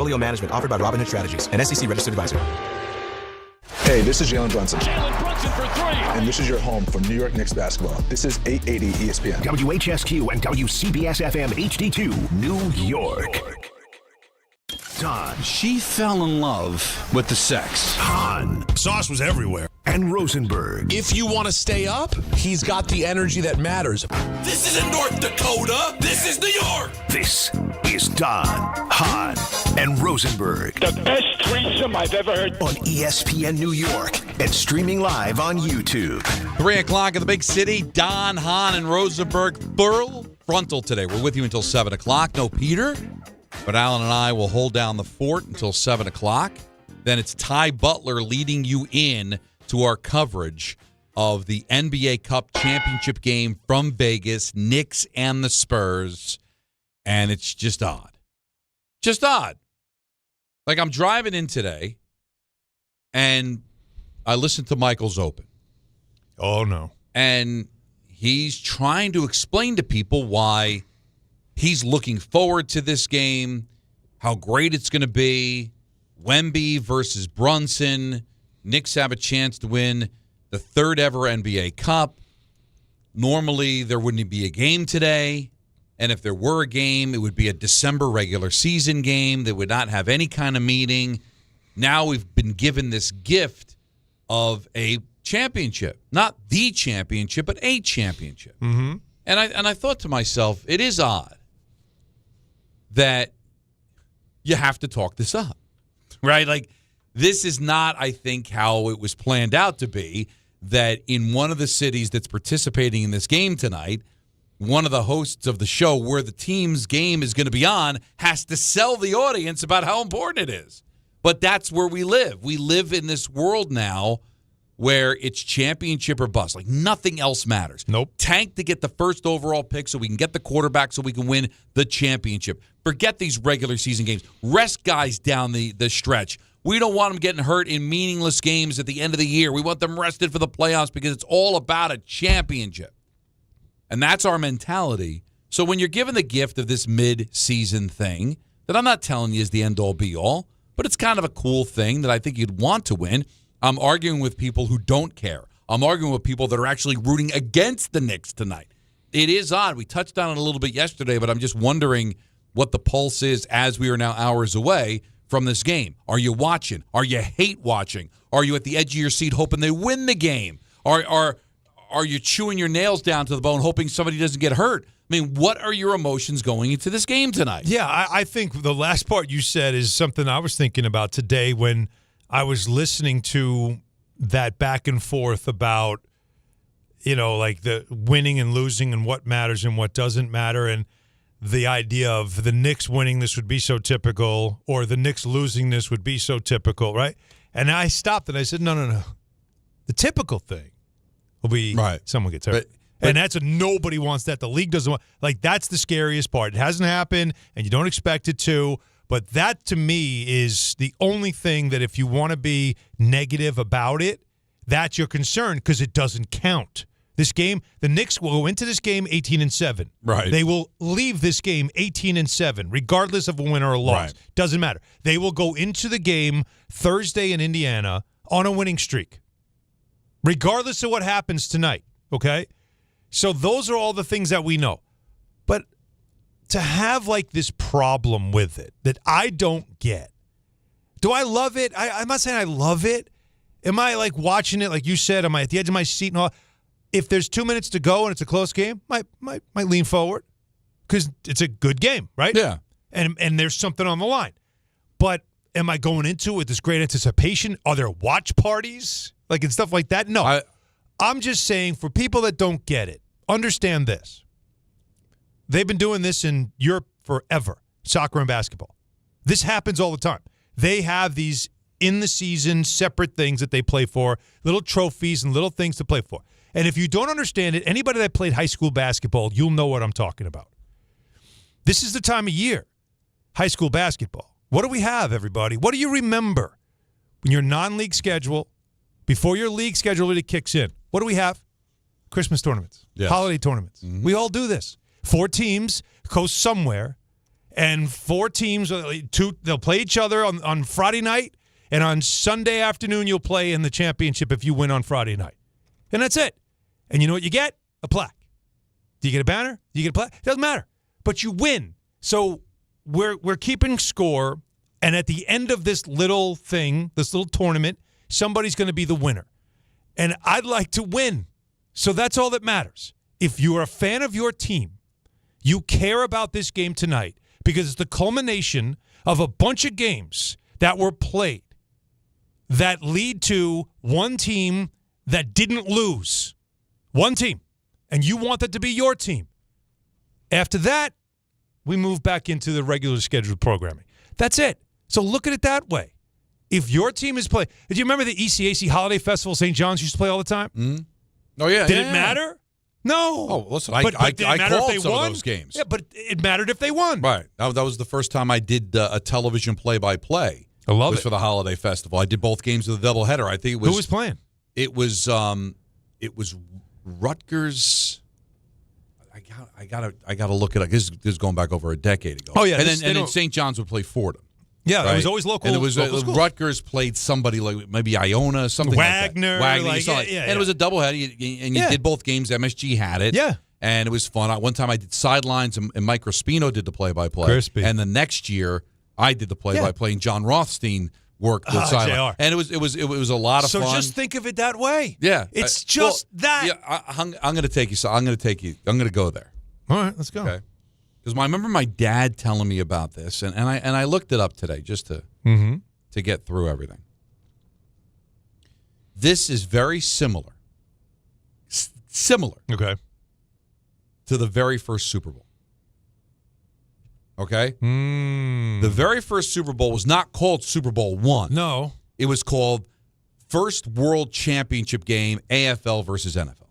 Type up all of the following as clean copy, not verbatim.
Portfolio management offered by Robinhood Strategies, an SEC registered advisor. Hey, this is Jalen Brunson. Jalen Brunson for three. And this is your home for New York Knicks basketball. This is 880 ESPN. WHSQ and WCBS FM HD2, New York. Don. She fell in love with the sex. Hahn. Sauce was everywhere. And Rosenberg. If you want to stay up, he's got the energy that matters. This isn't North Dakota. This is New York. This is Don, Hahn, and Rosenberg. The best threesome I've ever heard. On ESPN New York and streaming live on YouTube. 3 o'clock in the big city. Don, Hahn, and Rosenberg full frontal today. We're with you until 7 o'clock. No Peter, but Alan and I will hold down the fort until 7 o'clock. Then it's Ty Butler leading you in to our coverage of the NBA Cup championship game from Vegas, Knicks and the Spurs. And it's just odd. Just odd. Like, I'm driving in today, and I listened to Michael's Open. Oh, no. And he's trying to explain to people why he's looking forward to this game, how great it's going to be. Wemby versus Brunson. Knicks have a chance to win the third ever NBA Cup. Normally, there wouldn't be a game today. And if there were a game, it would be a December regular season game that would not have any kind of meaning. Now we've been given this gift of a championship. Not the championship, but a championship. Mm-hmm. And I thought to myself, it is odd that you have to talk this up, right? Like, this is not, I think, how it was planned out to be, that in one of the cities that's participating in this game tonight, one of the hosts of the show where the team's game is going to be on has to sell the audience about how important it is. But that's where we live. We live in this world now where it's championship or bust. Like, nothing else matters. Nope. Tank to get the first overall pick so we can get the quarterback so we can win the championship. Forget these regular season games. Rest guys down the stretch. We don't want them getting hurt in meaningless games at the end of the year. We want them rested for the playoffs because it's all about a championship. And that's our mentality. So when you're given the gift of this mid-season thing, that I'm not telling you is the end-all, be-all, but it's kind of a cool thing that I think you'd want to win. I'm arguing with people who don't care. I'm arguing with people that are actually rooting against the Knicks tonight. It is odd. We touched on it a little bit yesterday, but I'm just wondering what the pulse is as we are now hours away from this game. Are you watching? Are you hate watching? Are you at the edge of your seat hoping they win the game? Are you chewing your nails down to the bone hoping somebody doesn't get hurt? I mean, what are your emotions going into this game tonight? Yeah, I think the last part you said is something I was thinking about today when I was listening to that back and forth about, like the winning and losing and what matters and what doesn't matter, and the idea of the Knicks winning this would be so typical, or the Knicks losing this would be so typical, right? And I stopped and I said, no. The typical thing will be someone gets hurt. And that's nobody wants that. The league doesn't want. Like, that's the scariest part. It hasn't happened, and you don't expect it to. But that, to me, is the only thing that if you want to be negative about it, that's your concern because it doesn't count. This game, the Knicks will go into this game 18-7. Right. They will leave this game 18-7, regardless of a win or a loss. Right. Doesn't matter. They will go into the game Thursday in Indiana on a winning streak, regardless of what happens tonight. Okay? So those are all the things that we know. But to have like this problem with it that I don't get. Do I love it? I'm not saying I love it. Am I like watching it like you said? Am I at the edge of my seat and all? If there's 2 minutes to go and it's a close game, might lean forward because it's a good game, right? Yeah. And there's something on the line. But am I going into it with this great anticipation? Are there watch parties like and stuff like that? No. I'm just saying for people that don't get it, understand this. They've been doing this in Europe forever, soccer and basketball. This happens all the time. They have these in-the-season separate things that they play for, little trophies and little things to play for. And if you don't understand it, anybody that played high school basketball, you'll know what I'm talking about. This is the time of year, high school basketball. What do we have, everybody? What do you remember when your non-league schedule, before your league schedule really kicks in? What do we have? Christmas tournaments, holiday tournaments. Mm-hmm. We all do this. 4 teams go somewhere, And 4 teams, they'll play each other on Friday night, and on Sunday afternoon you'll play in the championship if you win on Friday night. And that's it. And you know what you get? A plaque. Do you get a banner? Do you get a plaque? It doesn't matter. But you win. So we're keeping score, and at the end of this little thing, this little tournament, somebody's going to be the winner. And I'd like to win. So that's all that matters. If you're a fan of your team, you care about this game tonight because it's the culmination of a bunch of games that were played that lead to one team that didn't lose. One team. And you want that to be your team. After that, we move back into the regular scheduled programming. That's it. So look at it that way. If your team is playing, do you remember the ECAC Holiday Festival St. John's used to play all the time? Mm-hmm. Oh, yeah. Did it matter? No. Oh, listen, but I did it matter called if they some won? of those games. Yeah, but it mattered if they won. Right. That was the first time I did a television play-by-play. I love it. For the Holiday Festival. I did both games of the doubleheader. I think it was. Who was playing? It was Rutgers. I gotta look it up. This is going back over a decade ago. Oh yeah, and then St. John's would play Fordham. Yeah, right? It was always local. And it was Rutgers played somebody like maybe Iona, something Wagner, like that. Wagner, And it was a doubleheader, and you did both games. MSG had it. Yeah. And it was fun. One time I did sidelines, and Mike Raspino did the play-by-play. Crispy. And the next year I did the play-by-play, and John Rothstein worked with sideline. And it was a lot of fun. So just think of it that way. Yeah, it's just that. Yeah, I'm going to take you. So I'm going to go there. All right, let's go. Okay. Because I remember my dad telling me about this, and I looked it up today just to get through everything. This is very similar. Okay. To the very first Super Bowl. Okay? The very first Super Bowl was not called Super Bowl I. No. It was called First World Championship Game, AFL versus NFL.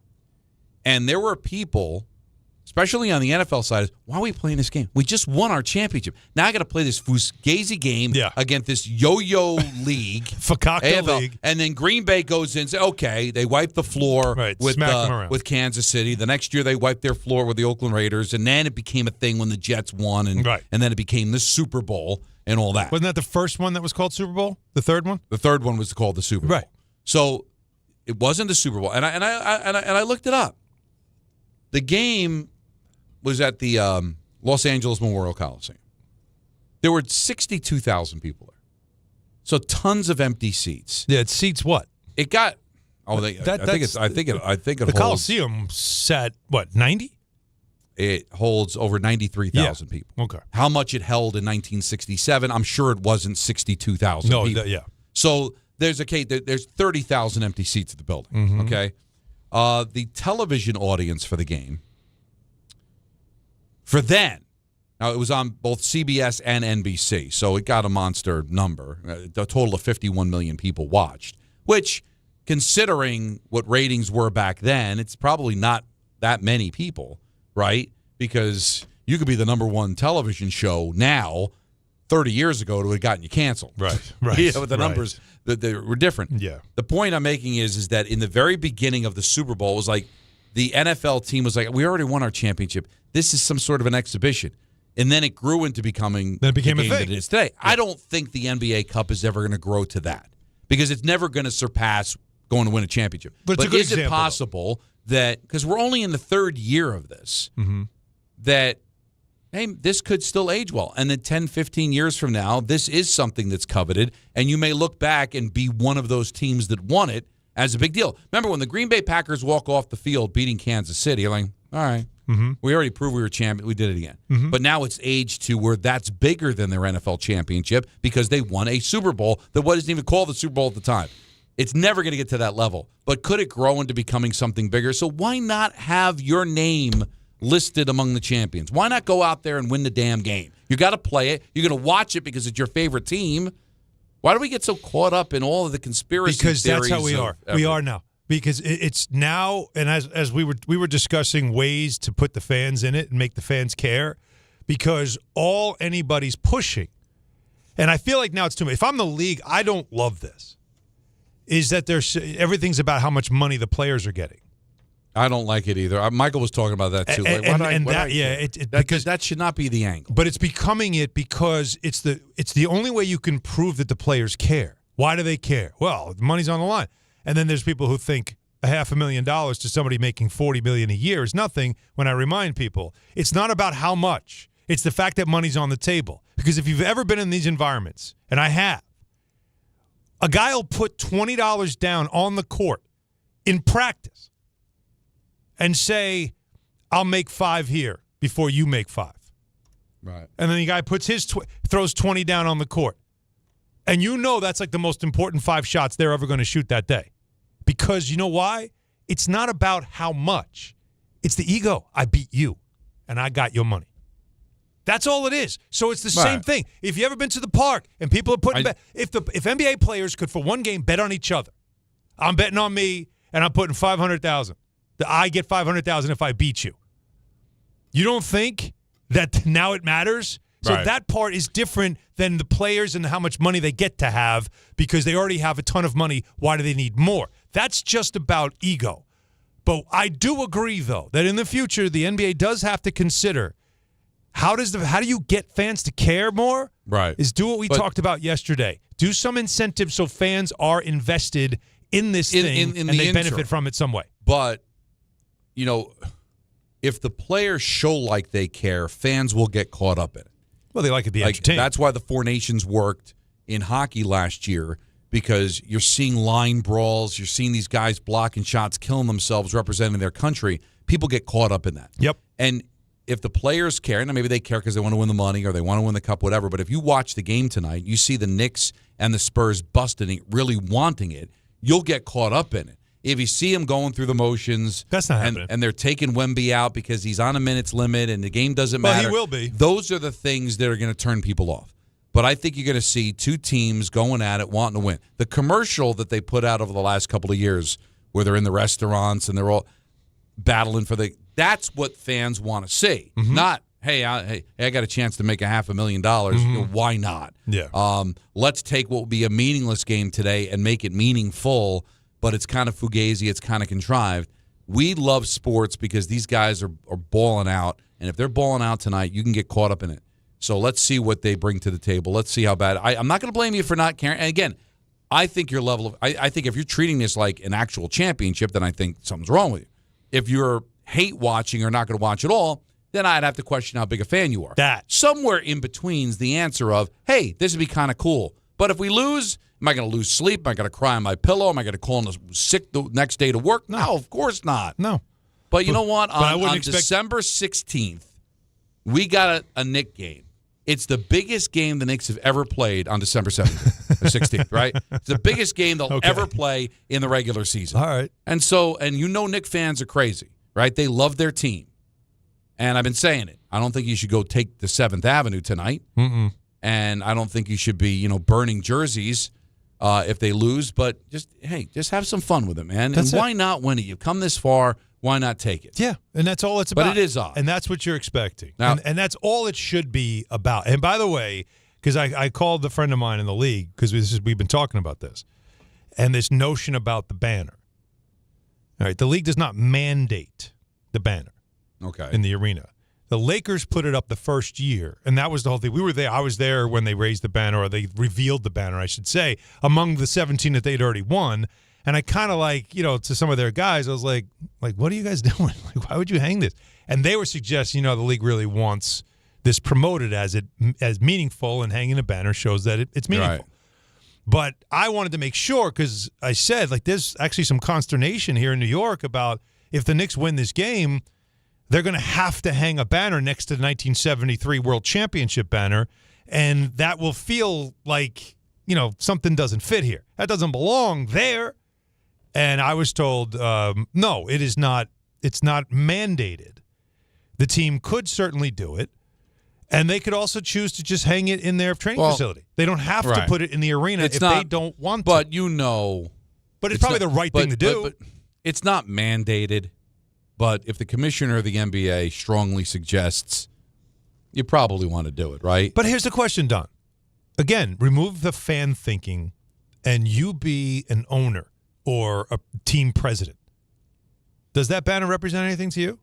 And there were people, especially on the NFL side, why are we playing this game? We just won our championship. Now I got to play this fugazi game against this yo-yo league. Fakaka league. And then Green Bay goes in and says, okay, they wiped the floor with Kansas City. The next year they wiped their floor with the Oakland Raiders. And then it became a thing when the Jets won. And then it became the Super Bowl and all that. Wasn't that the first one that was called Super Bowl? The third one? The third one was called the Super Bowl. Right. So it wasn't the Super Bowl. And I looked it up. The game was at the Los Angeles Memorial Coliseum. There were 62,000 people there. So tons of empty seats. Yeah, it seats what? It got I think it the holds, Coliseum sat what, 90? It holds over 93,000 people. Okay. How much it held in 1967, I'm sure it wasn't 62,000 people. Yeah. So there's 30,000 empty seats at the building, okay? The television audience for the game for then, now it was on both CBS and NBC, so it got a monster number. A total of 51 million people watched, which, considering what ratings were back then, it's probably not that many people, right? Because you could be the number one television show now. 30 years ago, it would have gotten you canceled. Right. The numbers they were different. Yeah. The point I'm making is that in the very beginning of the Super Bowl, it was like the NFL team was like, we already won our championship. This is some sort of an exhibition. And then it grew into becoming the game that it is today. Yeah. I don't think the NBA Cup is ever going to grow to that because it's never going to surpass going to win a championship. But is it possible that, because we're only in the third year of this, that hey, this could still age well. And then 10, 15 years from now, this is something that's coveted, and you may look back and be one of those teams that won it as a big deal. Remember when the Green Bay Packers walk off the field beating Kansas City, you're like, all right, we already proved we were champion. We did it again. But now it's aged to where that's bigger than their NFL championship because they won a Super Bowl that wasn't even called the Super Bowl at the time. It's never going to get to that level. But could it grow into becoming something bigger? So why not have your name listed among the champions? Why not go out there and win the damn game? You got to play it. You're going to watch it because it's your favorite team. Why do we get so caught up in all of the conspiracy theories? Because that's how we are. We are now. Because it's now, and as we were discussing ways to put the fans in it and make the fans care, because all anybody's pushing, and I feel like now it's too much. If I'm the league, I don't love this. Is that everything's about how much money the players are getting. I don't like it either. Michael was talking about that too. Because that should not be the angle. But it's becoming it because it's the only way you can prove that the players care. Why do they care? Well, the money's on the line. And then there's people who think $500,000 to somebody making $40 million a year is nothing. When I remind people, it's not about how much. It's the fact that money's on the table. Because if you've ever been in these environments, and I have, a guy will put $20 down on the court in practice and say, I'll make 5 here before you make 5. Right. And then the guy puts throws 20 down on the court. And you know that's like the most important 5 shots they're ever going to shoot that day. Because you know why? It's not about how much. It's the ego. I beat you, and I got your money. That's all it is. So it's the same thing. If you ever been to the park and people are putting if NBA players could for one game bet on each other, I'm betting on me and I'm putting $500,000. I get $500,000 if I beat you. You don't think that now it matters? So that part is different than the players and how much money they get to have because they already have a ton of money. Why do they need more? That's just about ego. But I do agree, though, that in the future the NBA does have to consider how do you get fans to care more? Right. Is do what we talked about yesterday. Do some incentive so fans are invested in this thing and they benefit from it some way. But, if the players show like they care, fans will get caught up in it. Well, they like it be entertained. That's why the Four Nations worked in hockey last year because you're seeing line brawls, you're seeing these guys blocking shots, killing themselves, representing their country. People get caught up in that. Yep. And if the players care, and maybe they care because they want to win the money or they want to win the cup, whatever, but if you watch the game tonight, you see the Knicks and the Spurs busting it, really wanting it, you'll get caught up in it. If you see them going through the motions, that's not happening. And they're taking Wemby out because he's on a minutes limit and the game doesn't matter. Well, he will be. Those are the things that are going to turn people off. But I think you're going to see 2 teams going at it, wanting to win. The commercial that they put out over the last couple of years where they're in the restaurants and they're all battling for that's what fans want to see. Mm-hmm. Not, hey, I got a chance to make $500,000. Mm-hmm. Why not? Yeah. Let's take what will be a meaningless game today and make it meaningful, but it's kind of fugazi, it's kind of contrived. We love sports because these guys are balling out, and if they're balling out tonight, you can get caught up in it. So let's see what they bring to the table. Let's see how bad. I'm not going to blame you for not caring. And again, I think your level of I think if you're treating this like an actual championship, then I think something's wrong with you. If you're hate watching or not going to watch at all, then I'd have to question how big a fan you are. That somewhere in between is the answer of, hey, this would be kind of cool. But if we lose, am I going to lose sleep? Am I going to cry on my pillow? Am I going to call in sick the next day to work? No, of course not. No. But you know what? On December 16th, we got a Knick game. It's the biggest game the Knicks have ever played on December 17th or 16th, right? It's the biggest game they'll ever play in the regular season. All right. And Knick fans are crazy, right? They love their team. And I've been saying it. I don't think you should go take the 7th Avenue tonight. Mm-mm. And I don't think you should be, burning jerseys if they lose. But just have some fun with it, man. Why not win it? You've come this far. Why not take it? Yeah, and that's all it's about. But it is odd. And that's what you're expecting. Now, and that's all it should be about. And by the way, because I called a friend of mine in the league, because we've been talking about this, and this notion about the banner. All right, the league does not mandate the banner in the arena. The Lakers put it up the first year, and that was the whole thing. We were there. I was there when they raised the banner, or they revealed the banner, I should say, among the 17 that they'd already won. And I kind of to some of their guys, I was like, what are you guys doing? Why would you hang this? And they were suggesting, the league really wants this promoted as meaningful, and hanging a banner shows that it's meaningful. Right. But I wanted to make sure, because I said, there's actually some consternation here in New York about if the Knicks win this game, they're going to have to hang a banner next to the 1973 World Championship banner, and that will feel like, something doesn't fit here. That doesn't belong there. And I was told, no, it is not. It's not mandated. The team could certainly do it, and they could also choose to just hang it in their training facility. They don't have to put it in the arena if they don't want to. But it's probably the right thing to do. But it's not mandated. But if the commissioner of the NBA strongly suggests, you probably want to do it, right? But here's the question, Don. Again, remove the fan thinking, and you be an owner or a team president. Does that banner represent anything to you?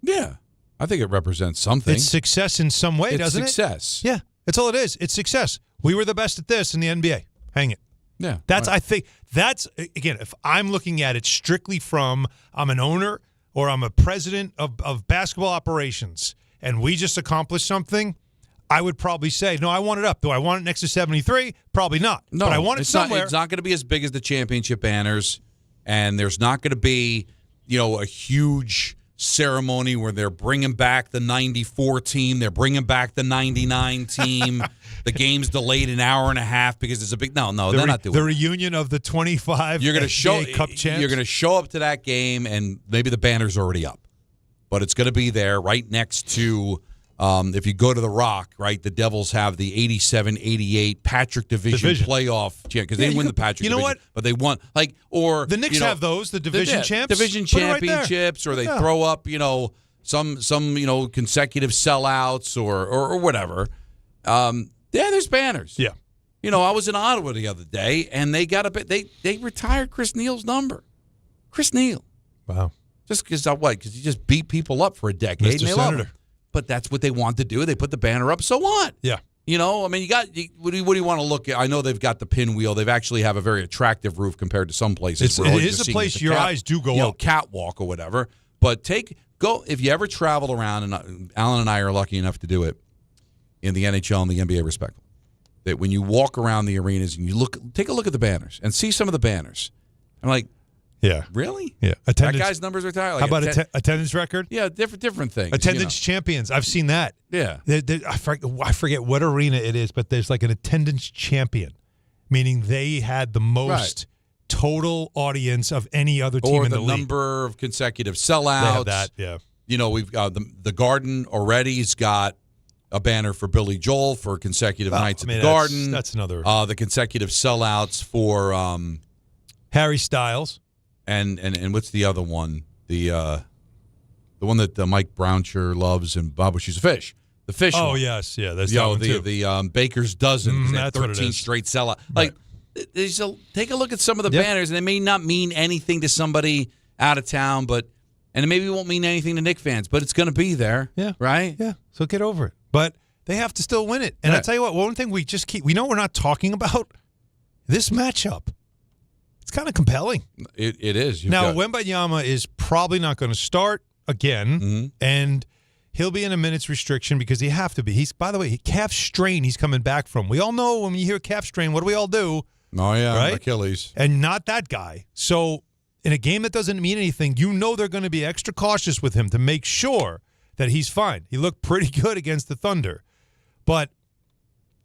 Yeah. I think it represents something. It's success in some way, doesn't it? It's success. Yeah, that's all it is. It's success. We were the best at this in the NBA. Hang it. Yeah. I think that's, again, if I'm looking at it strictly from I'm an owner or I'm a president of basketball operations and we just accomplished something, I would probably say, no, I want it up. Do I want it next to 73? Probably not. No, but I want it somewhere. It's not going to be as big as the championship banners, and there's not going to be, a huge ceremony where they're bringing back the 94 team, they're bringing back the 99 team. The game's delayed an hour and a half because it's a big they're not doing the reunion of the 25 you're going to show Cup champs. You're going to show up to that game and maybe the banner's already up. But it's going to be there right next to if you go to the Rock, right? The Devils have the 87-88 Patrick Division playoff champ because they win the Patrick Division. What? But they won or the Knicks have those, the division champs, division championships, or they throw up, some consecutive sellouts or whatever. There's banners. Yeah. I was in Ottawa the other day, and they got they retired Chris Neal's number. Chris Neal. Wow. Just because Because he just beat people up for a decade. Mr. And they Senator. love him. But that's what they want to do. They put the banner up. So what? Yeah. What do you want to look at? I know they've got the pinwheel. They've actually have a very attractive roof compared to some places. It is a place your eyes do go up. Catwalk or whatever. But if you ever travel around, and Alan and I are lucky enough to do it in the NHL and the NBA respectively, that when you walk around the arenas and you take a look at the banners and see some of the banners, I'm like, yeah, really? Yeah, that guy's numbers are tired. How about attendance record? Yeah, different things. Attendance champions. I've seen that. Yeah, I forget what arena it is, but there's like an attendance champion, meaning they had the most total audience of any other team in the league. Or the number of consecutive sellouts. They have that. Yeah. We've got the Garden already's got a banner for Billy Joel for consecutive nights at the Garden. That's another. The consecutive sellouts for Harry Styles. And what's the other one? The one that Mike Brownshire loves and Bob She's a Fish. The Fish one. Oh, yes. Yeah, that's that one too. The Baker's Dozen. That's 13 what it is. straight sellout. Right. Take a look at some of the banners, and they may not mean anything to somebody out of town, and it maybe won't mean anything to Knick fans, but it's going to be there. Yeah. Right? Yeah. So get over it. But they have to still win it. And I tell you what, one thing we know we're not talking about, this matchup. It's kind of compelling. It is. Wembanyama is probably not going to start again, and he'll be in a minutes restriction because he have to be. He's, by the way, calf strain he's coming back from. We all know when you hear calf strain, what do we all do? Oh, yeah, right? Achilles. And not that guy. So in a game that doesn't mean anything, they're going to be extra cautious with him to make sure that he's fine. He looked pretty good against the Thunder. But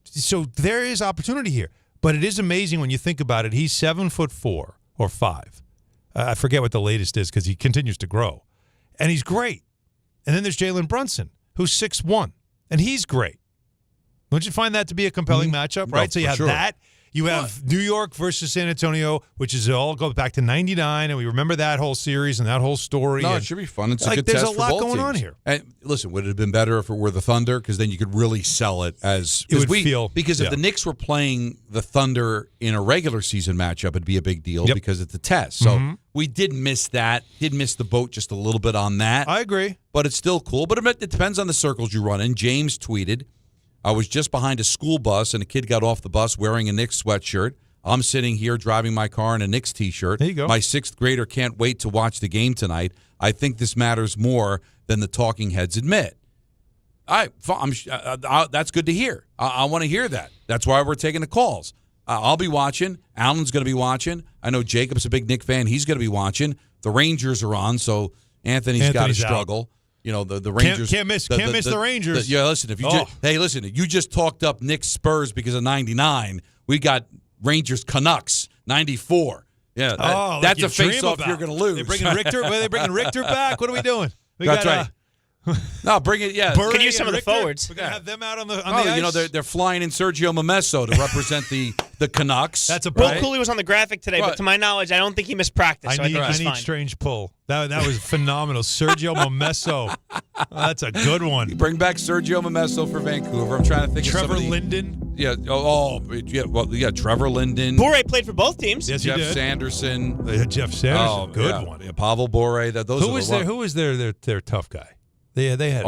so there is opportunity here. But it is amazing when you think about it. He's 7'4" or 5. I forget what the latest is because he continues to grow. And he's great. And then there's Jalen Brunson, who's 6'1", and he's great. Don't you find that to be a compelling matchup, right? So you have that. You have New York versus San Antonio, which all goes back to 99, and we remember that whole series and that whole story. No, it should be fun. It's a good there's test a lot for both going teams. on here. And listen, would it have been better if it were the Thunder? Because then you could really sell it as it would feel. Because if the Knicks were playing the Thunder in a regular season matchup, it'd be a big deal because it's a test. So we did miss that. Did miss the boat just a little bit on that. I agree, but it's still cool. But it depends on the circles you run in. James tweeted, "I was just behind a school bus and a kid got off the bus wearing a Knicks sweatshirt. I'm sitting here driving my car in a Knicks T-shirt. There you go. My 6th grader can't wait to watch the game tonight. I think this matters more than the talking heads admit." All right, that's good to hear. I want to hear that. That's why we're taking the calls. I'll be watching. Alan's going to be watching. I know Jacob's a big Knick fan. He's going to be watching. The Rangers are on, so Anthony's got to struggle. Out. The Rangers can't miss the Rangers. Listen, if you just talked up Knicks Spurs because of 99. We got Rangers Canucks 94. Yeah, that's a face-off you're going to lose. They bringing Richter. Are they bringing Richter back? What are we doing? That's right. No, bring it. Yeah, Could use some of the forwards. We're gonna have them out on the ice. They're flying in Sergio Momesso to represent the the Canucks. That's a Will right? Cooley was on the graphic today, but to my knowledge, I don't think he missed practice. I think he's need fine. strange pull. That was phenomenal. Sergio Momesso. That's a good one. You bring back Sergio Momesso for Vancouver. I'm trying to think Trevor of somebody. Linden. Yeah. Trevor Linden. Bure played for both teams. Yes, Jeff he did. Sanderson. Jeff Sanderson. Good one. Yeah, Pavel Bure. Who was their tough guy? They had.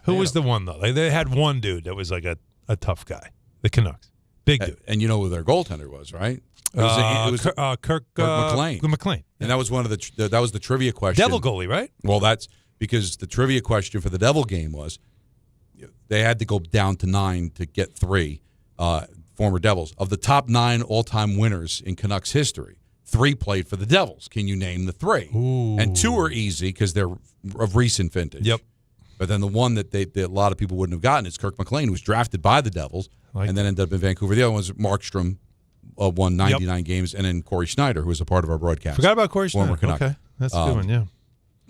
Who was the one though? They had one dude that was like a tough guy. The Canucks, big dude. And you know who their goaltender was, right? It was Kirk McLean. McLean. And that was one of that was the trivia question. Devil goalie, right? Well, that's because the trivia question for the Devil game was they had to go down to 9 to get 3 former Devils. Of the top 9 all-time winners in Canucks history, 3 played for the Devils. Can you name the 3? Ooh. And 2 are easy because they're of recent vintage. Yep. But then the one that a lot of people wouldn't have gotten is Kirk McLean, who was drafted by the Devils and then ended up in Vancouver. The other one was Markstrom, won 99 games, and then Corey Schneider, who was a part of our broadcast. Forgot about Corey Schneider. Former Canuck. Okay, that's a good one. Yeah.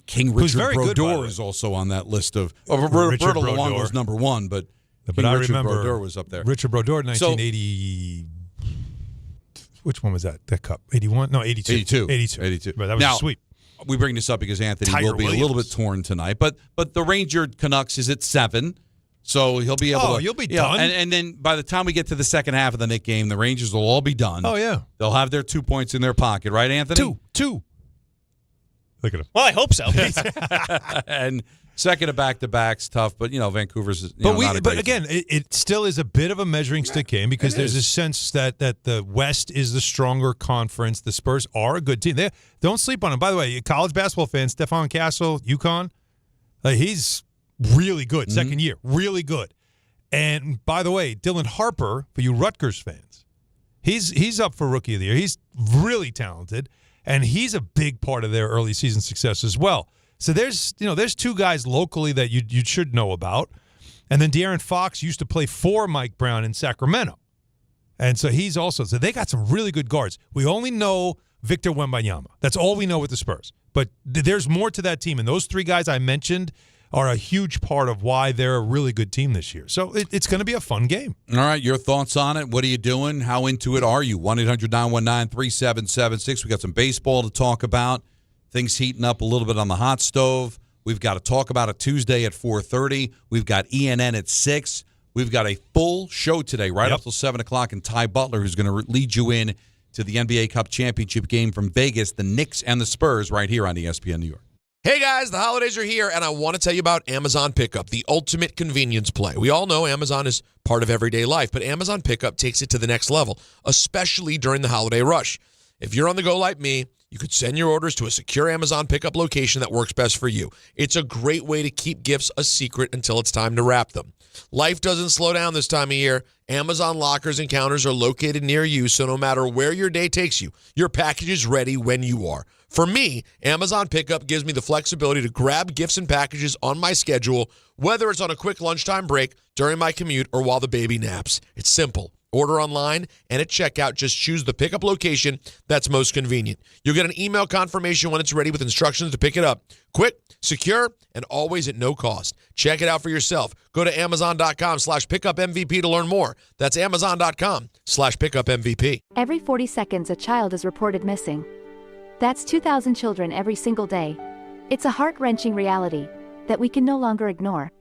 King Who's Richard very good, by the Brodeur way. is also on that list of. Richard Roberto Brodeur. Luongo's number 1, but King I Richard remember Brodeur was up there. Richard Brodeur, 1980. Which one was that? That cup? 81? No, 82. 82. But that was Now, sweet. We bring this up because Anthony Tiger will be a little Williams. bit torn tonight, but the Ranger Canucks is at 7, so he'll be able to. Oh, you'll be done. And then by the time we get to the second half of the Knick game, the Rangers will all be done. Oh, yeah. They'll have their 2 points in their pocket, right, Anthony? Two. Look at him. Well, I hope so. And second of back-to-backs, tough, but Vancouver's But not a great again, it still is a bit of a measuring stick game because there's a sense that the West is the stronger conference. The Spurs are a good team. They don't sleep on them. By the way, college basketball fans, Stephon Castle, UConn, he's really good. Second year, really good. And by the way, Dylan Harper, for you Rutgers fans, he's up for Rookie of the Year. He's really talented, and he's a big part of their early season success as well. So there's 2 guys locally that you should know about. And then De'Aaron Fox used to play for Mike Brown in Sacramento. And so so they got some really good guards. We only know Victor Wembanyama. That's all we know with the Spurs. But there's more to that team. And those 3 guys I mentioned are a huge part of why they're a really good team this year. So it's going to be a fun game. All right, your thoughts on it. What are you doing? How into it are you? 1-800-919-3776. We got some baseball to talk about. Things heating up a little bit on the hot stove. We've got to talk about it Tuesday at 4:30. We've got ENN at 6. We've got a full show today, right up till 7 o'clock, and Ty Butler, who's going to lead you in to the NBA Cup championship game from Vegas, the Knicks and the Spurs, right here on ESPN New York. Hey guys, the holidays are here, and I want to tell you about Amazon Pickup, the ultimate convenience play. We all know Amazon is part of everyday life, but Amazon Pickup takes it to the next level, especially during the holiday rush. If you're on the go like me, you could send your orders to a secure Amazon Pickup location that works best for you. It's a great way to keep gifts a secret until it's time to wrap them. Life doesn't slow down this time of year. Amazon lockers and counters are located near you, so no matter where your day takes you, your package is ready when you are. For me, Amazon Pickup gives me the flexibility to grab gifts and packages on my schedule, whether it's on a quick lunchtime break, during my commute, or while the baby naps. It's simple. Order online, and at checkout, just choose the pickup location that's most convenient. You'll get an email confirmation when it's ready with instructions to pick it up. Quick, secure, and always at no cost. Check it out for yourself. Go to Amazon.com/pickupMVP to learn more. That's Amazon.com/pickupMVP. Every 40 seconds, a child is reported missing. That's 2,000 children every single day. It's a heart-wrenching reality that we can no longer ignore.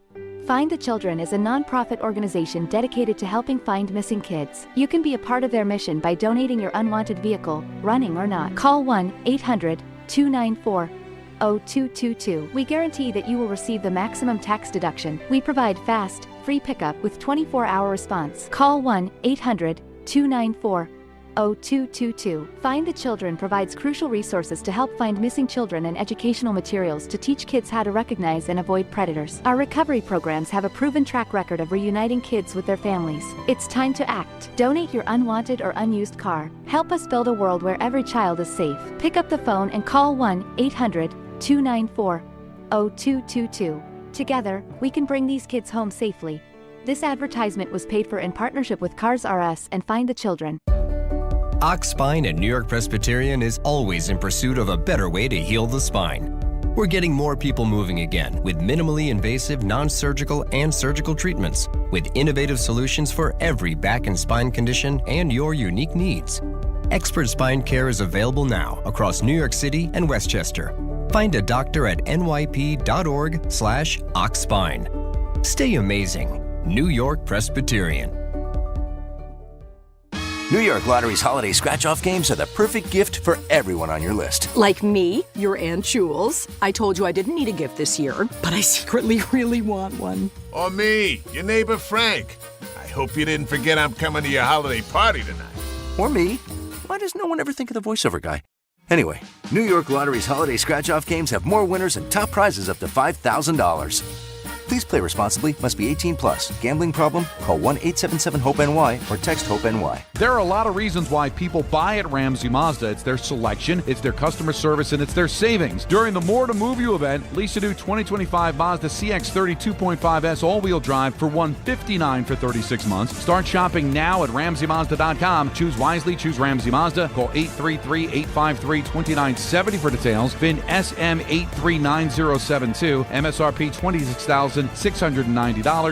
Find the Children is a non-profit organization dedicated to helping find missing kids. You can be a part of their mission by donating your unwanted vehicle, running or not. Call 1-800-294-0222. We guarantee that you will receive the maximum tax deduction. We provide fast, free pickup with 24-hour response. Call 1-800-294-0222. Find the Children provides crucial resources to help find missing children and educational materials to teach kids how to recognize and avoid predators. Our recovery programs have a proven track record of reuniting kids with their families. It's time to act. Donate your unwanted or unused car. Help us build a world where every child is safe. Pick up the phone and call 1-800-294-0222. Together, we can bring these kids home safely. This advertisement was paid for in partnership with Cars R Us and Find the Children. Ox Spine at New York Presbyterian is always in pursuit of a better way to heal the spine. We're getting more people moving again with minimally invasive, non-surgical, and surgical treatments with innovative solutions for every back and spine condition and your unique needs. Expert Spine Care is available now across New York City and Westchester. Find a doctor at nyp.org/oxspine. Stay amazing. New York Presbyterian. New York Lottery's holiday scratch-off games are the perfect gift for everyone on your list. Like me, your Aunt Jules. I told you I didn't need a gift this year, but I secretly really want one. Or me, your neighbor Frank. I hope you didn't forget I'm coming to your holiday party tonight. Or me. Why does no one ever think of the voiceover guy? Anyway, New York Lottery's holiday scratch-off games have more winners and top prizes up to $5,000. Please play responsibly. Must be 18 plus. Gambling problem? Call 1-877-HOPE-NY or text HOPE-NY. There are a lot of reasons why people buy at Ramsey Mazda. It's their selection, it's their customer service, and it's their savings. During the More to Move You event, lease a new 2025 Mazda CX-30 2.5S all-wheel drive for $159 for 36 months. Start shopping now at RamseyMazda.com. Choose wisely. Choose Ramsey Mazda. Call 833-853-2970 for details. VIN SM839072. MSRP $26,690.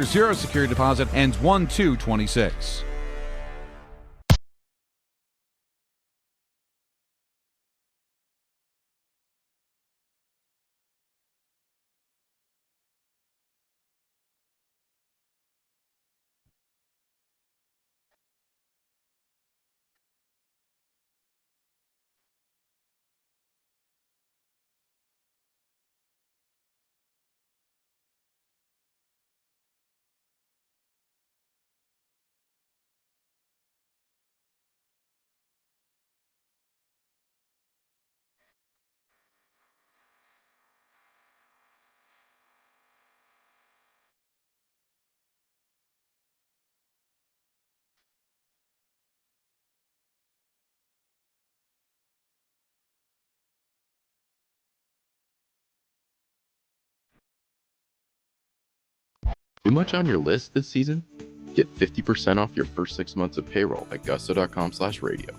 Zero security deposit. Ends 1/2/26. Too much on your list this season? Get 50% off your first 6 months of payroll at gusto.com/radio.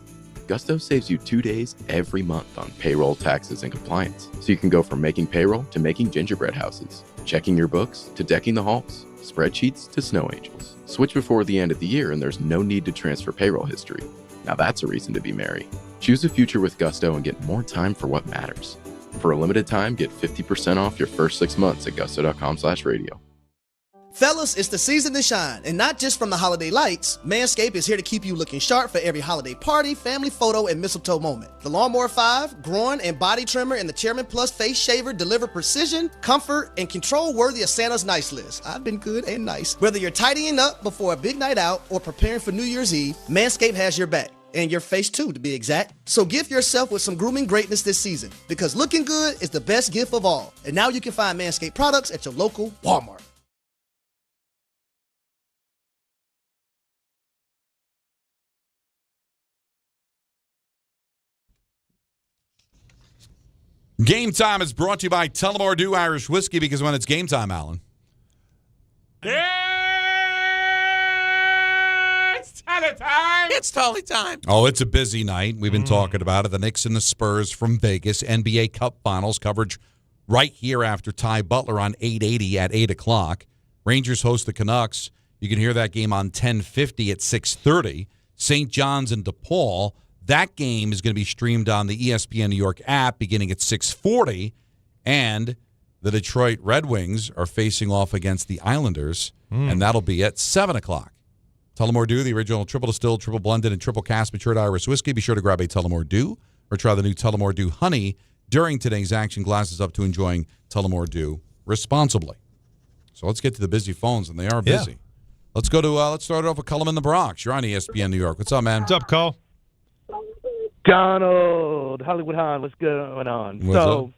Gusto saves you 2 days every month on payroll, taxes, and compliance. So you can go from making payroll to making gingerbread houses, checking your books to decking the halls, spreadsheets to snow angels. Switch before the end of the year and there's no need to transfer payroll history. Now that's a reason to be merry. Choose a future with Gusto and get more time for what matters. For a limited time, get 50% off your first 6 months at gusto.com/radio. Fellas, it's the season to shine, and not just from the holiday lights. Manscaped is here to keep you looking sharp for every holiday party, family photo, and mistletoe moment. The Lawnmower 5, groin and body trimmer, and the Chairman Plus face shaver deliver precision, comfort, and control worthy of Santa's nice list. I've been good and nice. Whether you're tidying up before a big night out or preparing for New Year's Eve, Manscaped has your back. And your face too, to be exact. So gift yourself with some grooming greatness this season, because looking good is the best gift of all. And now you can find Manscaped products at your local Walmart. Game Time is brought to you by Tullamore Dew Irish Whiskey, because when it's game time, Alan. It's time. It's totally time. Oh, it's a busy night. We've been talking about it. The Knicks and the Spurs from Vegas. NBA Cup Finals coverage right here after Ty Butler on 880 at 8 o'clock. Rangers host the Canucks. You can hear that game on 1050 at 6:30. St. John's and DePaul. That game is going to be streamed on the ESPN New York app beginning at 6:40. And the Detroit Red Wings are facing off against the Islanders, and that'll be at 7 o'clock. Tullamore Dew, the original triple distilled, triple blended, and triple cast matured Irish whiskey. Be sure to grab a Tullamore Dew or try the new Tullamore Dew Honey during today's action. Glasses up to enjoying Tullamore Dew responsibly. So let's get to the busy phones, and they are busy. Let's go to let's start it off with Cullum in the Bronx. You're on ESPN New York. What's up, man? What's up, Cole? Donald, Hollywood Hahn, what's going on? What's up?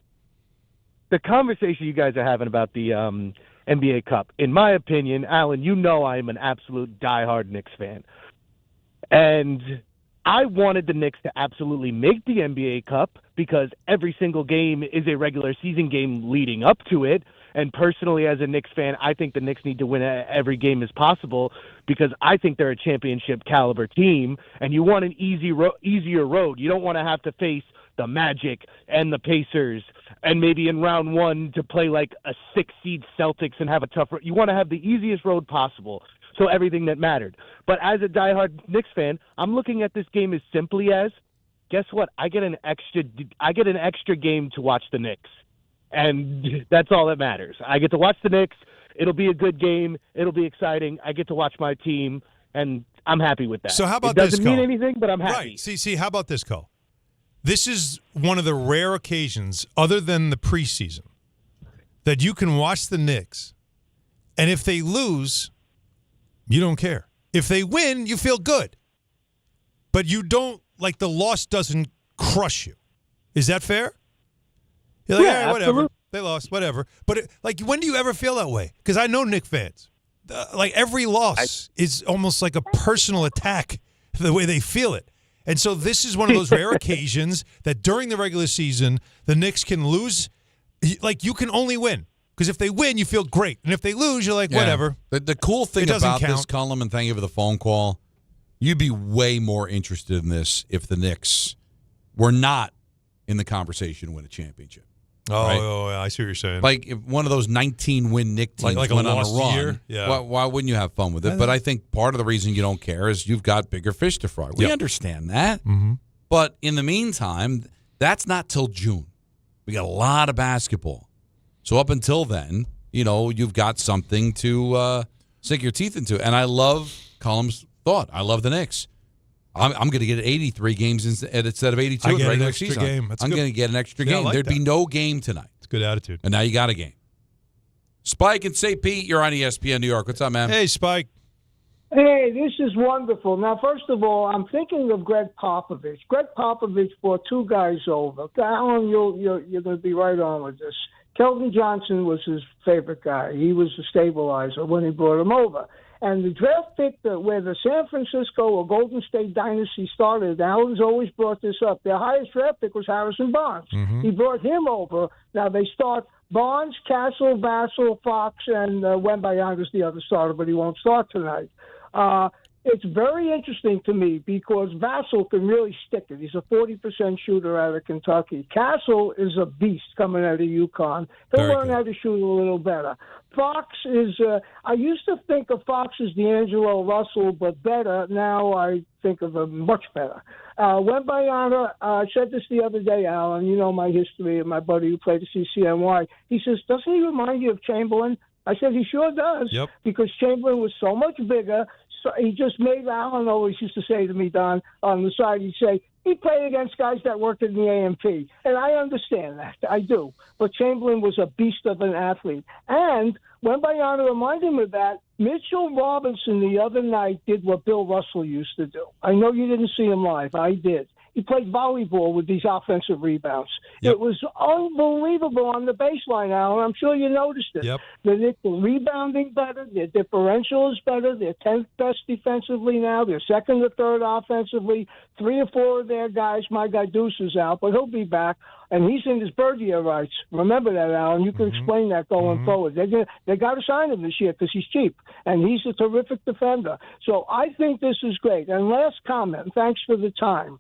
The conversation you guys are having about the NBA Cup, in my opinion, Alan, you know I am an absolute diehard Knicks fan. And I wanted the Knicks to absolutely make the NBA Cup because every single game is a regular season game leading up to it. And personally, as a Knicks fan, I think the Knicks need to win every game as possible because I think they're a championship caliber team, and you want an easier road. You don't want to have to face the Magic and the Pacers, and maybe in round one to play like a 6-seed Celtics and have a tough road. You want to have the easiest road possible, so everything that mattered. But as a diehard Knicks fan, I'm looking at this game as simply as, guess what? I get an extra game to watch the Knicks, and that's all that matters. I get to watch the Knicks. It'll be a good game. It'll be exciting. I get to watch my team, and I'm happy with that. So how about it doesn't this, mean Cole? anything, but I'm happy. Right. See, how about this, Cole? This is one of the rare occasions, other than the preseason, that you can watch the Knicks, and if they lose, you don't care. If they win, you feel good. But you don't, like, the loss doesn't crush you. Is that fair? You're like, Yeah, whatever. absolutely. They lost, whatever. But, when do you ever feel that way? Because I know Knick fans. Every loss is almost like a personal attack, the way they feel it. And so this is one of those rare occasions that during the regular season, the Knicks can lose. Like, you can only win. Because if they win, you feel great. And if they lose, you're like, whatever. The cool thing about this, Cullum, and thank you for the phone call, you'd be way more interested in this if the Knicks were not in the conversation to win a championship. Oh, I see what you're saying. Like if one of those 19-win Knick teams like went a on a lost run, year? Yeah. why wouldn't you have fun with it? But I think part of the reason you don't care is you've got bigger fish to fry. We understand that. Mm-hmm. But in the meantime, that's not till June. We got a lot of basketball. So up until then, you've got something to sink your teeth into. And I love Cullum's thought. I love the Knicks. I'm going to get 83 games instead of 82 in the regular season. I'm going to get an extra game. There'd be no game tonight. It's a good attitude. And now you got a game. Spike and St. Pete, you're on ESPN New York. What's up, man? Hey, Spike. Hey, this is wonderful. Now, first of all, I'm thinking of Greg Popovich. Greg Popovich brought two guys over. Alan, you're going to be right on with this. Keldon Johnson was his favorite guy. He was the stabilizer when he brought him over. And the draft pick where the San Francisco or Golden State dynasty started, Alan's always brought this up. Their highest draft pick was Harrison Barnes. Mm-hmm. He brought him over. Now they start Barnes, Castle, Vassell, Fox, and Wembanyama is the other starter, but he won't start tonight. It's very interesting to me because Vassell can really stick it. He's a 40% shooter out of Kentucky. Castle is a beast coming out of UConn. He'll learn how to shoot a little better. Fox is, I used to think of Fox as D'Angelo Russell, but better. Now I think of him much better. Wembanyama, I said this the other day, Alan, you know my history of my buddy who played at CCNY. He says, doesn't he remind you of Chamberlain? I said, he sure does, because Chamberlain was so much bigger. So he just made, Alan always used to say to me, Don, on the side, he'd say, he played against guys that worked in the AMP. And I understand that. I do. But Chamberlain was a beast of an athlete. And Wembanyama reminded me of that. Mitchell Robinson the other night did what Bill Russell used to do. I know you didn't see him live. I did. He played volleyball with these offensive rebounds. It was unbelievable on the baseline, Alan. I'm sure you noticed it. The Knicks are rebounding better. Their differential is better. They're 10th best defensively now. They're second or third offensively. 3 or 4 of their guys, my guy Deuce is out, but he'll be back. And he's in his bird year rights. Remember that, Alan. You can explain that going forward. They got to sign him this year because he's cheap, and he's a terrific defender. So I think this is great. And last comment, thanks for the time.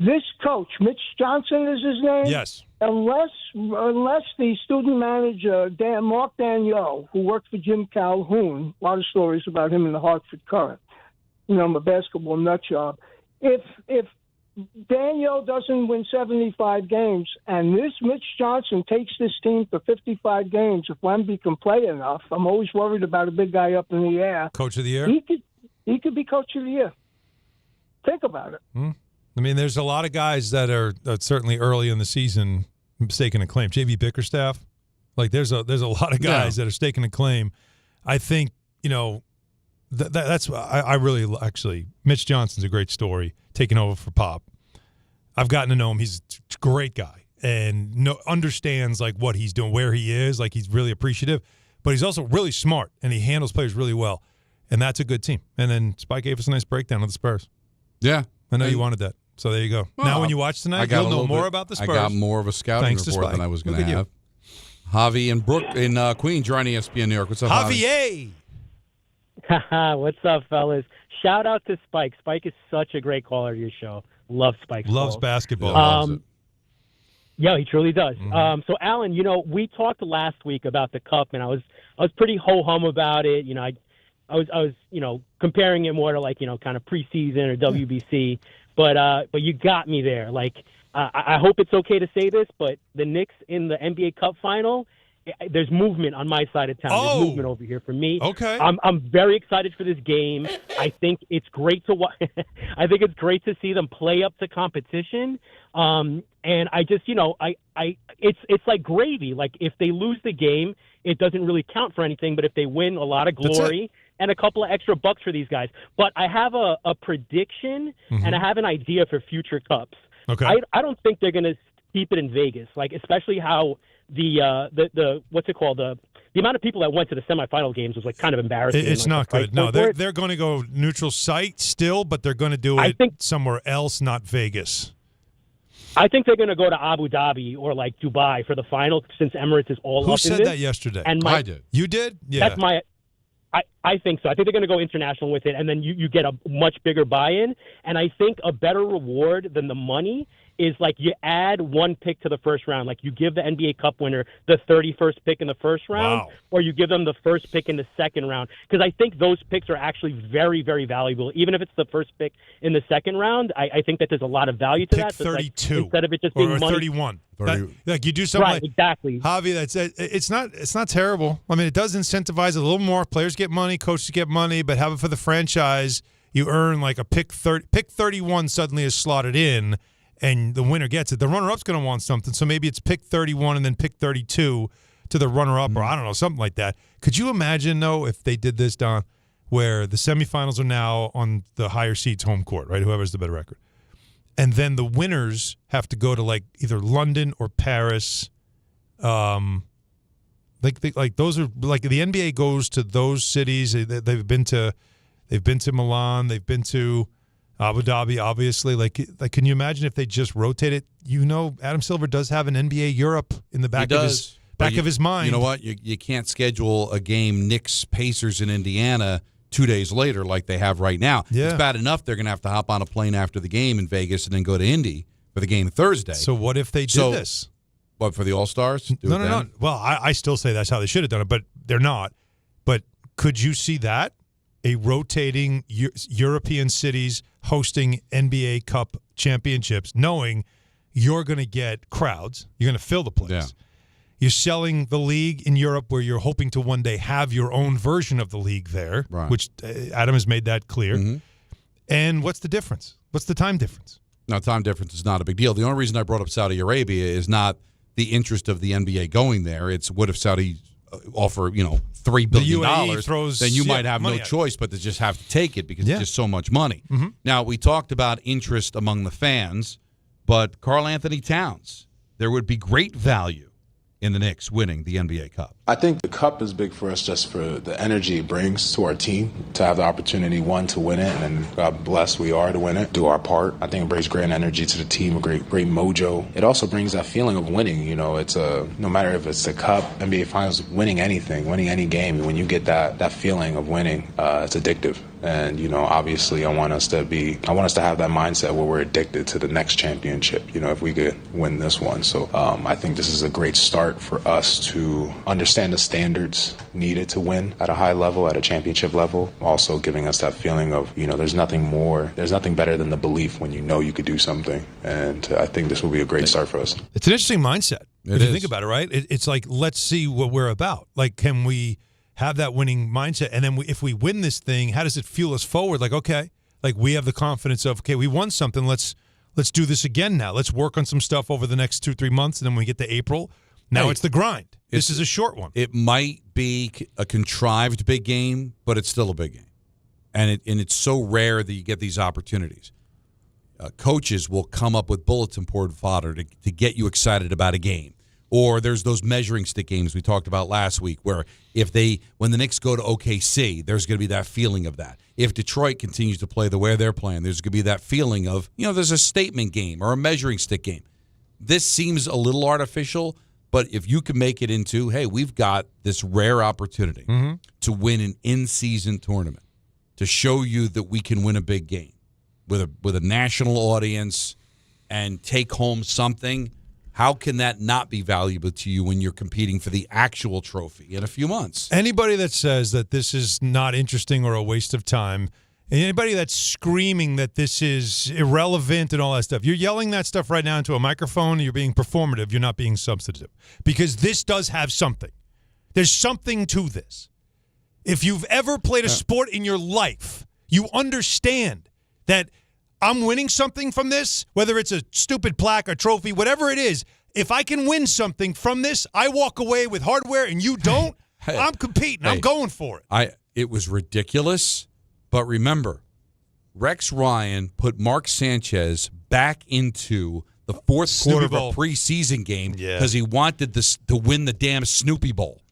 This coach, Mitch Johnson is his name? Yes. Unless the student manager, Mark Daniel, who worked for Jim Calhoun, a lot of stories about him in the Hartford Current, I'm a basketball nut job. If Daniel doesn't win 75 games and this Mitch Johnson takes this team to 55 games, if Wemby can play enough, I'm always worried about a big guy up in the air. Coach of the year? He could be coach of the year. Think about it. I mean, there's a lot of guys that are certainly early in the season staking a claim. J.V. Bickerstaff, there's a lot of guys that are staking a claim. I think that's I really actually Mitch Johnson's a great story taking over for Pop. I've gotten to know him. He's a great guy and understands what he's doing, where he is. He's really appreciative, but he's also really smart and he handles players really well, and that's a good team. And then Spike gave us a nice breakdown of the Spurs. Yeah, I know you wanted that. So there you go. Well, now when you watch tonight, you'll know more about the Spurs. I got more of a scouting report than I was going to have. Javi and Brooke in Queens, you're on ESPN New York. What's up, Javier? What's up, fellas? Shout out to Spike. Spike is such a great caller to your show. Love Spike. Loves basketball. Yeah, he truly does. So, Alan, we talked last week about the Cup, and I was pretty ho-hum about it. I was comparing it more to kind of preseason or WBC, but you got me there. I hope it's okay to say this, but the Knicks in the NBA Cup final, there's movement on my side of town. There's movement over here for me. Okay. I'm very excited for this game. I think it's great to I think it's great to see them play up to competition. And I just, it's like gravy. Like if they lose the game, it doesn't really count for anything. But if they win, a lot of glory and a couple of extra bucks for these guys. But I have a prediction and I have an idea for future cups. Okay. I don't think they're going to keep it in Vegas, especially how the what's it called, the amount of people that went to the semifinal games was kind of embarrassing. It's not good. No, they're going to go neutral site still, but they're going to do it somewhere else, not Vegas. I think they're going to go to Abu Dhabi or Dubai for the final, since Emirates is all Who up in said this. that yesterday? And I did. You did? Yeah. That's I think so. I think they're going to go international with it, and then you get a much bigger buy-in. And I think a better reward than the money is you add one pick to the first round. You give the NBA Cup winner the 31st pick in the first round, or you give them the first pick in the second round. Because I think those picks are actually very, very valuable. Even if it's the first pick in the second round, I think that there's a lot of value to that. Pick 32 instead of it just being or money. 31. You do something right, exactly. Javi, it's not terrible. I mean, it does incentivize a little more. Players get money, coaches get money, but have it for the franchise. You earn a pick 31 suddenly is slotted in, and the winner gets it. The runner-up's going to want something, so maybe it's pick 31 and then pick 32 to the runner-up, or I don't know, something like that. Could you imagine, though, if they did this, Don, where the semifinals are now on the higher seeds home court, right, whoever's the better record, and then the winners have to go to, either London or Paris. Those are, the NBA goes to those cities. They've been to Milan. They've been to Abu Dhabi, obviously. Can you imagine if they just rotate it? Adam Silver does have an NBA Europe in the back of his mind. You know what? You can't schedule a game Knicks Pacers in Indiana 2 days later like they have right now. Yeah. It's bad enough they're going to have to hop on a plane after the game in Vegas and then go to Indy for the game Thursday. So what if they did this? What, for the All-Stars? No. Well, I still say that's how they should have done it, but they're not. But could you see that? A rotating European cities hosting NBA Cup championships, knowing you're going to get crowds. You're going to fill the place. Yeah. You're selling the league in Europe where you're hoping to one day have your own version of the league there, which Adam has made that clear. Mm-hmm. And what's the difference? What's the time difference? No, time difference is not a big deal. The only reason I brought up Saudi Arabia is not the interest of the NBA going there. It's what if Saudi offer, $3 billion, then you might have no choice but to just have to take it because it's just so much money. Mm-hmm. Now, we talked about interest among the fans, but Karl Anthony Towns, there would be great value in the Knicks winning the NBA Cup. I think the Cup is big for us just for the energy it brings to our team, to have the opportunity, one, to win it, and then God bless we are to win it, do our part. I think it brings great energy to the team, a great mojo. It also brings that feeling of winning. It's no matter if it's the Cup, NBA Finals, winning anything, winning any game, when you get that feeling of winning, it's addictive. And, obviously I want us to have that mindset where we're addicted to the next championship, if we could win this one. So I think this is a great start for us to understand the standards needed to win at a high level, at a championship level. Also giving us that feeling of, there's nothing better than the belief when you could do something. And I think this will be a great start for us. It's an interesting mindset. If you think about it, right? It's let's see what we're about. Can we have that winning mindset, and then if we win this thing, how does it fuel us forward? We have the confidence of, okay, we won something. Let's do this again now. Let's work on some stuff over the next 2-3 months, and then when we get to April, now it's the grind. This is a short one. It might be a contrived big game, but it's still a big game, and it's so rare that you get these opportunities. Coaches will come up with bulletin board fodder to get you excited about a game. Or there's those measuring stick games we talked about last week where when the Knicks go to OKC, there's going to be that feeling of that. If Detroit continues to play the way they're playing, there's going to be that feeling of, there's a statement game or a measuring stick game. This seems a little artificial, but if you can make it into, hey, we've got this rare opportunity to win an in-season tournament, to show you that we can win a big game with a national audience and take home something. How can that not be valuable to you when you're competing for the actual trophy in a few months? Anybody that says that this is not interesting or a waste of time, and anybody that's screaming that this is irrelevant and all that stuff, you're yelling that stuff right now into a microphone, and you're being performative, you're not being substantive. Because this does have something. There's something to this. If you've ever played a sport in your life, you understand that I'm winning something from this, whether it's a stupid plaque or trophy, whatever it is. If I can win something from this, I walk away with hardware and you don't, I'm competing. I'm going for it. It was ridiculous, but remember, Rex Ryan put Mark Sanchez back into the fourth quarter of a preseason game because he wanted to win the damn Snoopy Bowl,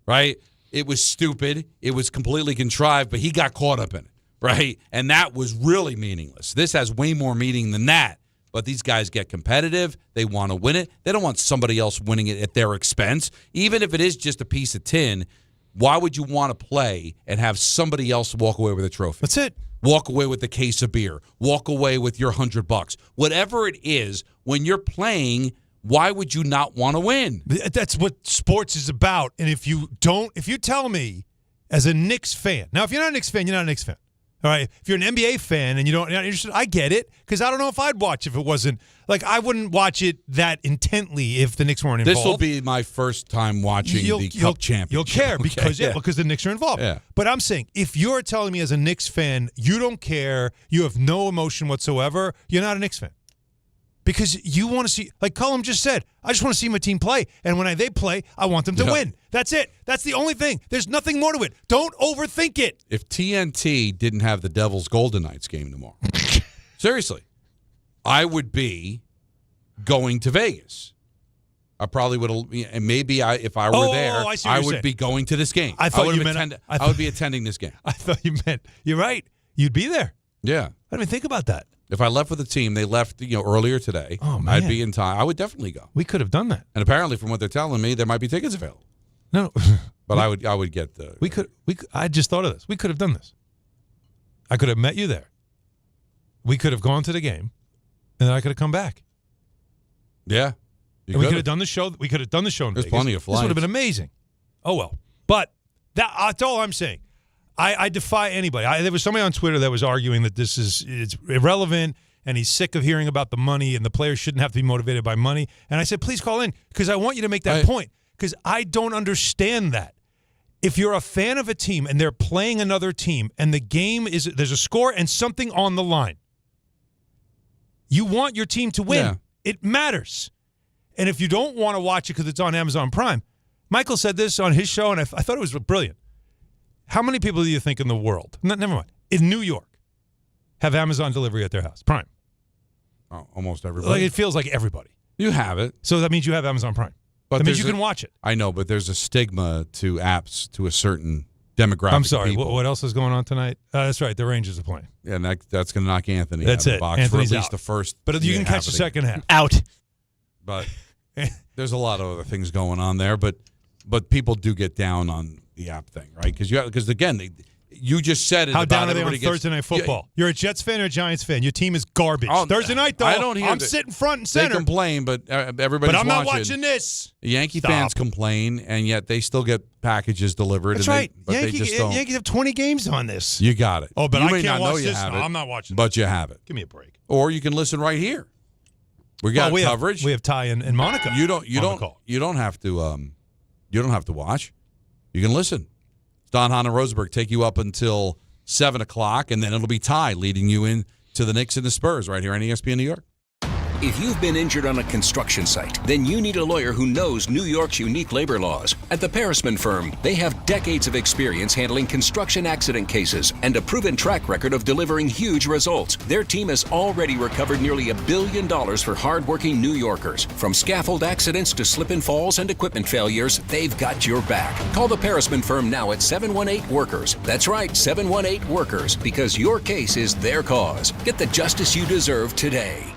right? It was stupid. It was completely contrived, but he got caught up in it. Right? And that was really meaningless. This has way more meaning than that. But these guys get competitive. They want to win it. They don't want somebody else winning it at their expense. Even if it is just a piece of tin, why would you want to play and have somebody else walk away with a trophy? That's it. Walk away with the case of beer. Walk away with your $100. Whatever it is, when you're playing, why would you not want to win? That's what sports is about. And if you tell me as a Knicks fan, now if you're not a Knicks fan, you're not a Knicks fan. All right, if you're an NBA fan and you're not interested, I get it, because I don't know if I'd watch if it wasn't. Like, I wouldn't watch it that intently if the Knicks weren't involved. This will be my first time watching the Cup Championship. You'll care because the Knicks are involved. Yeah. But I'm saying, if you're telling me as a Knicks fan, you don't care, you have no emotion whatsoever, you're not a Knicks fan. Because you want to see, like Cullum just said, I just want to see my team play. And when they play, I want them to win. That's it. That's the only thing. There's nothing more to it. Don't overthink it. If TNT didn't have the Devils Golden Knights game tomorrow, seriously, I would be going to Vegas. I probably would have, and maybe if I were there, I would be going to this game. I would be attending this game. I thought you meant, you're right, you'd be there. Yeah. I didn't even think about that. If I left with the team, they left earlier today. Oh, man. I'd be in time. I would definitely go. We could have done that. And apparently, from what they're telling me, there might be tickets available. No, but I would get the. We could. I just thought of this. We could have done this. I could have met you there. We could have gone to the game, and then I could have come back. Yeah, and we could have done the show. We could have done the show in There's Vegas. Plenty of flights. This would have been amazing. Oh well, but that's all I'm saying. I defy anybody. There was somebody on Twitter that was arguing that it's irrelevant and he's sick of hearing about the money and the players shouldn't have to be motivated by money. And I said, please call in because I want you to make that point because I don't understand that. If you're a fan of a team and they're playing another team and the game there's a score and something on the line, you want your team to win. Yeah. It matters. And if you don't want to watch it because it's on Amazon Prime, Michael said this on his show and I thought it was brilliant. How many people do you think in the world, never mind, in New York, have Amazon delivery at their house? Prime. Oh, almost everybody. Like, it feels like everybody. You have it. So that means you have Amazon Prime. But that means you can watch it. I know, but there's a stigma to apps to a certain demographic. I'm sorry. Of people. What else is going on tonight? That's right. The Rangers are playing. Yeah, and that's going to knock Anthony that's out of it. the box Anthony's for at least out. the first. But you can catch the second half. Out. But there's a lot of other things going on there. But people do get down on the app thing, right? Because again, you just said it. How about down are they on Thursday Night Football? You're a Jets fan or a Giants fan? Your team is garbage. Thursday night, though, I'm sitting front and center. They complain, but everybody's But I'm not watching. watching this. Yankee fans complain, and yet they still get packages delivered. That's and right. They just don't. Yankees have 20 games on this. You got it. Oh, but you I may can't not know watch you this. have No, it, I'm not watching but you have it. Give me a break. Or you can listen right here. We got coverage. We have Ty and Monica. You don't have to. You don't have to watch. You can listen. Don, Hahn, and Rosenberg take you up until 7 o'clock, and then it'll be Ty leading you in to the Knicks and the Spurs right here on ESPN New York. If you've been injured on a construction site, then you need a lawyer who knows New York's unique labor laws. At the Parisman Firm, they have decades of experience handling construction accident cases and a proven track record of delivering huge results. Their team has already recovered nearly $1 billion for hardworking New Yorkers. From scaffold accidents to slip and falls and equipment failures, they've got your back. Call the Parisman Firm now at 718-WORKERS. That's right, 718-WORKERS, because your case is their cause. Get the justice you deserve today.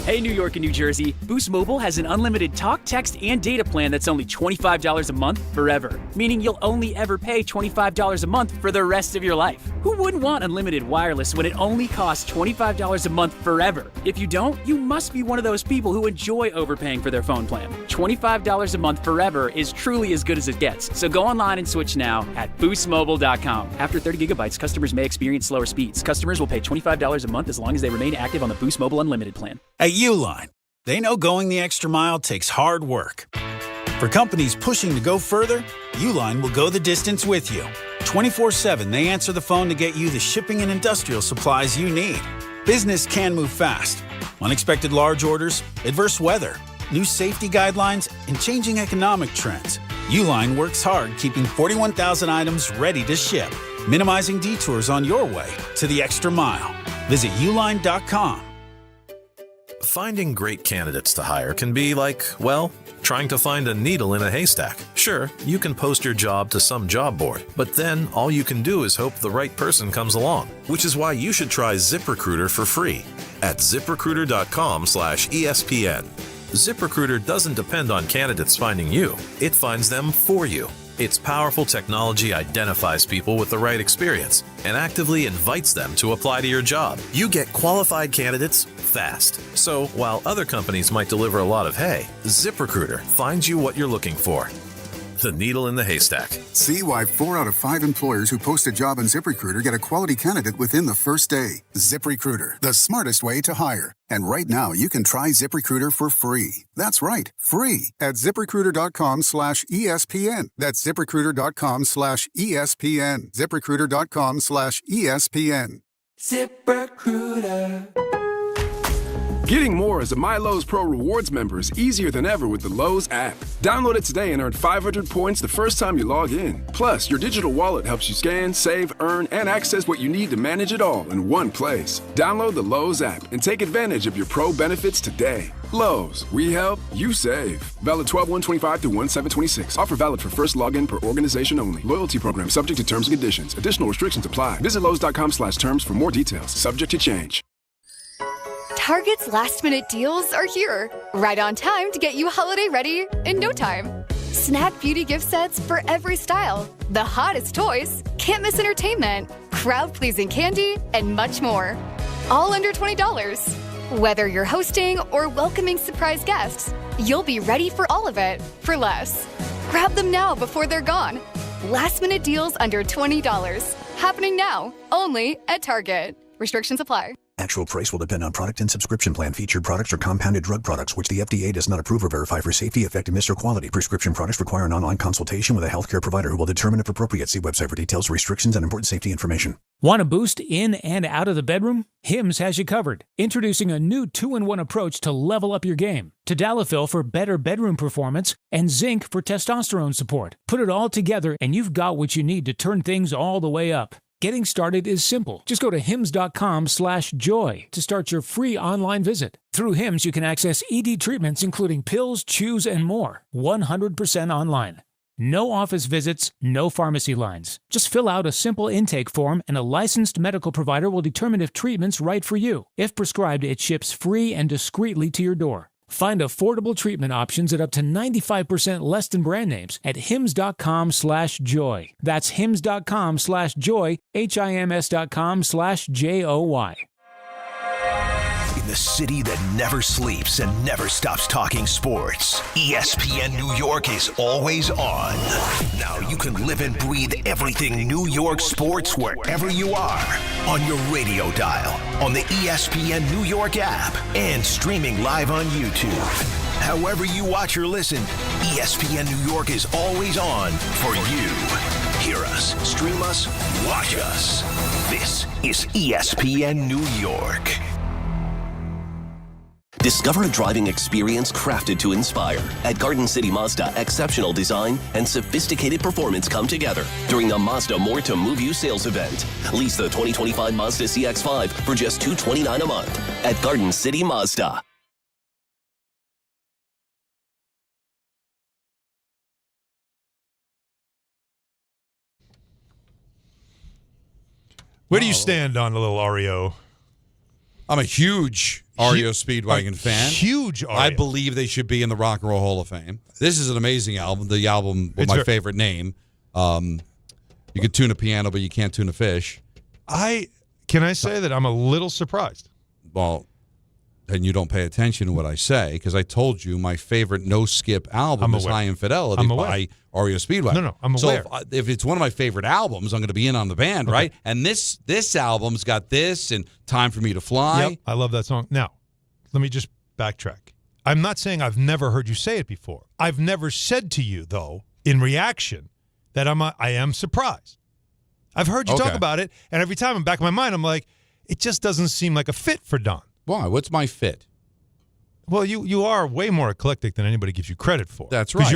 Hey, New York and New Jersey, Boost Mobile has an unlimited talk, text, and data plan that's only $25 a month forever, meaning you'll only ever pay $25 a month for the rest of your life. Who wouldn't want unlimited wireless when it only costs $25 a month forever? If you don't, you must be one of those people who enjoy overpaying for their phone plan. $25 a month forever is truly as good as it gets, so go online and switch now at boostmobile.com. After 30 gigabytes, customers may experience slower speeds. Customers will pay $25 a month as long as they remain active on the Boost Mobile Unlimited plan. At Uline, they know going the extra mile takes hard work. For companies pushing to go further, Uline will go the distance with you. 24/7, they answer the phone to get you the shipping and industrial supplies you need. Business can move fast. Unexpected large orders, adverse weather, new safety guidelines, and changing economic trends. Uline works hard keeping 41,000 items ready to ship, minimizing detours on your way to the extra mile. Visit uline.com. Finding great candidates to hire can be like, well, trying to find a needle in a haystack. Sure, you can post your job to some job board, but then all you can do is hope the right person comes along, which is why you should try ZipRecruiter for free at ZipRecruiter.com/ESPN. ZipRecruiter doesn't depend on candidates finding you. It finds them for you. Its powerful technology identifies people with the right experience and actively invites them to apply to your job. You get qualified candidates fast. So while other companies might deliver a lot of hay, ZipRecruiter finds you what you're looking for. The needle in the haystack. See why 4 out of 5 employers who post a job on ZipRecruiter get a quality candidate within the first day. ZipRecruiter, the smartest way to hire. And right now, you can try ZipRecruiter for free. That's right, free at ZipRecruiter.com/ESPN. That's ZipRecruiter.com/ESPN. ZipRecruiter.com/ESPN. ZipRecruiter. Getting more as a MyLowe's Pro Rewards member is easier than ever with the Lowe's app. Download it today and earn 500 points the first time you log in. Plus, your digital wallet helps you scan, save, earn, and access what you need to manage it all in one place. Download the Lowe's app and take advantage of your Pro benefits today. Lowe's, we help, you save. Valid 12/1/25 through 1/7/26. Offer valid for first login per organization only. Loyalty program subject to terms and conditions. Additional restrictions apply. Visit Lowe's.com/terms for more details. Subject to change. Target's last-minute deals are here, right on time to get you holiday ready in no time. Snag beauty gift sets for every style, the hottest toys, can't miss entertainment, crowd-pleasing candy, and much more. All under $20. Whether you're hosting or welcoming surprise guests, you'll be ready for all of it for less. Grab them now before they're gone. Last-minute deals under $20. Happening now, only at Target. Restrictions apply. Actual price will depend on product and subscription plan. Featured products are compounded drug products, which the FDA does not approve or verify for safety, effectiveness, or quality. Prescription products require an online consultation with a healthcare provider who will determine if appropriate. See website for details, restrictions, and important safety information. Want a boost in and out of the bedroom? Hims has you covered. Introducing a new 2-in-1 approach to level up your game. Tadalafil for better bedroom performance and zinc for testosterone support. Put it all together and you've got what you need to turn things all the way up. Getting started is simple. Just go to hims.com/joy to start your free online visit. Through Hims, you can access ED treatments including pills, chews, and more. 100% online. No office visits, no pharmacy lines. Just fill out a simple intake form and a licensed medical provider will determine if treatment's right for you. If prescribed, it ships free and discreetly to your door. Find affordable treatment options at up to 95% less than brand names at hims.com/joy. That's hims.com/joy, hims.com/joy. In the city that never sleeps and never stops talking sports, ESPN New York is always on. Now you can live and breathe everything New York sports wherever you are. On your radio dial, on the ESPN New York app, and streaming live on YouTube. However you watch or listen, ESPN New York is always on for you. Hear us, stream us, watch us. This is ESPN New York. Discover a driving experience crafted to inspire. At Garden City Mazda, exceptional design and sophisticated performance come together during the Mazda More to Move You sales event. Lease the 2025 Mazda CX-5 for just $229 a month at Garden City Mazda. Where do you stand on a little REO? I'm a huge REO Speedwagon fan. Huge REO. I believe they should be in the Rock and Roll Hall of Fame. This is an amazing album. The album with my favorite name. You can tune a piano, but you can't tune a fish. Can I say that I'm a little surprised? Well, then you don't pay attention to what I say, because I told you my favorite no-skip album is High Infidelity by REO Speedwagon. No, I'm so aware. if it's one of my favorite albums, I'm going to be in on the band, right? And this album's got this and Time for Me to Fly. Yep, I love that song. Now, let me just backtrack. I'm not saying I've never heard you say it before. I've never said to you, though, in reaction, that I am surprised. I've heard you talk about it, and every time in back of my mind, I'm like, it just doesn't seem like a fit for Don. Why? What's my fit? Well, you are way more eclectic than anybody gives you credit for. That's right. Because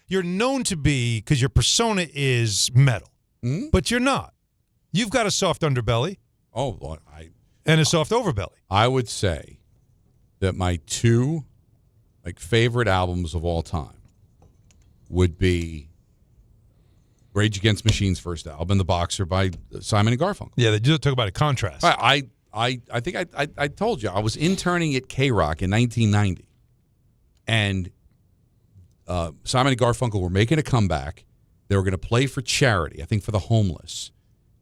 you're known to be, because your persona is metal, but you're not. You've got a soft underbelly. Oh, well, and a soft overbelly. I would say that my two favorite albums of all time would be Rage Against Machine's first album, The Boxer by Simon and Garfunkel. Yeah, they do talk about a contrast. I think I told you I was interning at K-Rock in 1990, and Simon and Garfunkel were making a comeback. They were going to play for charity, I think for the homeless,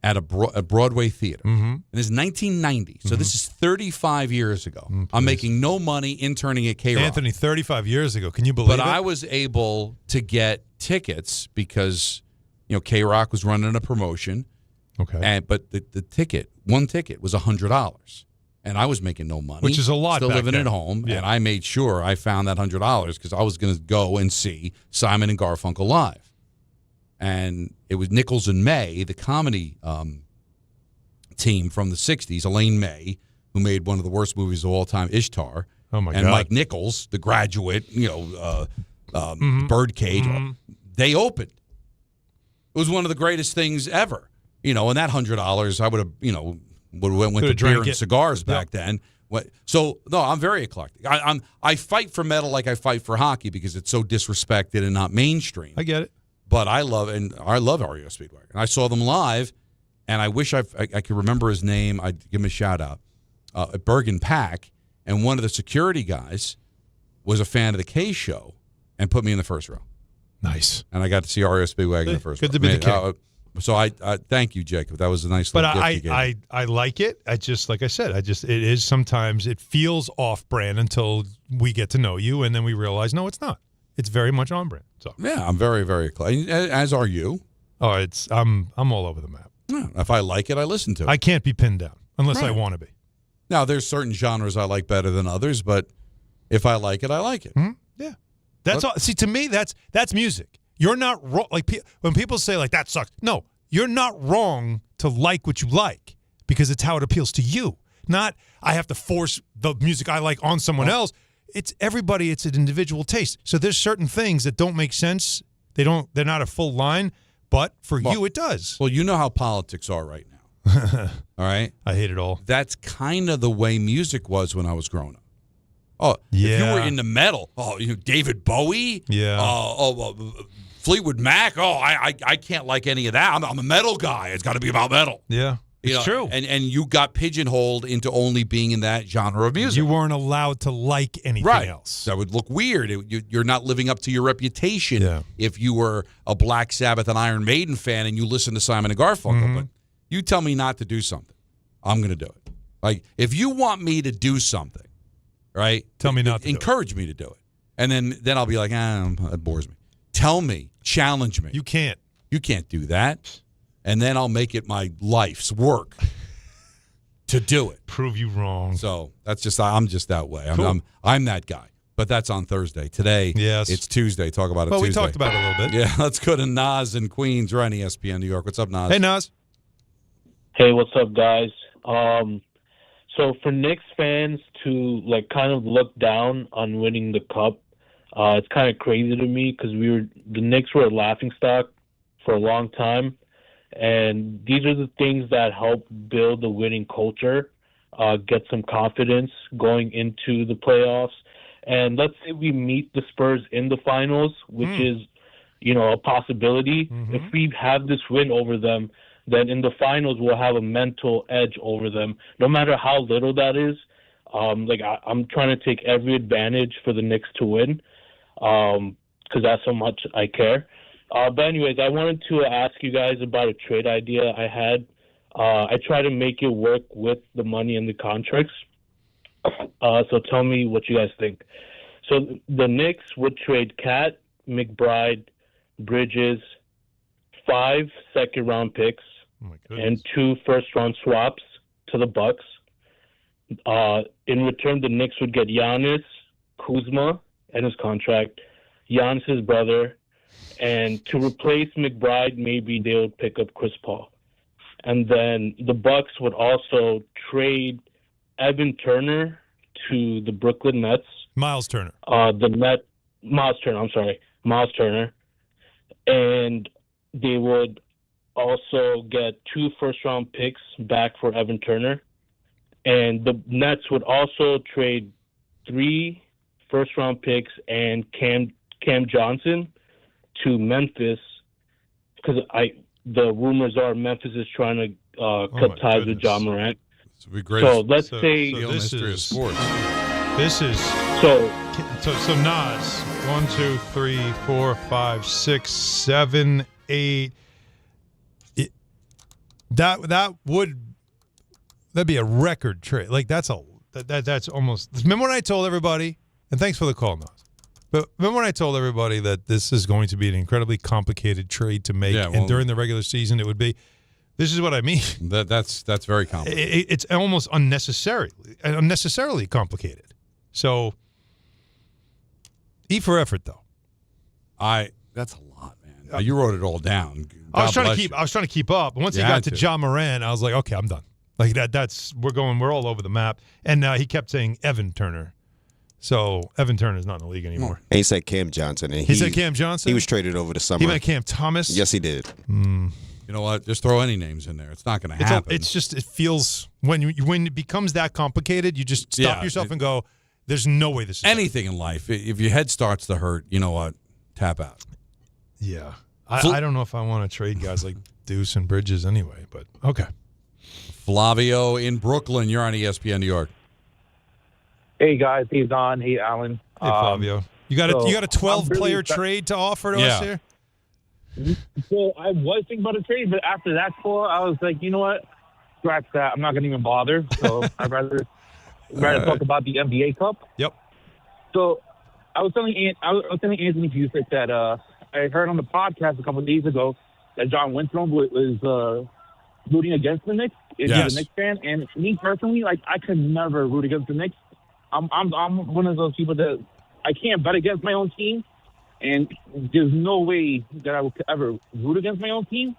at a Broadway theater. And this is 1990, so this is 35 years ago. I'm making no money interning at K-Rock. Anthony, 35 years ago. Can you believe it? But I was able to get tickets because K-Rock was running a promotion. Okay. But the ticket, one ticket, was $100, and I was making no money, which is a lot. Still back living then. at home, Yeah. and I made sure I found that $100 because I was going to go and see Simon and Garfunkel live, and it was Nichols and May, the comedy team from the '60s. Elaine May, who made one of the worst movies of all time, Ishtar. Oh my and God. Mike Nichols, The Graduate, Birdcage. They opened. It was one of the greatest things ever. And that $100, I would have, went to beer and cigars back then. So no, I'm very eclectic. I fight for metal like I fight for hockey because it's so disrespected and not mainstream. I get it. But I love REO Speedwagon. I saw them live, and I wish I could remember his name. I'd give him a shout out at Bergen Pack, and one of the security guys was a fan of the K Show and put me in the first row. Nice. And I got to see REO Speedwagon in the first row. Good to be the king. So I thank you, Jacob. That was a nice little gift you gave me. I like it. I just, like I said, it is sometimes it feels off-brand until we get to know you, and then we realize, no, it's not. It's very much on-brand. So yeah, I'm very, very close. As are you. Oh, I'm all over the map. Yeah, if I like it, I listen to it. I can't be pinned down unless I want to be. Now, there's certain genres I like better than others, but if I like it, I like it. Yeah, that's all. See, to me, that's music. You're not wrong. Like when people say like that sucks. No, you're not wrong to like what you like because it's how it appeals to you. Not I have to force the music I like on someone else. It's everybody. It's an individual taste. So there's certain things that don't make sense. They're not a full line, but for you it does. Well, you know how politics are right now. All right? I hate it all. That's kind of the way music was when I was growing up. Oh, yeah. If you were into metal, David Bowie, Fleetwood Mac. Oh, I can't like any of that. I'm a metal guy. It's got to be about metal. Yeah, it's true. And you got pigeonholed into only being in that genre of music. You weren't allowed to like anything else. That would look weird. You're not living up to your reputation if you were a Black Sabbath and Iron Maiden fan and you listen to Simon and Garfunkel. But you tell me not to do something, I'm going to do it. Like, if you want me to do something, right? Tell me not to encourage me to do it. And then I'll be like, that bores me. Tell me, challenge me. You can't do that. And then I'll make it my life's work to do it. Prove you wrong. So I'm just that way. Cool. I'm that guy. But that's on Thursday. Today, it's Tuesday. Talk about it Tuesday. We talked about it a little bit. Yeah, let's go to Nas in Queens. We're on ESPN New York. What's up, Nas? Hey, Nas. Hey, what's up, guys? So for Knicks fans to kind of look down on winning the cup, it's kind of crazy to me because the Knicks were a laughingstock for a long time, and these are the things that help build the winning culture, get some confidence going into the playoffs. And let's say we meet the Spurs in the finals, which is, a possibility. If we have this win over them, then in the finals we'll have a mental edge over them, no matter how little that is. I'm trying to take every advantage for the Knicks to win, because that's how much I care. But anyways, I wanted to ask you guys about a trade idea I had. I try to make it work with the money and the contracts. So tell me what you guys think. So the Knicks would trade Cat, McBride, Bridges, 5 second-round picks, and 2 first-round swaps to the Bucks. In return, the Knicks would get Giannis, Kuzma, and his contract, Giannis' brother, and to replace McBride, maybe they would pick up Chris Paul. And then the Bucks would also trade Evan Turner to the Brooklyn Nets. Miles Turner. Miles Turner. And they would also get 2 first-round picks back for Evan Turner. And the Nets would also trade 3 first-round picks and Cam Johnson to Memphis, because the rumors are Memphis is trying to cut ties with John Morant. This would be great. So let's say this is sports. This is so Nas 1, 2, 3, 4, 5, 6, 7, 8. That'd be a record trade. Like that's almost. Remember when I told everybody? And thanks for the call, Nas. But remember when I told everybody that this is going to be an incredibly complicated trade to make, and during the regular season it would be. This is what I mean. That's very complicated. It's almost unnecessarily complicated. So, E for effort, though. That's a lot, man. You wrote it all down. I was trying to keep up. But once he got to John Moran, I was like, okay, I'm done. Like we're all over the map. And he kept saying Evan Turner. So Evan Turner's not in the league anymore. And he said Cam Johnson. And he said Cam Johnson? He was traded over the summer. He meant Cam Thomas? Yes, he did. You know what? Just throw any names in there. It's not going to happen. It feels when it becomes that complicated, you just stop yourself and go, there's no way this is anything in life. If your head starts to hurt, you know what? Tap out. Yeah. I don't know if I want to trade guys like Deuce and Bridges anyway, but okay. Flavio in Brooklyn. You're on ESPN New York. Hey guys, hey Don, hey Alan. Hey Flavio, you got a 12-player trade to offer to us here? So I was thinking about a trade, but after that call, I was like, you know what? Scratch that. I'm not going to even bother. So I'd rather talk about the NBA Cup. Yep. So I was telling Anthony Busick that I heard on the podcast a couple of days ago that John Winthrop was rooting against the Knicks. If you're a Knicks fan, and me personally, like I could never root against the Knicks. I'm one of those people that I can't bet against my own team, and there's no way that I would ever root against my own team.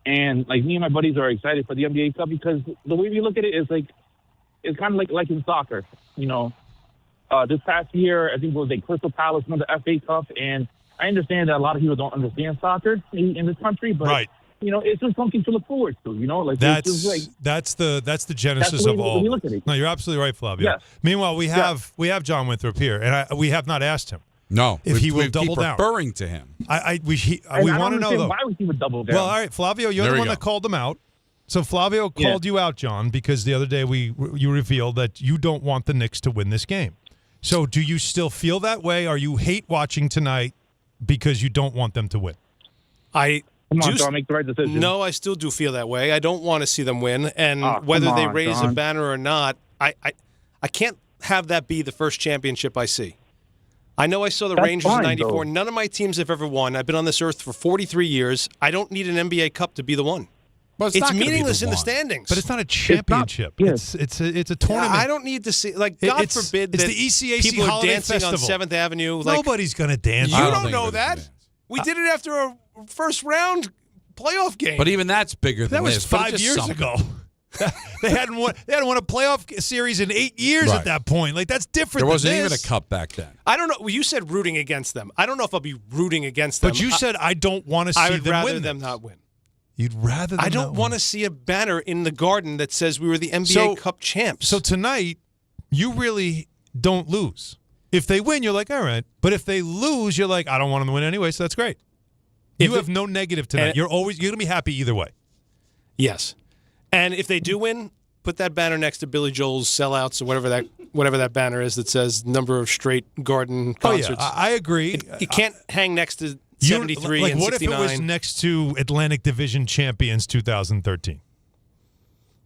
And like me and my buddies are excited for the NBA Cup because the way we look at it is like it's kind of like in soccer. You know, this past year I think it was like Crystal Palace won the FA Cup, and I understand that a lot of people don't understand soccer in this country, but right. You know, it's just something to look forward to. You know, like that's the genesis of all. No, you're absolutely right, Flavio. Yes. Meanwhile, we have John Winthrop here, and we have not asked him. No, if he will double down. Referring to him. We want to know though. Why would he would double down? Well, all right, Flavio, you're the one that called him out. So Flavio called you out, John, because the other day you revealed that you don't want the Knicks to win this game. So do you still feel that way? Or you hate watching tonight because you don't want them to win? Come on, John, make the right decision. No, I still do feel that way. I don't want to see them win. And whether they raise a banner or not, I can't have that be the first championship I see. I know I saw the Rangers in 94. Though. None of my teams have ever won. I've been on this earth for 43 years. I don't need an NBA Cup to be the one. Well, it's meaningless in the standings. But it's not a championship. It's a tournament. I don't need to see, like, God forbid that the ECAC people are Holiday dancing Festival. on 7th Avenue. Like, nobody's going to dance. You don't know that. We did it after a first round playoff game. But even that's bigger than that this. was 5 years ago. They hadn't won a playoff series in 8 years at that point. Like that's different. There wasn't than even this. a cup back then. I don't know. Well, you said rooting against them. I don't know if I'll be rooting against them. But you said I don't want to see them win. I would rather them not win. You'd rather them I don't want to see a banner in the Garden that says we were the NBA Cup champs. So tonight, you really don't lose. If they win, you're like, all right. But if they lose, you're like, I don't want them to win anyway, so that's great. You have no negative tonight. You're going to be happy either way. Yes. And if they do win, put that banner next to Billy Joel's sellouts or whatever that banner is that says number of straight Garden concerts. Oh, yeah, I agree. You can't hang next to 73 and 69. What if it was next to Atlantic Division champions 2013?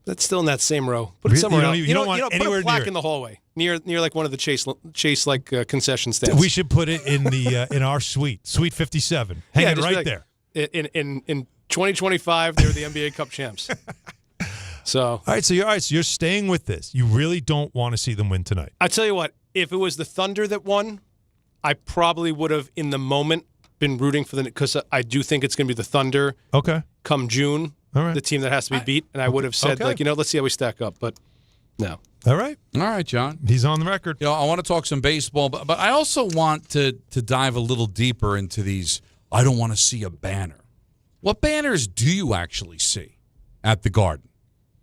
That's still in that same row. Put it somewhere else. You don't want put anywhere a plaque near in the hallway near like one of the Chase like concession stands. We should put it in the in our suite 57. Hang it right there. In 2025, they were the NBA Cup champs. So all right, so you're staying with this. You really don't want to see them win tonight. I tell you what, if it was the Thunder that won, I probably would have in the moment been rooting for because I do think it's going to be the Thunder. Okay. Come June. All right. The team that has to be beat, and I would have said, let's see how we stack up, but no. All right, John. He's on the record. I want to talk some baseball, but I also want to dive a little deeper into these. I don't want to see a banner. What banners do you actually see at the Garden?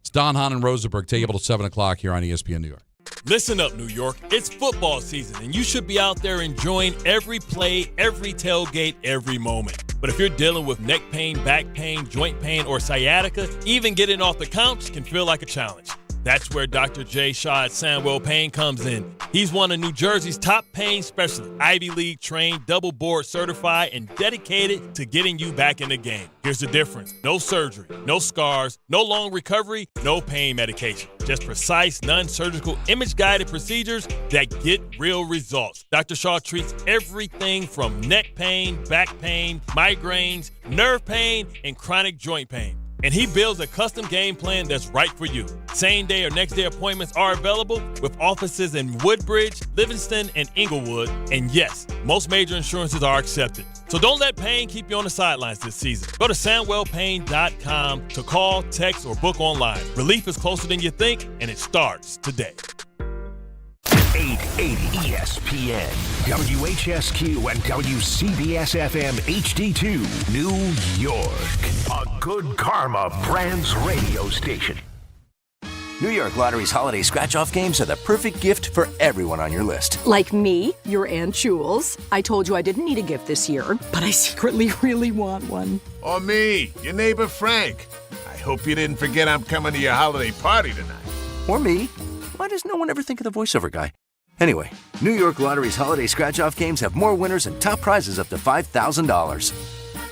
It's Don, Hahn, and Rosenberg. Take you up till 7 o'clock here on ESPN New York. Listen up, New York. It's football season, and you should be out there enjoying every play, every tailgate, every moment. But if you're dealing with neck pain, back pain, joint pain, or sciatica, even getting off the couch can feel like a challenge. That's where Dr. Jay Shaw at Sandwell Pain comes in. He's one of New Jersey's top pain specialists, Ivy League trained, double board certified, and dedicated to getting you back in the game. Here's the difference. No surgery, no scars, no long recovery, no pain medication. Just precise, non-surgical, image-guided procedures that get real results. Dr. Shaw treats everything from neck pain, back pain, migraines, nerve pain, and chronic joint pain. And he builds a custom game plan that's right for you. Same day or next day appointments are available with offices in Woodbridge, Livingston, and Inglewood. And yes, most major insurances are accepted. So don't let pain keep you on the sidelines this season. Go to SandwellPain.com to call, text, or book online. Relief is closer than you think, and it starts today. 880 ESPN, WHSQ, and WCBS-FM HD2, New York. A Good Karma Brands radio station. New York Lottery's holiday scratch-off games are the perfect gift for everyone on your list. Like me, your Aunt Jules. I told you I didn't need a gift this year, but I secretly really want one. Or me, your neighbor Frank. I hope you didn't forget I'm coming to your holiday party tonight. Or me. Why does no one ever think of the voiceover guy? Anyway, New York Lottery's holiday scratch-off games have more winners and top prizes up to $5,000.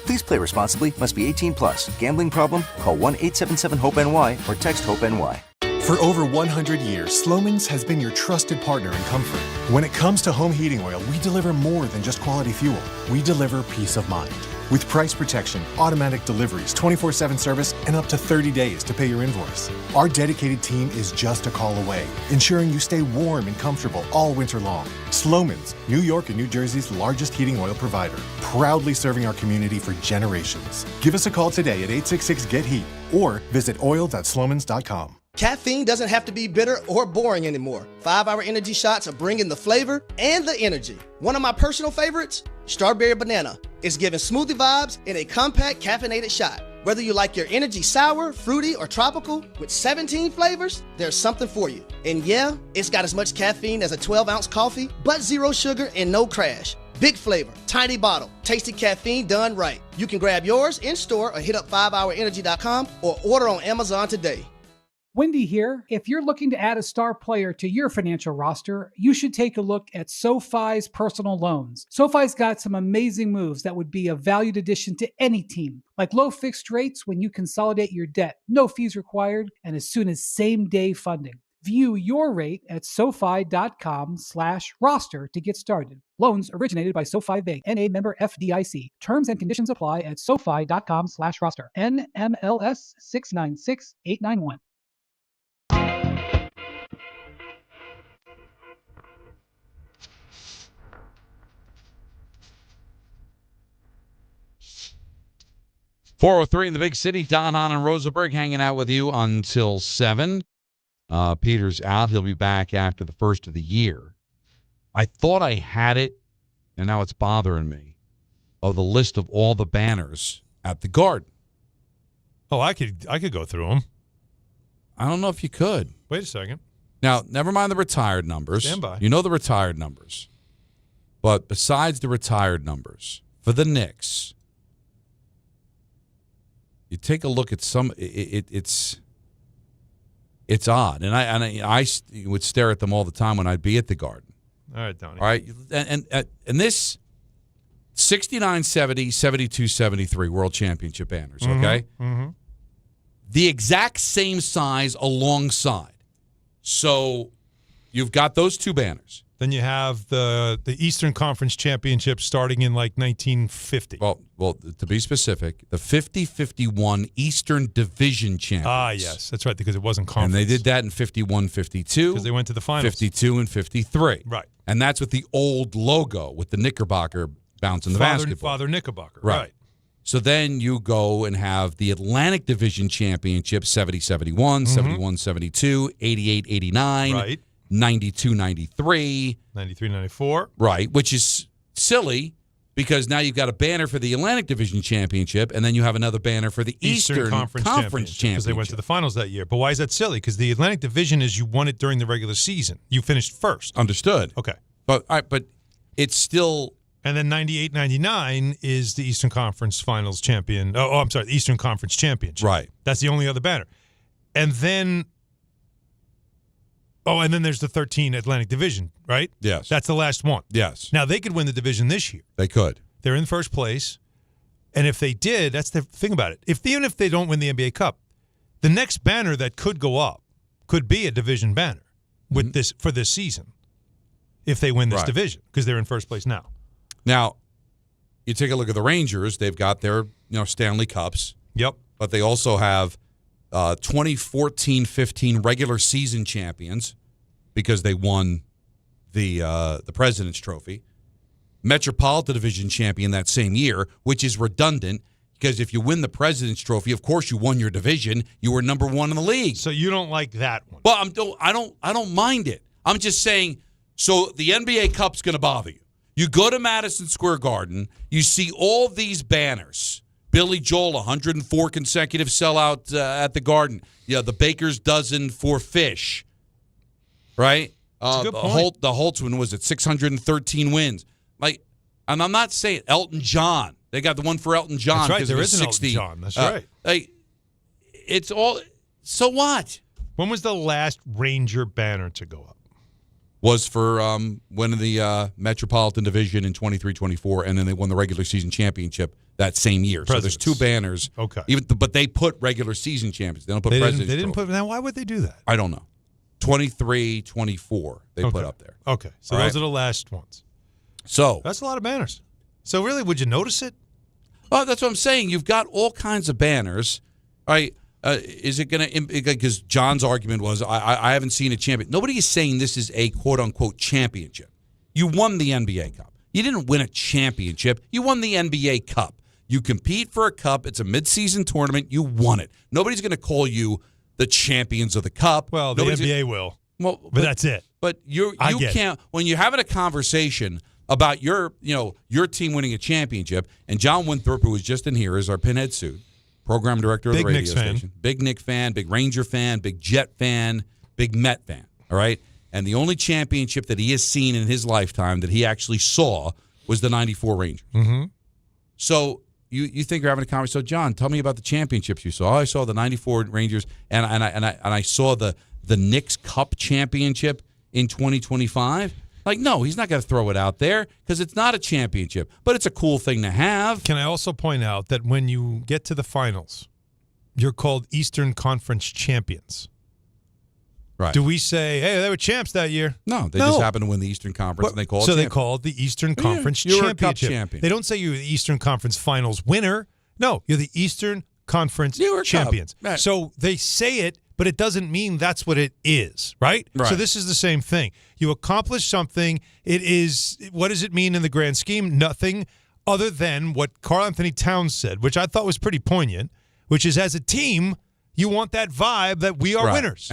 Please play responsibly. Must be 18 plus. Gambling problem? Call 1-877-HOPE-NY or text HOPE-NY. For over 100 years, Slomin's has been your trusted partner in comfort. When it comes to home heating oil, we deliver more than just quality fuel. We deliver peace of mind. With price protection, automatic deliveries, 24/7 service, and up to 30 days to pay your invoice. Our dedicated team is just a call away, ensuring you stay warm and comfortable all winter long. Slomin's, New York and New Jersey's largest heating oil provider, proudly serving our community for generations. Give us a call today at 866-GET-HEAT or visit oil.slomins.com. Caffeine doesn't have to be bitter or boring anymore. 5-Hour Energy shots are bringing the flavor and the energy. One of my personal favorites, Strawberry Banana, is giving smoothie vibes in a compact caffeinated shot. Whether you like your energy sour, fruity, or tropical, with 17 flavors, there's something for you. And yeah, it's got as much caffeine as a 12-ounce coffee, but zero sugar and no crash. Big flavor, tiny bottle, tasty caffeine done right. You can grab yours in store or hit up 5hourenergy.com or order on Amazon today. Wendy here. If you're looking to add a star player to your financial roster, you should take a look at SoFi's personal loans. SoFi's got some amazing moves that would be a valued addition to any team, like low fixed rates when you consolidate your debt, no fees required, and as soon as same-day funding. View your rate at SoFi.com/roster to get started. Loans originated by SoFi Bank, N.A. member FDIC. Terms and conditions apply at SoFi.com/roster. NMLS 696891. .403 in the big city. Don, Hahn, and Rosenberg hanging out with you until 7. Peter's out. He'll be back after the first of the year. I thought I had it, and now it's bothering me, of the list of all the banners at the Garden. Oh, I could go through them. I don't know if you could. Wait a second. Now, never mind the retired numbers. Stand by. You know the retired numbers. But besides the retired numbers, for the Knicks, you take a look at some. It's odd, and I would stare at them all the time when I'd be at the Garden. All right, Donnie. All right, and this 69-70, 72-73 World Championship banners. Okay, the exact same size alongside. So you've got those two banners. Then you have the Eastern Conference Championship starting in like 1950. Well, to be specific, the 50-51 Eastern Division champions. Ah, yes, that's right, because it wasn't conference. And they did that in 51-52. Because they went to the finals. 52 and 53. Right. And that's with the old logo with the Knickerbocker bouncing the basketball. Father Knickerbocker, Right. right. So then you go and have the Atlantic Division Championship, 70-71, 71-72, 88-89. Right. 92-93. 93-94. Right, which is silly because now you've got a banner for the Atlantic Division Championship, and then you have another banner for the Eastern Conference Championship. Because they went to the finals that year. But why is that silly? Because the Atlantic Division is you won it during the regular season. You finished first. Understood. Okay. But it's still... And then 98-99 is the Eastern Conference Finals champion. Oh, I'm sorry, the Eastern Conference Championship. Right. That's the only other banner. And then... Oh, and then there's the 13 Atlantic Division, right? Yes. That's the last one. Yes. Now, they could win the division this year. They could. They're in first place. And if they did, that's the thing about it. Even if they don't win the NBA Cup, the next banner that could go up could be a division banner with this for this season if they win this division because they're in first place now. Now, you take a look at the Rangers. They've got their Stanley Cups. Yep. But they also have 2014-15 regular season champions because they won the President's Trophy. Metropolitan Division champion that same year, which is redundant because if you win the President's Trophy, of course you won your division. You were number one in the league. So you don't like that one? Well, I don't mind it. I'm just saying. So the NBA Cup's going to bother you. You go to Madison Square Garden, you see all these banners. Billy Joel, 104 consecutive sellout at the Garden. Yeah, the Baker's dozen for Fish. Right? That's a good point. The Holtzman was at 613 wins. And I'm not saying Elton John. They got the one for Elton John. That's right. There is an 60. Elton John. That's right. It's all. So what? When was the last Ranger banner to go up? Was for winning the Metropolitan Division in 23-24, and then they won the regular season championship that same year. Presidents. So there's two banners. Okay. But they put regular season champions. They don't put President's They didn't Trophy. put. Now, why would they do that? I don't know. 23-24 they put up there. Okay. So All those right? are the last ones. So that's a lot of banners. So really, would you notice it? Well, that's what I'm saying. You've got all kinds of banners. All right. Is it going to – because John's argument was I haven't seen a champion. Nobody is saying this is a quote-unquote championship. You won the NBA Cup. You didn't win a championship. You won the NBA Cup. You compete for a cup. It's a midseason tournament. You won it. Nobody's going to call you the champions of the cup. Well, the NBA will. Well, but that's it. But you can't – when you're having a conversation about your team winning a championship, and John Winthrop, who was just in here, is our pinhead suit. Program director of the radio station. Big Knick fan, big Ranger fan, big Jet fan, big Met fan. All right? And the only championship that he has seen in his lifetime that he actually saw was the 94 Rangers. Mm-hmm. So you think you're having a conversation. So, John, tell me about the championships you saw. I saw the 94 Rangers, and I saw the Knicks Cup championship in 2025. Like, no, he's not going to throw it out there because it's not a championship, but it's a cool thing to have. Can I also point out that when you get to the finals, you're called Eastern Conference champions. Right. Do we say, hey, they were champs that year? No, they just happened to win the Eastern Conference, and they called it they called the Eastern Conference you're championship. a cup champion. They don't say you're the Eastern Conference Finals winner. No, you're the Eastern Conference champions. Right. So they say it, but it doesn't mean that's what it is, right? So this is the same thing. You accomplish something. It is, what does it mean in the grand scheme? Nothing other than what Karl Anthony Towns said, which I thought was pretty poignant, which is as a team, you want that vibe that we are winners.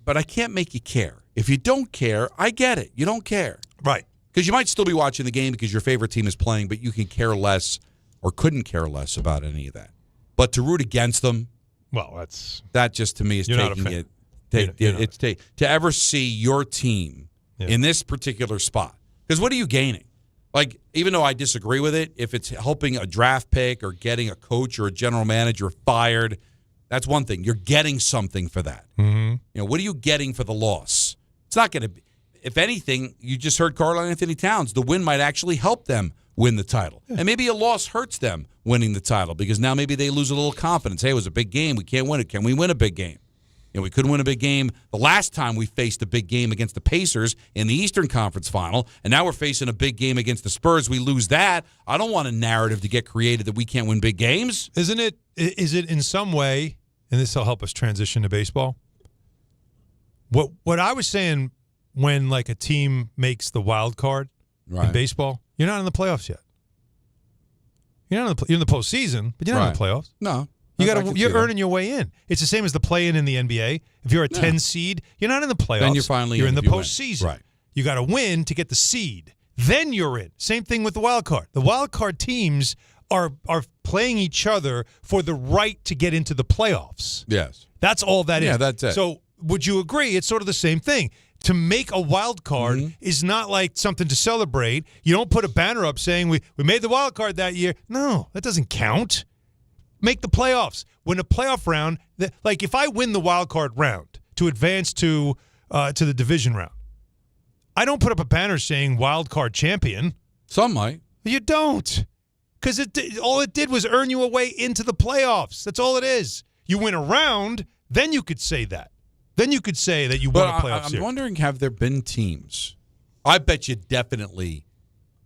But I can't make you care. If you don't care, I get it. You don't care. Right. Because you might still be watching the game because your favorite team is playing, but you can care less or couldn't care less about any of that. But to root against them, well, that just to me is taking it. To ever see your team in this particular spot, because what are you gaining? Like, even though I disagree with it, if it's helping a draft pick or getting a coach or a general manager fired, that's one thing. You're getting something for that. Mm-hmm. What are you getting for the loss? It's not going to be. If anything, you just heard Karl Anthony Towns. The win might actually help them win the title. Yeah. And maybe a loss hurts them winning the title because now maybe they lose a little confidence. Hey, it was a big game. We can't win it. Can we win a big game? We couldn't win a big game the last time we faced a big game against the Pacers in the Eastern Conference Final, and now we're facing a big game against the Spurs. We lose that. I don't want a narrative to get created that we can't win big games. Is it in some way, and this will help us transition to baseball, what I was saying when like a team makes the wild card in baseball, you're not in the playoffs yet. You're in the postseason, but you're not in the playoffs. No. You're earning your way in. It's the same as the play-in in the NBA. If you're a 10 seed, you're not in the playoffs. Then you're in the postseason. Right. You got to win to get the seed. Then you're in. Same thing with the wild card. The wild card teams are playing each other for the right to get into the playoffs. Yes. That's all that is. Yeah, that's it. So would you agree? It's sort of the same thing. To make a wild card is not like something to celebrate. You don't put a banner up saying we made the wild card that year. No, that doesn't count. Make the playoffs. Win a playoff round. Like if I win the wild card round to advance to the division round, I don't put up a banner saying wild card champion. Some might. You don't, because all it did was earn you a way into the playoffs. That's all it is. You win a round, then you could say that. Then you could say that you won a playoff series. I'm wondering, have there been teams? I bet you definitely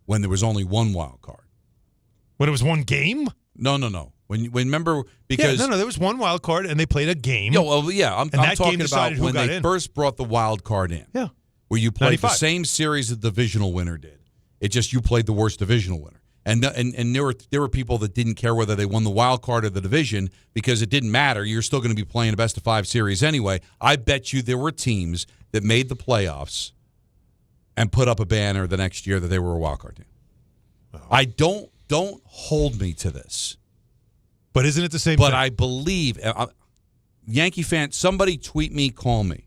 when there was only one wild card. When it was one game? No. When remember, because there was one wild card and they played a game. I'm talking about when they first brought the wild card in. Yeah, where you played 95. the same series the divisional winner did. It just you played the worst divisional winner, and there were people that didn't care whether they won the wild card or the division because it didn't matter. You're still going to be playing a best of 5 series anyway. I bet you there were teams that made the playoffs and put up a banner the next year that they were a wild card team. Oh. I don't hold me to this. But isn't it the same But thing? I believe, Yankee fan, somebody tweet me, call me.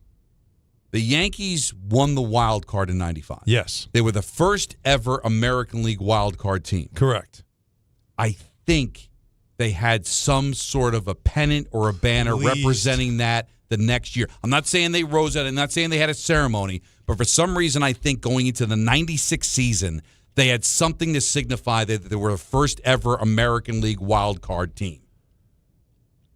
The Yankees won the wild card in 95. Yes. They were the first ever American League wild card team. Correct. I think they had some sort of a pennant or a banner representing that the next year. I'm not saying they rose at it. I'm not saying they had a ceremony. But for some reason, I think going into the 96 season, they had something to signify that they were the first ever American League wild card team.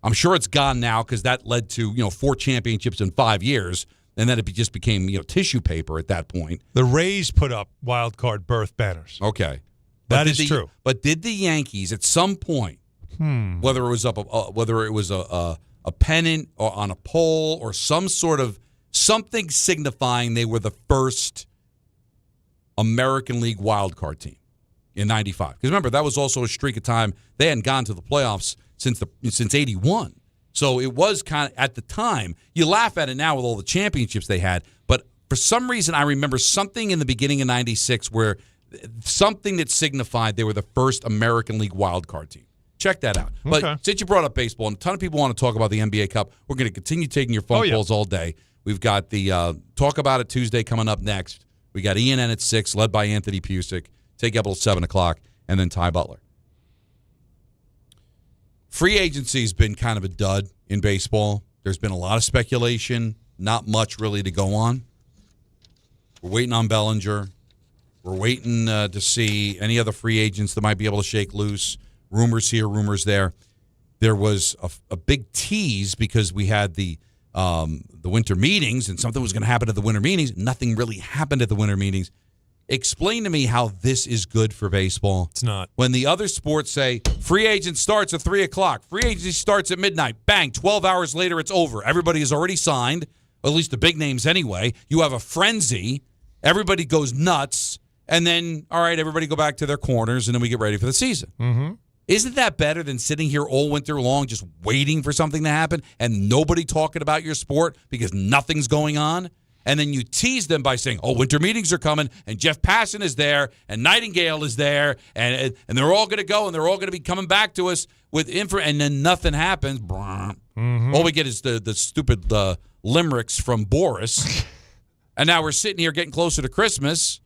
I'm sure it's gone now because that led to 4 championships in 5 years, and then it just became tissue paper at that point. The Rays put up wild card berth banners. Okay, that is true. But did the Yankees at some point, whether it was a pennant or on a pole or some sort of something signifying they were the first American League wild card team in 95. Because remember, that was also a streak of time. They hadn't gone to the playoffs since 81. So it was kind of, at the time, you laugh at it now with all the championships they had, but for some reason I remember something in the beginning of 96 where something that signified they were the first American League wild card team. Check that out. Okay. But since you brought up baseball, and a ton of people want to talk about the NBA Cup, we're going to continue taking your phone calls all day. We've got the Talk About It Tuesday coming up next. We got ENN at 6, led by Anthony Pusick. Take up until 7 o'clock, and then Ty Butler. Free agency's been kind of a dud in baseball. There's been a lot of speculation, not much really to go on. We're waiting on Bellinger. We're waiting to see any other free agents that might be able to shake loose. Rumors here, rumors there. There was a big tease because we had the winter meetings and something was going to happen at the winter meetings. Nothing really happened at the winter meetings. Explain to me how this is good for baseball. It's not. When the other sports say free agent starts at 3 o'clock, free agency starts at midnight, bang, 12 hours later it's over. Everybody has already signed, at least the big names anyway. You have a frenzy. Everybody goes nuts. And then, all right, everybody go back to their corners, and then we get ready for the season. Mm-hmm. Isn't that better than sitting here all winter long just waiting for something to happen and nobody talking about your sport because nothing's going on? And then you tease them by saying, winter meetings are coming, and Jeff Passan is there, and Nightingale is there, and they're all going to go, and they're all going to be coming back to us with info, and then nothing happens. Mm-hmm. All we get is the stupid limericks from Boris. And now we're sitting here getting closer to Christmas,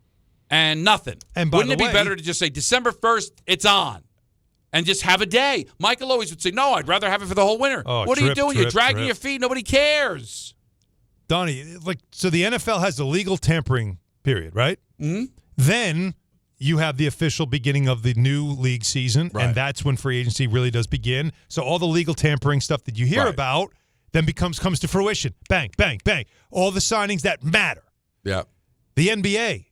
and nothing. And by wouldn't the it way, be better to just say December 1st, it's on, and just have a day? Michael always would say, no, I'd rather have it for the whole winter. What are you doing? You're dragging your feet. Nobody cares. Donnie, so the NFL has the legal tampering period, right? Mm-hmm. Then you have the official beginning of the new league season, and that's when free agency really does begin. So all the legal tampering stuff that you hear about then comes to fruition. Bang, bang, bang. All the signings that matter. Yeah. The NBA,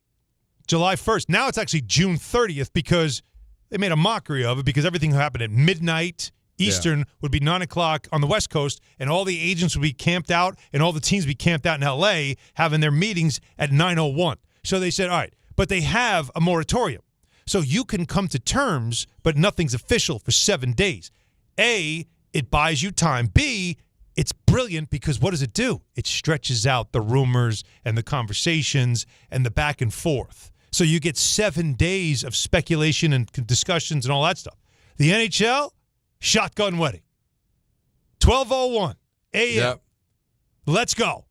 July 1st. Now it's actually June 30th because they made a mockery of it because everything happened at midnight Eastern would be 9 o'clock on the West Coast, and all the agents would be camped out, and all the teams would be camped out in L.A. having their meetings at 9:01. So they said, all right, but they have a moratorium. So you can come to terms, but nothing's official for 7 days. A, it buys you time. B, it's brilliant because what does it do? It stretches out the rumors and the conversations and the back and forth. So you get 7 days of speculation and discussions and all that stuff. The NHL, shotgun wedding. 12:01 a.m. Yep. Let's go.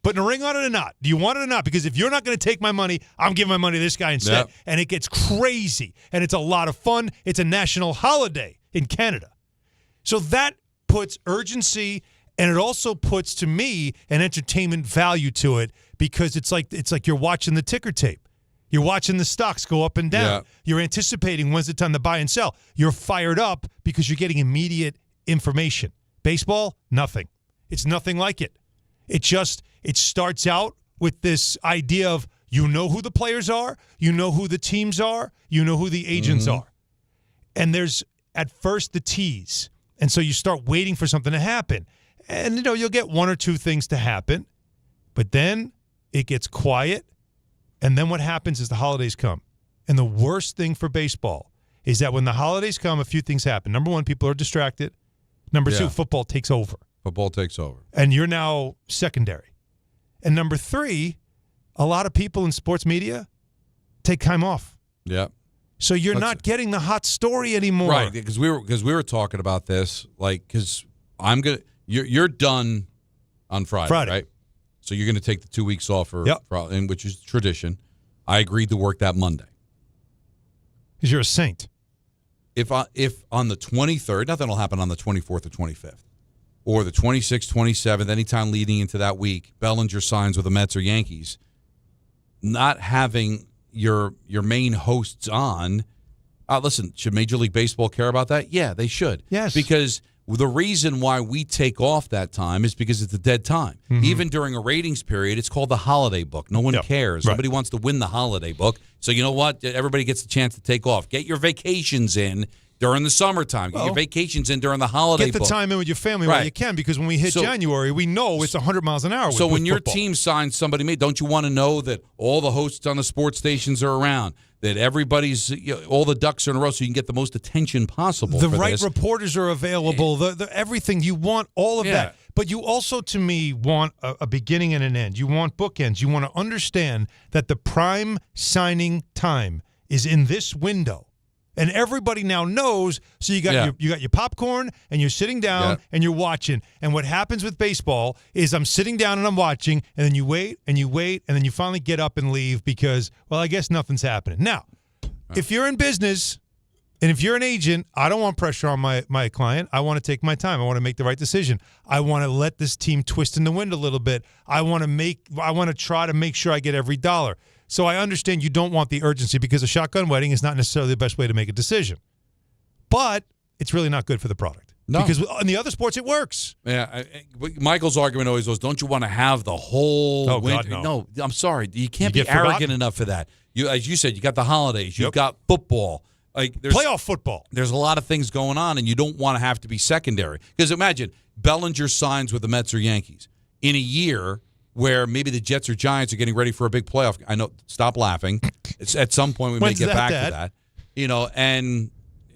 Putting a ring on it or not? Do you want it or not? Because if you're not going to take my money, I'm giving my money to this guy instead. Yep. And it gets crazy. And it's a lot of fun. It's a national holiday in Canada. So that puts urgency, and it also puts, to me, an entertainment value to it because it's like you're watching the ticker tape. You're watching the stocks go up and down. Yeah. You're anticipating when's the time to buy and sell. You're fired up because you're getting immediate information. Baseball, nothing. It's nothing like it. It starts out with this idea of you know who the players are, you know who the teams are, you know who the agents are. And there's at first the tease. And so you start waiting for something to happen. And you'll get one or two things to happen, but then it gets quiet. And then what happens is the holidays come. And the worst thing for baseball is that when the holidays come, a few things happen. Number one, people are distracted. Number two, football takes over. Football takes over. And you're now secondary. And number three, a lot of people in sports media take time off. Yeah. So you're not getting the hot story anymore. Right, because we were talking about this, because you're done on Friday, right? So you're going to take the 2 weeks off which is tradition. I agreed to work that Monday. Because you're a saint. If on the 23rd, nothing will happen on the 24th or 25th. Or the 26th, 27th, anytime leading into that week, Bellinger signs with the Mets or Yankees, not having your main hosts on, listen, should Major League Baseball care about that? Yeah, they should. Yes. Because the reason why we take off that time is because it's a dead time. Mm-hmm. Even during a ratings period, it's called the holiday book. No one cares. Nobody wants to win the holiday book. So you know what? Everybody gets a chance to take off. Get your vacations in during the summertime. Get your vacations in during the holiday book. Get the time in with your family while you can, because when we hit January, we know it's 100 miles an hour So when your football. team signs somebody, don't you want to know that all the hosts on the sports stations are around, that everybody's, all the ducks are in a row so you can get the most attention possible The for right this. reporters are available, the everything. You want all of that. But you also, to me, want a beginning and an end. You want bookends. You want to understand that the prime signing time is in this window. And everybody now knows, so you got your popcorn, and you're sitting down, and you're watching. And what happens with baseball is I'm sitting down and I'm watching, and then you wait, and then you finally get up and leave because, well, I guess nothing's happening. Now, if you're in business, and if you're an agent, I don't want pressure on my client. I want to take my time. I want to make the right decision. I want to let this team twist in the wind a little bit. I want to try to make sure I get every dollar. So I understand you don't want the urgency because a shotgun wedding is not necessarily the best way to make a decision. But it's really not good for the product. No. Because in the other sports, it works. Yeah, Michael's argument always was, don't you want to have the whole winter? God, no. I'm sorry. You can't be arrogant enough for that. As you said, you got the holidays. You've got football. Playoff football. There's a lot of things going on, and you don't want to have to be secondary. Because imagine, Bellinger signs with the Mets or Yankees in a year where maybe the Jets or Giants are getting ready for a big playoff. I know, stop laughing. It's at some point we may get back to that. And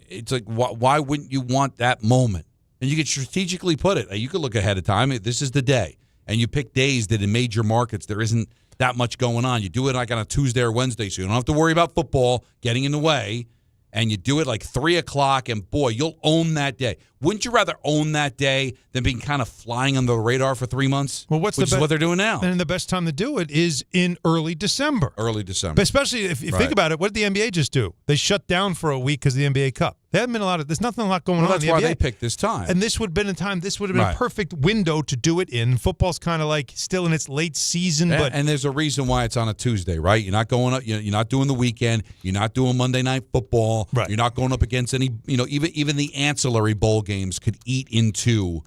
it's like, why wouldn't you want that moment? And you could strategically put it. You could look ahead of time. This is the day. And you pick days that in major markets there isn't that much going on. You do it like on a Tuesday or Wednesday, so you don't have to worry about football getting in the way. And you do it like 3 o'clock, and boy, you'll own that day. Wouldn't you rather own that day than being kind of flying under the radar for 3 months? Well, which is what they're doing now. And the best time to do it is in early December. Early December. But especially if you think about it, what did the NBA just do? They shut down for a week because of the NBA Cup. There haven't been there's nothing a lot going on in the NBA. That's why they picked this time. And this would have been a perfect window to do it in. Football's kind of like still in its late season. And there's a reason why it's on a Tuesday, right? You're not going up, you're not doing the weekend. You're not doing Monday Night Football. Right. You're not going up against any, even the ancillary bowl games could eat into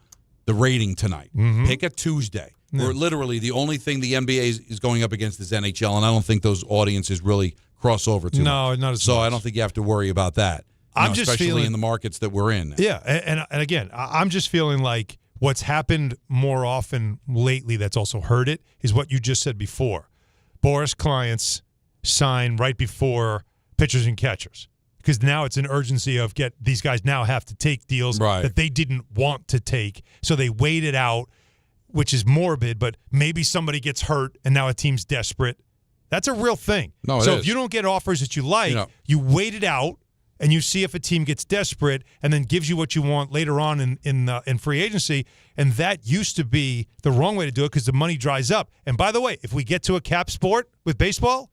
the rating tonight. Mm-hmm. Pick a Tuesday. Where literally the only thing the NBA is going up against is NHL, and I don't think those audiences really cross over too much. No, not as so much. I don't think you have to worry about that. I'm just especially feeling, in the markets that we're in. Yeah, and again, I'm just feeling like what's happened more often lately that's also hurt it is what you just said before. Boris clients sign right before pitchers and catchers because now it's an urgency of these guys now have to take deals that they didn't want to take, so they wait it out, which is morbid, but maybe somebody gets hurt and now a team's desperate. That's a real thing. No, so if you don't get offers that you like, you wait it out. And you see if a team gets desperate and then gives you what you want later on in free agency. And that used to be the wrong way to do it because the money dries up. And by the way, if we get to a cap sport with baseball,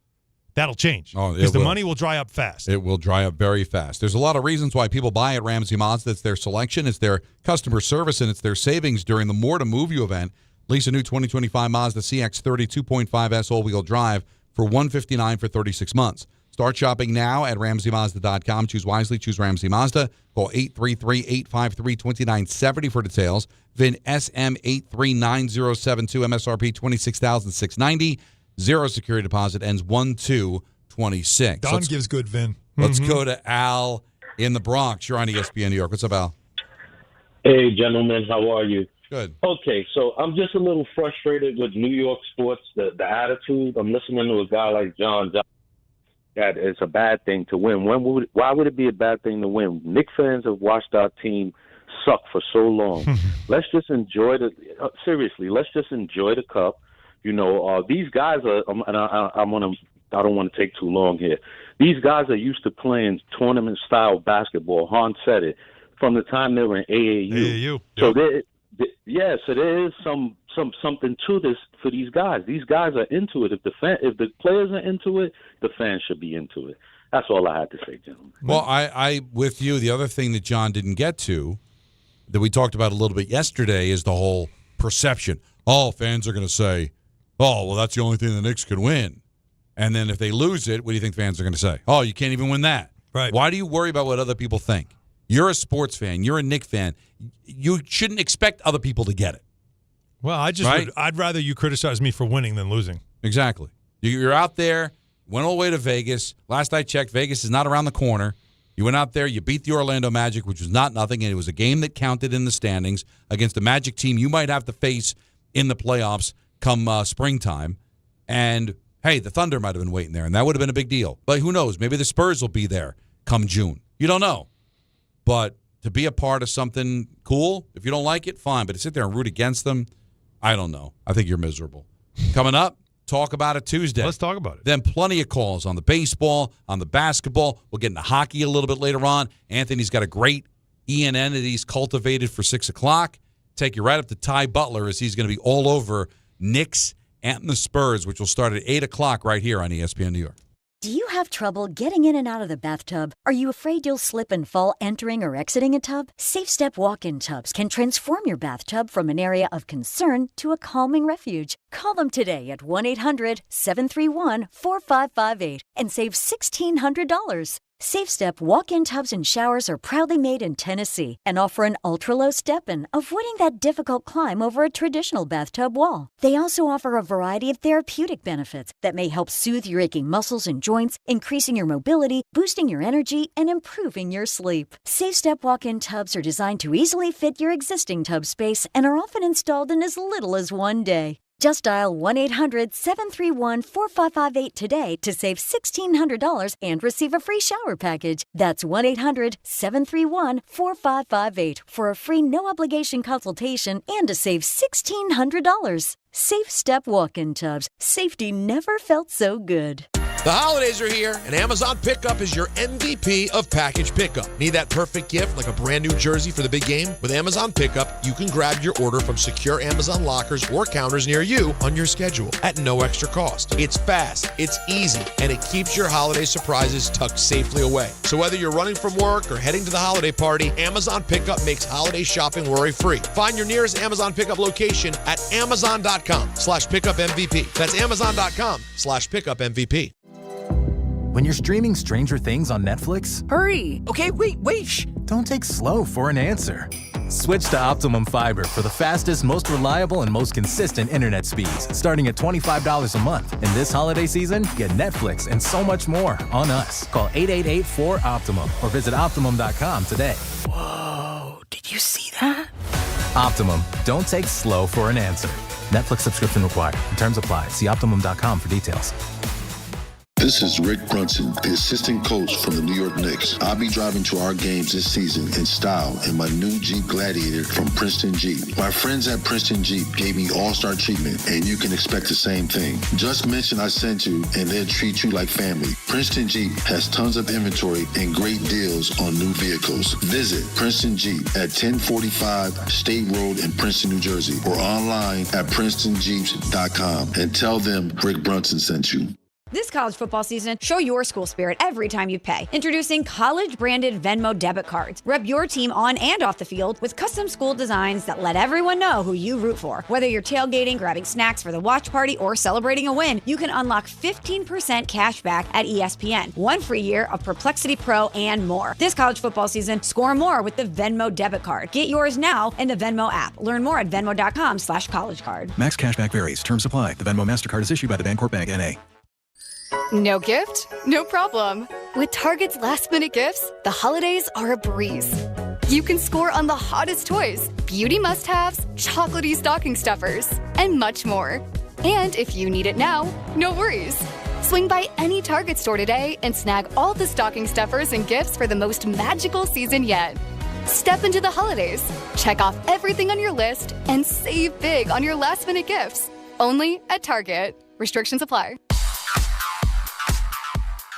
that'll change. Because the money will dry up fast. It will dry up very fast. There's a lot of reasons why people buy at Ramsey Mazda. It's their selection, it's their customer service, and it's their savings during the More to Move You event. Lease a new 2025 Mazda CX-30 2.5S all-wheel drive for $159 for 36 months. Start shopping now at RamseyMazda.com. Choose wisely. Choose Ramsey Mazda. Call 833-853-2970 for details. VIN SM839072. MSRP $26,690. Zero security deposit. Ends 1/2/26. Don gives good VIN. Let's go to Al in the Bronx. You're on ESPN New York. What's up, Al? Hey, gentlemen. How are you? Good. Okay, so I'm just a little frustrated with New York sports, the attitude. I'm listening to a guy like John that it's a bad thing to win. Why would it be a bad thing to win? Knicks fans have watched our team suck for so long. Let's just enjoy seriously, let's just enjoy the cup. These guys are, and I don't want to take too long here. These guys are used to playing tournament-style basketball. Hahn said it from the time they were in AAU. So so there is something to this for these guys. These guys are into it. If the players are into it, the fans should be into it. That's all I had to say, gentlemen. Well, I with you. The other thing that John didn't get to, that we talked about a little bit yesterday, is the whole perception. Oh, fans are going to say, "Oh, well, that's the only thing the Knicks can win." And then if they lose it, what do you think fans are going to say? Oh, you can't even win that. Right. Why do you worry about what other people think? You're a sports fan. You're a Knicks fan. You shouldn't expect other people to get it. Well, I'd rather you criticize me for winning than losing. Exactly. You're out there, went all the way to Vegas. Last I checked, Vegas is not around the corner. You went out there, you beat the Orlando Magic, which was not nothing, and it was a game that counted in the standings against a Magic team you might have to face in the playoffs come springtime. And, hey, the Thunder might have been waiting there, and that would have been a big deal. But who knows? Maybe the Spurs will be there come June. You don't know. But to be a part of something cool, if you don't like it, fine. But to sit there and root against them, I don't know. I think you're miserable. Coming up, talk about it Tuesday. Let's talk about it. Then plenty of calls on the baseball, on the basketball. We'll get into hockey a little bit later on. Anthony's got a great ENN that he's cultivated for 6 o'clock. Take you right up to Ty Butler as he's going to be all over Knicks and the Spurs, which will start at 8 o'clock right here on ESPN New York. Do you have trouble getting in and out of the bathtub? Are you afraid you'll slip and fall entering or exiting a tub? Safe Step walk-in tubs can transform your bathtub from an area of concern to a calming refuge. Call them today at 1-800-731-4558 and save $1,600. Safe Step walk-in tubs and showers are proudly made in Tennessee and offer an ultra-low step-in, avoiding that difficult climb over a traditional bathtub wall. They also offer a variety of therapeutic benefits that may help soothe your aching muscles and joints, increasing your mobility, boosting your energy, and improving your sleep. Safe Step walk-in tubs are designed to easily fit your existing tub space and are often installed in as little as 1 day. Just dial 1-800-731-4558 today to save $1,600 and receive a free shower package. That's 1-800-731-4558 for a free no-obligation consultation and to save $1,600. Safe Step walk-in tubs. Safety never felt so good. The holidays are here, and Amazon Pickup is your MVP of package pickup. Need that perfect gift like a brand new jersey for the big game? With Amazon Pickup, you can grab your order from secure Amazon lockers or counters near you on your schedule at no extra cost. It's fast, it's easy, and it keeps your holiday surprises tucked safely away. So whether you're running from work or heading to the holiday party, Amazon Pickup makes holiday shopping worry-free. Find your nearest Amazon Pickup location at amazon.com/pickupmvp. That's amazon.com/pickupmvp. When you're streaming Stranger Things on Netflix, hurry! Okay, wait! Don't take slow for an answer. Switch to Optimum Fiber for the fastest, most reliable, and most consistent internet speeds, starting at $25 a month. And this holiday season, get Netflix and so much more on us. Call 888-4OPTIMUM or visit Optimum.com today. Whoa, did you see that? Optimum, don't take slow for an answer. Netflix subscription required. Terms apply. See Optimum.com for details. This is Rick Brunson, the assistant coach from the New York Knicks. I'll be driving to our games this season in style in my new Jeep Gladiator from Princeton Jeep. My friends at Princeton Jeep gave me all-star treatment, and you can expect the same thing. Just mention I sent you, and they'll treat you like family. Princeton Jeep has tons of inventory and great deals on new vehicles. Visit Princeton Jeep at 1045 State Road in Princeton, New Jersey, or online at PrincetonJeeps.com and tell them Rick Brunson sent you. This college football season, show your school spirit every time you pay. Introducing college-branded Venmo debit cards. Rep your team on and off the field with custom school designs that let everyone know who you root for. Whether you're tailgating, grabbing snacks for the watch party, or celebrating a win, you can unlock 15% cash back at ESPN, 1 free year of Perplexity Pro, and more. This college football season, score more with the Venmo debit card. Get yours now in the Venmo app. Learn more at venmo.com/collegecard. Max cashback varies. Terms apply. The Venmo MasterCard is issued by the Bancorp Bank, N.A. No gift? No problem. With Target's last-minute gifts, the holidays are a breeze. You can score on the hottest toys, beauty must-haves, chocolatey stocking stuffers, and much more. And if you need it now, no worries. Swing by any Target store today and snag all the stocking stuffers and gifts for the most magical season yet. Step into the holidays, check off everything on your list, and save big on your last-minute gifts. Only at Target. Restrictions apply.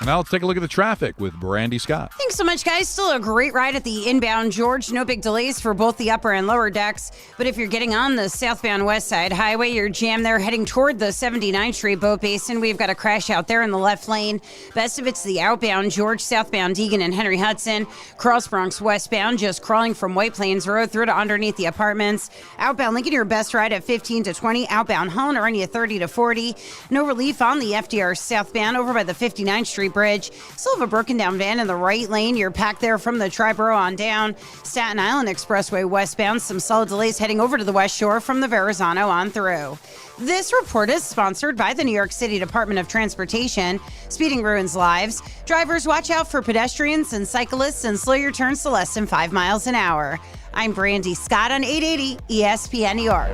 Now let's take a look at the traffic with Brandy Scott. Thanks so much, guys. Still a great ride at the inbound George. No big delays for both the upper and lower decks. But if you're getting on the southbound West Side Highway, you're jammed there heading toward the 79th Street Boat Basin. We've got a crash out there in the left lane. Best of it's the outbound George, southbound Deegan and Henry Hudson. Cross Bronx westbound, just crawling from White Plains Road through to underneath the apartments. Outbound Lincoln, your best ride at 15 to 20. Outbound Holland, around you 30 to 40. No relief on the FDR southbound over by the 59th Street Bridge. Still have a broken down van in the right lane. You're packed there from the Triborough on down. Staten Island Expressway westbound. Some solid delays heading over to the West Shore from the Verrazano on through. This report is sponsored by the New York City Department of Transportation. Speeding ruins lives. Drivers, watch out for pedestrians and cyclists and slow your turns to less than 5 miles an hour. I'm Brandy Scott on 880 ESPN New York.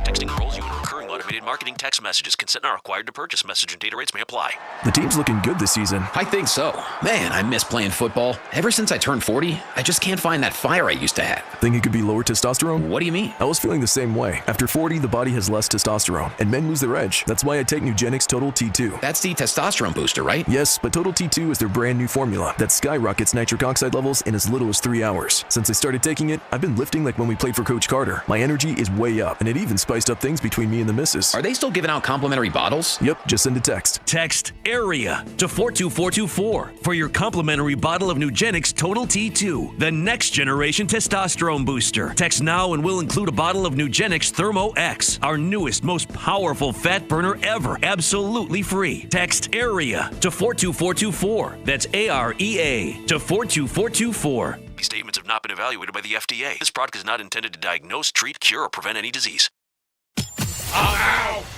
Texting enrolls you in recurring automated marketing text messages. Consent not required to purchase. Message and data rates may apply. The team's looking good this season. I think so. Man, I miss playing football. Ever since I turned 40, I just can't find that fire I used to have. Think it could be lower testosterone? What do you mean? I was feeling the same way. After 40, the body has less testosterone, and men lose their edge. That's why I take Nugenix Total T2. That's the testosterone booster, right? Yes, but Total T2 is their brand new formula that skyrockets nitric oxide levels in as little as 3 hours. Since I started taking it, I've been lifting like when we played for Coach Carter. My energy is way up, and it even spiced up things between me and the missus. Are they still giving out complimentary bottles? Yep, just send a text. Text AREA to 42424 for your complimentary bottle of Nugenix Total T2, the next generation testosterone booster. Text now and we'll include a bottle of Nugenix Thermo X, our newest, most powerful fat burner ever, absolutely free. Text AREA to 42424. That's AREA to 42424. These statements have not been evaluated by the FDA. This product is not intended to diagnose, treat, cure, or prevent any disease.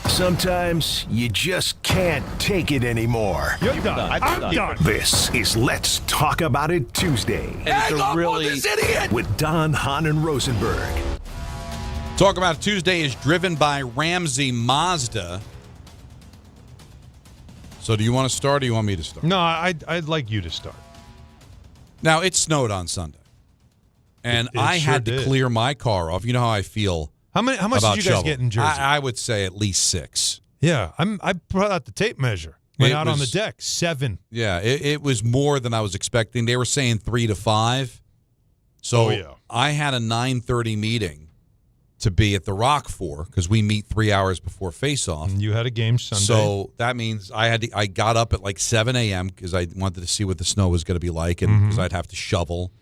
Sometimes you just can't take it anymore. You're done. I'm done. This is Let's Talk About It Tuesday. Hang up on this idiot! With Don, Hahn, and Rosenberg. Talk About It Tuesday is driven by Ramsey Mazda. So do you want to start or do you want me to start? No, I'd like you to start. Now, it snowed on Sunday. And I had to clear my car off. You know how I feel. How much did you guys get in Jersey? I would say at least 6. Yeah, I brought out the tape measure. Went out on the deck, 7. Yeah, it was more than I was expecting. They were saying 3 to 5. So I had a 9:30 meeting to be at the Rock for, because we meet 3 hours before face-off. And you had a game Sunday. So that means I got up at like 7 a.m. because I wanted to see what the snow was going to be like, and because I'd have to shovel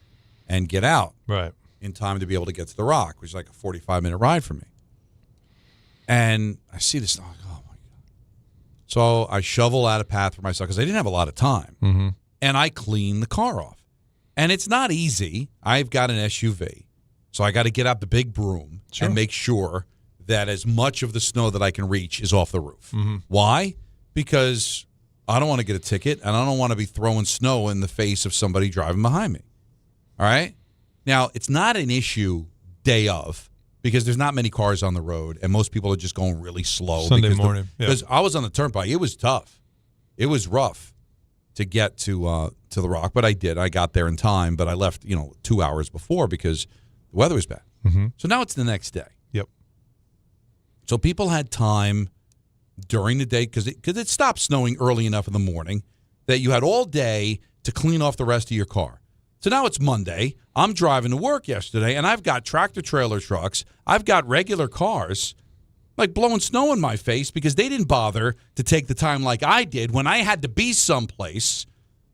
and get out in time to be able to get to the Rock, which is like a 45-minute ride for me. And I see this, oh my God. So I shovel out a path for myself because I didn't have a lot of time, and I clean the car off. And it's not easy. I've got an SUV. So I got to get out the big broom and make sure that as much of the snow that I can reach is off the roof. Why? Because I don't want to get a ticket, and I don't want to be throwing snow in the face of somebody driving behind me. All right? Now, it's not an issue day of, because there's not many cars on the road, and most people are just going really slow. Sunday morning. Because I was on the turnpike. It was tough. It was rough to get to the Rock, but I did. I got there in time, but I left 2 hours before because the weather was bad. So now it's the next day. Yep. So people had time during the day because it stopped snowing early enough in the morning that you had all day to clean off the rest of your car. So now it's Monday. I'm driving to work yesterday, and I've got tractor-trailer trucks. I've got regular cars like blowing snow in my face because they didn't bother to take the time like I did when I had to be someplace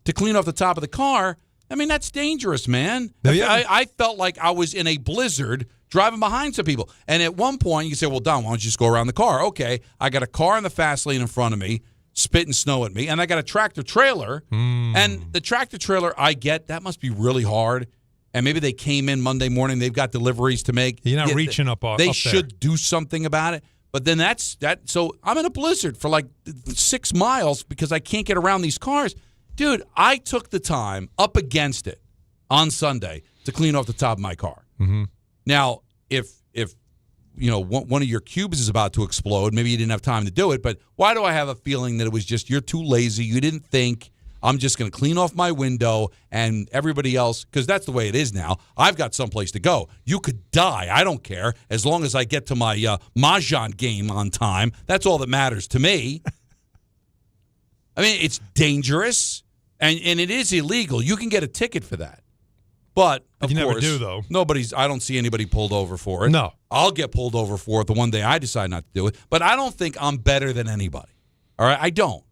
to clean off the top of the car. I mean, that's dangerous, man. I felt like I was in a blizzard driving behind some people. And at one point, you can say, well, Don, why don't you just go around the car? Okay, I got a car in the fast lane in front of me, spitting snow at me, and I got a tractor-trailer. And the tractor-trailer, I get, that must be really hard. And maybe they came in Monday morning, they've got deliveries to make. You're not reaching up They up should there. do something about it. But then that's that. So I'm in a blizzard for like 6 miles because I can't get around these cars. Dude, I took the time up against it on Sunday to clean off the top of my car. Now, if one of your cubes is about to explode, maybe you didn't have time to do it, but why do I have a feeling that it was just you're too lazy, you didn't think, I'm just going to clean off my window, and everybody else, because that's the way it is now, I've got someplace to go. You could die. I don't care. As long as I get to my Mahjong game on time, that's all that matters to me. I mean, it's dangerous, and it is illegal. You can get a ticket for that. But, of you course, never do, though. I don't see anybody pulled over for it. No. I'll get pulled over for it the one day I decide not to do it. But I don't think I'm better than anybody. All right? I don't.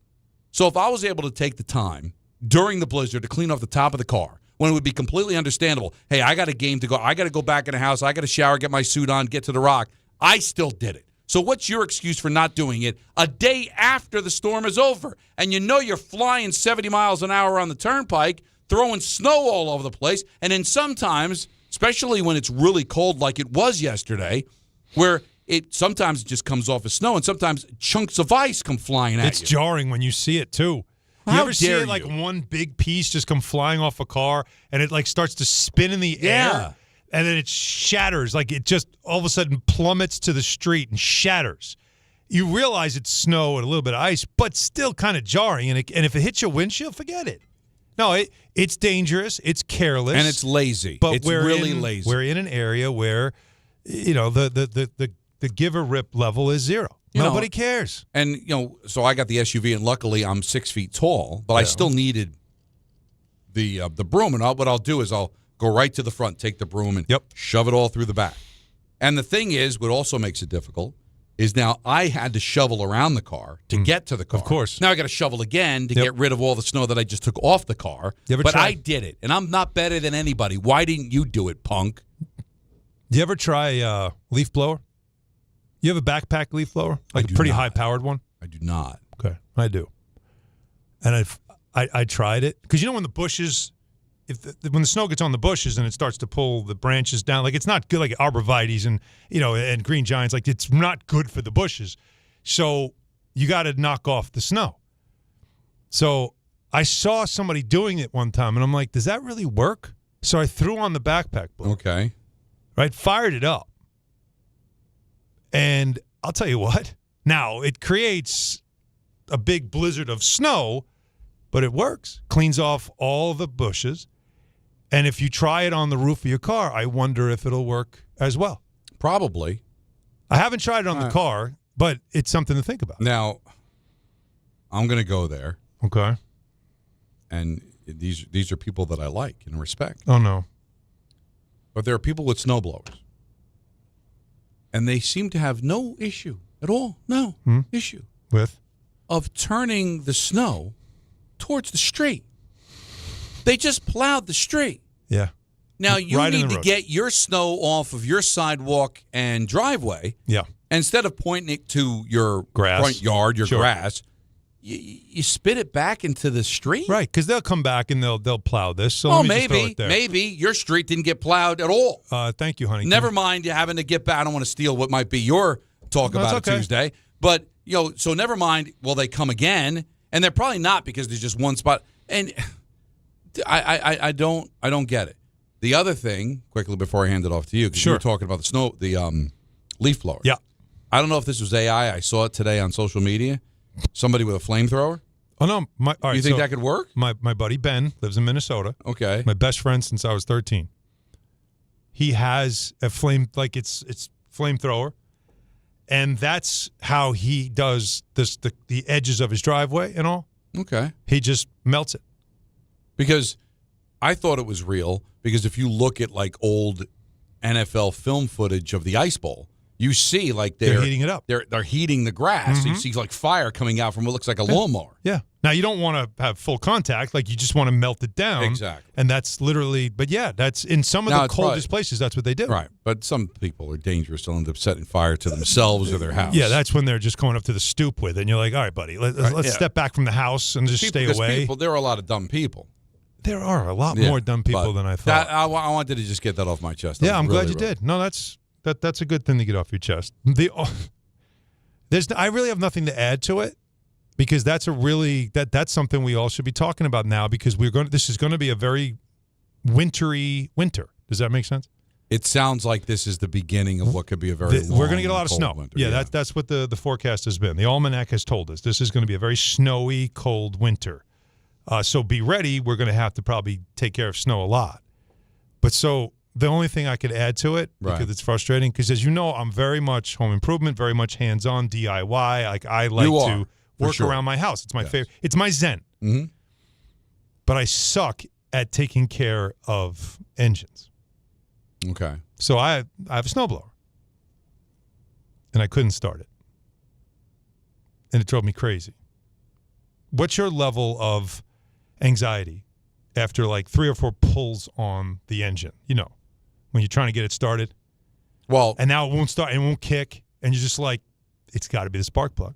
So if I was able to take the time during the blizzard to clean off the top of the car, when it would be completely understandable, hey, I got a game to go, I got to go back in the house, I got to shower, get my suit on, get to the Rock, I still did it. So what's your excuse for not doing it a day after the storm is over? And you're flying 70 miles an hour on the turnpike, throwing snow all over the place, and then sometimes, especially when it's really cold like it was yesterday, where it sometimes just comes off as snow, and sometimes chunks of ice come flying at you. It's jarring when you see it, too. You ever see it like one big piece just come flying off a car, and it like starts to spin in the air, and then it shatters, like it just all of a sudden plummets to the street and shatters. You realize it's snow and a little bit of ice, but still kind of jarring, and if it hits your windshield, forget it. No, it's dangerous, it's careless, and it's lazy. But it's really lazy. We're in an area where, the give or rip level is zero. Nobody cares. And, so I got the SUV, and luckily I'm 6 feet tall, but I still needed the broom. And what I'll do is I'll go right to the front, take the broom, and shove it all through the back. And the thing is, what also makes it difficult is now I had to shovel around the car to get to the car. Of course. Now I got to shovel again to get rid of all the snow that I just took off the car. But I did it, and I'm not better than anybody. Why didn't you do it, punk? You ever try leaf blower? You have a backpack leaf blower? Like a pretty high-powered one? I do not. Okay, I do. And I tried it. Because when the bushes, when the snow gets on the bushes and it starts to pull the branches down, like it's not good, like arborvitaes and, and green giants, like it's not good for the bushes. So you got to knock off the snow. So I saw somebody doing it one time, and I'm like, does that really work? So I threw on the backpack blower. Okay. Right, fired it up. And I'll tell you what, now it creates a big blizzard of snow, but it works. Cleans off all the bushes. And if you try it on the roof of your car, I wonder if it'll work as well. Probably. I haven't tried it on the car, but it's something to think about. Now, I'm going to go there. Okay. And these are people that I like and respect. Oh, no. But there are people with snowblowers. And they seem to have no issue at all. No issue. With? Of turning the snow towards the street. They just plowed the street. Yeah. Now, you Right in need the to road. get your snow off of your sidewalk and driveway. Yeah. Instead of pointing it to your Grass. front yard, your Sure. grass, you spit it back into the street. Right, because they'll come back and they'll plow this. So let me just throw it there. maybe your street didn't get plowed at all. Thank you, honey. Never mind you having to get back. I don't want to steal what might be your talk No, about it's it okay. Tuesday. But, so never mind, will they come again? And they're probably not because there's just one spot. And I don't get it. The other thing, quickly before I hand it off to you, because you were talking about the leaf blower. Yeah. I don't know if this was AI. I saw it today on social media. Somebody with a flamethrower. Oh, no. All right, you think that could work? My buddy Ben lives in Minnesota. Okay. My best friend since I was 13. He has a flame, like it's flamethrower. And that's how he does the edges of his driveway and all. Okay. He just melts it. Because I thought it was real, because if you look at like old NFL film footage of the Ice Bowl, you see like They're heating it up. They're heating the grass. So you see like fire coming out from what looks like a lawnmower. Yeah. Now, you don't want to have full contact. Like, you just want to melt it down. Exactly. And that's literally, but yeah, that's in some of the coldest places, that's what they do. Right. But some people are dangerous. They'll end up setting fire to themselves or their house. Yeah, that's when they're just going up to the stoop with it. And you're like, all right, buddy, let's step back from the house and just stay away. There are a lot of dumb people. There are a lot more dumb people than I thought. I wanted to just get that off my chest. Yeah, I'm glad you did. No, that's a good thing to get off your chest. I really have nothing to add to it, because that's that's something we all should be talking about now, because this is going to be a very wintry winter. Does that make sense? It sounds like this is the beginning of what could be a very long, we're going to get a lot of snow. winter. Yeah, that's what the forecast has been. The almanac has told us this is going to be a very snowy, cold winter. So be ready. We're going to have to probably take care of snow a lot. But so the only thing I could add to it, because it's frustrating, because as you know, I'm very much home improvement, very much hands-on DIY. Like, I like to work around my house. It's my favorite. It's my zen. Mm-hmm. But I suck at taking care of engines. Okay. So I have a snowblower, and I couldn't start it, and it drove me crazy. What's your level of anxiety after like 3 or 4 pulls on the engine? When you're trying to get it started. Well, and now it won't start and it won't kick, and you're just like, it's got to be the spark plug,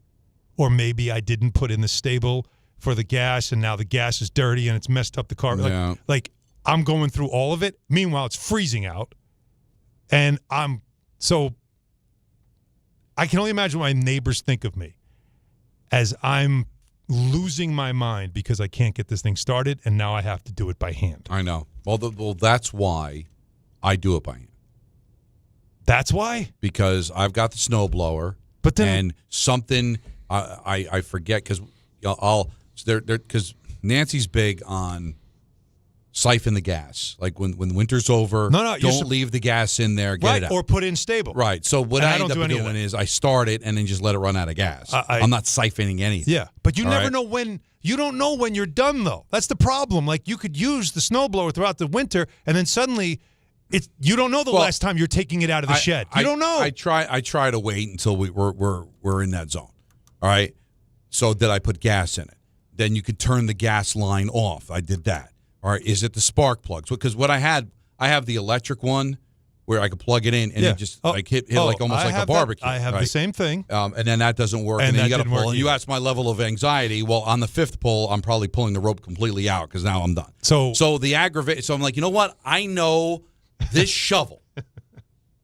or maybe I didn't put in the stable for the gas, and now the gas is dirty and it's messed up the car. Yeah. Like I'm going through all of it. Meanwhile, it's freezing out, and I can only imagine what my neighbors think of me as I'm losing my mind because I can't get this thing started, and now I have to do it by hand. I know. Well, that's why I do it by hand. That's why? Because I've got the snowblower, but then and something I forget, because because Nancy's big on siphon the gas. Like when winter's over, don't leave the gas in there. Get it out. Or put in stable. Right. So what I end up doing is I start it and then just let it run out of gas. I'm not siphoning anything. Yeah, but you never know when. You don't know when you're done, though. That's the problem. Like, you could use the snowblower throughout the winter, and then suddenly you don't know the last time you're taking it out of the shed. You don't know. I try to wait until we're in that zone. All right. So did I put gas in it? Then you could turn the gas line off. I did that. All right. Is it the spark plugs? Because what I have the electric one where I could plug it in and it just hit like almost like a barbecue. I have the same thing. And then that doesn't work. And then you got to pull. And you asked my level of anxiety. Well, on the 5th pull, I'm probably pulling the rope completely out because now I'm done. So the aggravate. So I'm like, you know what? I know this shovel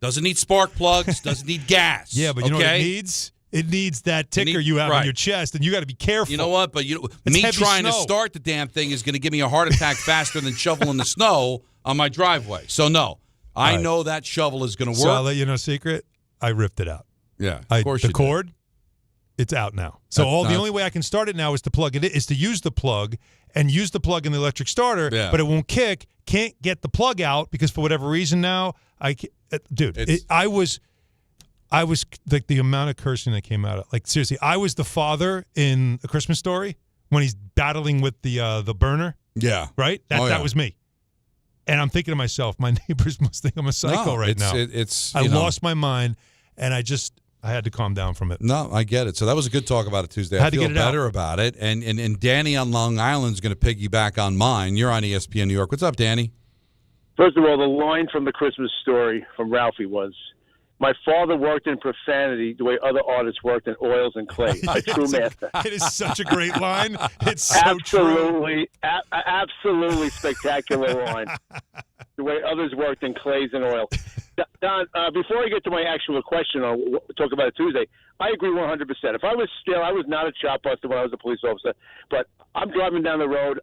doesn't need spark plugs, doesn't need gas. Yeah, but you know what it needs? It needs that ticker you have on your chest, and you got to be careful. You know what? But me trying to start the damn thing is going to give me a heart attack faster than shoveling the snow on my driveway. So no. I know that shovel is going to work. So I'll let you know a secret. I ripped it out. Yeah, of course. The cord, it's out now. So the only way I can start it now is to plug it in, is to use the plug and use the plug in the electric starter, but it won't kick. Can't get the plug out because for whatever reason now, I I was like the amount of cursing that came out of, like, seriously, I was the father in A Christmas Story when he's battling with the burner. Yeah. Right? That was me. And I'm thinking to myself, my neighbors must think I'm a psycho now. I lost my mind, and I had to calm down from it. No, I get it. So that was a good talk about it Tuesday. I feel better about it. And Danny on Long Island is going to piggyback on mine. You're on ESPN New York. What's up, Danny? First of all, the line from The Christmas Story from Ralphie was, "My father worked in profanity the way other artists worked in oils and clay." A true master. It is such a great line. It's so absolutely, absolutely spectacular line. The way others worked in clays and oil. Don, before I get to my actual question on talk about it Tuesday, I agree 100%. If I was not a chop buster when I was a police officer, but I'm driving down the road.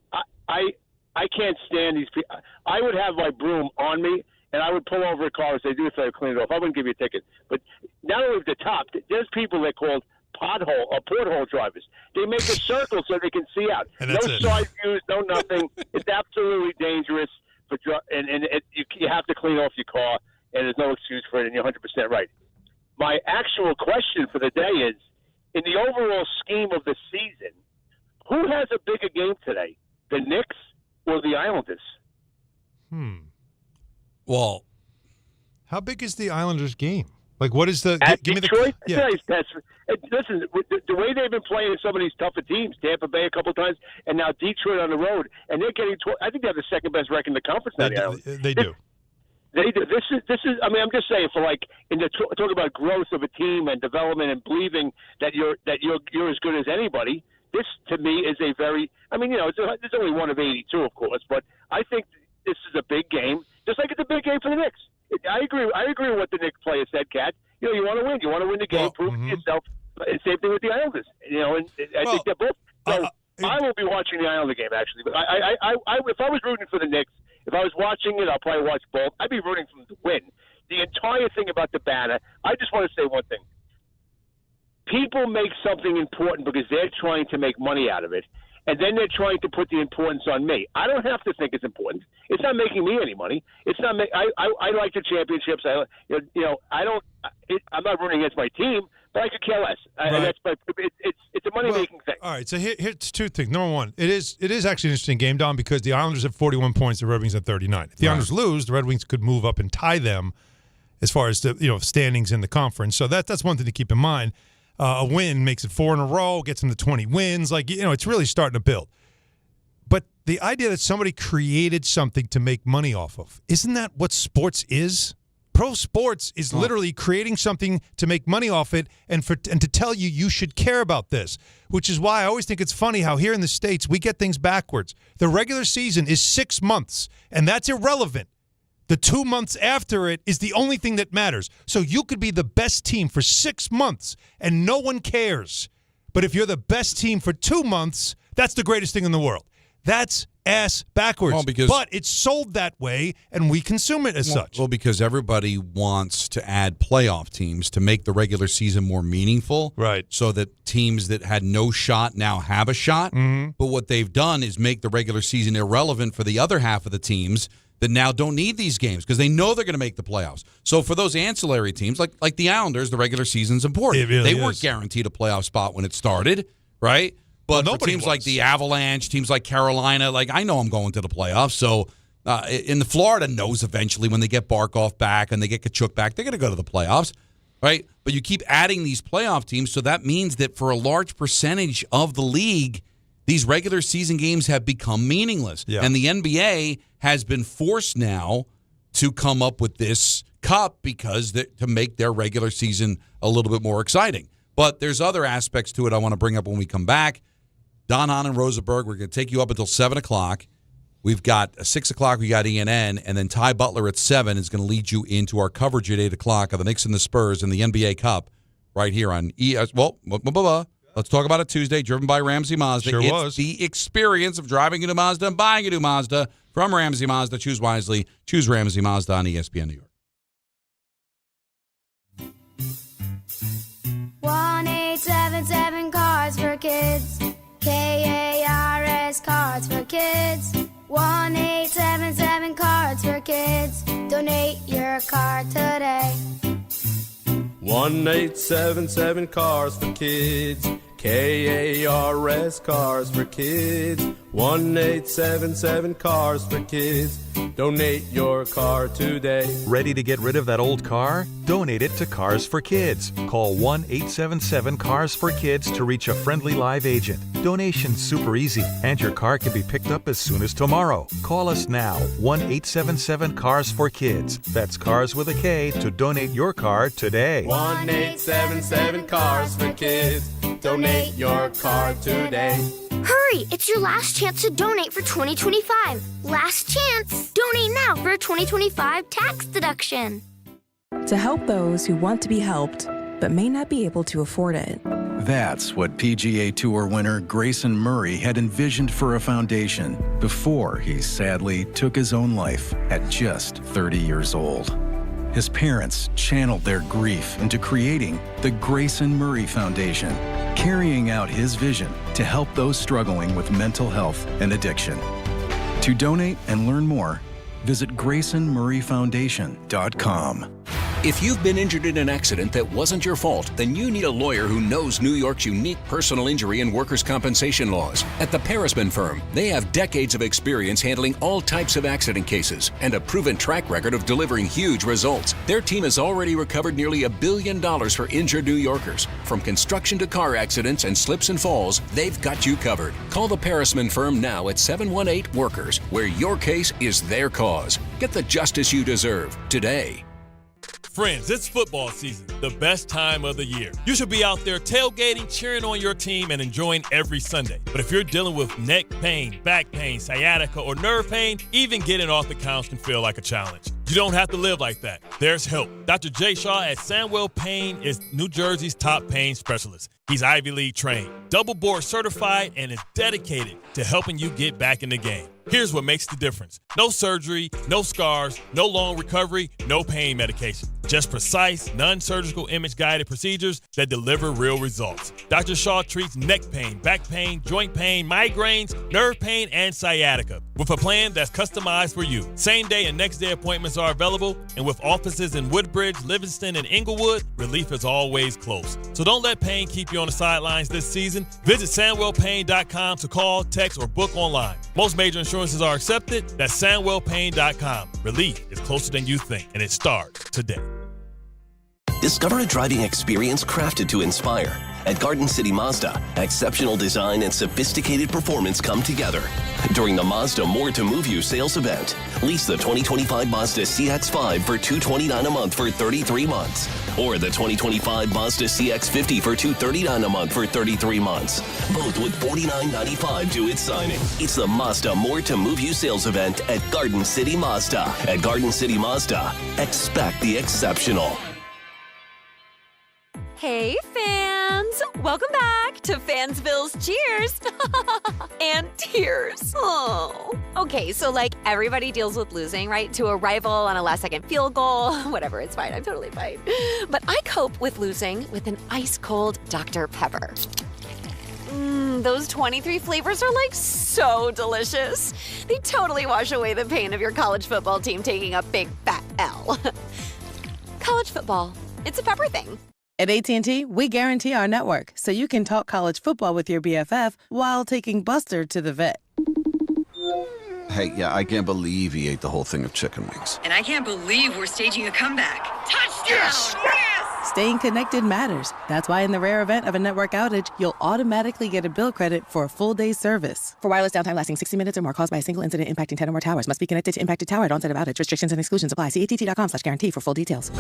I can't stand these people. I would have my broom on me, and I would pull over a car and say, "Do it so I clean it off." I wouldn't give you a ticket. But now that we're at the top, there's people that called pothole or porthole drivers. They make a circle so they can see out. No side views, no nothing. It's absolutely dangerous. You have to clean off your car, and there's no excuse for it, and you're 100% right. My actual question for the day is, in the overall scheme of the season, who has a bigger game today, the Knicks or the Islanders? Well, how big is the Islanders' game? Like, what is the at give Detroit? Me the, Listen, the way they've been playing some of these tougher teams, Tampa Bay a couple of times, and now Detroit on the road, and they're getting. I think they have the second best record in the conference now. They do. They do. This is. I mean, I'm just saying for like talk about growth of a team and development and believing that you're as good as anybody. This to me is a very. I mean, it's only one of 82, of course, but I think this is a big game, just like it's a big game for the Knicks. I agree with what the Knicks player said, Kat. You want to win. You want to win the game, prove to yourself. And same thing with the Islanders. And I think they're both. So I will be watching the Islander game actually. But if I was rooting for the Knicks, if I was watching it, I'll probably watch both. I'd be rooting for them to win. The entire thing about the banner. I just want to say one thing. People make something important because they're trying to make money out of it. And then they're trying to put the importance on me. I don't have to think it's important. It's not making me any money. It's not. I like the championships. I'm not rooting against my team, but I could care less. Right. It's a money making thing. All right. So here's two things. Number one, it is actually an interesting game, Don, because the Islanders have 41 points, the Red Wings have 39. If the Islanders lose, the Red Wings could move up and tie them as far as the standings in the conference. So that's one thing to keep in mind. A win makes it 4 in a row, gets them to 20 wins. It's really starting to build. But the idea that somebody created something to make money off of, isn't that what sports is? Pro sports is literally creating something to make money off it and to tell you should care about this, which is why I always think it's funny how here in the States we get things backwards. The regular season is 6 months, and that's irrelevant. The 2 months after it is the only thing that matters. So you could be the best team for 6 months, and no one cares. But if you're the best team for 2 months, that's the greatest thing in the world. That's ass backwards. But it's sold that way, and we consume it as such. Well, because everybody wants to add playoff teams to make the regular season more meaningful. Right. So that teams that had no shot now have a shot. Mm-hmm. But what they've done is make the regular season irrelevant for the other half of the teams that now don't need these games because they know they're going to make the playoffs. So for those ancillary teams, like the Islanders, the regular season's important. It really they weren't guaranteed a playoff spot when it started, right? But for teams like the Avalanche, teams like Carolina, I know I'm going to the playoffs. So in the Florida knows eventually when they get Barkov back and they get Kachuk back, they're going to go to the playoffs, right? But you keep adding these playoff teams, so that means that for a large percentage of the league, these regular season games have become meaningless. Yeah. And the NBA has been forced now to come up with this cup because to make their regular season a little bit more exciting. But there's other aspects to it I want to bring up when we come back. Don, Hahn, and Rosenberg, we're going to take you up until 7 o'clock. We've got 6 o'clock, we got ENN, and then Ty Butler at 7 is going to lead you into our coverage at 8 o'clock of the Knicks and the Spurs in the NBA Cup right here on Let's talk about it Tuesday, driven by Ramsey Mazda. Sure it's was. the experience of driving a new Mazda and buying a new Mazda from Ramsey Mazda. Choose wisely. Choose Ramsey Mazda on ESPN New York. 1-877 Cards for Kids. KARS Cards for Kids. 1-877 Cards for Kids. Donate your card today. 1877 Cars for Kids. KARS Cars for Kids. 1877 Cars for Kids. Donate your car today. Ready to get rid of that old car? Donate it to Cars for Kids. Call 1-877-CARS-FOR-KIDS to reach a friendly live agent. Donation's super easy, and your car can be picked up as soon as tomorrow. Call us now, 1-877-CARS-FOR-KIDS. That's Cars with a K to donate your car today. 1877 Cars for Kids. Donate your car today. Hurry! It's your last chance to donate for 2025. Last chance! Donate now for a 2025 tax deduction. To help those who want to be helped, but may not be able to afford it. That's what PGA Tour winner Grayson Murray had envisioned for a foundation before he sadly took his own life at just 30 years old. His parents channeled their grief into creating the Grayson Murray Foundation, carrying out his vision to help those struggling with mental health and addiction. To donate and learn more, visit GraysonMurrayFoundation.com. If you've been injured in an accident that wasn't your fault, then you need a lawyer who knows New York's unique personal injury and workers' compensation laws. At the Parisman Firm, they have decades of experience handling all types of accident cases and a proven track record of delivering huge results. Their team has already recovered nearly $1 billion for injured New Yorkers. From construction to car accidents and slips and falls, they've got you covered. Call the Parisman Firm now at 718-WORKERS, where your case is their cause. Get the justice you deserve today. Friends, it's football season, the best time of the year. You should be out there tailgating, cheering on your team, and enjoying every Sunday. But if you're dealing with neck pain, back pain, sciatica, or nerve pain, even getting off the couch can feel like a challenge. You don't have to live like that. There's help. Dr. Jay Shaw at Sandwell Pain is New Jersey's top pain specialist. He's Ivy League trained, double board certified, and is dedicated to helping you get back in the game. Here's what makes the difference. No surgery, no scars, no long recovery, no pain medication. Just precise, non-surgical image-guided procedures that deliver real results. Dr. Shaw treats neck pain, back pain, joint pain, migraines, nerve pain, and sciatica with a plan that's customized for you. Same-day and next-day appointments are available, and with offices in Woodbridge, Livingston, and Inglewood, relief is always close. So don't let pain keep you on the sidelines this season. Visit SandwellPain.com to call, text, or book online. Most major insurances are accepted. That's SandwellPain.com. Relief is closer than you think, and it starts today. Discover a driving experience crafted to inspire. At Garden City Mazda, exceptional design and sophisticated performance come together. During the Mazda More to Move You sales event, lease the 2025 Mazda CX-5 for $229 a month for 33 months. Or the 2025 Mazda CX-50 for $239 a month for 33 months. Both with $49.95 due at signing. It's the Mazda More to Move You sales event at Garden City Mazda. At Garden City Mazda, expect the exceptional. Hey, fans! Welcome back to Fansville's Cheers and Tears. Oh. Okay, so like everybody deals with losing, right? To a rival on a last-second field goal. Whatever, it's fine. I'm totally fine. But I cope with losing with an ice-cold Dr. Pepper. Those 23 flavors are like so delicious. They totally wash away the pain of your college football team taking a big fat L. College football, it's a pepper thing. At AT&T, we guarantee our network so you can talk college football with your BFF while taking Buster to the vet. Hey, yeah, I can't believe he ate the whole thing of chicken wings. And I can't believe we're staging a comeback. Touchdown! Yes! Yes! Staying connected matters. That's why in the rare event of a network outage, you'll automatically get a bill credit for a full day's service. For wireless downtime lasting 60 minutes or more caused by a single incident impacting 10 or more towers, must be connected to impacted tower at onset of outage. Restrictions and exclusions apply. See att.com/guarantee for full details.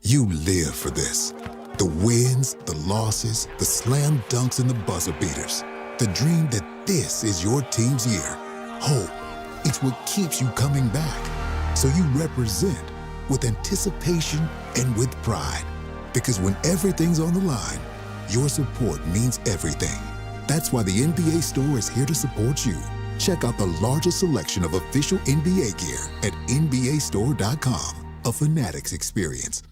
You live for this. The wins, the losses, the slam dunks, and the buzzer beaters. The dream that this is your team's year. Hope, it's what keeps you coming back. So you represent with anticipation and with pride. Because when everything's on the line, your support means everything. That's why the NBA Store is here to support you. Check out the largest selection of official NBA gear at NBAstore.com. A Fanatics experience.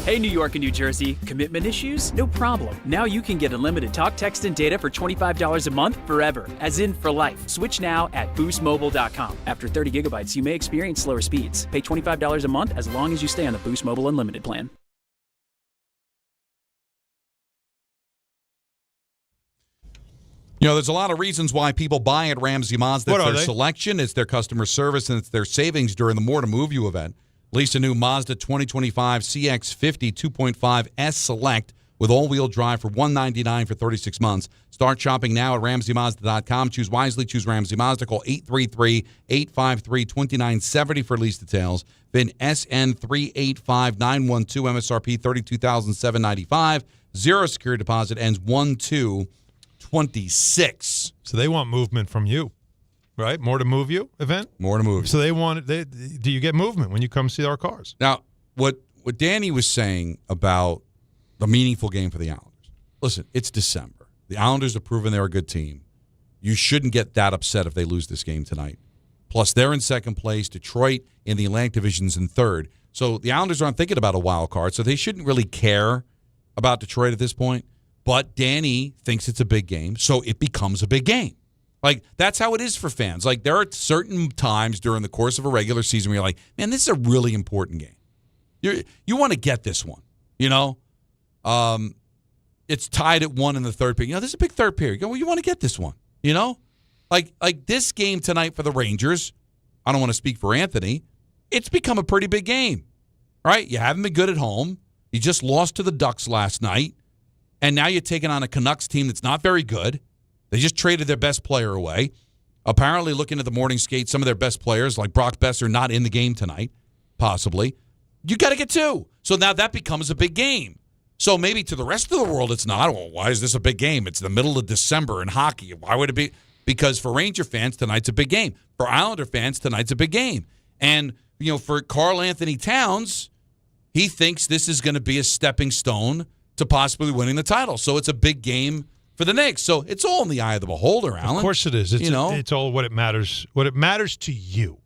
Hey, New York and New Jersey, commitment issues? No problem. Now you can get unlimited talk, text, and data for $25 a month forever, as in for life. Switch now at boostmobile.com. After 30 gigabytes, you may experience slower speeds. Pay $25 a month as long as you stay on the Boost Mobile Unlimited plan. You know, there's a lot of reasons why people buy at Ramsey Mazda. What It's are their they? selection, it's their customer service, and it's their savings during the More to Move You event. Lease a new Mazda 2025 CX-50 2.5 S Select with all-wheel drive for $199 for 36 months. Start shopping now at RamseyMazda.com. Choose wisely. Choose Ramsey Mazda. Call 833-853-2970 for lease details. VIN SN 385912, MSRP $32,795. Zero security deposit, ends 1/2/26. So they want movement from you, right? More to move you event? More to move you. So they want do you get movement when you come see our cars? Now, what Danny was saying about the meaningful game for the Islanders. Listen, it's December. The Islanders have proven they're a good team. You shouldn't get that upset if they lose this game tonight. Plus, they're in second place. Detroit in the Atlantic Division's in third. So the Islanders aren't thinking about a wild card, so they shouldn't really care about Detroit at this point. But Danny thinks it's a big game, so it becomes a big game. Like, that's how it is for fans. Like, there are certain times during the course of a regular season where you're like, man, this is a really important game. You want to get this one, you know? It's tied at 1 in the third period. You know, this is a big third period. You want to get this one, you know? Like this game tonight for the Rangers, I don't want to speak for Anthony, it's become a pretty big game, right? You haven't been good at home. You just lost to the Ducks last night, and now you're taking on a Canucks team that's not very good. They just traded their best player away. Apparently, looking at the morning skate, some of their best players, like Brock Besser, not in the game tonight, possibly. You got to get 2. So now that becomes a big game. So maybe to the rest of the world, it's not. Well, why is this a big game? It's the middle of December in hockey. Why would it be? Because for Ranger fans, tonight's a big game. For Islander fans, tonight's a big game. And, you know, for Karl Anthony Towns, he thinks this is going to be a stepping stone to possibly winning the title. So it's a big game for the Knicks. So it's all in the eye of the beholder, Alan. Of course it is. It's all what it matters. What it matters to you.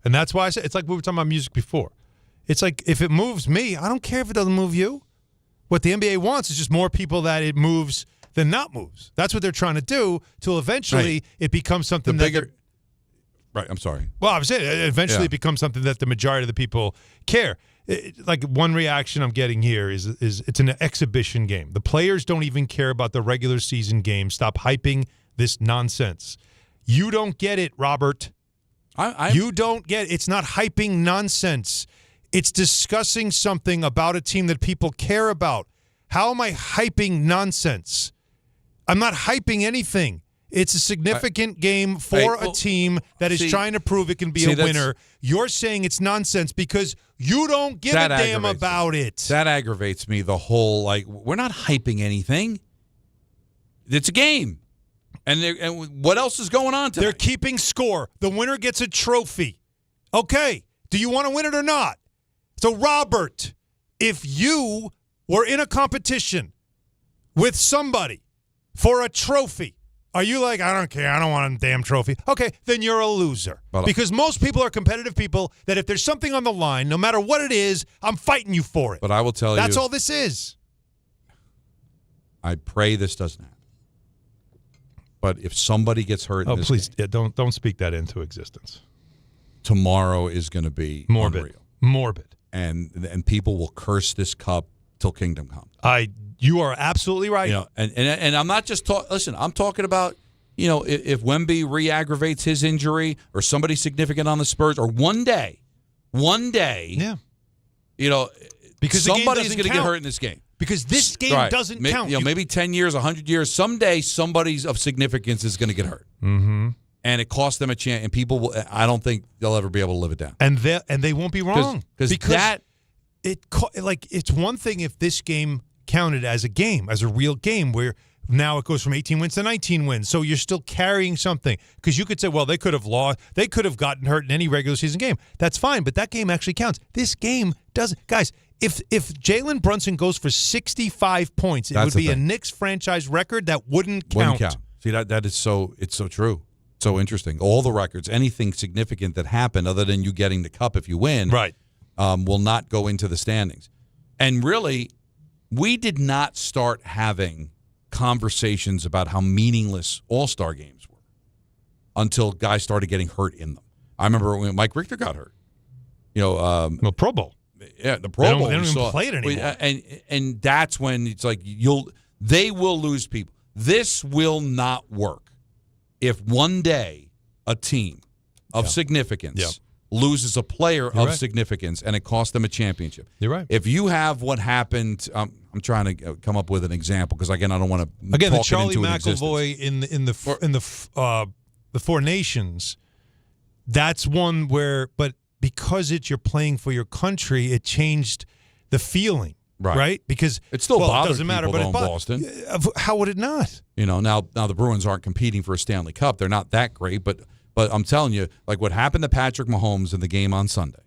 And that's why I said, it's like we were talking about music before. It's like, if it moves me, I don't care if it doesn't move you. What the NBA wants is just more people that it moves than not moves. That's what they're trying to do till eventually it becomes something Right, I'm sorry. Well, I'm saying eventually it becomes something that the majority of the people care. Like, one reaction I'm getting here is it's an exhibition game. The players don't even care about the regular season game. Stop hyping this nonsense. You don't get it, Robert. You don't get it. It's not hyping nonsense. It's discussing something about a team that people care about. How am I hyping nonsense? I'm not hyping anything. It's a significant game for a team that is trying to prove it can be a winner. You're saying it's nonsense because you don't give a damn about it. That aggravates me, the whole, like, we're not hyping anything. It's a game. And what else is going on tonight? They're keeping score. The winner gets a trophy. Okay. Do you want to win it or not? So, Robert, if you were in a competition with somebody for a trophy, are you like, I don't care, I don't want a damn trophy? Okay, then you're a loser. Because most people are competitive people that if there's something on the line, no matter what it is, I'm fighting you for it. But I will tell you. That's all this is. I pray this doesn't happen. But if somebody gets hurt in this game, don't speak that into existence. Tomorrow is going to be unreal. Morbid. And people will curse this cup till kingdom come. You are absolutely right. You know, and I'm not just talking. Listen, I'm talking about, you know, if Wemby re-aggravates his injury or somebody significant on the Spurs, or one day, yeah, you know, because somebody's going to get hurt in this game. Because this game doesn't count. You know, maybe 10 years, 100 years, someday somebody's of significance is going to get hurt. Mm-hmm. And it costs them a chance, and people will, I don't think they'll ever be able to live it down. And they won't be wrong. Because it's one thing if this game counted as a game, as a real game, where now it goes from 18 wins to 19 wins. So you're still carrying something. Because you could say, well, they could have lost. They could have gotten hurt in any regular season game. That's fine, but that game actually counts. This game doesn't. Guys, if Jalen Brunson goes for 65 points, it would be a Knicks franchise record that wouldn't count. See, that is so, it's so true. So interesting. All the records, anything significant that happened other than you getting the cup if you win, right, will not go into the standings. And really, we did not start having conversations about how meaningless all-star games were until guys started getting hurt in them. I remember when Mike Richter got hurt. You know, Pro Bowl. Yeah, the Pro Bowl. They don't even play it anymore. And that's when it's like they will lose people. This will not work if one day a team of significance loses a player of significance and it costs them a championship. You're right. If you have what happened, I'm trying to come up with an example because again I don't want to the talk Charlie it into McAvoy in the Four Nations. That's one where, but because you're playing for your country, it changed the feeling. Right? Because it still bothers doesn't matter, people but in Boston. How would it not? Now the Bruins aren't competing for a Stanley Cup. They're not that great, but I'm telling you, like what happened to Patrick Mahomes in the game on Sunday,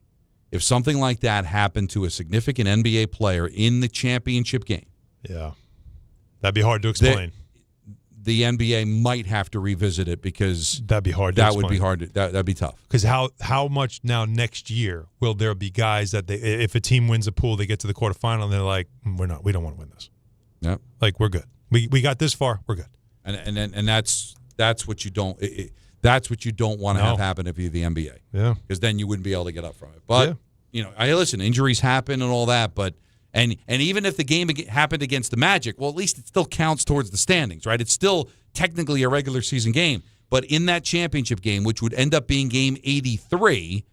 if something like that happened to a significant NBA player in the championship game, that'd be hard to explain. The NBA might have to revisit it because that'd be hard. Would be hard. That'd be tough. Because how much now next year will there be guys that if a team wins a pool, they get to the quarterfinal and they're like, we don't want to win this. Yeah, like we're good. We got this far. We're good. And that's what you don't. That's what you don't want to have happen if you're the NBA. Yeah, because then you wouldn't be able to get up from it. But listen, injuries happen and all that, but. And even if the game happened against the Magic, well, at least it still counts towards the standings, right? It's still technically a regular season game. But in that championship game, which would end up being game 83,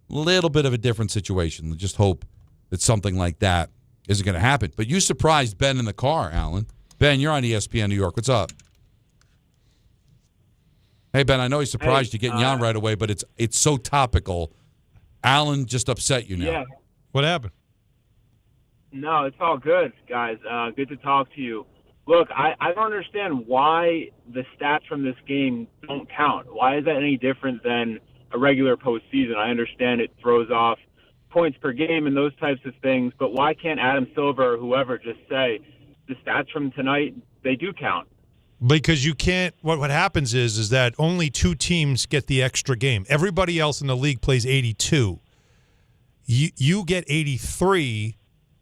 a little bit of a different situation. Just hope that something like that isn't going to happen. But you surprised Ben in the car, Alan. Ben, you're on ESPN New York. What's up? Hey, Ben, I know he surprised you getting you on right away, but it's so topical. Alan just upset you now. Yeah. What happened? No, it's all good, guys. Good to talk to you. Look, I don't understand why the stats from this game don't count. Why is that any different than a regular postseason? I understand it throws off points per game and those types of things, but why can't Adam Silver or whoever just say the stats from tonight, they do count? Because you can't. What happens is that only 2 teams get the extra game. Everybody else in the league plays 82. You get 83.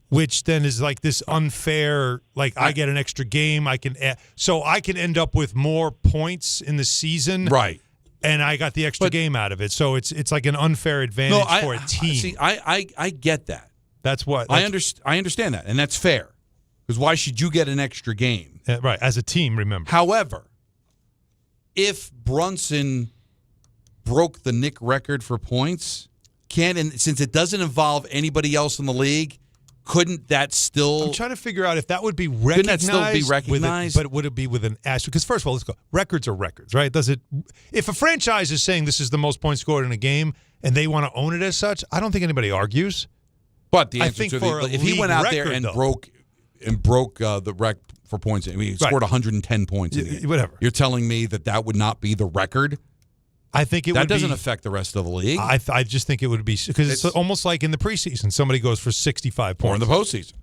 Which then is like this unfair, like I get an extra game, I can end up with more points in the season, right? And I got the extra game out of it, so it's like an unfair advantage for a team. I get that. That's what I understand that, and that's fair. Because why should you get an extra game, right? As a team, remember. However, if Brunson broke the Knick record for points, since it doesn't involve anybody else in the league. Couldn't that still? I'm trying to figure out if that would be recognized. Couldn't that still be recognized? But would it be with an asterisk? Because first of all, let's go. Records are records, right? Does it? If a franchise is saying this is the most points scored in a game and they want to own it as such, I don't think anybody argues. But the answer if he went out there and broke the rec for points, I mean, he scored 110 points. Whatever. You're telling me that would not be the record? I think that doesn't affect the rest of the league. I just think it would be because it's almost like in the preseason, somebody goes for 65 points, or in the postseason,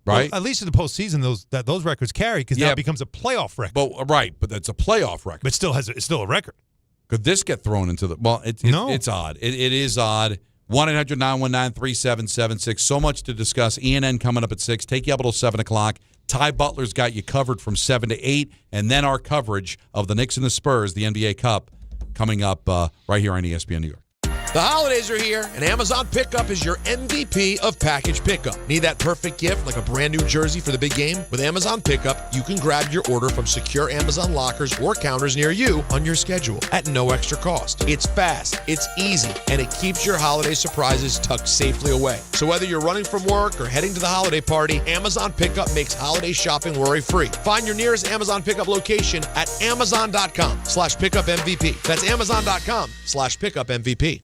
right? Well, at least in the postseason, those records carry because now it becomes a playoff record. But that's a playoff record. But it's still a record. Could this get thrown into the? Well, it's odd. It is odd. 1-800-919-3776. So much to discuss. ENN coming up at 6. Take you up until 7 o'clock. Ty Butler's got you covered from 7 to 8, and then our coverage of the Knicks and the Spurs, the NBA Cup. Coming up right here on ESPN New York. The holidays are here, and Amazon Pickup is your MVP of package pickup. Need that perfect gift like a brand new jersey for the big game? With Amazon Pickup, you can grab your order from secure Amazon lockers or counters near you on your schedule at no extra cost. It's fast, it's easy, and it keeps your holiday surprises tucked safely away. So whether you're running from work or heading to the holiday party, Amazon Pickup makes holiday shopping worry-free. Find your nearest Amazon Pickup location at amazon.com/pickupmvp. That's amazon.com/pickupmvp.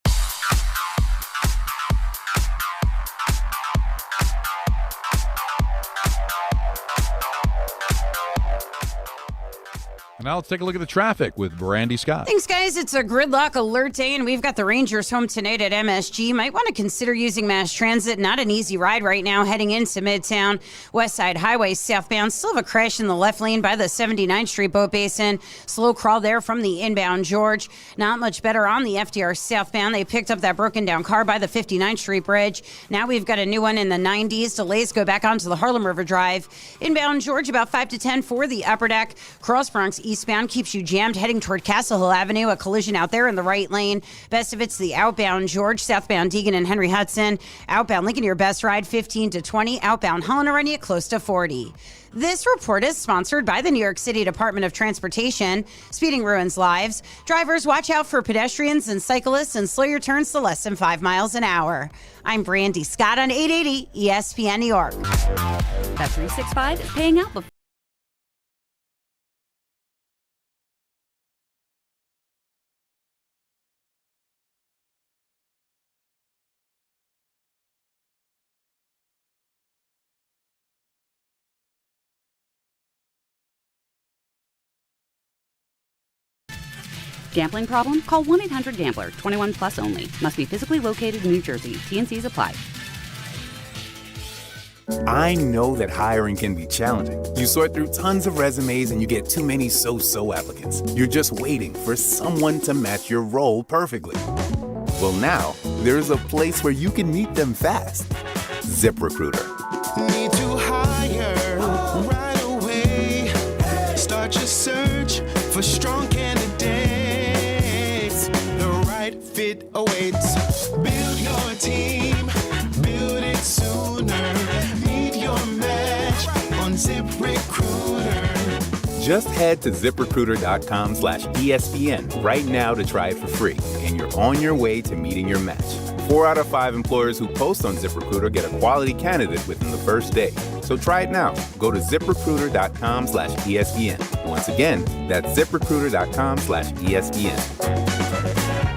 And now let's take a look at the traffic with Brandy Scott. Thanks, guys. It's a gridlock alert day, and we've got the Rangers home tonight at MSG. Might want to consider using mass transit. Not an easy ride right now heading into Midtown. West Side Highway southbound. Still have a crash in the left lane by the 79th Street Boat Basin. Slow crawl there from the inbound George. Not much better on the FDR southbound. They picked up that broken down car by the 59th Street Bridge. Now we've got a new one in the 90s. Delays go back onto the Harlem River Drive. Inbound George about 5 to 10 for the upper deck. Cross Bronx East eastbound keeps you jammed heading toward Castle Hill Avenue. A collision out there in the right lane. Best of it's the outbound George, southbound Deegan and Henry Hudson. Outbound Lincoln, your best ride 15 to 20. Outbound Helena Run you close to 40. This report is sponsored by the New York City Department of Transportation. Speeding ruins lives. Drivers, watch out for pedestrians and cyclists and slow your turns to less than 5 miles an hour. I'm Brandy Scott on 880 ESPN New York. That 365 is paying out before. Gambling problem? Call 1-800-GAMBLER. 21 plus only. Must be physically located in New Jersey. T&Cs apply. I know that hiring can be challenging. You sort through tons of resumes and you get too many so-so applicants. You're just waiting for someone to match your role perfectly. Well, now there's a place where you can meet them fast. ZipRecruiter. Need to hire right away. Start your search for strong candidates. The right fit awaits. Build your team. Build it sooner. Meet your match on ZipRecruiter. Just head to ZipRecruiter.com/ESPN right now to try it for free, and you're on your way to meeting your match. 4 out of 5 employers who post on ZipRecruiter get a quality candidate within the first day. So try it now. Go to ZipRecruiter.com/ESPN. Once again, that's ZipRecruiter.com/ESPN.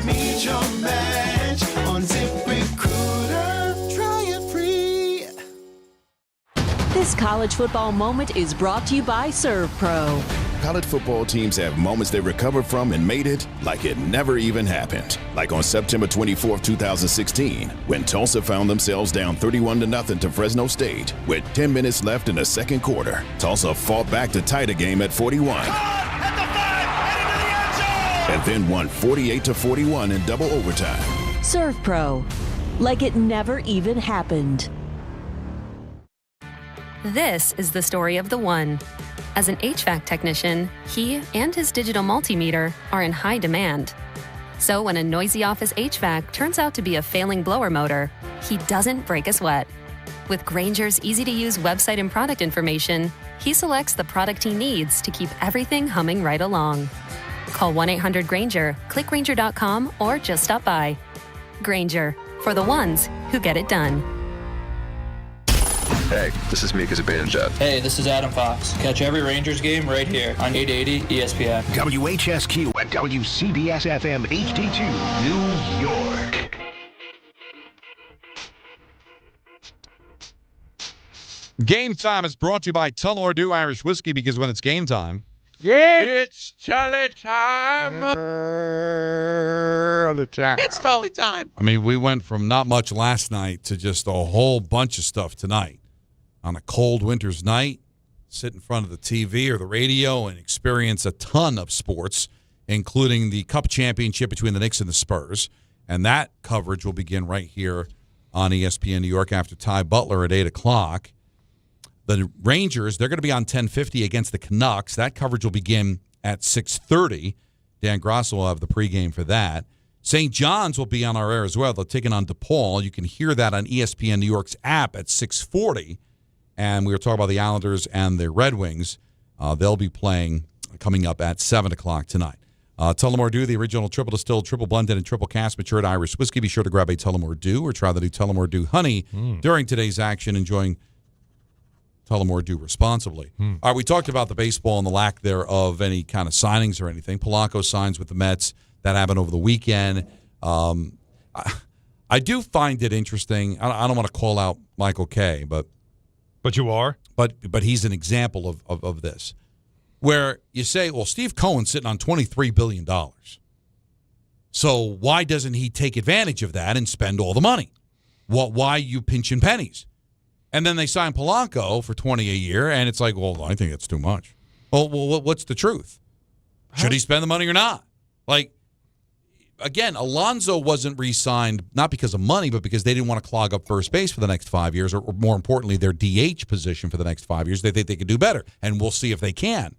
Meet your match on ZipRecruiter. Try it free. This college football moment is brought to you by ServPro. College football teams have moments they recovered from and made it like it never even happened. Like on September 24, 2016, when Tulsa found themselves down 31-0 to Fresno State. With 10 minutes left in the second quarter, Tulsa fought back to tie the game at 41. And then won 48-41 in double overtime. ServPro. Like it never even happened. This is the story of the one. As an HVAC technician, he and his digital multimeter are in high demand. So when a noisy office HVAC turns out to be a failing blower motor, he doesn't break a sweat. With Grainger's easy-to-use website and product information, he selects the product he needs to keep everything humming right along. Call 1-800-GRAINGER, click Grainger.com, or just stop by. Grainger, for the ones who get it done. Hey, this is Mika Zibanejad. Hey, this is Adam Fox. Catch every Rangers game right here on 880 ESPN. WHSQ and WCBS-FM HD2, New York. Game time is brought to you by Tullamore Dew Irish Whiskey, because when it's game time, it's Tully time. It's Tully time. I mean, we went from not much last night to just a whole bunch of stuff tonight. On a cold winter's night, sit in front of the TV or the radio and experience a ton of sports, including the Cup Championship between the Knicks and the Spurs. And that coverage will begin right here on ESPN New York after Ty Butler at 8 o'clock. The Rangers, they're going to be on 1050 against the Canucks. That coverage will begin at 6:30. Dan Grosso will have the pregame for that. St. John's will be on our air as well. They're taking on DePaul. You can hear that on ESPN New York's app at 6:40. And we were talking about the Islanders and the Red Wings. They'll be playing coming up at 7 o'clock tonight. Tullamore Dew, the original triple distilled, triple blended, and triple cast matured Irish whiskey. Be sure to grab a Tullamore Dew or try the new Tullamore Dew Honey during today's action, enjoying Tullamore Dew responsibly. All right, we talked about the baseball and the lack there of any kind of signings or anything. Polanco signs with the Mets. That happened over the weekend. I do find it interesting. I don't want to call out Michael Kay, but you are? But he's an example of this, where you say, well, Steve Cohen's sitting on $23 billion. So why doesn't he take advantage of that and spend all the money? Why are you pinching pennies? And then they sign Polanco for $20 a year, and it's like, well, I think that's too much. Well, what's the truth? Should he spend the money or not? Like, again, Alonso wasn't re-signed not because of money, but because they didn't want to clog up first base for the next 5 years, or more importantly, their DH position for the next 5 years. They think they could do better, and we'll see if they can.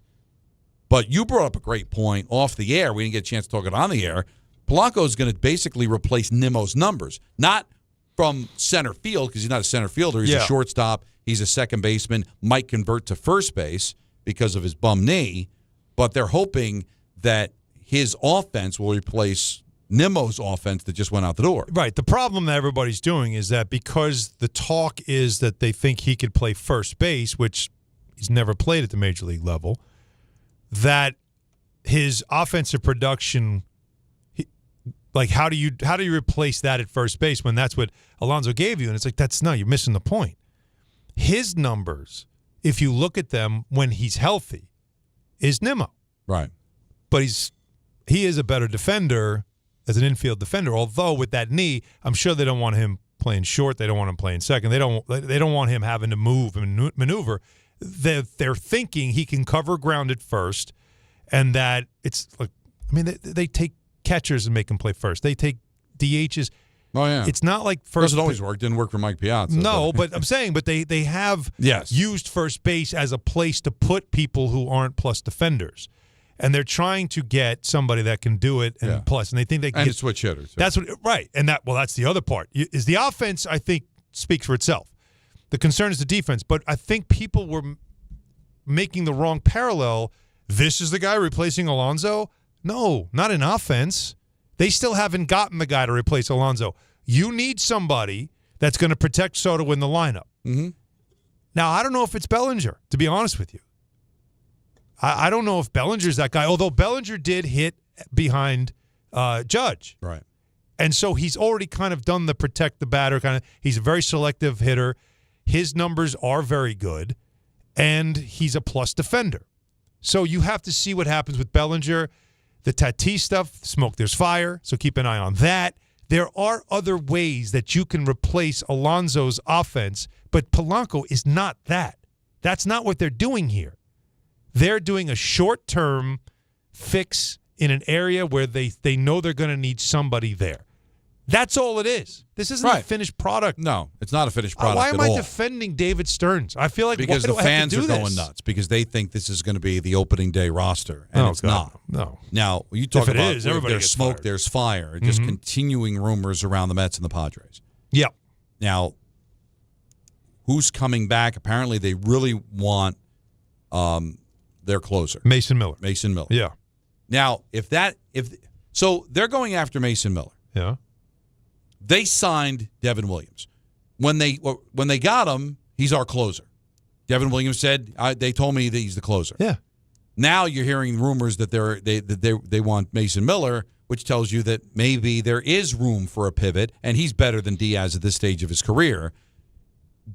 But you brought up a great point off the air. We didn't get a chance to talk it on the air. Polanco is going to basically replace Nimmo's numbers, not from center field because he's not a center fielder. He's a shortstop. He's a second baseman. Might convert to first base because of his bum knee. But they're hoping that his offense will replace Nimmo's offense that just went out the door. Right. The problem that everybody's doing is that because the talk is that they think he could play first base, which he's never played at the major league level, that his offensive production, like how do you replace that at first base when that's what Alonso gave you? And it's like, you're missing the point. His numbers, if you look at them when he's healthy, is Nimmo. Right. But he is a better defender as an infield defender, although with that knee, I'm sure they don't want him playing short. They don't want him playing second. They don't want him having to move and maneuver. They're thinking he can cover ground at first, and that it's like, I mean, they take catchers and make them play first. They take DHs. Oh, yeah. It's not like first. Doesn't always work. Didn't work for Mike Piazza. No, but I'm saying, they have used first base as a place to put people who aren't plus defenders. And they're trying to get somebody that can do it and plus. And they think they can get switch hitters. That's what, right. And that's the other part. Is the offense, I think, speaks for itself. The concern is the defense. But I think people were making the wrong parallel. This is the guy replacing Alonso? No, not in offense. They still haven't gotten the guy to replace Alonso. You need somebody that's going to protect Soto in the lineup. Mm-hmm. Now, I don't know if it's Bellinger, to be honest with you. I don't know if Bellinger's that guy, although Bellinger did hit behind Judge. Right. And so he's already kind of done the protect the batter kind of. He's a very selective hitter. His numbers are very good, and he's a plus defender. So you have to see what happens with Bellinger. The Tatis stuff, smoke, there's fire, so keep an eye on that. There are other ways that you can replace Alonso's offense, but Polanco is not that. That's not what they're doing here. They're doing a short-term fix in an area where they know they're going to need somebody there. That's all it is. This isn't a finished product. No, it's not a finished product why am I all. defending David Stearns? I feel like because the fans are going this? nuts because they think this is going to be the opening day roster, and it's not. No. Now, you talk if it about is, everybody there's gets smoke, fired. there's fire, just continuing rumors around the Mets and the Padres. Yep. Now, who's coming back? Apparently, they really want their closer, Mason Miller. Yeah. Now, so they're going after Mason Miller. Yeah. They signed Devin Williams. When they got him, he's our closer. Devin Williams said, they told me that he's the closer. Yeah. Now you're hearing rumors that they want Mason Miller, which tells you that maybe there is room for a pivot, and he's better than Diaz at this stage of his career.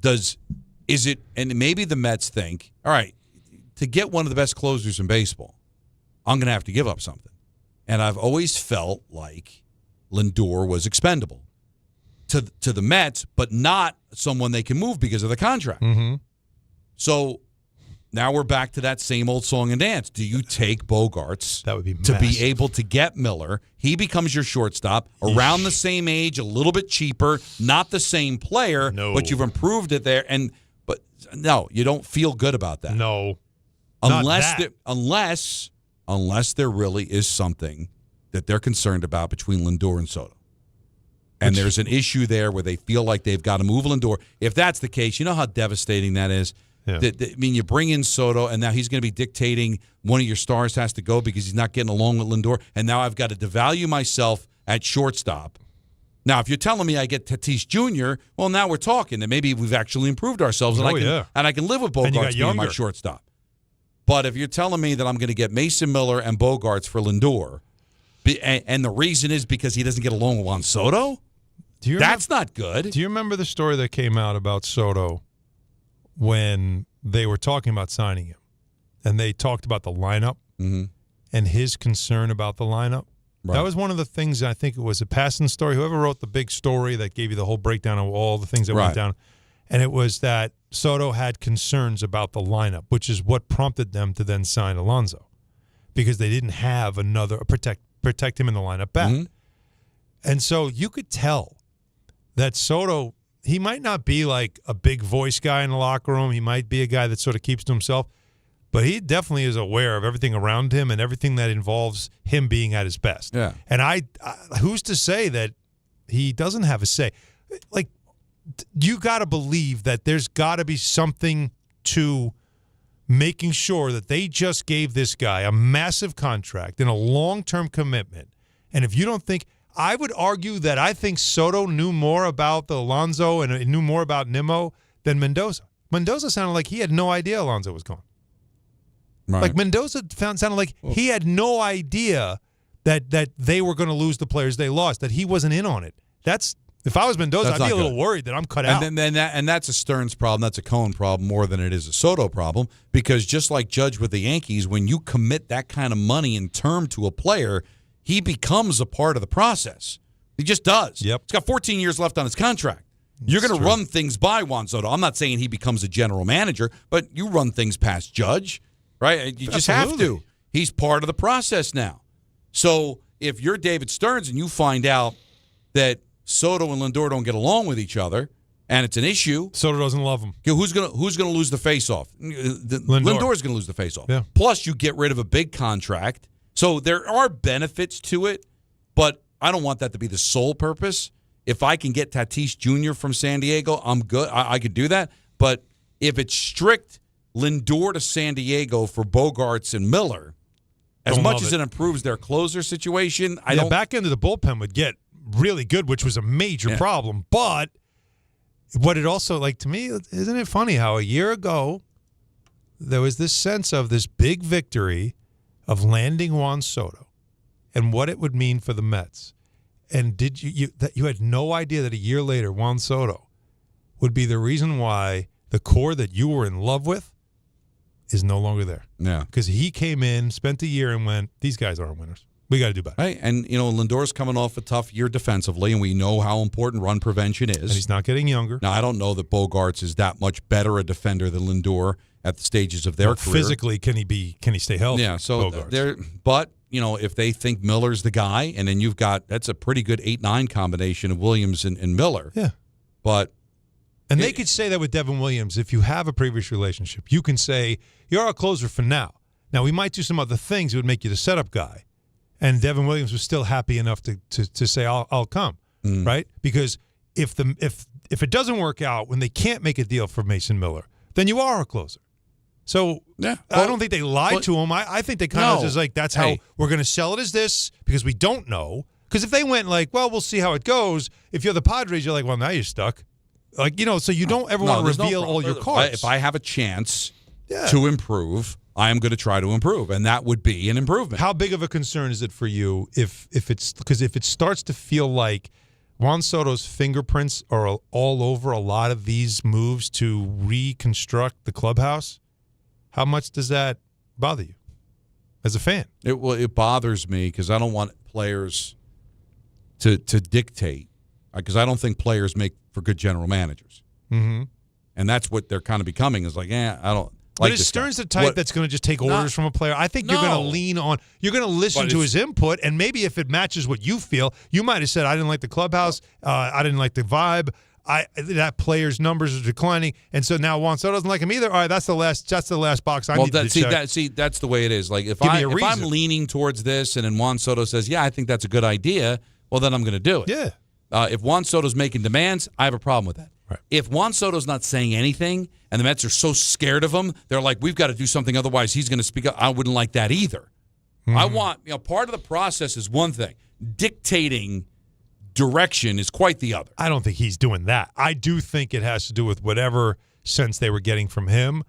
And maybe the Mets think, all right, to get one of the best closers in baseball, I'm going to have to give up something. And I've always felt like Lindor was expendable to the Mets, but not someone they can move because of the contract. Mm-hmm. So now we're back to that same old song and dance. Do you take Bogarts that would be to be able to get Miller? He becomes your shortstop, around the same age, a little bit cheaper, not the same player, but you've improved it there. But no, you don't feel good about that. No. Unless there really is something that they're concerned about between Lindor and Soto. And there's an issue there where they feel like they've got to move Lindor. If that's the case, you know how devastating that is? Yeah. You bring in Soto, and now he's going to be dictating one of your stars has to go because he's not getting along with Lindor, and now I've got to devalue myself at shortstop. Now, if you're telling me I get Tatis Jr., well, now we're talking, and maybe we've actually improved ourselves, and I can live with Bogarts being my shortstop. But if you're telling me that I'm going to get Mason Miller and Bogarts for Lindor, and the reason is because he doesn't get along with Juan Soto, that's not good. Do you remember the story that came out about Soto when they were talking about signing him? And they talked about the lineup and his concern about the lineup. Right. That was one of the things, I think it was a passing story. Whoever wrote the big story that gave you the whole breakdown of all the things that went down. And it was that Soto had concerns about the lineup, which is what prompted them to then sign Alonso, because they didn't have another protect him in the lineup back. And so you could tell that Soto, he might not be like a big voice guy in the locker room. He might be a guy that sort of keeps to himself. But he definitely is aware of everything around him and everything that involves him being at his best. Yeah. And I who's to say that he doesn't have a say? Like, you got to believe that there's got to be something to making sure that they just gave this guy a massive contract and a long-term commitment. And if you don't think, I would argue that I think Soto knew more about the Alonso and knew more about Nimmo than Mendoza. Mendoza sounded like he had no idea Alonso was gone. Right. Like Mendoza sounded like he had no idea that they were going to lose the players they lost, that he wasn't in on it. If I was Mendoza, I'd be a little worried that I'm cut out. And that's a Stearns problem. That's a Cohen problem more than it is a Soto problem, because just like Judge with the Yankees, when you commit that kind of money in term to a player, he becomes a part of the process. He just does. Yep. He's got 14 years left on his contract. You're going to run things by Juan Soto. I'm not saying he becomes a general manager, but you run things past Judge, right? You just have to. He's part of the process now. So if you're David Stearns and you find out that Soto and Lindor don't get along with each other, and it's an issue. Soto doesn't love him. Who's gonna lose the face-off? Lindor's going to lose the face-off. Yeah. Plus, you get rid of a big contract. So there are benefits to it, but I don't want that to be the sole purpose. If I can get Tatis Jr. from San Diego, I'm good. I could do that. But if it's strict Lindor to San Diego for Bogarts and Miller, as much as it improves their closer situation, I don't. Back end of the bullpen would get really good, which was a major problem. But what it also, like, to me, isn't it funny how a year ago there was this sense of this big victory of landing Juan Soto and what it would mean for the Mets. And did you had no idea that a year later Juan Soto would be the reason why the core that you were in love with is no longer there. Yeah. Because he came in, spent a year, and went, these guys aren't winners. We got to do better. Right, and Lindor's coming off a tough year defensively, and we know how important run prevention is. And he's not getting younger. Now, I don't know that Bogarts is that much better a defender than Lindor at the stages of their career. Physically, can he stay healthy? Yeah, so but if they think Miller's the guy, and then that's a pretty good 8-9 combination of Williams and Miller. Yeah. But they could say that with Devin Williams. If you have a previous relationship, you can say, you're our closer for now. Now, we might do some other things that would make you the setup guy. And Devin Williams was still happy enough to say, I'll come, right? Because if it doesn't work out, when they can't make a deal for Mason Miller, then you are a closer. So I don't think they lied to him. I think they kind of just like, that's how we're going to sell it as this, because we don't know. Because if they went like, well, we'll see how it goes. If you're the Padres, you're like, well, now you're stuck. Like, so you don't ever want to reveal all your cards. If I have a chance to improve, I am going to try to improve, and that would be an improvement. How big of a concern is it for you if it starts to feel like Juan Soto's fingerprints are all over a lot of these moves to reconstruct the clubhouse? How much does that bother you as a fan? It bothers me because I don't want players to dictate, because I don't think players make for good general managers. Mm-hmm. And that's what they're kind of becoming, is like, I don't. But is Stearns the type that's going to just take orders from a player? I think you're going to lean on, you're going to listen to his input, and maybe if it matches what you feel, you might have said, I didn't like the clubhouse, I didn't like the vibe, that player's numbers are declining, and so now Juan Soto doesn't like him either. All right, that's the last box I need to check. That's the way it is. Like if I'm leaning towards this, and then Juan Soto says, yeah, I think that's a good idea, well, then I'm going to do it. Yeah. If Juan Soto's making demands, I have a problem with that. Right. If Juan Soto's not saying anything and the Mets are so scared of him, they're like, we've got to do something, otherwise he's going to speak up. I wouldn't like that either. Mm-hmm. I want, part of the process is one thing. Dictating direction is quite the other. I don't think he's doing that. I do think it has to do with whatever sense they were getting from him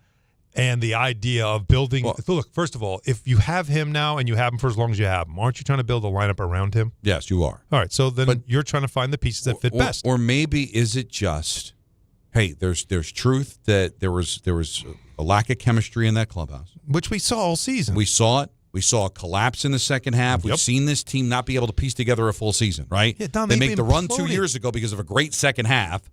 and the idea of building. Well, look, first of all, if you have him now and you have him for as long as you have him, aren't you trying to build a lineup around him? Yes, you are. All right, so then you're trying to find the pieces that fit best. Or maybe is it just, hey, there's truth that there was a lack of chemistry in that clubhouse, which we saw all season. We saw it. We saw a collapse in the second half. We've seen this team not be able to piece together a full season, right? Yeah, Don, they make the run 2 years ago because of a great second half.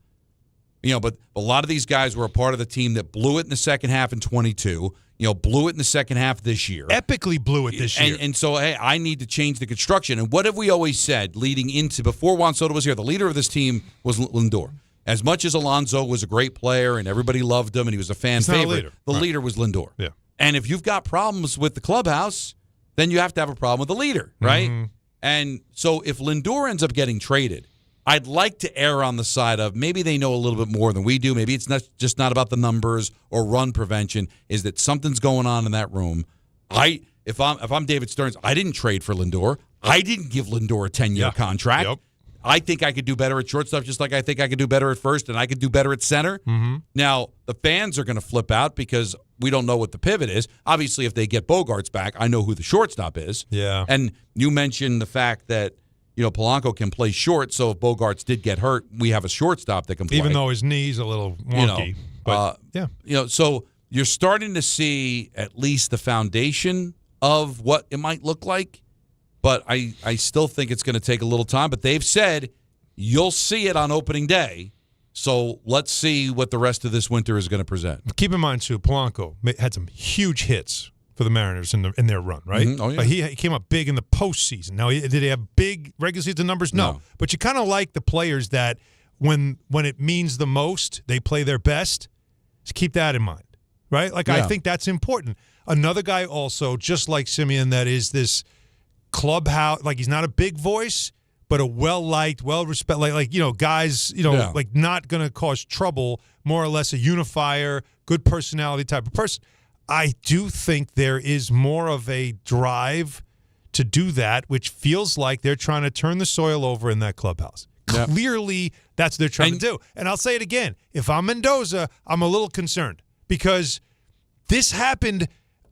But a lot of these guys were a part of the team that blew it in the second half in 22. Blew it in the second half this year. Epically blew it this year. And so, hey, I need to change the construction. And what have we always said leading into, before Juan Soto was here, the leader of this team was Lindor. As much as Alonso was a great player and everybody loved him and he was a fan favorite, the leader was Lindor. Yeah. And if you've got problems with the clubhouse, then you have to have a problem with the leader, right? Mm-hmm. And so if Lindor ends up getting traded, I'd like to err on the side of maybe they know a little bit more than we do. Maybe it's not about the numbers or run prevention, is that something's going on in that room. If I'm David Stearns, I didn't trade for Lindor. I didn't give Lindor a 10-year contract. Yep. I think I could do better at shortstop, just like I think I could do better at first, and I could do better at center. Mm-hmm. Now, the fans are going to flip out because we don't know what the pivot is. Obviously, if they get Bogarts back, I know who the shortstop is. Yeah. And you mentioned the fact that, Polanco can play short, so if Bogarts did get hurt, we have a shortstop that can play. Even though his knee's a little wonky. So you're starting to see at least the foundation of what it might look like. But I still think it's going to take a little time. But they've said you'll see it on opening day. So let's see what the rest of this winter is going to present. Keep in mind, too, Polanco had some huge hits for the Mariners in their run, right? Mm-hmm. Oh, yeah. He came up big in the postseason. Now, did he have big regular season numbers? No. But you kind of like the players that when it means the most, they play their best. Just keep that in mind, right? I think that's important. Another guy also, just like Simeon, that is this clubhouse, he's not a big voice, but a well-liked, well-respected, guys, not going to cause trouble, more or less a unifier, good personality type of person. I do think there is more of a drive to do that, which feels like they're trying to turn the soil over in that clubhouse. Yep. Clearly, that's what they're trying to do. And I'll say it again. If I'm Mendoza, I'm a little concerned because this happened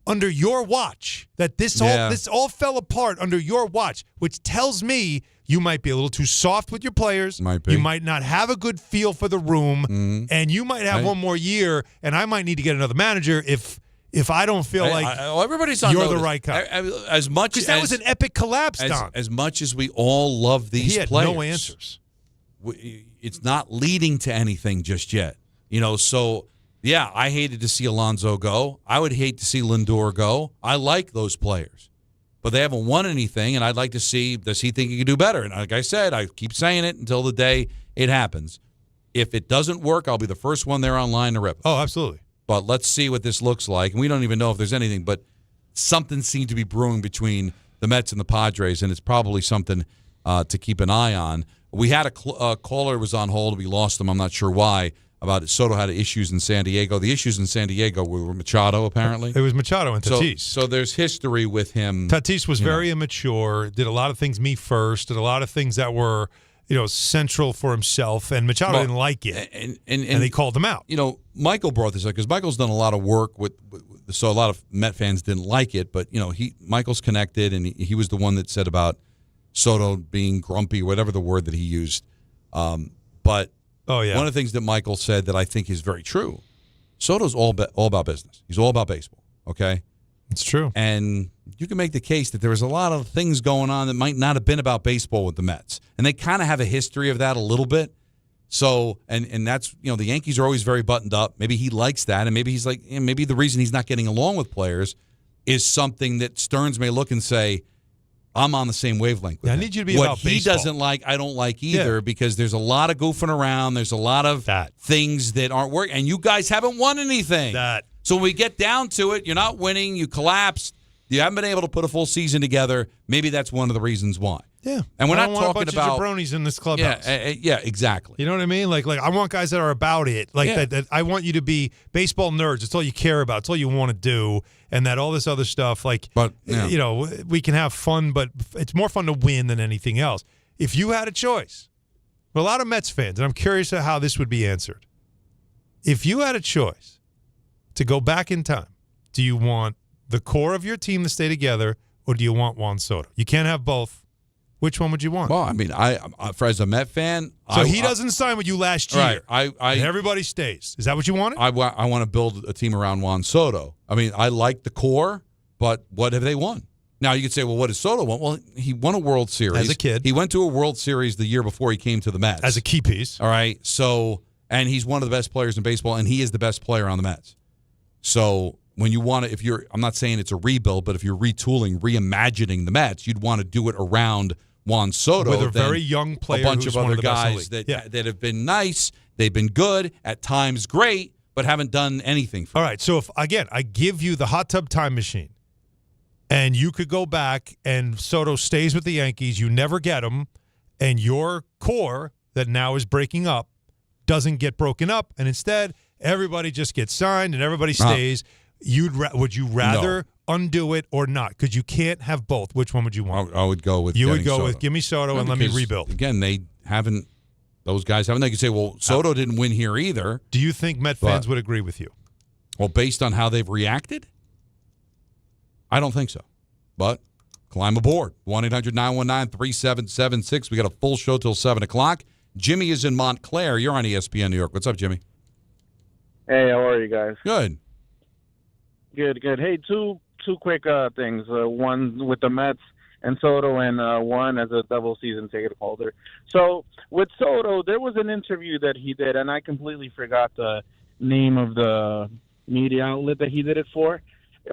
under your watch, that this all fell apart under your watch, which tells me you might be a little too soft with your players. Might be. You might not have a good feel for the room, and you might have one more year, and I might need to get another manager if I don't feel everybody's on you're notice. the right guy. As much because that was an epic collapse, Don. As much as we all love these he had players, no answers. It's not leading to anything just yet. So. Yeah, I hated to see Alonso go. I would hate to see Lindor go. I like those players. But they haven't won anything, and I'd like to see, does he think he can do better? And like I said, I keep saying it until the day it happens. If it doesn't work, I'll be the first one there online to rip. Oh, absolutely. But let's see what this looks like. And we don't even know if there's anything, but something seemed to be brewing between the Mets and the Padres, and it's probably something to keep an eye on. We had a caller who was on hold. We lost them. I'm not sure why. About Soto had issues in San Diego. The issues in San Diego were Machado, apparently. It was Machado and Tatis. So there's history with him. Tatis was very immature, did a lot of things me first, did a lot of things that were, central for himself, and Machado didn't like it. And they called him out. Michael brought this up because Michael's done a lot of work with so a lot of Met fans didn't like it, but Michael's connected, and he was the one that said about Soto being grumpy, whatever the word that he used. But oh yeah, one of the things that Michael said that I think is very true. Soto's all about business. He's all about baseball. Okay, it's true. And you can make the case that there was a lot of things going on that might not have been about baseball with the Mets, and they kind of have a history of that a little bit. So, and that's the Yankees are always very buttoned up. Maybe he likes that, and maybe he's like, maybe the reason he's not getting along with players is something that Stearns may look and say, I'm on the same wavelength with him. I need you to be what about he baseball. doesn't like, I don't like either, because there's a lot of goofing around. There's a lot of things that aren't working, and you guys haven't won anything. So when we get down to it, you're not winning, you collapsed, you haven't been able to put a full season together. Maybe that's one of the reasons why. Yeah. And we're I not don't want talking a bunch about of jabronis in this clubhouse. Yeah, exactly. You know what I mean? Like I want guys that are about it. That I want you to be baseball nerds. It's all you care about. It's all you want to do. And that all this other stuff, we can have fun, but it's more fun to win than anything else. If you had a choice, a lot of Mets fans, and I'm curious how this would be answered. If you had a choice to go back in time, do you want the core of your team to stay together, or do you want Juan Soto? You can't have both. Which one would you want? Well, I mean, as a Met fan, he doesn't sign with you last year. Right. And everybody stays. Is that what you wanted? I want to build a team around Juan Soto. I mean, I like the core, but what have they won? Now you could say, well, what does Soto want? Well, he won a World Series as a kid. He went to a World Series the year before he came to the Mets as a key piece. All right. So, and he's one of the best players in baseball, and he is the best player on the Mets. So when you want to, I'm not saying it's a rebuild, but if you're retooling, reimagining the Mets, you'd want to do it around Juan Soto with a very young player, a bunch who's of other one of the guys that have been nice. They've been good at times, great, but haven't done anything for All right, so if, again, I give you the hot tub time machine, and you could go back and Soto stays with the Yankees, you never get him, and your core that now is breaking up doesn't get broken up, and instead everybody just gets signed and everybody stays, would you rather undo it or not? Because you can't have both. Which one would you want? I would go with You would go Soto. with give me Soto and let me rebuild. Again, those guys haven't. They could say, well, Soto didn't win here either. Do you think Met fans would agree with you? Well, based on how they've reacted, I don't think so. But climb aboard. 1-800-919-3776. We got a full show till 7 o'clock. Jimmy is in Montclair. You're on ESPN New York. What's up, Jimmy? Hey, how are you guys? Good. Good. Hey, two quick things. One with the Mets and Soto, and one as a double season ticket holder. So with Soto, there was an interview that he did, and I completely forgot the name of the media outlet that he did it for,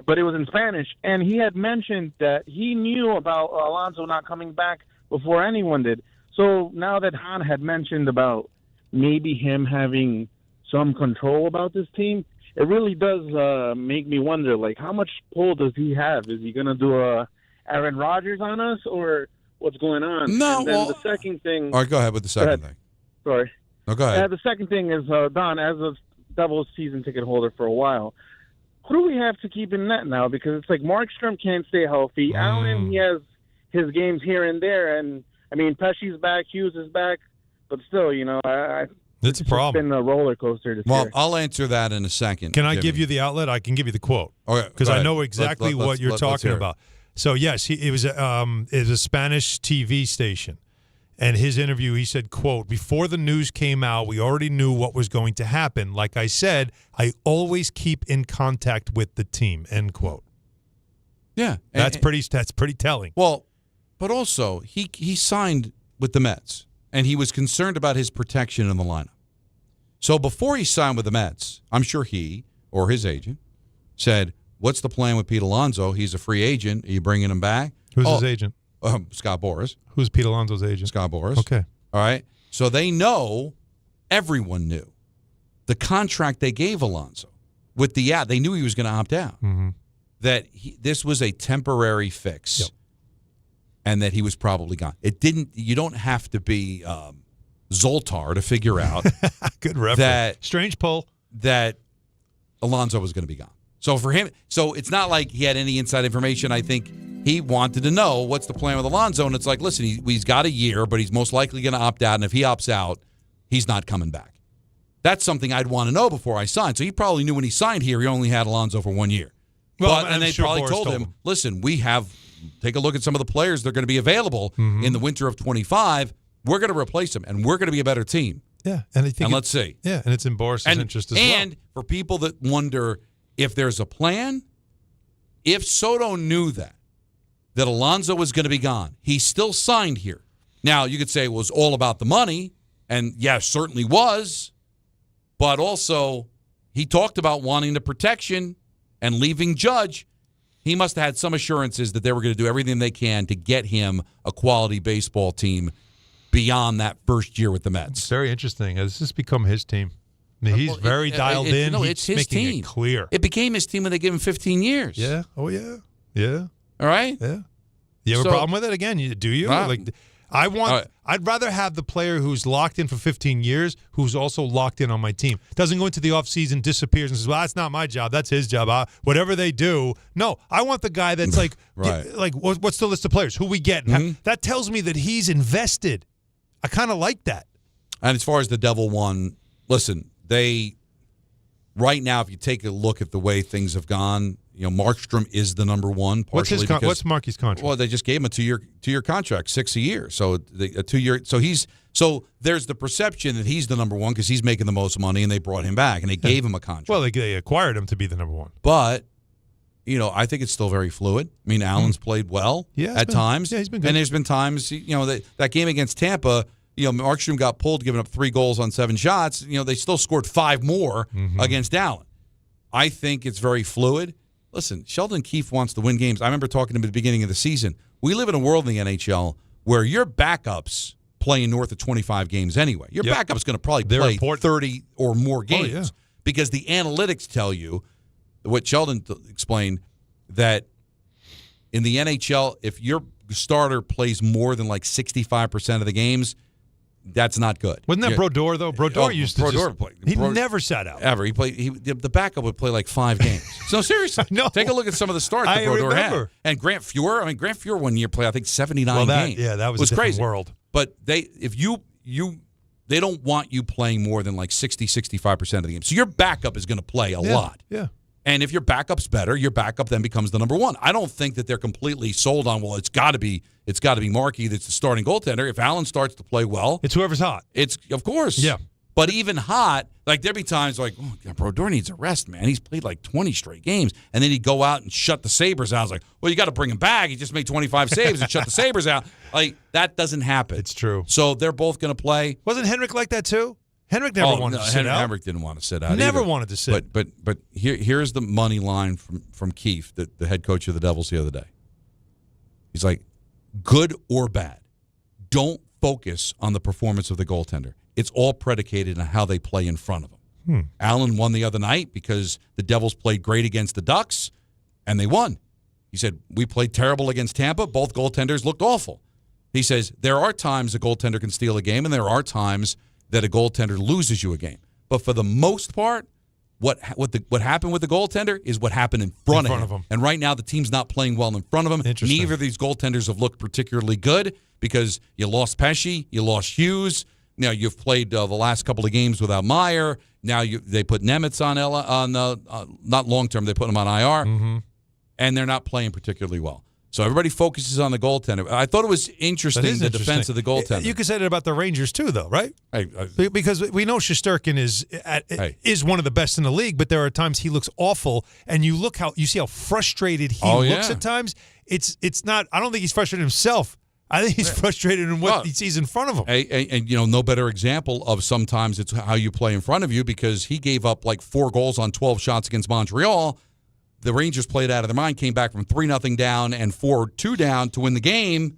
but it was in Spanish, and he had mentioned that he knew about Alonso not coming back before anyone did. So now that Hahn had mentioned about maybe him having some control about this team, it really does make me wonder, like, how much pull does he have? Is he going to do a Aaron Rodgers on us, or what's going on? No, and then the second thing. All right, go ahead with the second thing. Sorry. No, go ahead. The second thing is, Don, as a double season ticket holder for a while, who do we have to keep in net now? Because it's like Markstrom can't stay healthy. Allen, he has his games here and there, and I mean, Pesci's back, Hughes is back, but still, it's a problem. It's been a roller coaster this year. I'll answer that in a second. Can I give you the outlet? I can give you the quote. Because I know exactly what you're talking about. So, yes, it was a Spanish TV station. And his interview, he said, quote, before the news came out, we already knew what was going to happen. Like I said, I always keep in contact with the team, end quote. Yeah. That's pretty telling. Well, but also, he signed with the Mets, and he was concerned about his protection in the lineup. So before he signed with the Mets, I'm sure he or his agent said, what's the plan with Pete Alonso? He's a free agent. Are you bringing him back? Who's his agent? Scott Boras. Who's Pete Alonso's agent? Scott Boras. Okay. All right. So they know, everyone knew, the contract they gave Alonso with they knew he was going to opt out, that this was a temporary fix, and that he was probably gone. You don't have to be Zoltar to figure out good reference. Strange pull that Alonso was going to be gone. So for him, it's not like he had any inside information. I think he wanted to know what's the plan with Alonso, and it's like, listen, he's got a year, but he's most likely going to opt out, and if he opts out, he's not coming back. That's something I'd want to know before I signed. So he probably knew when he signed here, he only had Alonso for 1 year. And they probably told him, listen, take a look at some of the players that are going to be available in the winter of 25. We're going to replace them, and we're going to be a better team. Yeah, and let's see. Yeah, and it's in Boris' interest as well. And for people that wonder if there's a plan, if Soto knew that Alonso was going to be gone, he still signed here. Now, you could say it was all about the money, and yes, certainly was, but also he talked about wanting the protection and leaving Judge. He must have had some assurances that they were going to do everything they can to get him a quality baseball team beyond that first year with the Mets. It's very interesting. Has this become his team? I mean, he's very dialed in. No, he's it's his making team. It clear. It became his team when they gave him 15 years. Yeah. Oh, yeah. Yeah. All right? Yeah. You have a problem with it? Again, do you? I'd rather have the player who's locked in for 15 years who's also locked in on my team. Doesn't go into the offseason, disappears, and says, well, that's not my job. That's his job. Whatever they do. No, I want the guy that's like, what's the list of players? Who we get? That tells me that he's invested. I kind of like that. And as far as the Devil one, listen, right now, if you take a look at the way things have gone, Markstrom is the number one. What's Marky's contract? Well, they just gave him a two-year contract, $6 a year. So a 2 year. So there's the perception that he's the number one because he's making the most money, and they brought him back and they gave him a contract. Well, they acquired him to be the number one. But I think it's still very fluid. I mean, Allen's played well at times. Yeah, he's been good. And there's been times, that game against Tampa. Markstrom got pulled, giving up 3 goals on 7 shots. They still scored 5 more against Allen. I think it's very fluid. Listen, Sheldon Keefe wants to win games. I remember talking to him at the beginning of the season. We live in a world in the NHL where your backups play north of 25 games anyway. Your backup's going to probably play 30 or more games. because the analytics tell you, what Sheldon explained, that in the NHL, if your starter plays more than like 65% of the games, that's not good. Wasn't that Brodeur, though? Brodeur used to play. He never sat out. Ever. The backup would play like 5 games. So seriously, no. Take a look at some of the starts that Brodeur had. And Grant Fuhr, Grant Fuhr one year played, I think, 79 games. Yeah, that was a different crazy. World. But they don't want you playing more than like 60-65% of the game. So your backup is going to play a lot. Yeah. And if your backup's better, your backup then becomes the number one. I don't think that they're completely sold on, well, it's got to be Markey that's the starting goaltender. If Allen starts to play well, it's whoever's hot. It's of course. Yeah. But even hot, like there'd be times like, oh, God, Brodeur needs a rest, man. He's played like 20 straight games. And then he'd go out and shut the Sabres out. I was like, well, you got to bring him back. He just made 25 saves and shut the Sabres out. Like, that doesn't happen. It's true. So they're both going to play. Wasn't Henrik like that too? Henrik never wanted to sit out. Henrik didn't want to sit out. Never either. wanted to sit. But here's the money line from Keefe, the head coach of the Devils the other day. He's like, good or bad, don't focus on the performance of the goaltender. It's all predicated on how they play in front of him. Allen won the other night because the Devils played great against the Ducks, and they won. He said, we played terrible against Tampa. Both goaltenders looked awful. He says, there are times a goaltender can steal a game, and there are times that a goaltender loses you a game. But for the most part, what happened with the goaltender is what happened in front of him. And right now, the team's not playing well in front of him. Neither of these goaltenders have looked particularly good because you lost Pesce, you lost Hughes. Now you've played the last couple of games without Meyer. Now they put Nemitz on not long term. They put him on IR, and they're not playing particularly well. So everybody focuses on the goaltender. I thought it was interesting, the defense of the goaltender. You could say that about the Rangers too, though, right? Because we know Shesterkin is one of the best in the league, but there are times he looks awful, and you see how frustrated he looks at times. It's not. I don't think he's frustrated himself. I think he's frustrated in what he sees in front of him. And no better example of sometimes it's how you play in front of you, because he gave up like 4 goals on 12 shots against Montreal. The Rangers played out of their mind, came back from 3-0 down and 4-2 down to win the game.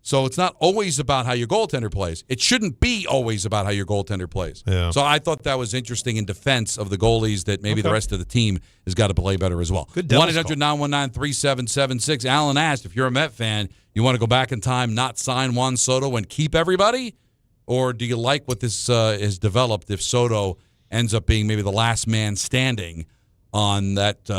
So it's not always about how your goaltender plays. It shouldn't be always about how your goaltender plays. Yeah. So I thought that was interesting in defense of the goalies, that maybe the rest of the team has got to play better as well. 1-800-919-3776. Alan asked, if you're a Met fan, you want to go back in time, not sign Juan Soto and keep everybody? Or do you like what this has developed if Soto ends up being maybe the last man standing on that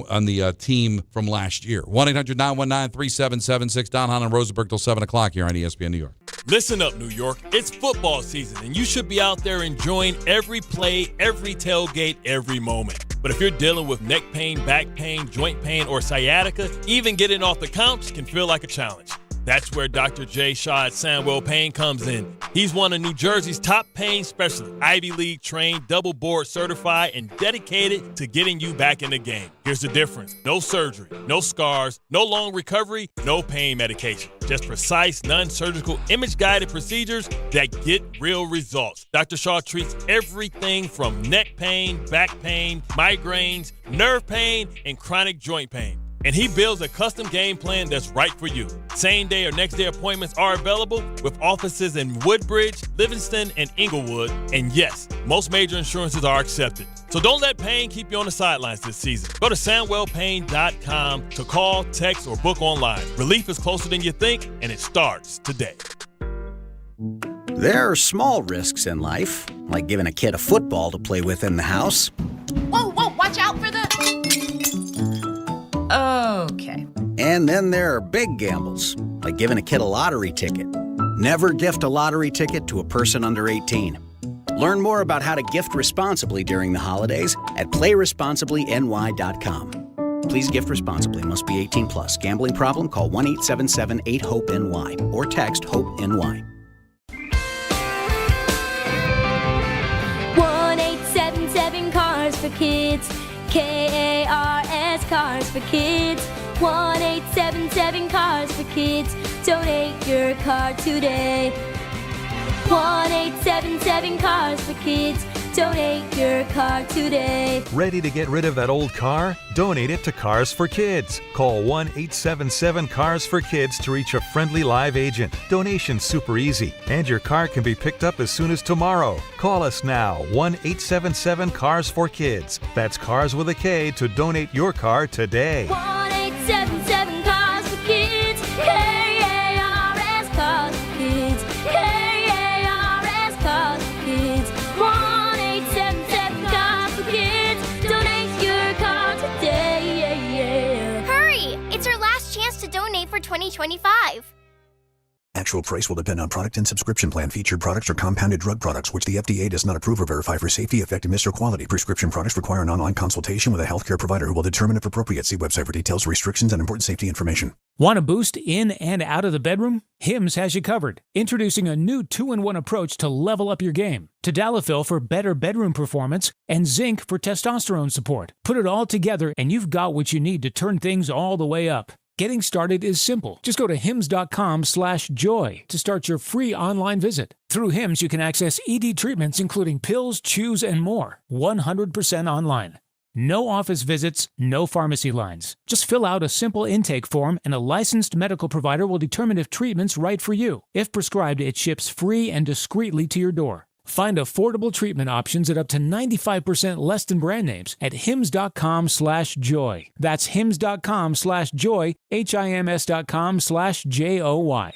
on the team from last year? 1-800-919-3776. Don Hahn and Rosenberg till 7 o'clock here on ESPN New York. Listen up, New York. It's football season, and you should be out there enjoying every play, every tailgate, every moment. But if you're dealing with neck pain, back pain, joint pain, or sciatica, even getting off the couch can feel like a challenge. That's where Dr. Jay Shaw at Sandwell Pain comes in. He's one of New Jersey's top pain specialists, Ivy League trained, double board certified, and dedicated to getting you back in the game. Here's the difference. No surgery, no scars, no long recovery, no pain medication. Just precise, non-surgical, image-guided procedures that get real results. Dr. Shaw treats everything from neck pain, back pain, migraines, nerve pain, and chronic joint pain. And he builds a custom game plan that's right for you. Same day or next day appointments are available with offices in Woodbridge, Livingston, and Inglewood. And yes, most major insurances are accepted. So don't let pain keep you on the sidelines this season. Go to SandwellPain.com to call, text, or book online. Relief is closer than you think, and it starts today. There are small risks in life, like giving a kid a football to play with in the house. Whoa, watch out for the... Okay. And then there are big gambles, like giving a kid a lottery ticket. Never gift a lottery ticket to a person under 18. Learn more about how to gift responsibly during the holidays at playresponsiblyny.com. Please gift responsibly. Must be 18 plus. Gambling problem? Call 1-877-8-HOPE-NY or text HOPE-NY. 1-877 Cars for Kids. KARS Cars for Kids. 1-877 Cars for Kids. Donate your car today. 1-877 Cars for Kids. Donate your car today. Ready to get rid of that old car? Donate it to Cars for Kids. Call 1-877-CARS-FOR-KIDS to reach a friendly live agent. Donation's super easy, and your car can be picked up as soon as tomorrow. Call us now, 1-877-CARS-FOR-KIDS. That's Cars with a K to donate your car today. 1-877-CARS-FOR-KIDS. K-A-R-S Cars for Kids. K-A-R-S Cars for Kids. 1-877-CARS for Kids. Donate your car today. Hurry! It's our last chance to donate for 2025. Actual price will depend on product and subscription plan. Featured products are compounded drug products, which the FDA does not approve or verify for safety, effectiveness, or quality. Prescription products require an online consultation with a healthcare provider who will determine if appropriate. See website for details, restrictions, and important safety information. Want a boost in and out of the bedroom? Hims has you covered. Introducing a new 2-in-1 approach to level up your game. Tadalafil for better bedroom performance and zinc for testosterone support. Put it all together and you've got what you need to turn things all the way up. Getting started is simple. Just go to hims.com/joy to start your free online visit. Through Hims, you can access ED treatments including pills, chews, and more. 100% online. No office visits, no pharmacy lines. Just fill out a simple intake form and a licensed medical provider will determine if treatment's right for you. If prescribed, it ships free and discreetly to your door. Find affordable treatment options at up to 95% less than brand names at hims.com/joy. That's hims.com/joy, HIMS.com/JOY.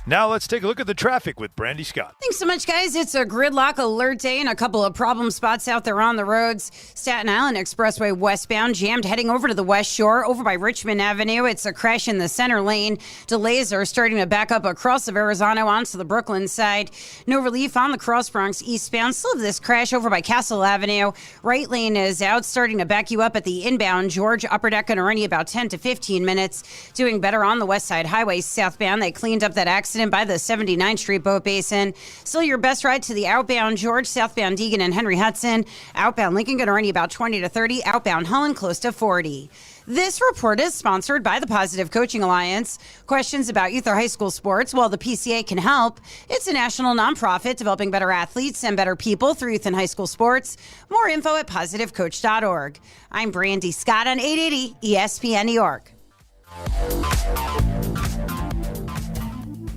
Now let's take a look at the traffic with Brandy Scott. Thanks so much, guys. It's a gridlock alert day and a couple of problem spots out there on the roads. Staten Island Expressway westbound jammed heading over to the West Shore over by Richmond Avenue. It's a crash in the center lane. Delays are starting to back up across the Verrazano onto the Brooklyn side. No relief on the Cross Bronx eastbound. Still have this crash over by Castle Avenue. Right lane is out, starting to back you up at the inbound George. Upper deck going to run you about 10 to 15 minutes. Doing better on the West Side Highway southbound. They cleaned up that accident by the 79th Street Boat Basin. Still your best ride to the outbound George, southbound Deegan and Henry Hudson. Outbound Lincoln going to run you about 20 to 30. Outbound Holland close to 40. This report is sponsored by the Positive Coaching Alliance. Questions about youth or high school sports? Well, the PCA can help. It's a national nonprofit developing better athletes and better people through youth and high school sports. More info at positivecoach.org. I'm Brandy Scott on 880 ESPN New York.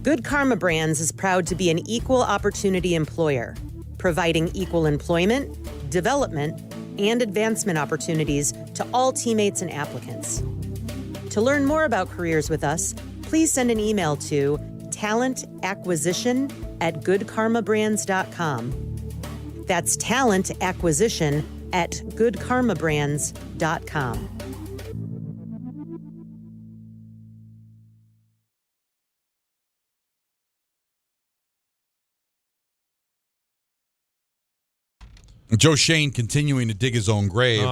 Good Karma Brands is proud to be an equal opportunity employer, providing equal employment, development, and advancement opportunities to all teammates and applicants. To learn more about careers with us, please send an email to talentacquisition@goodkarmabrands.com. That's talentacquisition@goodkarmabrands.com. Joe Schoen continuing to dig his own grave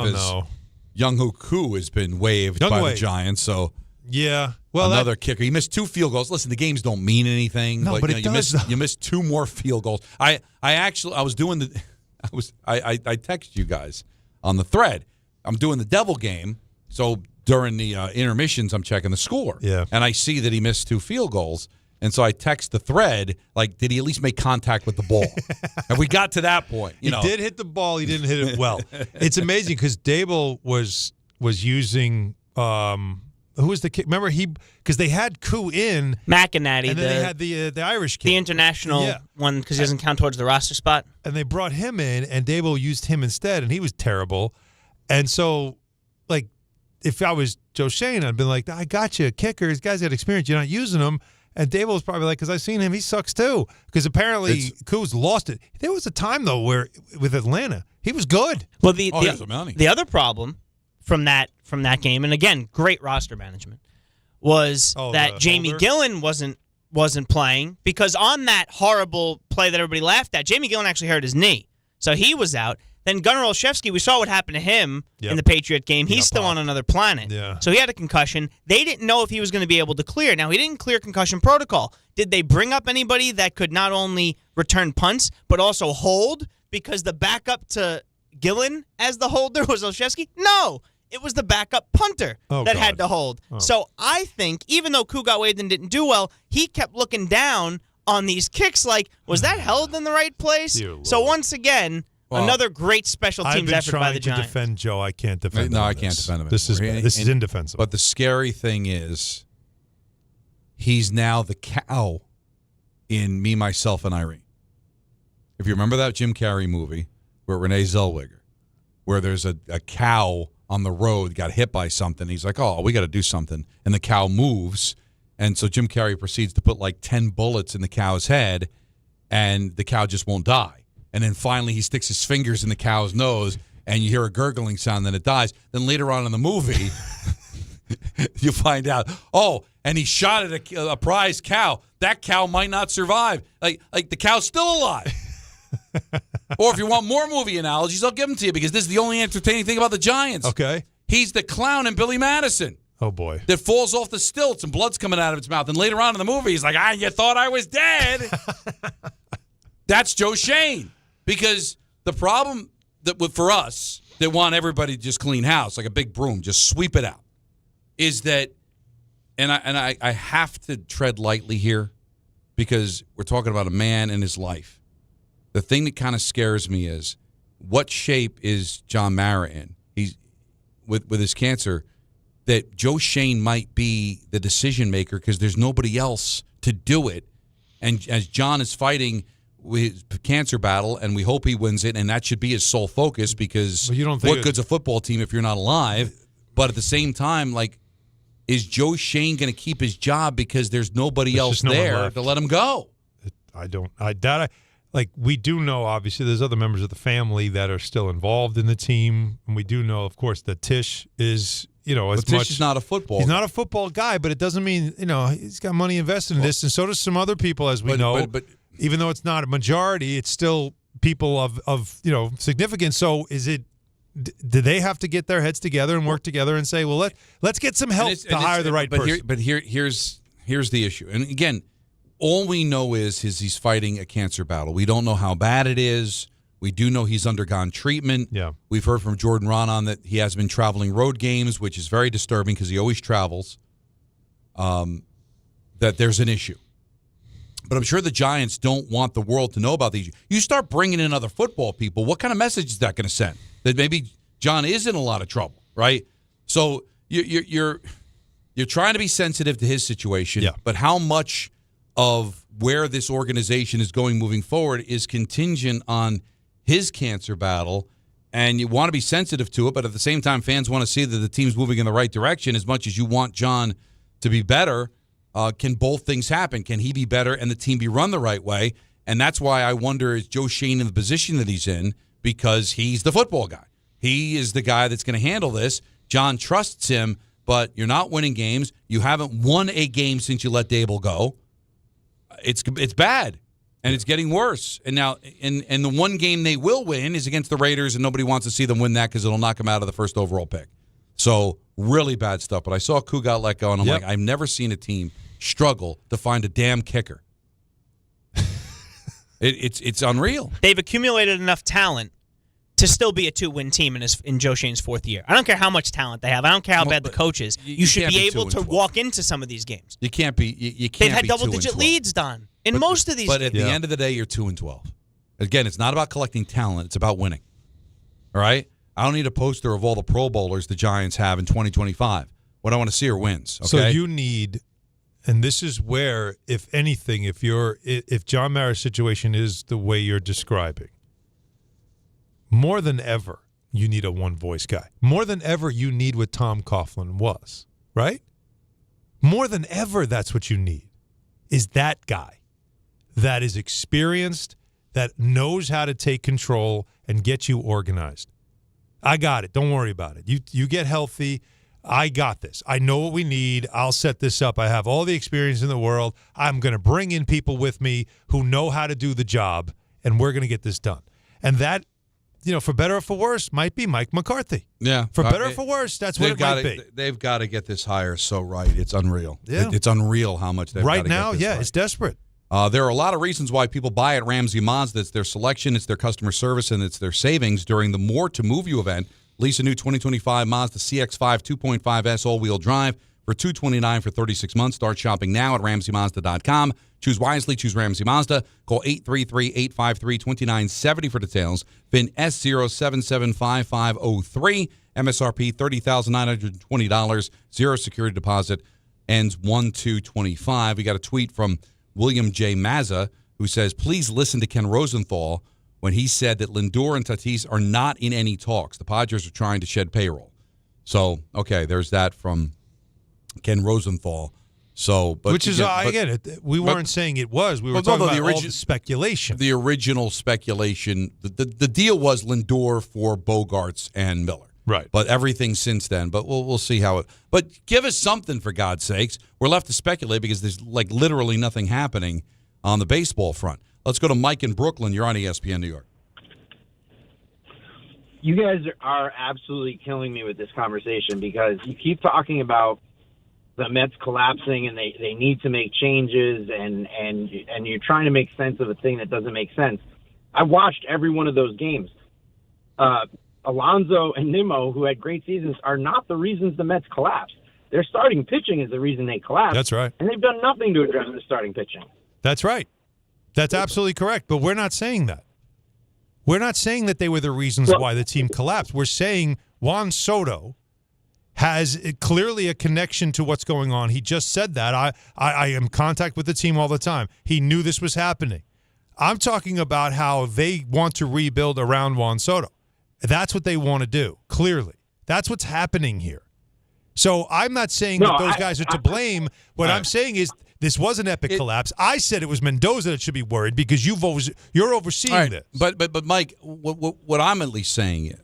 Younghoe Koo has been waived by the Giants. So yeah, well, another kicker. He missed 2 field goals. Listen, the games don't mean anything. No, but it does. You missed 2 more field goals. I text you guys on the thread. I'm doing the Devil game, so during the intermissions, I'm checking the score. Yeah, and I see that he missed 2 field goals. And so I text the thread, like, did he at least make contact with the ball? Have we got to that point? He did hit the ball. He didn't hit it well. It's amazing because Dable was using who was the kick? Remember because they had Koo in McInerney, and then they had the Irish kid, the international one, because he doesn't count towards the roster spot. And they brought him in, and Dable used him instead, and he was terrible. And so, like, if I was Joe Schoen, I'd been like, I got you, kicker. This guy's got experience. You're not using him. And Dable was probably like, because I've seen him, he sucks too. Because apparently Koo's lost it. There was a time, though, where with Atlanta, he was good. Well, the other problem from that game, and again, great roster management, was that Jamie Gillen wasn't playing because on that horrible play that everybody laughed at, Jamie Gillen actually hurt his knee. So he was out. Then Gunnar Olszewski, we saw what happened to him in the Patriot game. He's still on another planet. Yeah. So he had a concussion. They didn't know if he was going to be able to clear. Now, he didn't clear concussion protocol. Did they bring up anybody that could not only return punts, but also hold? Because the backup to Gillen as the holder was Olszewski? No. It was the backup punter that had to hold. So I think, even though Koo got waived and didn't do well, he kept looking down on these kicks. Like, was that held in the right place? So once again, another great special teams effort by the Giants. I've been trying to defend Joe. I can't defend him. No, I can't defend him. This is indefensible. But the scary thing is, he's now the cow in Me, Myself, and Irene. If you remember that Jim Carrey movie where Renee Zellweger, where there's a cow on the road, got hit by something. He's like, oh, we got to do something. And the cow moves. And so Jim Carrey proceeds to put like 10 bullets in the cow's head, and the cow just won't die. And then finally he sticks his fingers in the cow's nose, and you hear a gurgling sound, then it dies. Then later on in the movie, you find out, and he shot at a prize cow. That cow might not survive. Like the cow's still alive. Or if you want more movie analogies, I'll give them to you, because this is the only entertaining thing about the Giants. Okay. He's the clown in Billy Madison. Oh, boy. That falls off the stilts and blood's coming out of its mouth. And later on in the movie, he's like, you thought I was dead. That's Joe Schoen. Because the problem for us that want everybody to just clean house, like a big broom, just sweep it out, is that, and I have to tread lightly here because we're talking about a man and his life. The thing that kind of scares me is, what shape is John Mara in? He's with his cancer, that Joe Schoen might be the decision maker because there's nobody else to do it. And as John is fighting with his cancer battle, and we hope he wins it, and that should be his sole focus, because what good's a football team if you're not alive? But at the same time, like, is Joe Schoen going to keep his job because there's nobody else there to let him go? We do know, obviously, there's other members of the family that are still involved in the team. And we do know, of course, that Tish is, Tish is not a football. He's not a football guy, but it doesn't mean, he's got money invested in this. And so does some other people, as we know. But even though it's not a majority, it's still people of significance. So do they have to get their heads together and work together and say, well, let's get some help to hire the right person? Here's the issue. And again, all we know is he's fighting a cancer battle. We don't know how bad it is. We do know he's undergone treatment. Yeah. We've heard from Jordan Ronan that he has been traveling road games, which is very disturbing because he always travels, that there's an issue. But I'm sure the Giants don't want the world to know about these. You start bringing in other football people, what kind of message is that going to send? That maybe John is in a lot of trouble, right? So you're trying to be sensitive to his situation, but how much of where this organization is going moving forward is contingent on his cancer battle, and you want to be sensitive to it, but at the same time, fans want to see that the team's moving in the right direction as much as you want John to be better. Can both things happen? Can he be better and the team be run the right way? And that's why I wonder, is Joe Schoen in the position that he's in, because he's the football guy. He is the guy that's going to handle this. John trusts him, but you're not winning games. You haven't won a game since you let Dable go. It's bad, and it's getting worse. And now, and the one game they will win is against the Raiders, and nobody wants to see them win that because it'll knock them out of the first overall pick. So really bad stuff. But I saw Koo got let go, and I'm like, I've never seen a team struggle to find a damn kicker. It's unreal. They've accumulated enough talent to still be a 2-win team in Joe Schoen's fourth year. I don't care how much talent they have. I don't care how bad the coach is. You should be able to walk into some of these games. You can't be. You can't. They've had double-digit leads, Don, in most of these. But at the end of the day, you're 2-12. Again, it's not about collecting talent. It's about winning. All right. I don't need a poster of all the Pro Bowlers the Giants have in 2025. What I want to see are wins. Okay? So you need. And this is where, if anything, if John Mara's situation is the way you're describing, more than ever, you need a one-voice guy. More than ever, you need what Tom Coughlin was, right? More than ever, that's what you need, is that guy that is experienced, that knows how to take control and get you organized. I got it. Don't worry about it. You get healthy. I got this. I know what we need. I'll set this up. I have all the experience in the world. I'm going to bring in people with me who know how to do the job, and we're going to get this done. And that, for better or for worse, might be Mike McCarthy. Yeah. For better or for worse, that's what it might be. They've got to get this hire so right. It's unreal. Yeah. It's unreal how much they've got to get this right. It's desperate. There are a lot of reasons why people buy at Ramsey Mazda. It's their selection, it's their customer service, and it's their savings during the More to Move You event. Lease a new 2025 Mazda CX-5 2.5S all-wheel drive for $229 for 36 months. Start shopping now at RamseyMazda.com. Choose wisely. Choose Ramsey Mazda. Call 833-853-2970 for details. VIN S07755503. MSRP $30,920. Zero security deposit. Ends 1/2/25. We got a tweet from William J. Mazza who says, please listen to Ken Rosenthal when he said that Lindor and Tatis are not in any talks. The Padres are trying to shed payroll. So, okay, there's that from Ken Rosenthal. So, but which is, again, we weren't saying it was. We were talking about all the speculation. The original speculation, the deal was Lindor for Bogarts and Miller. Right. But everything since then. But we'll see how it. But give us something, for God's sakes. We're left to speculate because there's like literally nothing happening on the baseball front. Let's go to Mike in Brooklyn. You're on ESPN New York. You guys are absolutely killing me with this conversation because you keep talking about the Mets collapsing and they need to make changes and you're trying to make sense of a thing that doesn't make sense. I watched every one of those games. Alonso and Nimmo, who had great seasons, are not the reasons the Mets collapsed. Their starting pitching is the reason they collapsed. That's right. And they've done nothing to address the starting pitching. That's right. That's absolutely correct. But we're not saying that. We're not saying that they were the reasons why the team collapsed. We're saying Juan Soto has clearly a connection to what's going on. He just said that. I am in contact with the team all the time. He knew this was happening. I'm talking about how they want to rebuild around Juan Soto. That's what they want to do, clearly. That's what's happening here. So I'm not saying that those guys are to blame. What I'm saying is this was an epic collapse. I said it was Mendoza that should be worried because you're overseeing this. But Mike, what I'm at least saying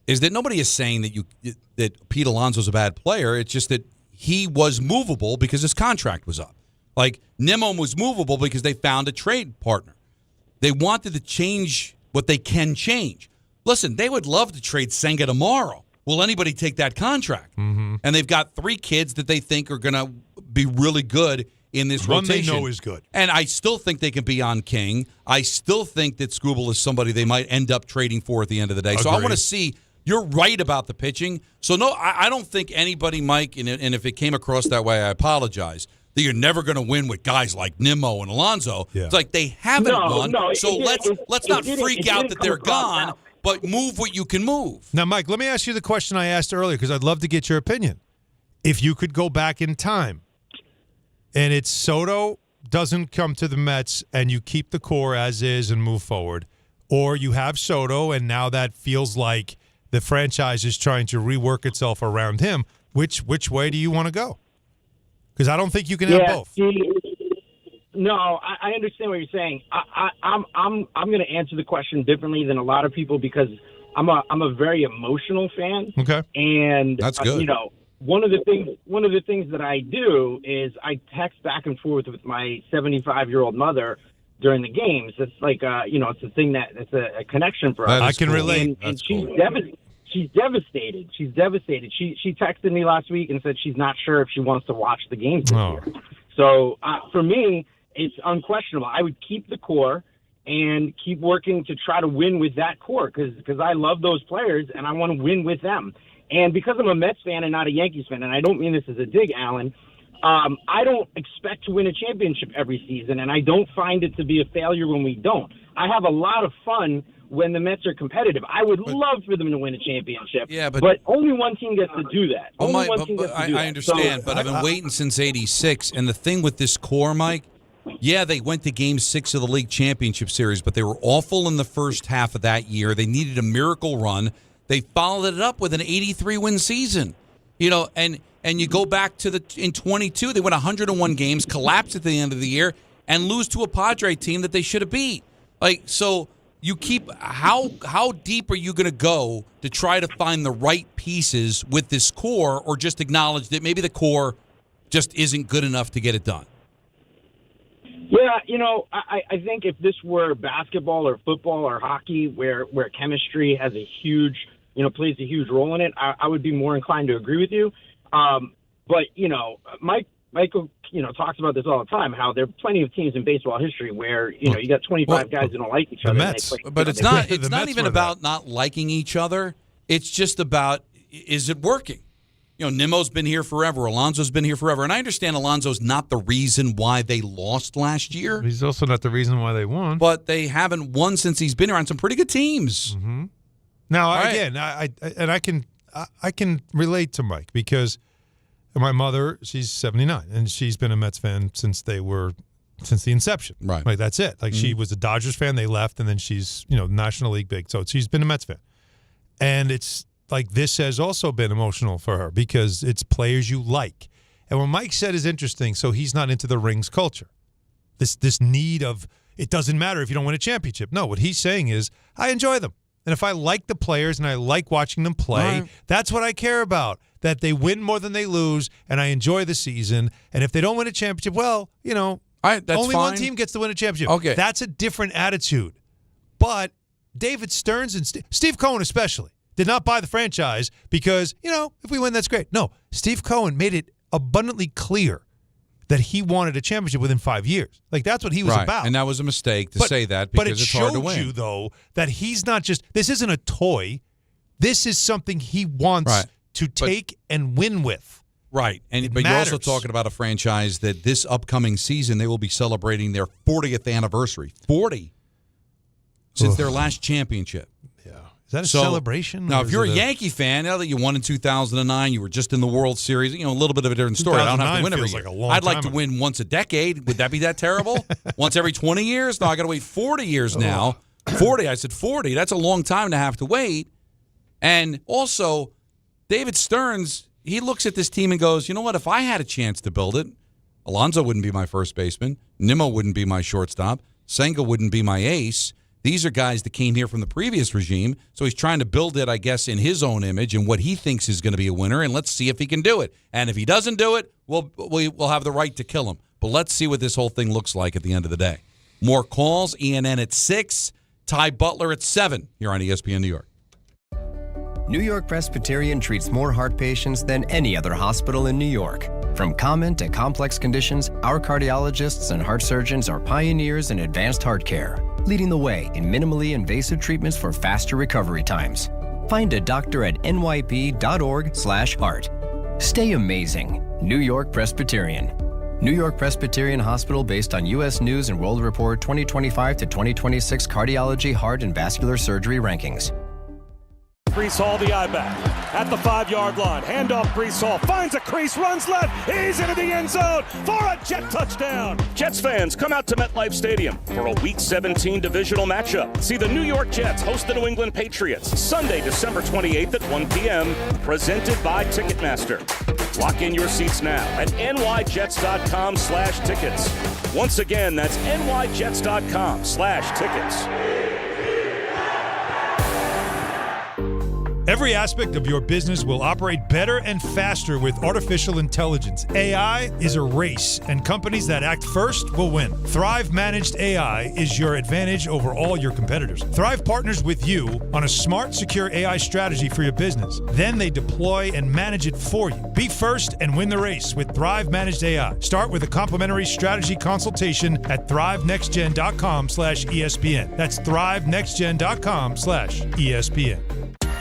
is that nobody is saying that Pete Alonso's a bad player. It's just that he was movable because his contract was up. Like Nimmo was movable because they found a trade partner. They wanted to change what they can change. Listen, they would love to trade Senga tomorrow. Will anybody take that contract? Mm-hmm. And they've got 3 kids that they think are going to be really good in this rotation. One they know is good. And I still think they can be on King. I still think that Skubal is somebody they might end up trading for at the end of the day. Agreed. So I want to see. You're right about the pitching. So, no, I don't think anybody, Mike, and if it came across that way, I apologize, that you're never going to win with guys like Nimmo and Alonso. Yeah. It's like they haven't won. So let's not freak out that they're gone. But move what you can move. Now, Mike, let me ask you the question I asked earlier because I'd love to get your opinion. If you could go back in time and it's Soto doesn't come to the Mets and you keep the core as is and move forward, or you have Soto and now that feels like the franchise is trying to rework itself around him, which way do you want to go? Because I don't think you can have both. No, I understand what you're saying. I'm going to answer the question differently than a lot of people because I'm a very emotional fan. Okay, and that's good. One of the things that I do is I text back and forth with my 75-year-old mother during the games. It's like it's a thing it's a connection for us. I can relate. And she's devastated. She's devastated. She texted me last week and said she's not sure if she wants to watch the games this year. So for me, it's unquestionable. I would keep the core and keep working to try to win with that core because I love those players and I want to win with them. And because I'm a Mets fan and not a Yankees fan, and I don't mean this as a dig, Alan, I don't expect to win a championship every season, and I don't find it to be a failure when we don't. I have a lot of fun when the Mets are competitive. I would love for them to win a championship, but only one team gets to do that. I understand, but I've been waiting since '86, and the thing with this core, Mike, they went to Game 6 of the League Championship Series, but they were awful in the first half of that year. They needed a miracle run. They followed it up with an 83-win season. And you go back to in 22, they went 101 games, collapsed at the end of the year, and lose to a Padre team that they should have beat. So you keep how deep are you going to go to try to find the right pieces with this core, or just acknowledge that maybe the core just isn't good enough to get it done? Yeah, I think if this were basketball or football or hockey, where chemistry has a huge, plays a huge role in it, I would be more inclined to agree with you. But Michael, talks about this all the time, how there are plenty of teams in baseball history where, you got 25 guys who don't like each other. Mets. But it's not even about not liking each other. It's just about, is it working? Nimmo's been here forever. Alonso's been here forever. And I understand Alonso's not the reason why they lost last year. He's also not the reason why they won. But they haven't won since he's been here on some pretty good teams. Mm-hmm. Now, All again, right. I can relate to Mike because my mother, she's 79, and she's been a Mets fan since the inception. Right. Like, that's it. Like, she was a Dodgers fan. They left, and then she's, National League big. So she's been a Mets fan. And it's like this has also been emotional for her because it's players you like. And what Mike said is interesting. So he's not into the rings culture. This need of it doesn't matter if you don't win a championship. No, what he's saying is I enjoy them. And if I like the players and I like watching them play, that's what I care about, that they win more than they lose, and I enjoy the season. And if they don't win a championship, well, that's only fine. one team gets to win a championship. Okay. That's a different attitude. But David Stearns and Steve Cohen especially did not buy the franchise because, if we win, that's great. No, Steve Cohen made it abundantly clear that he wanted a championship within 5 years. Like, that's what he was about. And that was a mistake to say that because it's hard to win. But it showed you, though, that he's not just – this isn't a toy. This is something he wants to take and win with. Right. But you're also talking about a franchise that this upcoming season, they will be celebrating their 40th anniversary. 40 since their last championship. Is that a celebration? Now, if you're a Yankee fan, now that you won in 2009, you were just in the World Series, a little bit of a different story. I don't have to win every year. I'd like to win once a decade. Would that be that terrible? Once every 20 years? No, I got to wait 40 years now. 40. I said 40. That's a long time to have to wait. And also, David Stearns, he looks at this team and goes, you know what? If I had a chance to build it, Alonso wouldn't be my first baseman. Nimmo wouldn't be my shortstop. Senga wouldn't be my ace. These are guys that came here from the previous regime, so he's trying to build it, I guess, in his own image and what he thinks is going to be a winner, and let's see if he can do it. And if he doesn't do it, we'll have the right to kill him. But let's see what this whole thing looks like at the end of the day. More calls, ENN at 6, Ty Butler at 7 here on ESPN New York. New York Presbyterian treats more heart patients than any other hospital in New York. From common to complex conditions, our cardiologists and heart surgeons are pioneers in advanced heart care, leading the way in minimally invasive treatments for faster recovery times. Find a doctor at nyp.org/heart. Stay amazing. New York Presbyterian. New York Presbyterian Hospital based on U.S. News and World Report 2025 to 2026 Cardiology, Heart, and Vascular Surgery Rankings. Brees Hall, the eye back at the 5-yard line. Handoff, Brees Hall finds a crease, runs left. He's into the end zone for a Jet touchdown. Jets fans, come out to MetLife Stadium for a Week 17 divisional matchup. See the New York Jets host the New England Patriots Sunday, December 28th at 1 p.m. Presented by Ticketmaster. Lock in your seats now at nyjets.com/tickets. Once again, that's nyjets.com/tickets. Every aspect of your business will operate better and faster with artificial intelligence. AI is a race, and companies that act first will win. Thrive Managed AI is your advantage over all your competitors. Thrive partners with you on a smart, secure AI strategy for your business. Then they deploy and manage it for you. Be first and win the race with Thrive Managed AI. Start with a complimentary strategy consultation at thrivenextgen.com/ESPN. That's thrivenextgen.com/ESPN.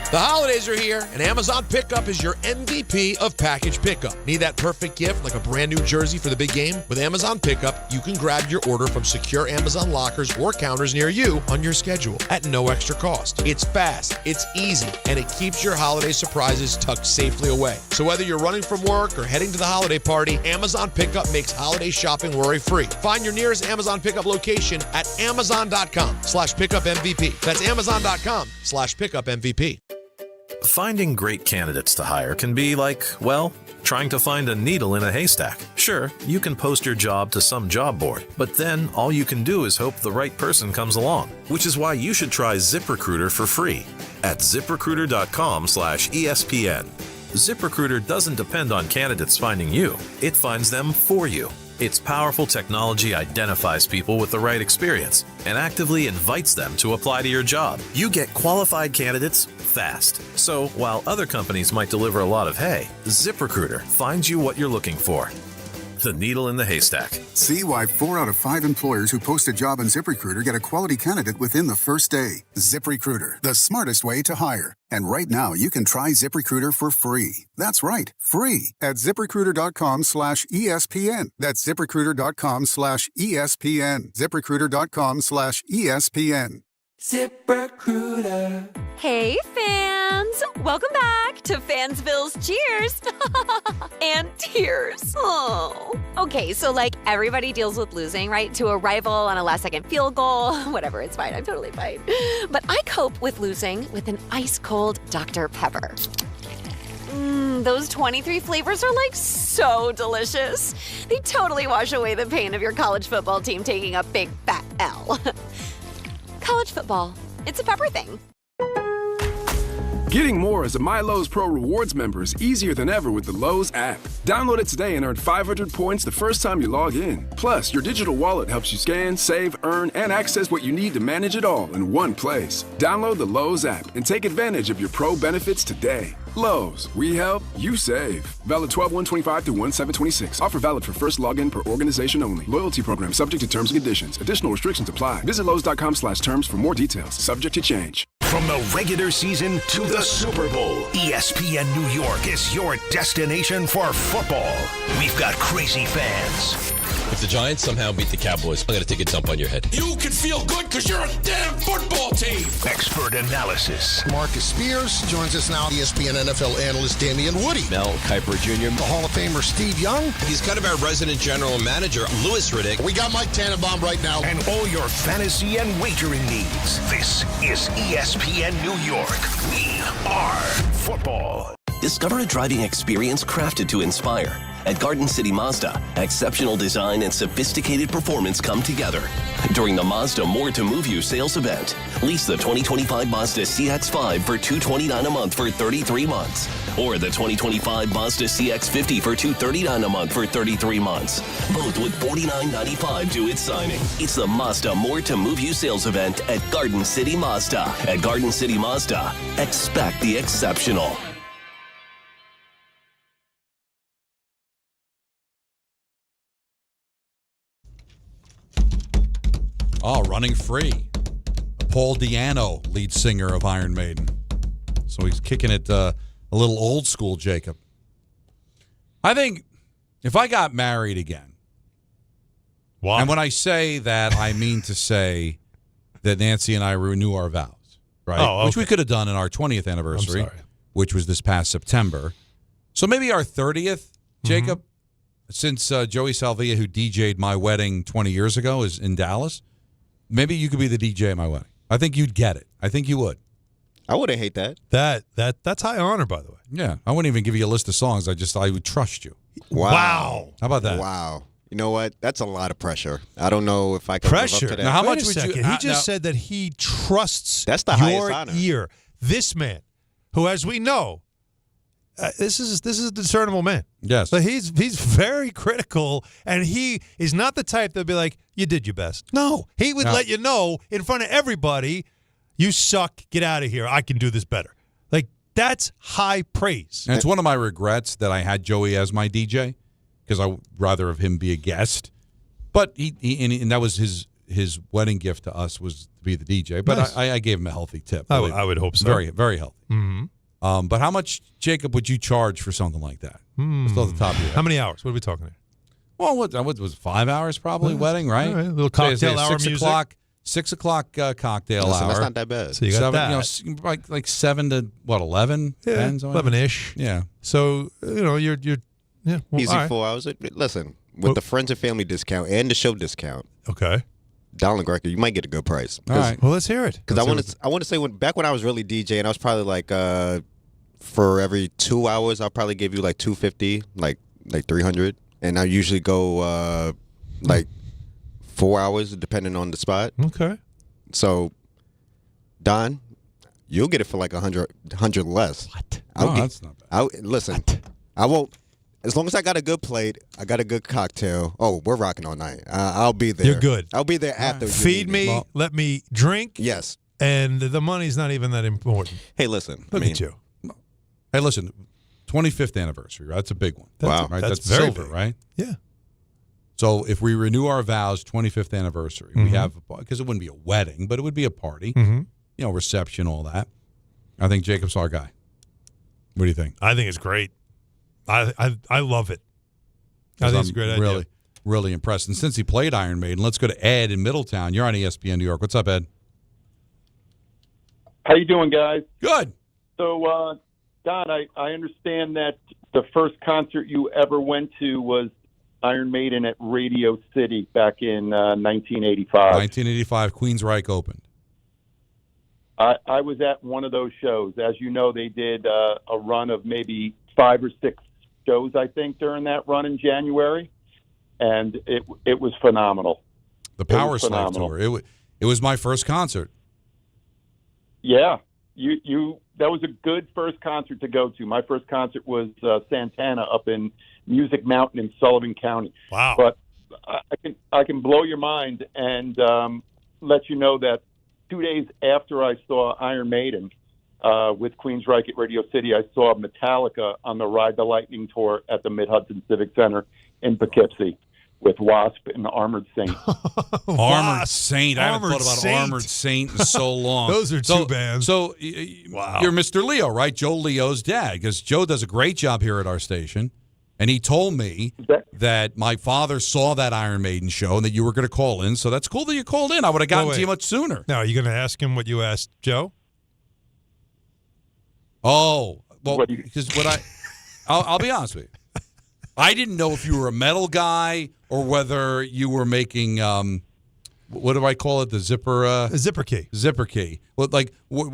The holidays are here, and Amazon Pickup is your MVP of package pickup. Need that perfect gift like a brand new jersey for the big game? With Amazon Pickup, you can grab your order from secure Amazon lockers or counters near you on your schedule at no extra cost. It's fast, it's easy, and it keeps your holiday surprises tucked safely away. So whether you're running from work or heading to the holiday party, Amazon Pickup makes holiday shopping worry-free. Find your nearest Amazon Pickup location at amazon.com/pickupmvp. That's amazon.com/pickupmvp. Finding great candidates to hire can be like, well, trying to find a needle in a haystack. Sure, you can post your job to some job board, but then all you can do is hope the right person comes along, which is why you should try ZipRecruiter for free at ZipRecruiter.com/ESPN. ZipRecruiter doesn't depend on candidates finding you. It finds them for you. Its powerful technology identifies people with the right experience and actively invites them to apply to your job. You get qualified candidates fast. So while other companies might deliver a lot of hay, ZipRecruiter finds you what you're looking for. the needle in the haystack. See why 4 out of 5 employers who post a job on ZipRecruiter get a quality candidate within the first day. ZipRecruiter, the smartest way to hire. And right now, you can try ZipRecruiter for free. That's right, free at ZipRecruiter.com/ESPN. That's ZipRecruiter.com/ESPN. ZipRecruiter.com/ESPN. ZipRecruiter. Hey, fans! Welcome back to Fansville's Cheers and Tears. Oh. Okay, so everybody deals with losing, right? To a rival on a last-second field goal. Whatever, it's fine. I'm totally fine. But I cope with losing with an ice-cold Dr. Pepper. Those 23 flavors are so delicious. They totally wash away the pain of your college football team taking a big fat L. College football. It's a pepper thing. Getting more as a MyLowe's Pro Rewards member is easier than ever with the Lowe's app. Download it today and earn 500 points the first time you log in. Plus, your digital wallet helps you scan, save, earn, and access what you need to manage it all in one place. Download the Lowe's app and take advantage of your Pro benefits today. Lowe's, we help, you save. Valid 12/1/25 through 1/7/26. Offer valid for first login per organization only. Loyalty program subject to terms and conditions. Additional restrictions apply. Visit Lowe's.com/terms for more details. Subject to change. From the regular season to the Super Bowl, ESPN New York is your destination for football. We've got crazy fans. If the Giants somehow beat the Cowboys, I'm going to take a dump on your head. You can feel good because you're a damn football team. Expert analysis. Marcus Spears joins us now, ESPN NFL analyst Damian Woody. Mel Kiper Jr. The Hall of Famer Steve Young. He's kind of our resident general manager, Louis Riddick. We got Mike Tannenbaum right now. And all your fantasy and wagering needs. This is ESPN New York. We are football. Discover a driving experience crafted to inspire. At Garden City Mazda, exceptional design and sophisticated performance come together. During the Mazda More to Move You sales event, lease the 2025 Mazda CX-5 for $229 a month for 33 months. Or the 2025 Mazda CX-50 for $239 a month for 33 months. Both with $49.95 due at signing. It's the Mazda More to Move You sales event at Garden City Mazda. At Garden City Mazda, expect the exceptional. Oh, Running Free. Paul Di'Anno, lead singer of Iron Maiden. So he's kicking it a little old school, Jacob. I think if I got married again, why? And when I say that, I mean to say that Nancy and I renew our vows, right? Oh, okay. Which we could have done in our 20th anniversary, which was this past September. So maybe our 30th, Jacob, since Joey Salvia, who DJ'd my wedding 20 years ago, is in Dallas. Maybe you could be the DJ at my wedding. I think you'd get it. I think you would. I wouldn't hate that. That's high honor, by the way. Yeah, I wouldn't even give you a list of songs. I would trust you. Wow. How about that? Wow. You know what? That's a lot of pressure. I don't know if I can live up to that. Now, how Wait much a would second. you? He just said that he trusts That's the your highest honor. ear. This man, who, as we know, this is a discernible man. Yes. So he's very critical, and he is not the type that'd be like, you did your best. No. He would let you know in front of everybody, you suck, get out of here, I can do this better. Like, that's high praise. And it's one of my regrets that I had Joey as my DJ, because I would rather have him be a guest. But and that was his wedding gift to us, was to be the DJ. But nice. I gave him a healthy tip. I would hope so. Very, very healthy. Mm-hmm. But how much, Jacob, would you charge for something like that? Just off the top of your head. How many hours? What are we talking here? Well, what was 5 hours probably wedding, right? All right. A little cocktail hour 6 music. o'clock, 6 o'clock cocktail hour. That's not that bad. So you got 7, that. like 7 to 11? Yeah, 10, 11-ish. Yeah. So, you're well, easy right. 4 hours. Listen, with the friends and family discount and the show discount. Okay. Donald Greco, you might get a good price. All right. Well, let's hear it. Because I want to say back when I was really DJing, I was probably like for every 2 hours, I'll probably give you like $250, like 300, and I usually go like 4 hours depending on the spot. Okay. So, Don, you'll get it for like 100 less. What? That's not bad. Listen, I won't. As long as I got a good plate, I got a good cocktail. Oh, we're rocking all night. I'll be there. You're good. I'll be there after. You Feed me, let me drink. Yes. And the money's not even that important. Hey, listen. Look at you. Hey, listen, 25th anniversary, right? That's a big one. Wow. Right? That's That's very silver, big. right? Yeah. So if we renew our vows, 25th anniversary, we have, because it wouldn't be a wedding, but it would be a party, reception, all that. I think Jacob's our guy. What do you think? I think it's great. I love it. I think it's a great idea. Really impressed. And since he played Iron Maiden, let's go to Ed in Middletown. You're on ESPN New York. What's up, Ed? How you doing, guys? Good. So, Don, I understand that the first concert you ever went to was Iron Maiden at Radio City back in 1985. 1985, Queensryche opened. I was at one of those shows. As you know, they did a run of maybe 5 or 6 shows, I think, during that run in January, and it was phenomenal. The Power Slave Tour. It was my first concert. Yeah, that was a good first concert to go to. My first concert was Santana up in Music Mountain in Sullivan County. Wow! But I can blow your mind and let you know that 2 days after I saw Iron Maiden with Queensryche at Radio City, I saw Metallica on the Ride the Lightning tour at the Mid-Hudson Civic Center in Poughkeepsie with Wasp and Armored Saint. Armored Saint. I haven't Armored thought about Saint. Armored Saint in so long. Those are two bands. So Wow. You're Mr. Leo, right? Joe Leo's dad, because Joe does a great job here at our station. And he told me that my father saw that Iron Maiden show and that you were going to call in. So that's cool that you called in. I would have gotten to you much sooner. Now, are you going to ask him what you asked Joe? Oh, well, because I'll be honest with you. I didn't know if you were a metal guy or whether you were making, what do I call it, the zipper? Zipper key. Zipper key. Well,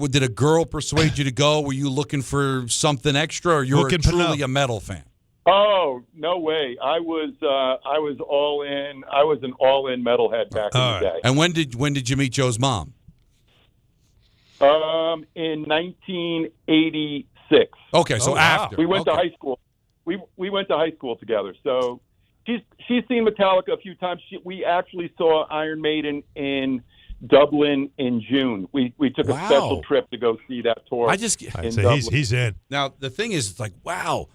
did a girl persuade you to go? Were you looking for something extra, or you're truly a metal fan? Oh, no way! I was all in. I was an all-in metalhead back in the day. And when did you meet Joe's mom? In 1986. Okay, so after we went to high school. We went to high school together. So she's seen Metallica a few times. We actually saw Iron Maiden in Dublin in June. We took a special trip to go see that tour. He's in. Now the thing is, it's like, wow.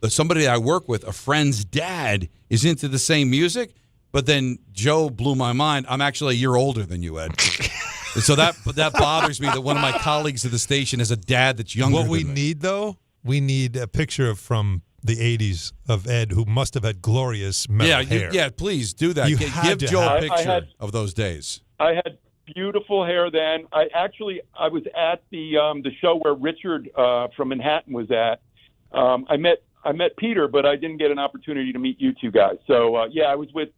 Somebody I work with, a friend's dad, is into the same music, but then Joe blew my mind. I'm actually a year older than you, Ed. So that bothers me that one of my colleagues at the station has a dad that's younger than me. What we need, though, we need a picture from the 80s of Ed, who must have had glorious metal hair. Yeah, please do that. Give Joe a picture of those days. I had beautiful hair then. I was at the show where Richard from Manhattan was at. I met Peter, but I didn't get an opportunity to meet you two guys. So I was with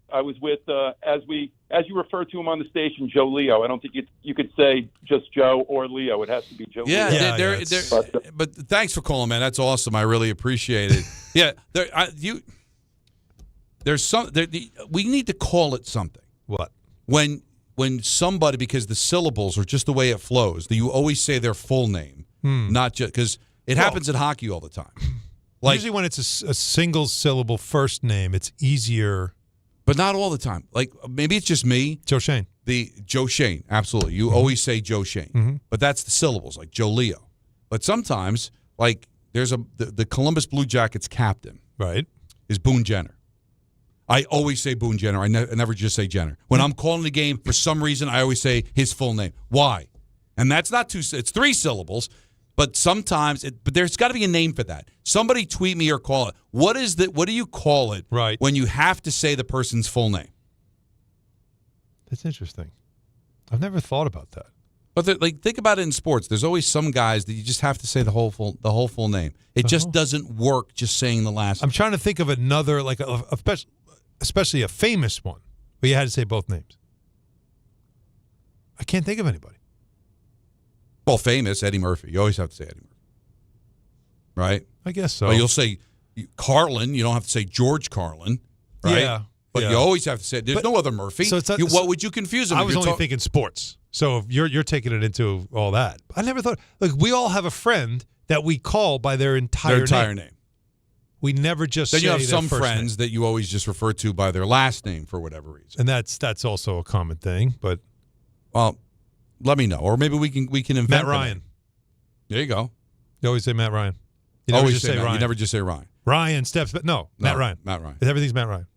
as you refer to him on the station, Joe Leo. I don't think you could say just Joe or Leo. It has to be Joe. Leo. But thanks for calling, man. That's awesome. I really appreciate it. Yeah, we need to call it something. What? When somebody, because the syllables are just the way it flows. You always say their full name, not just because. It happens in hockey all the time. Usually when it's a single syllable first name, it's easier. But not all the time. Maybe it's just me. Joe Schoen. Joe Schoen, absolutely. You always say Joe Schoen. But that's the syllables, like Joe Leo. But sometimes, there's the Columbus Blue Jackets captain. Right. Is Boone Jenner. I always say Boone Jenner. I never just say Jenner. When I'm calling the game, for some reason, I always say his full name. Why? And that's not it's 3 syllables. But sometimes, but there's got to be a name for that. Somebody tweet me or call it. What do you call it when you have to say the person's full name? That's interesting. I've never thought about that. But think about it in sports. There's always some guys that you just have to say the whole full name. It just doesn't work just saying the last name. I'm trying to think of another, especially a famous one, where you had to say both names. I can't think of anybody. Well, famous, Eddie Murphy. You always have to say Eddie Murphy. Right? I guess so. Well, you'll say Carlin. You don't have to say George Carlin. Right? Yeah. But you always have to say, there's no other Murphy. So what would you confuse them? I was only thinking sports. So if you're taking it into all that. I never thought, we all have a friend that we call by their entire name. We never just say their first name. Then you have some friends that you always just refer to by their last name for whatever reason. And that's also a common thing. But well, let me know, or maybe we can invent Matt Ryan. There you go. You always say Matt Ryan. You always just say Ryan. You never just say Ryan. Ryan steps, but no, Matt Ryan. Matt Ryan. Everything's Matt Ryan.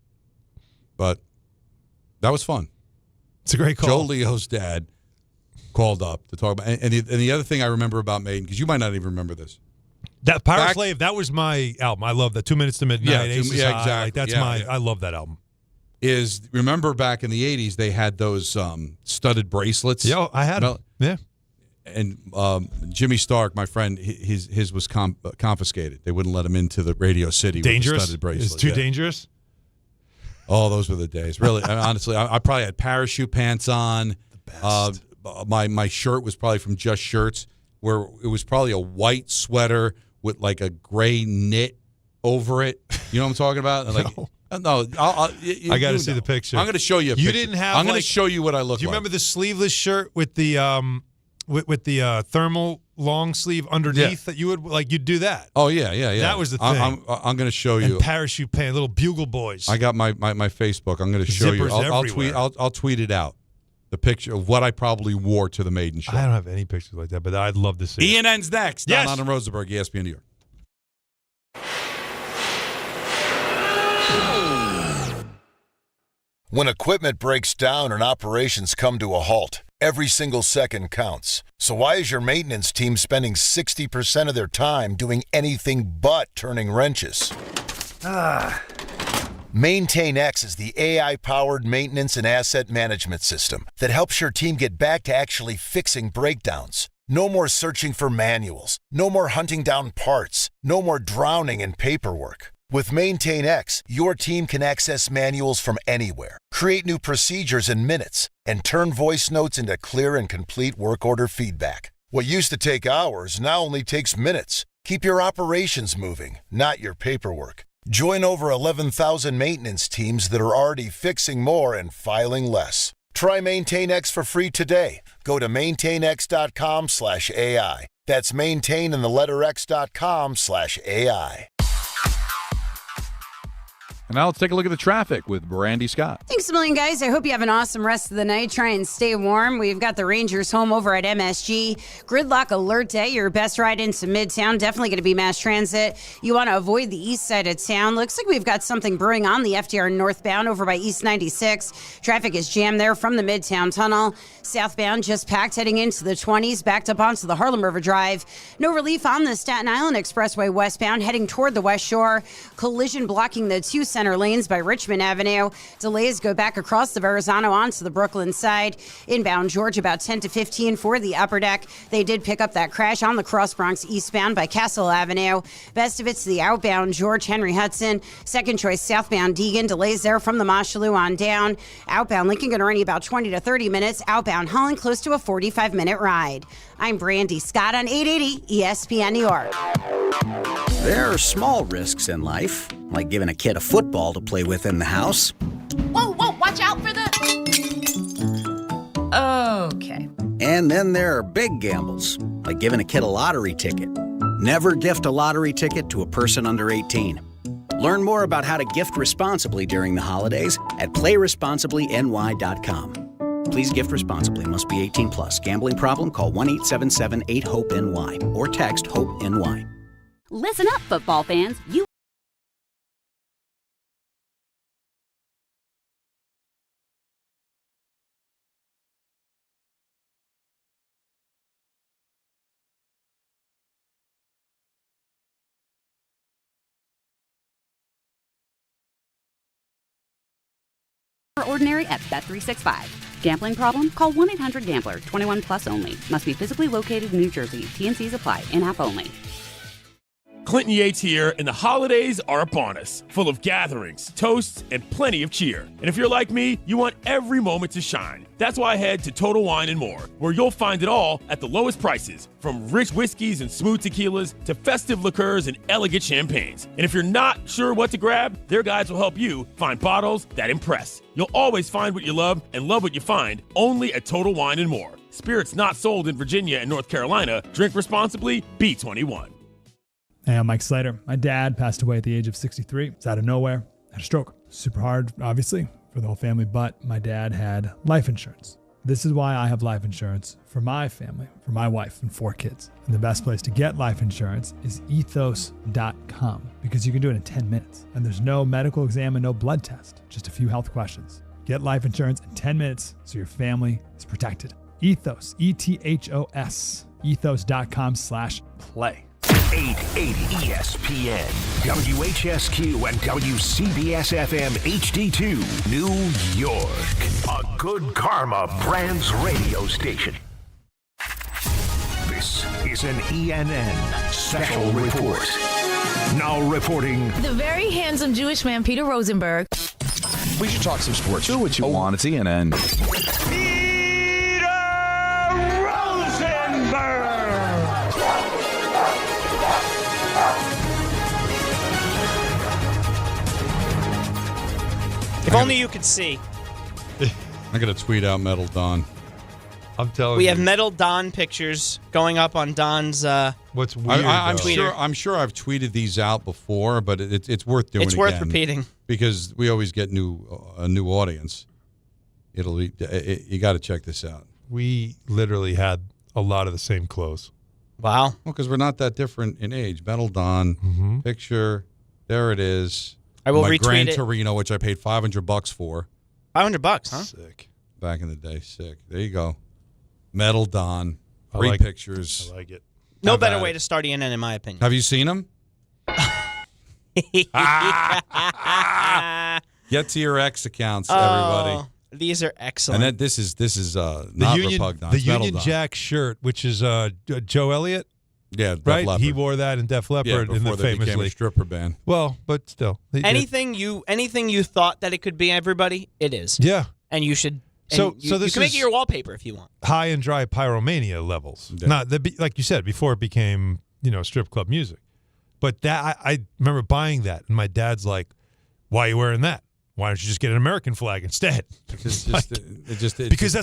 But that was fun. It's a great call. Joe Leo's dad called up to talk about, and the other thing I remember about Maiden, because you might not even remember this. That Power Slave, that was my album. I love that. 2 Minutes to Midnight. Yeah, Aces exactly. High. Like, that's I love that album. Remember back in the 80s, they had those studded bracelets? Yeah, I had them. Yeah. And Jimmy Stark, my friend, his was confiscated. They wouldn't let him into the Radio City Dangerous? with the studded bracelet. It's too dangerous? Oh, those were the days. Really, honestly, I probably had parachute pants on. The best. My shirt was probably from Just Shirts, where it was probably a white sweater with like a gray knit over it. You know what I'm talking about? No, I got to see the picture. I'm going to show you a picture. You didn't have. I'm going to show you what I look like. Do you remember the sleeveless shirt with the with the thermal long sleeve underneath that you would you'd do that? Oh yeah. That was the thing. I'm going to show you. And parachute pants, little bugle boys. I got my Facebook. I'm going to show you. I'll tweet it out. The picture of what I probably wore to the Maiden show. I don't have any pictures like that, but I'd love to see. ENN's next. Yes. Don and Rosenberg, ESPN New York. When equipment breaks down and operations come to a halt, every single second counts. So why is your maintenance team spending 60% of their time doing anything but turning wrenches? MaintainX is the AI-powered maintenance and asset management system that helps your team get back to actually fixing breakdowns. No more searching for manuals. No more hunting down parts. No more drowning in paperwork. With MaintainX, your team can access manuals from anywhere, create new procedures in minutes, and turn voice notes into clear and complete work order feedback. What used to take hours now only takes minutes. Keep your operations moving, not your paperwork. Join over 11,000 maintenance teams that are already fixing more and filing less. Try MaintainX for free today. Go to maintainx.com/AI. That's maintain in the letter x.com/AI. And now let's take a look at the traffic with Brandy Scott. Thanks a million, guys. I hope you have an awesome rest of the night. Try and stay warm. We've got the Rangers home over at MSG. Gridlock alert day. Your best ride into Midtown. Definitely going to be mass transit. You want to avoid the east side of town. Looks like we've got something brewing on the FDR northbound over by East 96. Traffic is jammed there from the Midtown Tunnel. Southbound just packed heading into the 20s. Backed up onto the Harlem River Drive. No relief on the Staten Island Expressway westbound heading toward the West Shore. Collision blocking the two center lanes by Richmond Avenue. Delays go back across the Verrazano onto the Brooklyn side. Inbound George about 10 to 15 for the upper deck. They did pick up that crash on the Cross Bronx eastbound by Castle Avenue. Best of it's the outbound George Henry Hudson. Second choice southbound Deegan. Delays there from the Mosholu on down. Outbound Lincoln going to run you about 20 to 30 minutes. Outbound Holland close to a 45-minute ride. I'm Brandy Scott on 880 ESPN New York. There are small risks in life, like giving a kid a football to play with in the house. Whoa, watch out for the... Okay. And then there are big gambles, like giving a kid a lottery ticket. Never gift a lottery ticket to a person under 18. Learn more about how to gift responsibly during the holidays at playresponsiblyny.com. Please gift responsibly. Must be 18 plus. Gambling problem? Call 1-877-8-HOPE-NY or text HOPE-NY. Listen up, football fans. Ordinary at Bet365. Gambling problem? Call 1-800-GAMBLER. 21 plus only. Must be physically located in New Jersey. T&Cs apply. In-app only. Clinton Yates here, and the holidays are upon us, full of gatherings, toasts, and plenty of cheer. And if you're like me, you want every moment to shine. That's why I head to Total Wine & More, where you'll find it all at the lowest prices, from rich whiskeys and smooth tequilas to festive liqueurs and elegant champagnes. And if you're not sure what to grab, their guides will help you find bottles that impress. You'll always find what you love and love what you find, only at Total Wine & More. Spirits not sold in Virginia and North Carolina. Drink responsibly. Be 21. Hey, I'm Mike Slater. My dad passed away at the age of 63. It's out of nowhere. Had a stroke. Super hard, obviously, for the whole family, but my dad had life insurance. This is why I have life insurance for my family, for my wife and 4 kids. And the best place to get life insurance is ethos.com. lifeinsurance.com because you can do it in 10 minutes. And there's no medical exam and no blood test, just a few health questions. Get life insurance in 10 minutes so your family is protected. Ethos, ETHOS, ethos.com/play. 880 ESPN, WHSQ, and WCBS-FM HD2, New York. A Good Karma Brands radio station. This is an ENN special report. Now reporting... The very handsome Jewish man, Peter Rosenberg. We should talk some sports. Do what you want. It's ENN. If only you could see. I'm going to tweet out Metal Don. I'm telling you. We have Metal Don pictures going up on Don's What's weird, I'm Twitter. sure I've tweeted these out before, but it's worth doing. It's worth repeating. Because we always get a new audience. You got to check this out. We literally had a lot of the same clothes. Wow. Well, because we're not that different in age. Metal Don, picture, there it is. I will My retweet Gran it. Torino, which I paid $500 for. $500, huh? Sick. Back in the day, sick. There you go. Metal Don. I Great like pictures. I like it. No Have better at way it. to start ENN, in my opinion. Have you seen them? Get to your X accounts, everybody. These are excellent. And then this is The not Union, repugnant. the It's Metal Union Don. Jack shirt, which is Joe Elliott. Yeah, Def right. Leppard. He wore that in Def Leppard in before the they became famously a stripper band. Well, but still, anything you thought that it could be, everybody, it is. Yeah, and you should. So this you can make it your wallpaper if you want. High and dry pyromania levels. Yeah. Not like you said before it became strip club music. But that I remember buying that, and my dad's like, "Why are you wearing that? Why don't you just get an American flag instead?" Because that's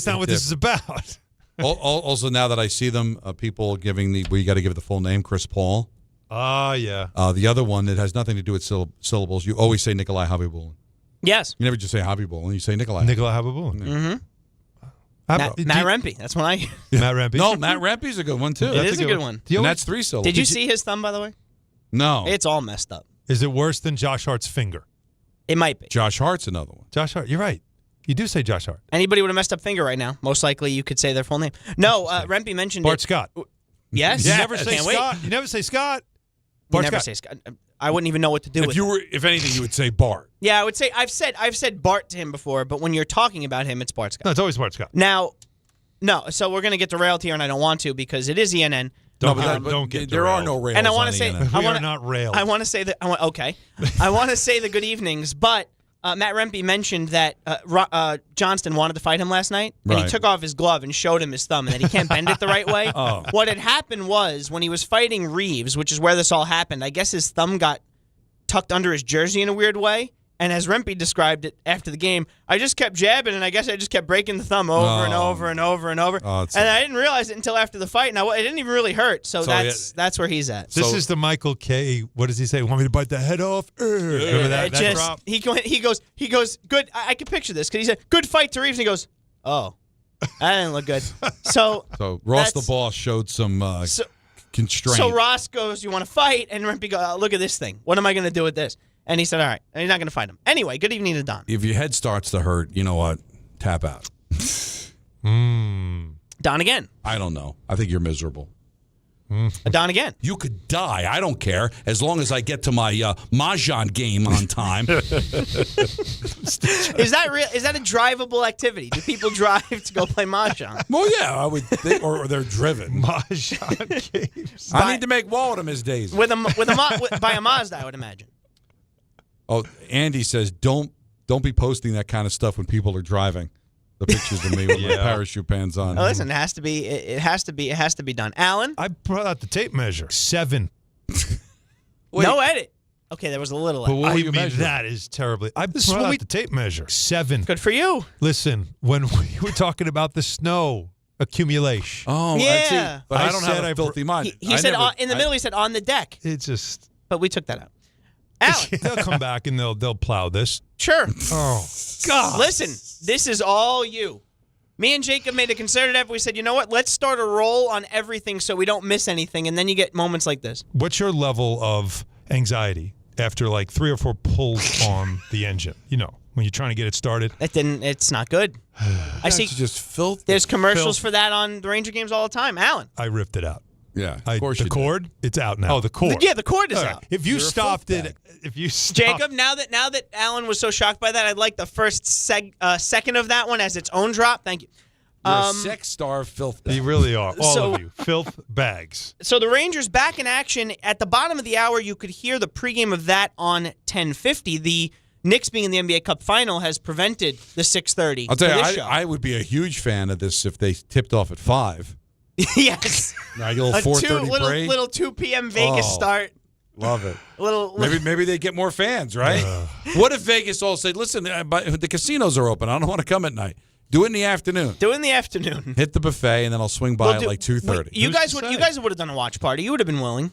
not what this is about. Also, now that I see them, people giving we got to give it the full name, Chris Paul. Yeah. The other one that has nothing to do with syllables. You always say Nikolai Habibulin. Yes. You never just say Habibulin. You say Nikolai. Nikolai Habibulin. Mm-hmm. Matt Rempe. That's when I. Matt Rempe. No, Matt Rempe's a good one too. It is a good one. And that's 3 syllables. Did you see his thumb, by the way? No. It's all messed up. Is it worse than Josh Hart's finger? It might be. Josh Hart's another one. Josh Hart. You're right. You do say Josh Hart. Anybody with a messed up finger right now, most likely you could say their full name. No, Rempe mentioned Bart it. Scott. Yes. You never say Can't wait. Scott. You never say Scott. You never say Scott. I wouldn't even know what to do with it. If anything, you would say Bart. Yeah, I would say I've said Bart to him before, but when you're talking about him, it's Bart Scott. No, it's always Bart Scott. Now, no, so we're gonna get derailed here, and I don't want to because it is ENN. Don't get there are no rails. And I want to say, ENN. We are not railed. I want to say that. I want to say the good evenings, but Matt Rempe mentioned that Johnston wanted to fight him last night, and he Right. took off his glove and showed him his thumb, and that he can't bend it the right way. Oh. What had happened was when he was fighting Reeves, which is where this all happened. I guess his thumb got tucked under his jersey in a weird way. And as Rempe described it after the game, I just kept jabbing, and I guess I just kept breaking the thumb over and over and over and over. Oh, and I didn't realize it until after the fight. Now it didn't even really hurt, so that's where he's at. This is the Michael K. What does he say? Want me to bite the head off? Remember that drop? He goes, good. I can picture this because he said, good fight to Reeves. And he goes, oh, that didn't look good. So Ross the boss showed some constraint. So Ross goes, you want to fight? And Rempe goes, oh, look at this thing. What am I going to do with this? And he said, all right. And he's not going to fight him. Anyway, good evening to Don. If your head starts to hurt, you know what? Tap out. Don again. I don't know. I think you're miserable. Don again. You could die. I don't care as long as I get to my Mahjong game on time. Is that real? Is that a drivable activity? Do people drive to go play Mahjong? Well, yeah, I would think, or they're driven. Mahjong games. I need to make Waldem his days. By a Mazda, I would imagine. Oh, Andy says don't be posting that kind of stuff when people are driving. The pictures of me with my parachute pants on. Oh, listen, it has to be. It has to be done. Alan, I brought out the tape measure. 7. No edit. Okay, there was a little. But what do you mean? That is terribly. I brought out the tape measure. 7. Good for you. Listen, when we were talking about the snow accumulation. Oh, yeah. But I don't have a filthy mind. He said in the middle. He said on the deck. It's just. But we took that out. Alan, they'll come back and they'll plow this. Sure. Oh God! Listen, this is all you. Me and Jacob made a concerted effort. We said, you know what? Let's start a roll on everything so we don't miss anything, and then you get moments like this. What's your level of anxiety after like 3 or 4 pulls on the engine. You know, when you're trying to get it started. It's not good. I see. Just filth. There's commercials for that on the Ranger games all the time. Alan. I ripped it out. Yeah, of course the cord, it's out now. Oh, the cord. Yeah, the cord is out. If you stopped it, Jacob, now that Alan was so shocked by that, I'd like the first second of that one as its own drop. Thank you. You're a sex-starved filth bag. You really are. All of you. Filth bags. So the Rangers back in action. At the bottom of the hour, you could hear the pregame of that on 1050. The Knicks being in the NBA Cup final has prevented the 6:30. I'll tell you, I would be a huge fan of this if they tipped off at 5. Yes. Like a little 4:30 break. Little 2 p.m. Vegas start. Love it. Maybe they get more fans, right? What if Vegas all said, listen, the casinos are open. I don't want to come at night. Do it in the afternoon. Hit the buffet, and then I'll swing by at like 2:30. You guys would have done a watch party. You would have been willing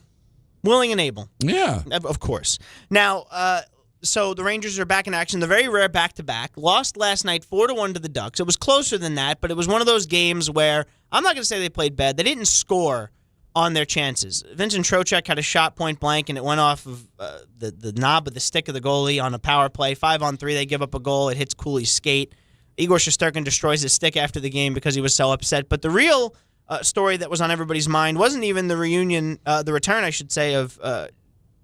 and able. Yeah. Of course. Now, so the Rangers are back in action. They're very rare back-to-back. Lost last night 4-1 to the Ducks. It was closer than that, but it was one of those games where I'm not going to say they played bad. They didn't score on their chances. Vincent Trocheck had a shot point blank, and it went off of the knob of the stick of the goalie on a power play. 5-on-3, they give up a goal. It hits Cooley's skate. Igor Shesterkin destroys his stick after the game because he was so upset. But the real story that was on everybody's mind wasn't even the return, I should say, of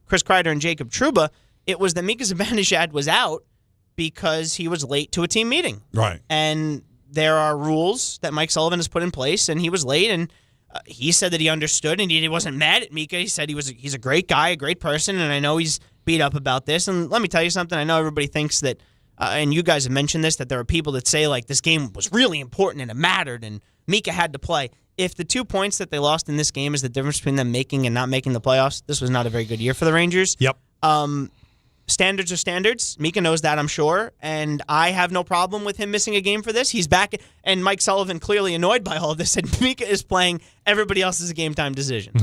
Chris Kreider and Jacob Trouba. It was that Mika Zibanejad was out because he was late to a team meeting. Right. And there are rules that Mike Sullivan has put in place, and he was late, and he said that he understood, and he wasn't mad at Mika. He said he's a great guy, a great person, and I know he's beat up about this. And let me tell you something. I know everybody thinks that, and you guys have mentioned this, that there are people that say, like, this game was really important and it mattered, and Mika had to play. If the 2 points that they lost in this game is the difference between them making and not making the playoffs, this was not a very good year for the Rangers. Yep. Standards are standards. Mika knows that, I'm sure, and I have no problem with him missing a game for this. He's back, and Mike Sullivan, clearly annoyed by all of this, said Mika is playing everybody else's game-time decision.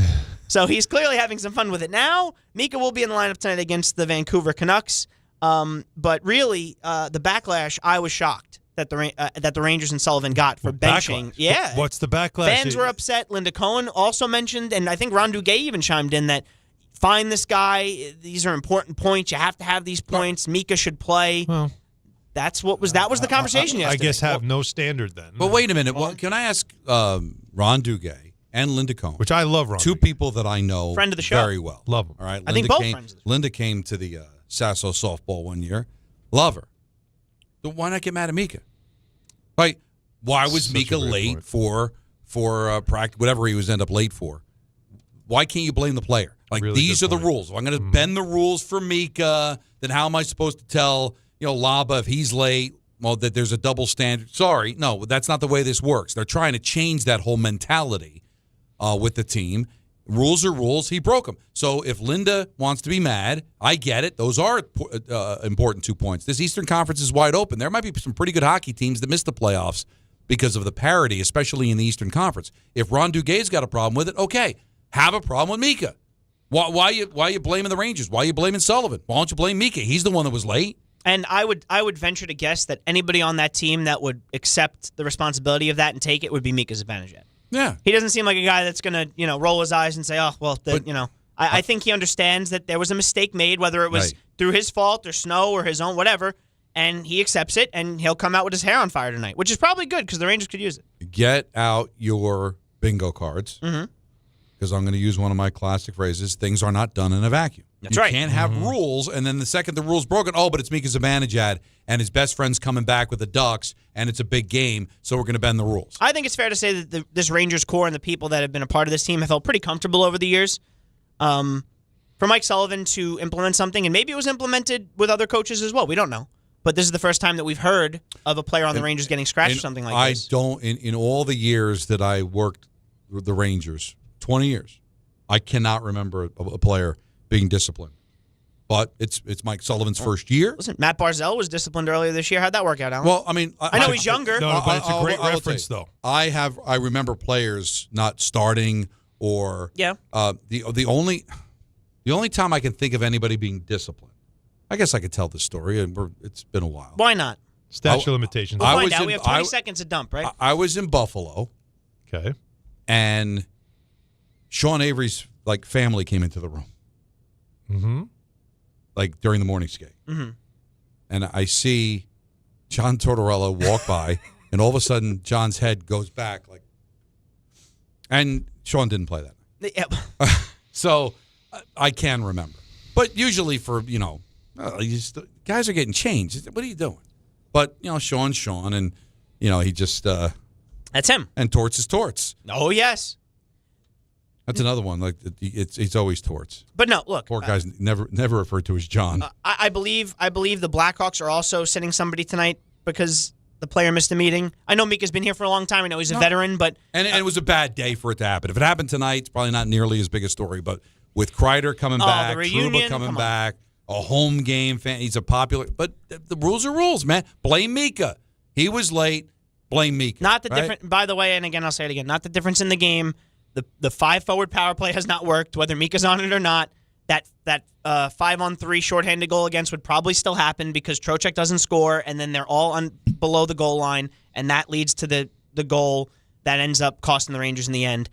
So he's clearly having some fun with it now. Mika will be in the lineup tonight against the Vancouver Canucks, but really, the backlash, I was shocked that the Rangers and Sullivan got for benching. Backlash? Yeah. What's the backlash? Fans were upset. Linda Cohen also mentioned, and I think Ron Duguay even chimed in that, find this guy. These are important points. You have to have these points. Mika should play. Well, that was the conversation yesterday. I guess have no standard then. But wait a minute. Well, can I ask Ron Duguay and Linda Cohen, which I love, Ron. 2 people that I know friend of the show. very well. Love them. All right. I think both friends of the show. Linda came to the Sasso softball one year. Love her. But why not get mad at Mika? Like, why was Mika late for practice, whatever he was end up late for? Why can't you blame the player? Like, really, these are the rules. If I'm going to bend the rules for Mika, then how am I supposed to tell, Laba if he's late, well, that there's a double standard? Sorry. No, that's not the way this works. They're trying to change that whole mentality with the team. Rules are rules. He broke them. So if Linda wants to be mad, I get it. Those are important 2 points. This Eastern Conference is wide open. There might be some pretty good hockey teams that miss the playoffs because of the parity, especially in the Eastern Conference. If Ron Duguay's got a problem with it, okay. Have a problem with Mika. Why are you blaming the Rangers? Why are you blaming Sullivan? Why don't you blame Mika? He's the one that was late. And I would venture to guess that anybody on that team that would accept the responsibility of that and take it would be Mika Zibanejad. Yeah. He doesn't seem like a guy that's going to, roll his eyes and say, oh, well, I think he understands that there was a mistake made, whether it was through his fault or Snow or his own, whatever, and he accepts it, and he'll come out with his hair on fire tonight, which is probably good because the Rangers could use it. Get out your bingo cards. Mm-hmm. Because I'm going to use one of my classic phrases, things are not done in a vacuum. That's you right. can't have rules, and then the second the rule's broken, but it's Mika Zibanejad, and his best friend's coming back with the Ducks, and it's a big game, so we're going to bend the rules. I think it's fair to say that this Rangers core and the people that have been a part of this team have felt pretty comfortable over the years. For Mike Sullivan to implement something, and maybe it was implemented with other coaches as well, we don't know. But this is the first time that we've heard of a player on the Rangers getting scratched or something like this. I don't, in all the years that I worked with the Rangers, 20 years, I cannot remember a player being disciplined. But it's Mike Sullivan's first year. Listen, Matt Barzell was disciplined earlier this year. How'd that work out, Alan? Well, I mean, I know he's younger. No, but it's a great reference, though. I remember players not starting or the only time I can think of anybody being disciplined. I guess I could tell the story, and it's been a while. Why not? Statute of limitations. We'll find out. We have 20 seconds to dump, right? I was in Buffalo. Okay. And Sean Avery's family came into the room. like during the morning skate. And I see John Tortorella walk by, and all of a sudden John's head goes back like, and Schoen didn't play that night. Yep. So I can remember. But usually for, guys are getting changed. What are you doing? But, Schoen, and, he just... That's him. And Torts is Torts. Oh, yes. That's another one. Like it's always Torts. But no, look. Poor guy's never referred to as John. I believe the Blackhawks are also sitting somebody tonight because the player missed a meeting. I know Mika's been here for a long time. I know he's a veteran, but... And it was a bad day for it to happen. If it happened tonight, it's probably not nearly as big a story. But with Kreider coming back, Trouba coming back, a home game fan, he's a popular... But the rules are rules, man. Blame Mika. He was late. Blame Mika. Not the difference... By the way, and again, I'll say it again, not the difference in the game. The 5-forward power play has not worked, whether Mika's on it or not. That 5-on-3 shorthanded goal against would probably still happen because Trocheck doesn't score, and then they're all below the goal line, and that leads to the goal that ends up costing the Rangers in the end.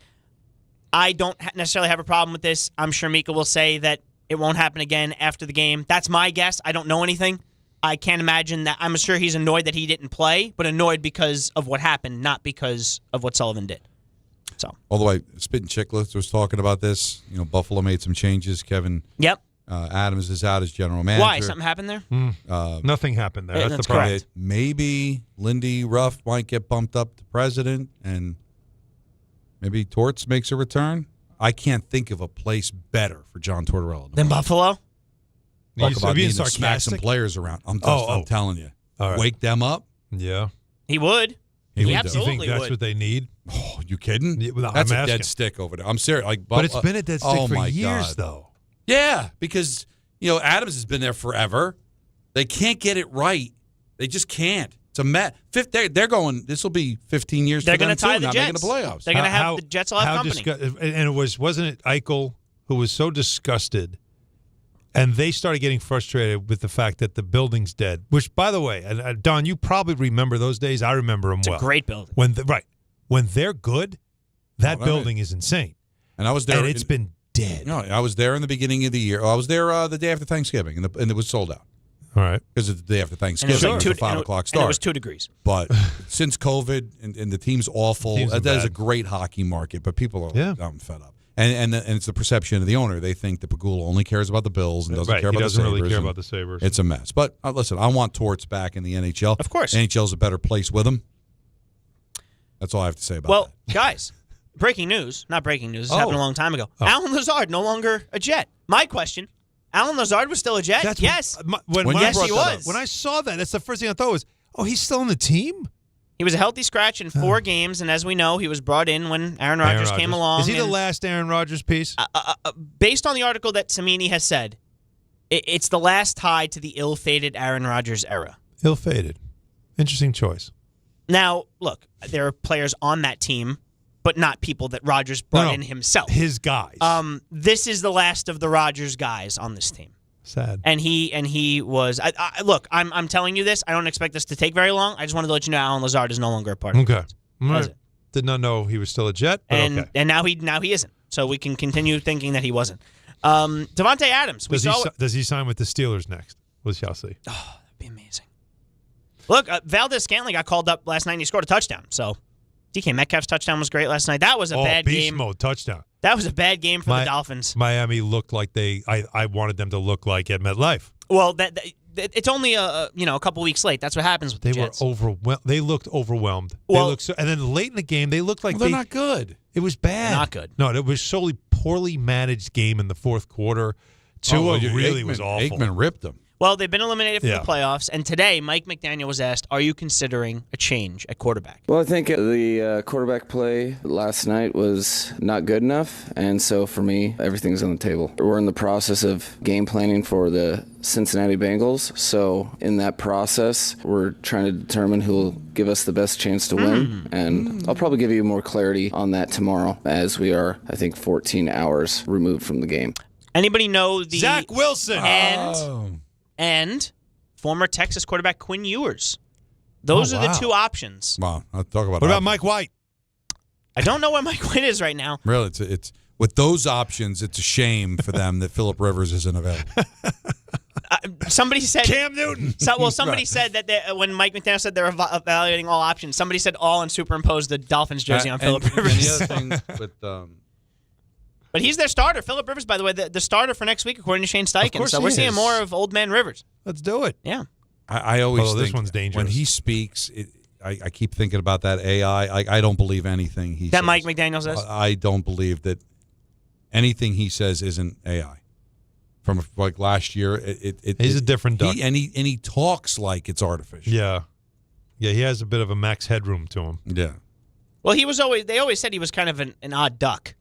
I don't necessarily have a problem with this. I'm sure Mika will say that it won't happen again after the game. That's my guess. I don't know anything. I can't imagine that. I'm sure he's annoyed that he didn't play, but annoyed because of what happened, not because of what Sullivan did. So. All the way, Spittin' Chicklets was talking about this. Buffalo made some changes. Kevin. Yep. Adams is out as general manager. Why? Something happened there? Nothing happened there. That's the problem. Maybe Lindy Ruff might get bumped up to president, and maybe Torts makes a return. I can't think of a place better for John Tortorella than Buffalo. Talk about needing to smack some players around. I'm telling you. Right. Wake them up. Yeah. He would. He absolutely You think that's would. what they need? Oh, you kidding? Yeah, that's a dead stick over there. I'm serious. But it's been a dead stick for years, though. Yeah, because Adams has been there forever. They can't get it right. They just can't. It's a mess. They're going. This will be 15 years. They're going to tie the not Jets. making the playoffs. They're going to have the Jets will have company. And it wasn't it Eichel who was so disgusted, and they started getting frustrated with the fact that the building's dead. Which, by the way, and Don, you probably remember those days. I remember them well. It's a great building. When they're good, that building is insane. And I was there. And it's been dead. No, I was there in the beginning of the year. I was there the day after Thanksgiving, and it was sold out. All right. Because it's the day after Thanksgiving. It was a 5 o'clock start. And it was 2 degrees. But since COVID and the team's awful, that is a great hockey market, but people are I'm fed up. And it's the perception of the owner. They think that Pagula only cares about the Bills and doesn't care about the Sabres. He doesn't really care about the Sabres. It's a mess. But listen, I want Torts back in the NHL. Of course. NHL's a better place with him. That's all I have to say about that. Well, guys, breaking news. Not breaking news. This happened a long time ago. Alan Lazard, no longer a Jet. My question, Alan Lazard was still a Jet? Yes. Yes, he was. When I saw that, that's the first thing I thought was, he's still on the team? He was a healthy scratch in 4 games, and as we know, he was brought in when Aaron Rodgers came along. Is he the last Aaron Rodgers piece? Based on the article that Samini has said, it's the last tie to the ill-fated Aaron Rodgers era. Ill-fated. Interesting choice. Now, look, there are players on that team, but not people that Rodgers brought in himself. His guys. This is the last of the Rodgers guys on this team. Sad. And he was. Look, I'm telling you this. I don't expect this to take very long. I just wanted to let you know Alan Lazard is no longer a part of it. Okay. Did not know he was still a Jet. But and now he isn't. So we can continue thinking that he wasn't. Devontae Adams. Does he sign with the Steelers next? We shall see. Oh, that'd be amazing. Look, Valdez-Scantling got called up last night and he scored a touchdown. So DK Metcalf's touchdown was great last night. That was a bad beast game. Mode touchdown. That was a bad game for the Dolphins. Miami looked like I wanted them to look like at MetLife. Well, it's only a couple weeks late. That's what happens with the Jets. They were overwhelmed. They looked overwhelmed. Well, and then late in the game, they looked like they're not good. It was bad. Not good. No, it was solely poorly managed game in the fourth quarter. Tua really was awful. Aikman ripped them. Well, they've been eliminated from the playoffs, and today Mike McDaniel was asked, are you considering a change at quarterback? Well, I think the quarterback play last night was not good enough, and so for me, everything's on the table. We're in the process of game planning for the Cincinnati Bengals, so in that process, we're trying to determine who will give us the best chance to win, and I'll probably give you more clarity on that tomorrow, as we are, I think, 14 hours removed from the game. Anybody know the... Zach Wilson! And former Texas quarterback Quinn Ewers. Those are the two options. Wow, I'll talk about. What about Mike White? I don't know where Mike White is right now. Really, With those options, it's a shame for them that Phillip Rivers isn't available. Somebody said Cam Newton. Somebody said that when Mike McDaniel said they're evaluating all options, somebody said all and superimposed the Dolphins jersey on Phillip Rivers. And the other thing with, but he's their starter. Phillip Rivers, by the way, the starter for next week, according to Shane Steichen. So we're seeing more of Old Man Rivers. Let's do it. Yeah. I always think this one's dangerous. when he speaks, I keep thinking about that AI. I don't believe anything he says. That Mike McDaniel says? I don't believe that anything he says isn't AI. From like last year, he's a different duck. He talks like it's artificial. Yeah, he has a bit of a Max Headroom to him. Yeah. Well, they always said he was kind of an odd duck.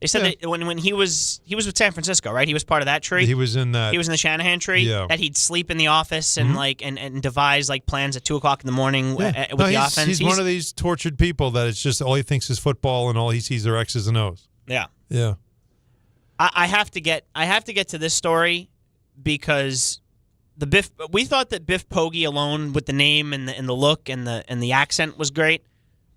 They said that when he was with San Francisco, right? He was part of that tree. He was in the Shanahan tree. Yeah. That he'd sleep in the office and and devise plans at 2:00 in the morning with the offense. He's one of these tortured people that it's just all he thinks is football and all he sees are X's and O's. Yeah. Yeah. I have to get to this story because we thought that Biff Poggi alone with the name and the look and the accent was great.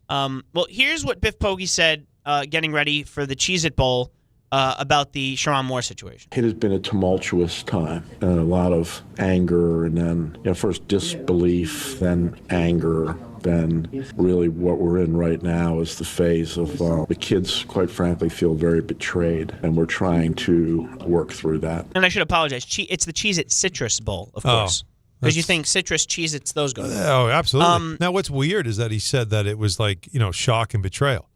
Well, here's what Biff Poggi said getting ready for the Cheez-It Bowl about the Sherrone Moore situation. It has been a tumultuous time and a lot of anger, and then first disbelief, then anger, then really what we're in right now is the phase of the kids, quite frankly, feel very betrayed, and we're trying to work through that. And I should apologize. It's the Cheez-It Citrus Bowl, of course. Because you think citrus, Cheez-Its, those go. Oh, absolutely. Now, what's weird is that he said that it was shock and betrayal.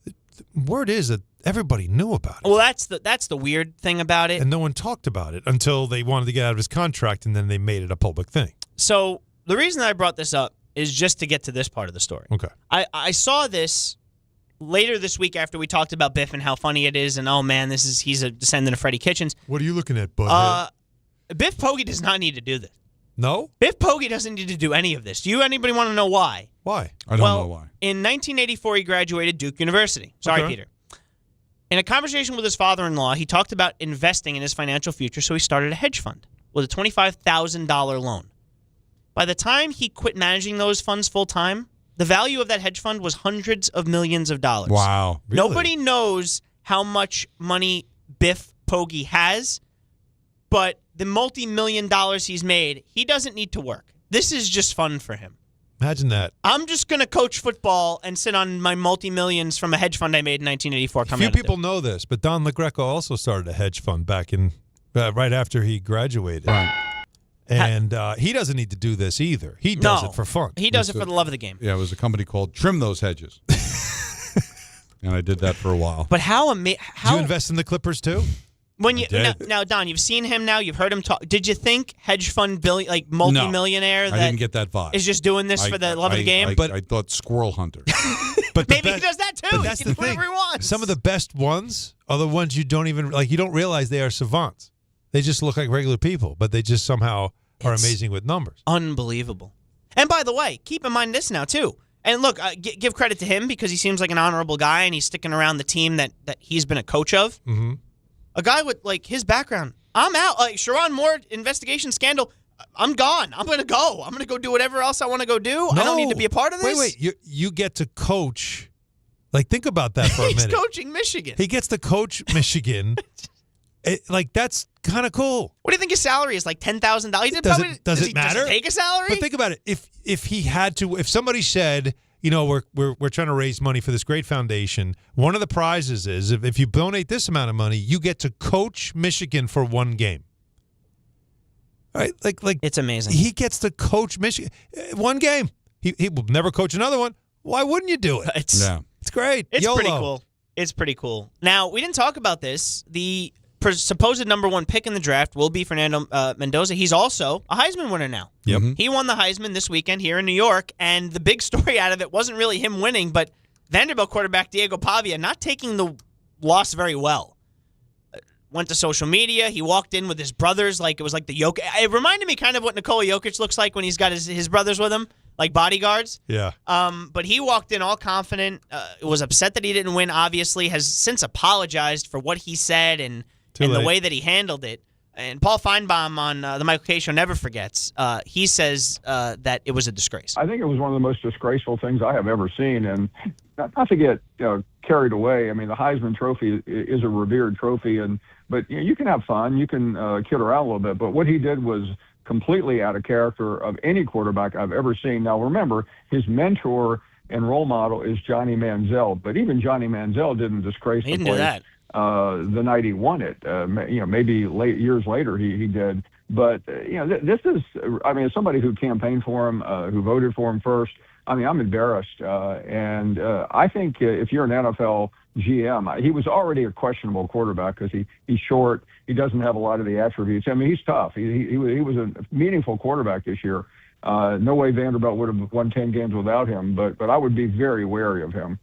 The word is that everybody knew about it. Well, that's the weird thing about it. And no one talked about it until they wanted to get out of his contract, and then they made it a public thing. So the reason I brought this up is just to get to this part of the story. Okay. I saw this later this week after we talked about Biff and how funny it is, and oh man, he's a descendant of Freddie Kitchens. What are you looking at, bud? Biff Poggi does not need to do this. No? Biff Poggi doesn't need to do any of this. Do anybody want to know why? Why? I don't know why. In 1984, he graduated Duke University. Sorry, Peter. In a conversation with his father-in-law, he talked about investing in his financial future, so he started a hedge fund with a $25,000 loan. By the time he quit managing those funds full-time, the value of that hedge fund was hundreds of millions of dollars. Wow. Really? Nobody knows how much money Biff Poggi has, but the multi-million dollars he's made, he doesn't need to work. This is just fun for him. Imagine that. I'm just going to coach football and sit on my multi-millions from a hedge fund I made in 1984. Few people know this, but Don LaGreca also started a hedge fund back in right after he graduated. Right. And he doesn't need to do this either. He does it for fun. He does it for the love of the game. Yeah, it was a company called Trim Those Hedges. And I did that for a while. But how Did you invest in the Clippers too? When you now, Don, you've seen him now. You've heard him talk. Did you think hedge fund multi-millionaire I didn't get that vibe. is just doing this for the love of the game? But I thought Squirrel Hunter. But maybe he does that too. But that's he can the do thing. whatever he wants. Some of the best ones are the ones you don't even you don't realize they are savants. They just look like regular people, but they just somehow are amazing with numbers. Unbelievable. And by the way, keep in mind this now too. And look, give credit to him because he seems like an honorable guy and he's sticking around the team that he's been a coach of. Mm-hmm. A guy with his background, I'm out. Sherrone Moore investigation scandal, I'm gone. I'm going to go. I'm going to go do whatever else I want to go do. I don't need to be a part of this. Wait. You get to coach. Like, think about that for a minute. He's coaching Michigan. He gets to coach Michigan. That's kind of cool. What do you think his salary is? Like $10,000? Does it matter? Does he take a salary? But think about it. If he had to, if somebody said, you know, we're trying to raise money for this great foundation, one of the prizes is if you donate this amount of money, you get to coach Michigan for one game. Right? Like it's amazing. He gets to coach Michigan one game. He will never coach another one. Why wouldn't you do it? It's great. It's YOLO. pretty cool. It's pretty cool. Now, we didn't talk about this. The supposed number one pick in the draft will be Fernando Mendoza. He's also a Heisman winner now. Yep. He won the Heisman this weekend here in New York, and the big story out of it wasn't really him winning, but Vanderbilt quarterback Diego Pavia not taking the loss very well. Went to social media. He walked in with his brothers like it was like the Jokic. It reminded me kind of what Nikola Jokic looks like when he's got his brothers with him, like bodyguards. Yeah. But he walked in all confident, was upset that he didn't win, obviously, has since apologized for what he said and the way that he handled it. And Paul Feinbaum on the Michael Kay Show never forgets. He says that it was a disgrace. I think it was one of the most disgraceful things I have ever seen. And not to get carried away. I mean, the Heisman Trophy is a revered trophy, but you can have fun. You can kid around a little bit. But what he did was completely out of character of any quarterback I've ever seen. Now, remember, his mentor and role model is Johnny Manziel. But even Johnny Manziel didn't disgrace the place the night he won it. Maybe years later he did. But, this is, as somebody who campaigned for him, who voted for him first, I'm embarrassed. And I think if you're an NFL GM, he was already a questionable quarterback because he's short. He doesn't have a lot of the attributes. He's tough. He was a meaningful quarterback this year. No way Vanderbilt would have won 10 games without him, but I would be very wary of him.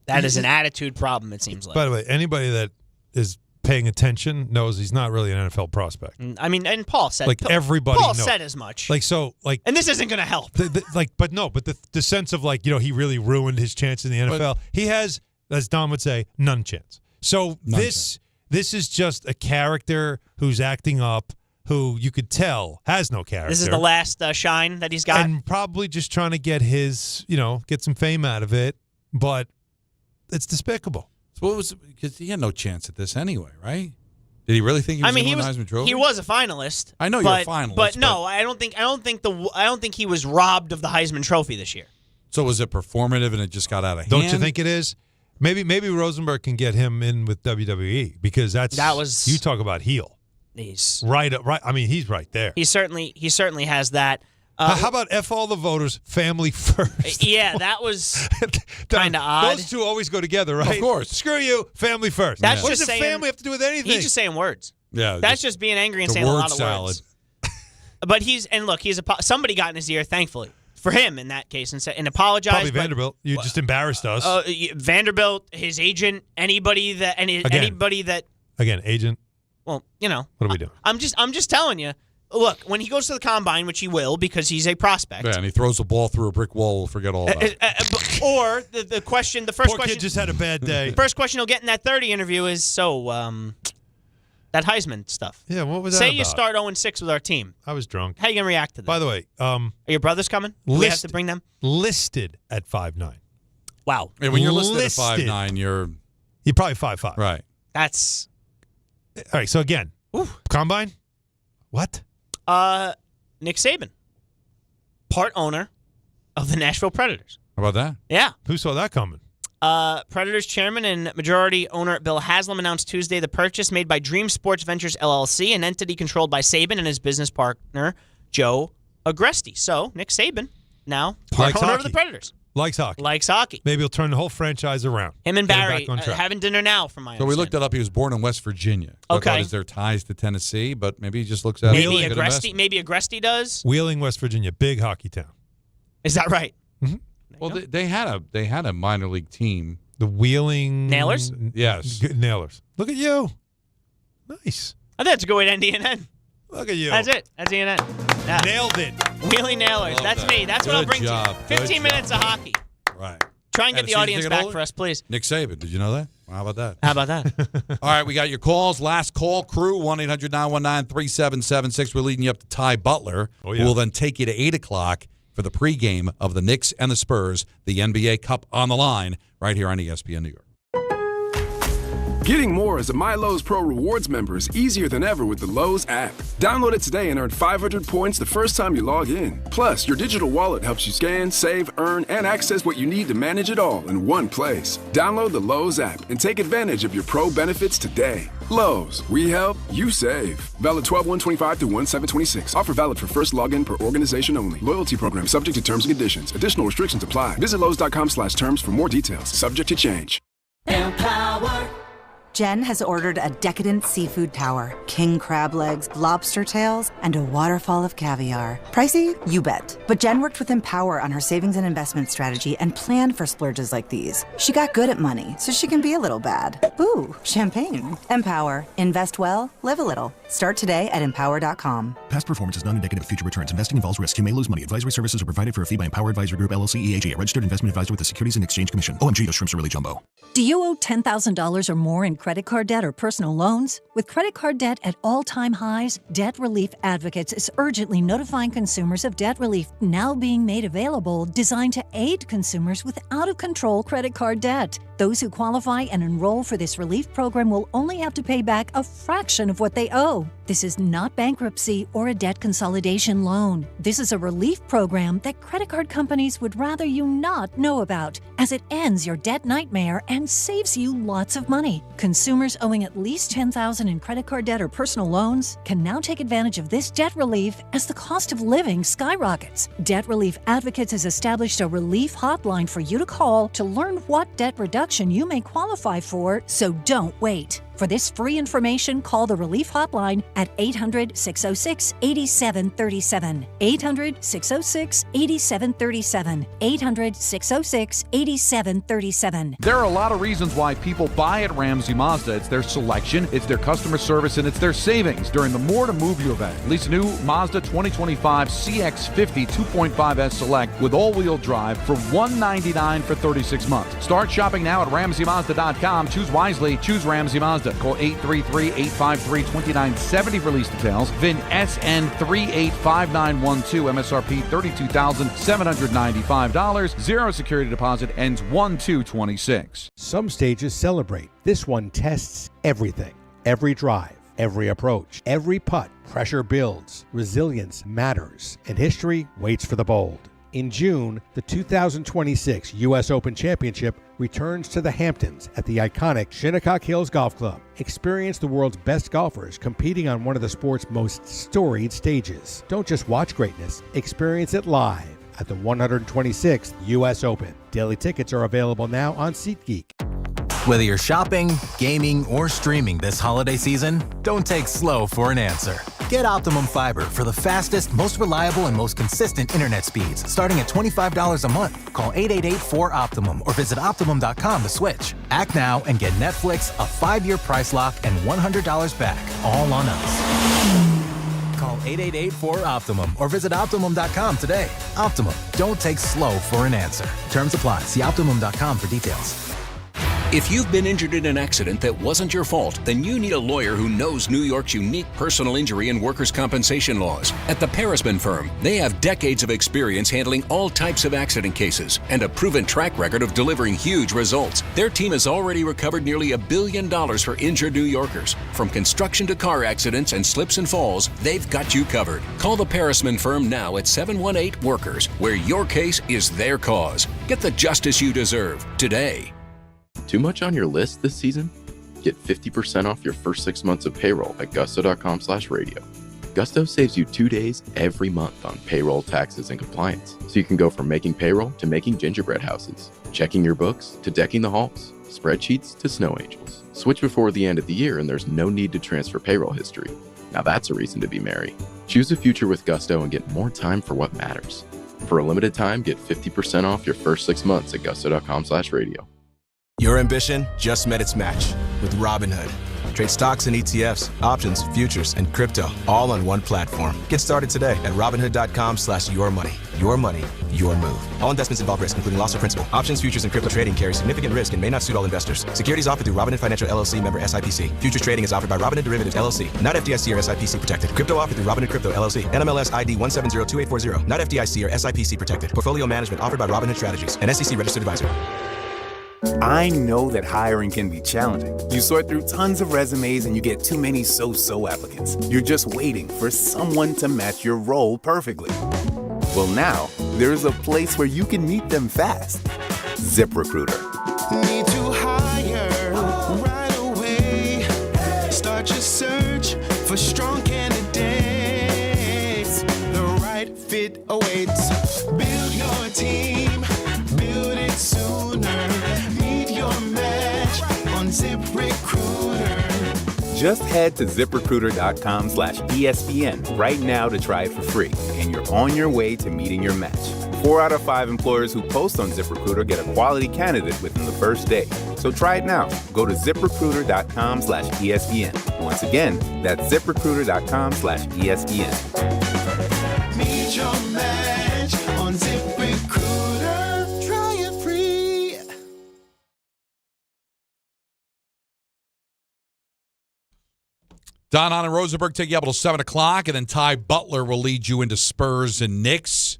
That is an attitude problem, it seems like. By the way, anybody that is paying attention knows he's not really an NFL prospect. And Paul said, everybody Paul knows. said as much. And this isn't going to help. But the sense of he really ruined his chance in the NFL. He has, as Don would say, none chance. So this is just a character who's acting up, who you could tell has no character. This is the last shine that he's got, and probably just trying to get his, get some fame out of it. But it's despicable. So what was, because he had no chance at this anyway, right? Did he really think he was going to win the Heisman Trophy? He was a finalist. I know you're a finalist, but no, I don't think he was robbed of the Heisman Trophy this year. So was it performative and it just got out of hand? Don't you think it is? Maybe Rosenberg can get him in with WWE because that was you talk about heel. He's right. He's right there. He certainly has that. How about F all the voters, family first? Yeah, that was kind of odd. Those two always go together, right? Of course. Screw you, family first. That's what just does family have to do with anything? He's just saying words. Yeah, that's just being angry and saying a lot of words. But somebody got in his ear, thankfully, for him in that case, and apologized. Probably Vanderbilt. You just embarrassed us. Vanderbilt, his agent, anybody that. Again, agent. Well, What are we doing? I'm just telling you. Look, when he goes to the combine, which he will because he's a prospect. Yeah, and he throws the ball through a brick wall, we'll forget all about it. Or the first question. Kid just had a bad day. The first question he'll get in that 30 interview is, that Heisman stuff. Yeah, what was that Say about? You start 0-6 with our team. I was drunk. How you going to react to that? By the way, are your brothers coming? Do we have to bring them? Listed at 5'9". Wow. And when you're listed at 5'9", you're probably 5'5". Right. That's all right. So again, combine. What? Nick Saban, part owner of the Nashville Predators. How about that? Yeah. Who saw that coming? Predators chairman and majority owner Bill Haslam announced Tuesday the purchase made by Dream Sports Ventures LLC, an entity controlled by Saban and his business partner Joe Agresti. So Nick Saban now part owner of the Predators. Likes hockey. Likes hockey. Maybe he'll turn the whole franchise around. Him and Barry having dinner now, from my understanding. So we looked it up. He was born in West Virginia. So okay. I thought, is there ties to Tennessee? But maybe he just looks at maybe Agresti does. Wheeling, West Virginia, big hockey town. Is that right? Mm-hmm. Well, they had a minor league team. The Wheeling Nailers. Yes, Nailers. Look at you. Nice. I think that's a good way to end DNN. Look at you. That's it. That's DNN. Yeah. Nailed it. Wheeling Nailers. That's me. That's what I'll bring to you. 15 minutes of hockey. Right. Try and get the audience back for us, please. Nick Saban. Did you know that? How about that? How about that? All right, we got your calls. Last call, crew, 1-800-919-3776. We're leading you up to Ty Butler, who will then take you to 8 o'clock for the pregame of the Knicks and the Spurs, the NBA Cup on the line, right here on ESPN New York. Getting more as a MyLowe's Pro Rewards member is easier than ever with the Lowe's app. Download it today and earn 500 points the first time you log in. Plus, your digital wallet helps you scan, save, earn, and access what you need to manage it all in one place. Download the Lowe's app and take advantage of your Pro benefits today. Lowe's, we help, you save. Valid 12/1/25 through 1/7/26. Offer valid for first login per organization only. Loyalty program subject to terms and conditions. Additional restrictions apply. Visit Lowe's.com/terms for more details. Subject to change. Empower. Jen has ordered a decadent seafood tower, king crab legs, lobster tails, and a waterfall of caviar. Pricey? You bet. But Jen worked with Empower on her savings and investment strategy and planned for splurges like these. She got good at money, so she can be a little bad. Ooh, champagne. Empower. Invest well, live a little. Start today at empower.com. Past performance is not indicative of future returns. Investing involves risk. You may lose money. Advisory services are provided for a fee by Empower Advisory Group, LLC, EAG, a registered investment advisor with the Securities and Exchange Commission. OMG, those shrimps are really jumbo. Do you owe $10,000 or more in credit card debt or personal loans? With credit card debt at all-time highs, Debt Relief Advocates is urgently notifying consumers of debt relief now being made available, designed to aid consumers with out-of-control credit card debt. Those who qualify and enroll for this relief program will only have to pay back a fraction of what they owe. This is not bankruptcy or a debt consolidation loan. This is a relief program that credit card companies would rather you not know about, as it ends your debt nightmare and saves you lots of money. Consumers owing at least $10,000 in credit card debt or personal loans can now take advantage of this debt relief as the cost of living skyrockets. Debt Relief Advocates has established a relief hotline for you to call to learn what debt reduction you may qualify for, so don't wait. For this free information, call the Relief Hotline at 800-606-8737. 800-606-8737. 800-606-8737. There are a lot of reasons why people buy at Ramsey Mazda. It's their selection, it's their customer service, and it's their savings during the More to Move You event. Lease a new Mazda 2025 CX-50 2.5S Select with all-wheel drive for $199 for 36 months. Start shopping now at RamseyMazda.com. Choose wisely. Choose Ramsey Mazda. Call 833-853-2970 for lease details. VIN SN385912. MSRP $32,795. Zero security deposit. Ends 1/2/26. Some stages celebrate. This one tests everything. Every drive, every approach, every putt. Pressure builds. Resilience matters. And history waits for the bold. In June, the 2026 U.S. Open Championship returns to the Hamptons at the iconic Shinnecock Hills Golf Club. Experience the world's best golfers competing on one of the sport's most storied stages. Don't just watch greatness, experience it live at the 126th U.S. Open. Daily tickets are available now on SeatGeek. Whether you're shopping, gaming, or streaming this holiday season, don't take slow for an answer. Get Optimum Fiber for the fastest, most reliable, and most consistent internet speeds, starting at $25 a month. Call 888-4OPTIMUM or visit Optimum.com to switch. Act now and get Netflix, a 5-year price lock, and $100 back, all on us. Call 888-4OPTIMUM or visit Optimum.com today. Optimum, don't take slow for an answer. Terms apply. See Optimum.com for details. If you've been injured in an accident that wasn't your fault, then you need a lawyer who knows New York's unique personal injury and workers' compensation laws. At the Parisman Firm, they have decades of experience handling all types of accident cases and a proven track record of delivering huge results. Their team has already recovered nearly $1 billion for injured New Yorkers. From construction to car accidents and slips and falls, they've got you covered. Call the Parisman Firm now at 718-WORKERS, where your case is their cause. Get the justice you deserve today. Too much on your list this season? Get 50% off your first 6 months of payroll at gusto.com/radio. Gusto saves you 2 days every month on payroll, taxes, and compliance. So you can go from making payroll to making gingerbread houses, checking your books to decking the halls, spreadsheets to snow angels. Switch before the end of the year and there's no need to transfer payroll history. Now that's a reason to be merry. Choose a future with Gusto and get more time for what matters. For a limited time, get 50% off your first 6 months at gusto.com/radio. Your ambition just met its match with Robinhood. Trade stocks and ETFs, options, futures, and crypto all on one platform. Get started today at Robinhood.com/yourmoney. Your money, your move. All investments involve risk, including loss of principal. Options, futures, and crypto trading carry significant risk and may not suit all investors. Securities offered through Robinhood Financial LLC, member SIPC. Futures trading is offered by Robinhood Derivatives LLC, not FDIC or SIPC protected. Crypto offered through Robinhood Crypto LLC, NMLS ID 1702840, not FDIC or SIPC protected. Portfolio management offered by Robinhood Strategies, an SEC registered advisor. I know that hiring can be challenging. You sort through tons of resumes and you get too many so-so applicants. You're just waiting for someone to match your role perfectly. Well, now, there's a place where you can meet them fast. ZipRecruiter. Need to hire right away. Start your search for strong candidates. The right fit awaits. Build your team. Build it sooner. ZipRecruiter. Just head to ZipRecruiter.com/ESPN right now to try it for free, and you're on your way to meeting your match. 4 out of 5 employers who post on ZipRecruiter get a quality candidate within the first day. So try it now. Go to ZipRecruiter.com/ESPN. Once again, that's ZipRecruiter.com/ESPN. Meet your match on ZipRecruiter. Try it free. Don, Hahn, and Rosenberg take you up until 7 o'clock, and then Ty Butler will lead you into Spurs and Knicks.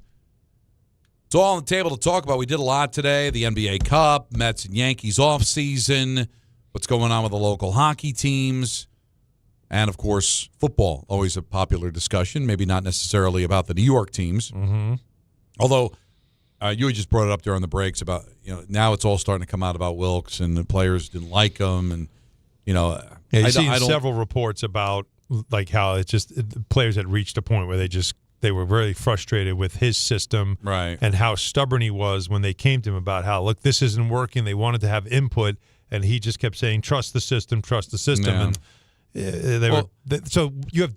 It's all on the table to talk about. We did a lot today. The NBA Cup, Mets and Yankees offseason, what's going on with the local hockey teams, and, of course, football. Always a popular discussion, maybe not necessarily about the New York teams. Mm-hmm. Although you just brought it up during the breaks about, now it's all starting to come out about Wilkes and the players didn't like him. And, Yeah, you've seen several reports about like how players had reached a point where they were very frustrated with his system, right? And how stubborn he was when they came to him about how, look, this isn't working. They wanted to have input, and he just kept saying, "Trust the system, trust the system." Yeah. And so you have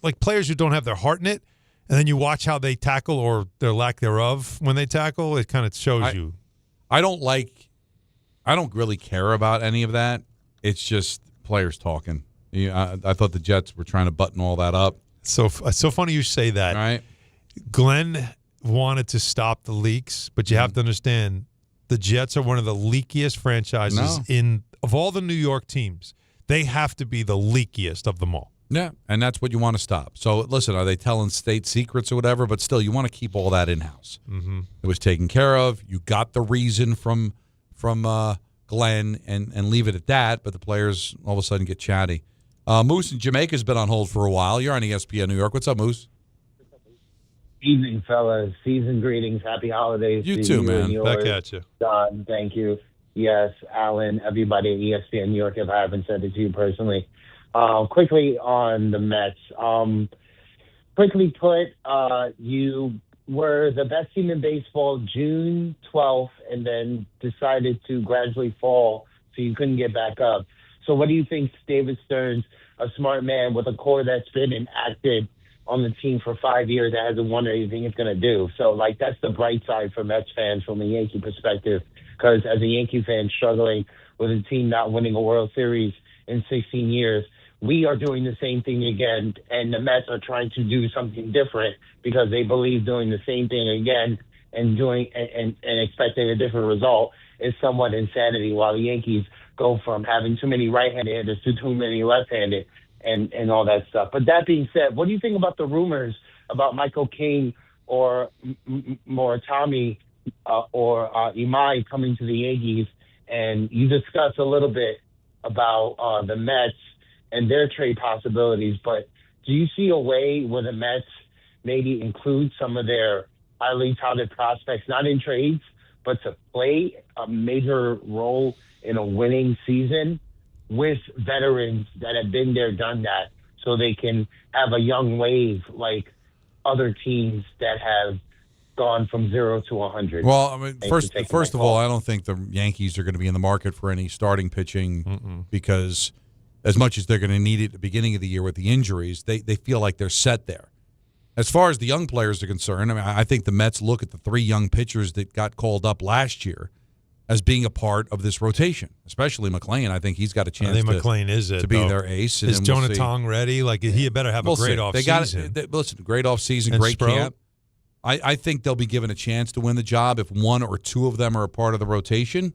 like players who don't have their heart in it, and then you watch how they tackle or their lack thereof when they tackle. It kind of shows you. I don't really care about any of that. It's just players talking. I thought the Jets were trying to button all that up. So funny you say that. Right. Glenn wanted to stop the leaks, but you have to understand the Jets are one of the leakiest franchises of all the New York teams. They have to be the leakiest of them all. Yeah, and that's what you want to stop. So, listen, are they telling state secrets or whatever? But still, you want to keep all that in-house. Mm-hmm. It was taken care of. You got the reason from Glenn and leave it at that, but the players all of a sudden get chatty. Moose in Jamaica's been on hold for a while. You're on ESPN New York. What's up, Moose? Evening, fellas. Season greetings. Happy holidays. You too, man. Back at you. Don, thank you. Yes, Alan, everybody at ESPN New York, if I haven't said it to you personally. Quickly on the Mets. Quickly put, you were the best team in baseball June 12th and then decided to gradually fall so you couldn't get back up. So what do you think David Stearns, a smart man with a core that's been enacted on the team for 5 years that hasn't won anything, is going to do? So, that's the bright side for Mets fans from a Yankee perspective, because as a Yankee fan struggling with a team not winning a World Series in 16 years, we are doing the same thing again, and the Mets are trying to do something different because they believe doing the same thing again and doing and expecting a different result is somewhat insanity, while the Yankees go from having too many right-handed hitters to too many left-handed and all that stuff. But that being said, what do you think about the rumors about Michael King or Muratami or Imai coming to the Yankees? And you discussed a little bit about the Mets and their trade possibilities, but do you see a way where the Mets maybe include some of their highly touted prospects, not in trades, but to play a major role in a winning season with veterans that have been there, done that, so they can have a young wave like other teams that have gone from 0 to 100? Well, I mean, first of all, I don't think the Yankees are going to be in the market for any starting pitching because as much as they're going to need it at the beginning of the year with the injuries, they feel like they're set there. As far as the young players are concerned, I mean, I think the Mets look at the 3 young pitchers that got called up last year as being a part of this rotation, especially McClain. I think he's got a chance to be their ace. Is Jonah Tong ready? He better have a great offseason. Listen, great offseason, great camp. I think they'll be given a chance to win the job if 1 or 2 of them are a part of the rotation.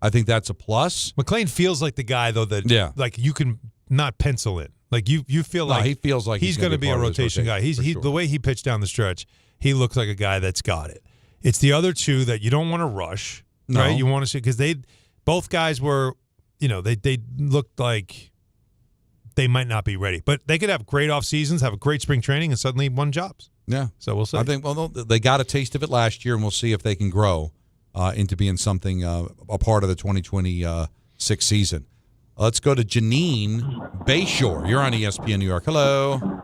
I think that's a plus. McClain feels like the guy, though, that you can not pencil in. Like you feel like he feels like he's going to be a rotation guy. The way he pitched down the stretch, he looks like a guy that's got it. It's the other 2 that you don't want to rush, right? You want to see because both guys were, they looked like they might not be ready, but they could have great off seasons, have a great spring training, and suddenly won jobs. Yeah, so we'll see. I think they got a taste of it last year, and we'll see if they can grow into being something a part of the 2026 season. Let's go to Janine Bayshore. You're on ESPN New York. Hello.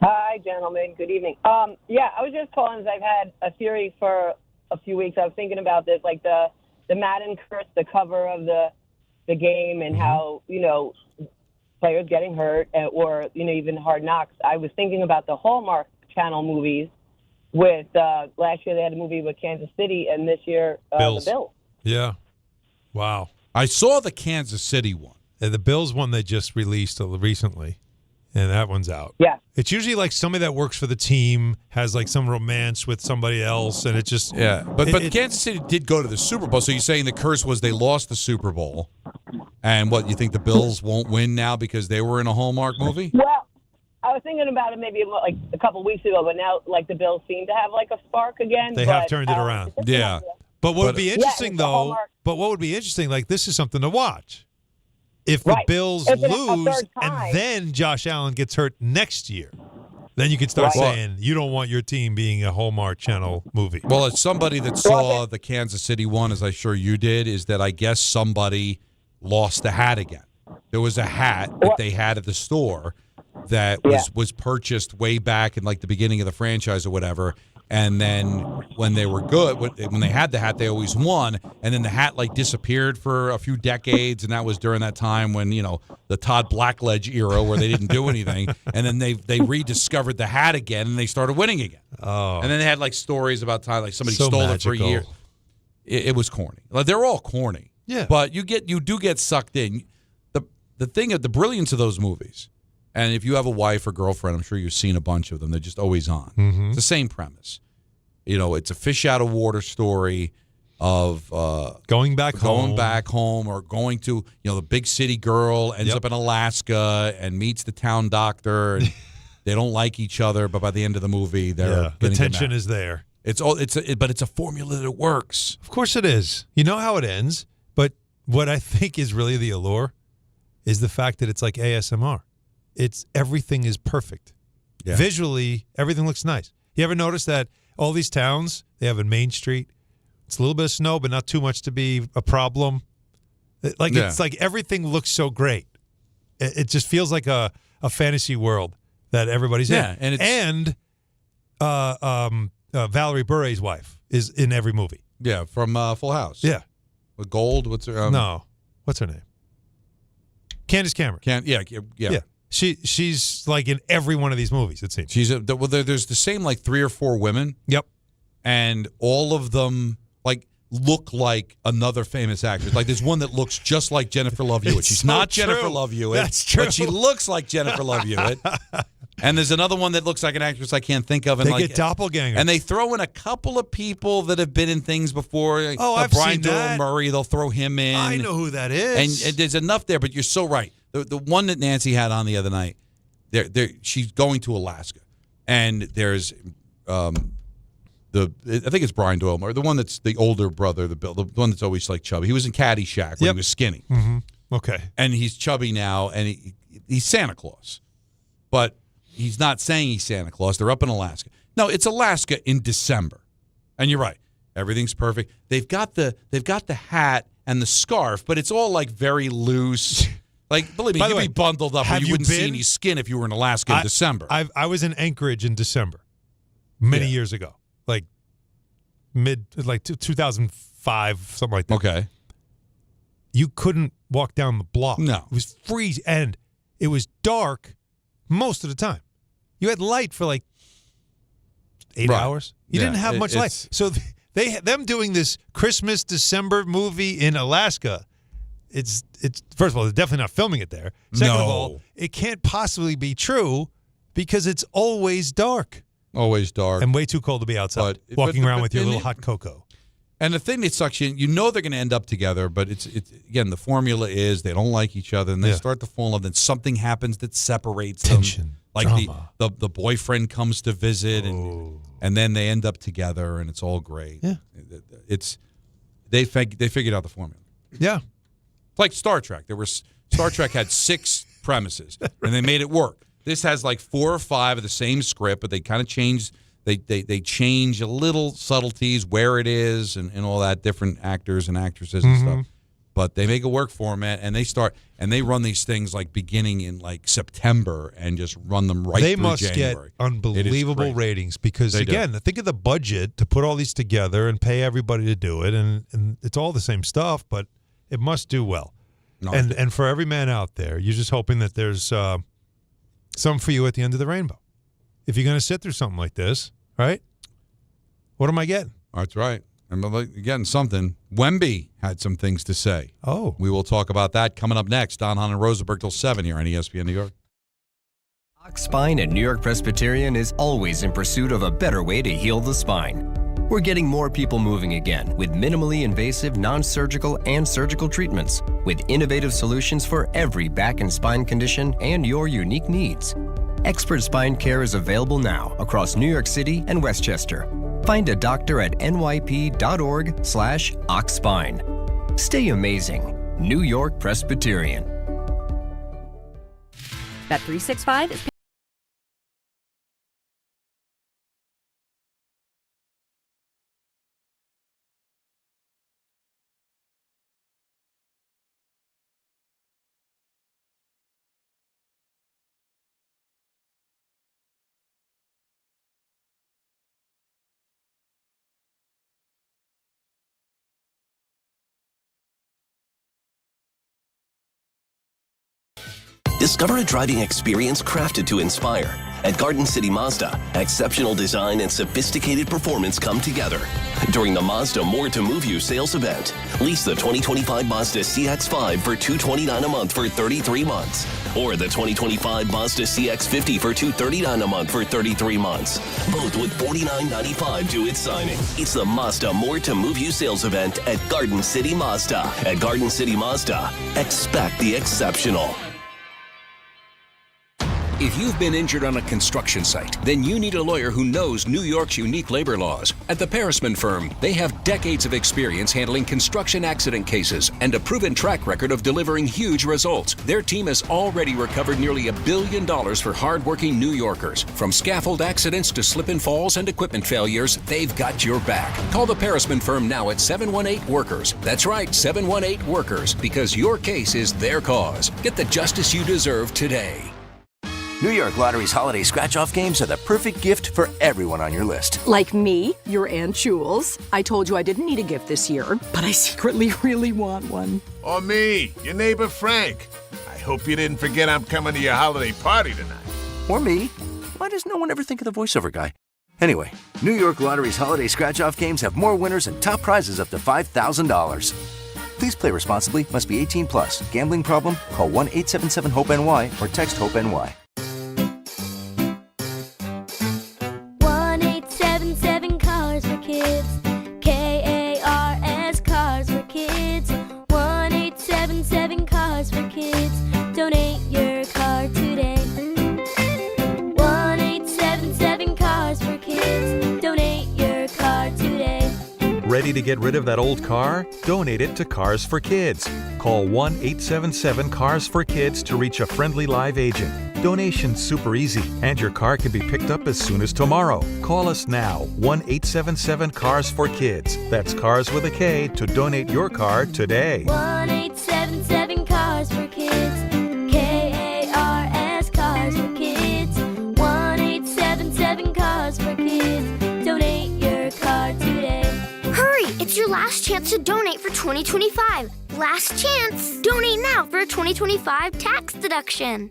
Hi, gentlemen. Good evening. I was just calling because I've had a theory for a few weeks. I was thinking about this, like the Madden curse, the cover of the game, and how, players getting hurt or, even Hard Knocks. I was thinking about the Hallmark Channel movies with last year they had a movie with Kansas City, and this year the Bills. Yeah. Wow. I saw the Kansas City one. And the Bills one they just released recently. And that one's out. Yeah. It's usually like somebody that works for the team has like some romance with somebody else, and it just But Kansas City did go to the Super Bowl. So you're saying the curse was they lost the Super Bowl, And what, you think the Bills won't win now because they were in a Hallmark movie? Well, I was thinking about it maybe like a couple weeks ago, but now like the Bills seem to have like a spark again. They have turned it around. Yeah. But what would be interesting, though, like this is something to watch. If the Bills lose and then Josh Allen gets hurt next year, then you could start saying you don't want your team being a Hallmark Channel movie. Well, as somebody that saw the Kansas City one, as I'm sure you did, is that I guess somebody lost the hat again. There was a hat that they had at the store that was purchased way back in like the beginning of the franchise or whatever. And then when they were good, when they had the hat, they always won. And then the hat like disappeared for a few decades, and that was during that time when the Todd Blackledge era where they didn't do anything. And then they rediscovered the hat again, and they started winning again. Oh, and then they had like stories about time like somebody stole it for a year. It was corny. Like, they're all corny. Yeah, but you do get sucked in. The thing of the brilliance of those movies. And if you have a wife or girlfriend, I'm sure you've seen a bunch of them. They're just always on. Mm-hmm. It's the same premise. It's a fish out of water story of going back home, or going to the big city girl ends up in Alaska and meets the town doctor, and they don't like each other, but by the end of the movie, the tension is there. But it's a formula that works. Of course, it is. You know how it ends, but what I think is really the allure is the fact that it's like ASMR. Everything is perfect. Yeah. Visually, everything looks nice. You ever notice that all these towns, they have a main street? It's a little bit of snow, but not too much to be a problem. It's like everything looks so great. It just feels like a fantasy world that everybody's in. And Valerie Burray's wife is in every movie. Yeah, from Full House. Yeah. With Gold, what's her No. What's her name? Candace Cameron. Yeah. She's like in every one of these movies, it seems. There's the same like 3 or 4 women. Yep. And all of them like look like another famous actress. Like there's one that looks just like Jennifer Love Hewitt. She's not Jennifer Love Hewitt. That's true. But she looks like Jennifer Love Hewitt. And there's another one that looks like an actress I can't think of. And they get doppelgangers. And they throw in a couple of people that have been in things before. I've Brian seen Doyle that. Murray, they'll throw him in. I know who that is. And there's enough there, but you're so right. The one that Nancy had on the other night, she's going to Alaska, and there's I think it's Brian Doyle Murray, the one that's the older brother, the one that's always like chubby. He was in Caddyshack when he was skinny. Mm-hmm. Okay, and he's chubby now, and he's Santa Claus, but he's not saying he's Santa Claus. They're up in Alaska. No, it's Alaska in December, and you're right. Everything's perfect. They've got the hat and the scarf, but it's all like very loose. Like, believe me, you'd be bundled up where you wouldn't see any skin if you were in Alaska in December. I was in Anchorage in December many years ago, like 2005, something like that. Okay. You couldn't walk down the block. No. It was freezing, and it was dark most of the time. You had light for like 8 hours. You didn't have much light. So them doing this Christmas December movie in Alaska, it's first of all, they're definitely not filming it there. Second of all, it can't possibly be true because it's always dark. Always dark. And way too cold to be outside, walking around with your little hot cocoa. And the thing that sucks you know they're going to end up together, but it's again, the formula is they don't like each other, and they start to fall in love, then something happens that separates Tension, them. Like drama. the boyfriend comes to visit, and then they end up together, and it's all great. Yeah. They figured out the formula. Yeah. Like Star Trek. Star Trek had 6 premises, and they made it work. This has like 4 or 5 of the same script, but they kind of change. They change a little subtleties, where it is, and all that, different actors and actresses and stuff. But they make it work for them, and they run these things like beginning in like September and just run them right. They through must January. get unbelievable ratings because again, think of the budget to put all these together and pay everybody to do it, and it's all the same stuff, but it must do well. No, and for every man out there, you're just hoping that there's some for you at the end of the rainbow. If you're going to sit through something like this, right? What am I getting? That's right. And you're getting something. Wemby had some things to say. Oh. We will talk about that coming up next. Hahn and Rosenberg till 7 here on ESPN New York. Doc Spine at New York Presbyterian is always in pursuit of a better way to heal the spine. We're getting more people moving again with minimally invasive, non-surgical, and surgical treatments. with innovative solutions for every back and spine condition and your unique needs. Expert Spine Care is available now across New York City and Westchester. Find a doctor at nyp.org/oxspine. Stay amazing. New York Presbyterian. Bet365 is Discover a driving experience crafted to inspire. At Garden City Mazda, exceptional design and sophisticated performance come together. During the Mazda More to Move You sales event, lease the 2025 Mazda CX-5 for $229 a month for 33 months. Or the 2025 Mazda CX-50 for $239 a month for 33 months. Both with $49.95 due at signing. It's the Mazda More to Move You sales event at Garden City Mazda. At Garden City Mazda, expect the exceptional. If you've been injured on a construction site, then you need a lawyer who knows New York's unique labor laws. At the Parisman Firm, they have decades of experience handling construction accident cases and a proven track record of delivering huge results. Their team has already recovered nearly $1 billion for hardworking New Yorkers. From scaffold accidents to slip and falls and equipment failures, they've got your back. Call the Parisman Firm now at 718-WORKERS. That's right, 718-WORKERS, because your case is their cause. Get the justice you deserve today. New York Lottery's holiday scratch-off games are the perfect gift for everyone on your list. Like me, your Aunt Jules. I told you I didn't need a gift this year, but I secretly really want one. Or me, your neighbor Frank. I hope you didn't forget I'm coming to your holiday party tonight. Or me. Why does no one ever think of the voiceover guy? Anyway, New York Lottery's holiday scratch-off games have more winners and top prizes up to $5,000. Please play responsibly. Must be 18 plus. Gambling problem? Call 1-877-HOPE-NY or text HOPE-NY. 1-877-CARS for kids. KARS Cars for kids. 1-877-CARS for kids. Donate your car today. 1-877-CARS for kids. Donate your car today. Ready to get rid of that old car? Donate it to Cars for Kids. Call 1-877-CARS for Kids to reach a friendly live agent. Donation's super easy, and your car can be picked up as soon as tomorrow. Call us now, 1-877-CARS for Kids. That's Cars with a K to donate your car today. 1-877-CARS for kids. KARS Cars for kids. 1-877-CARS for kids. Donate your car today. Hurry! It's your last chance to donate for 2025. Last chance! Donate now for a 2025 tax deduction.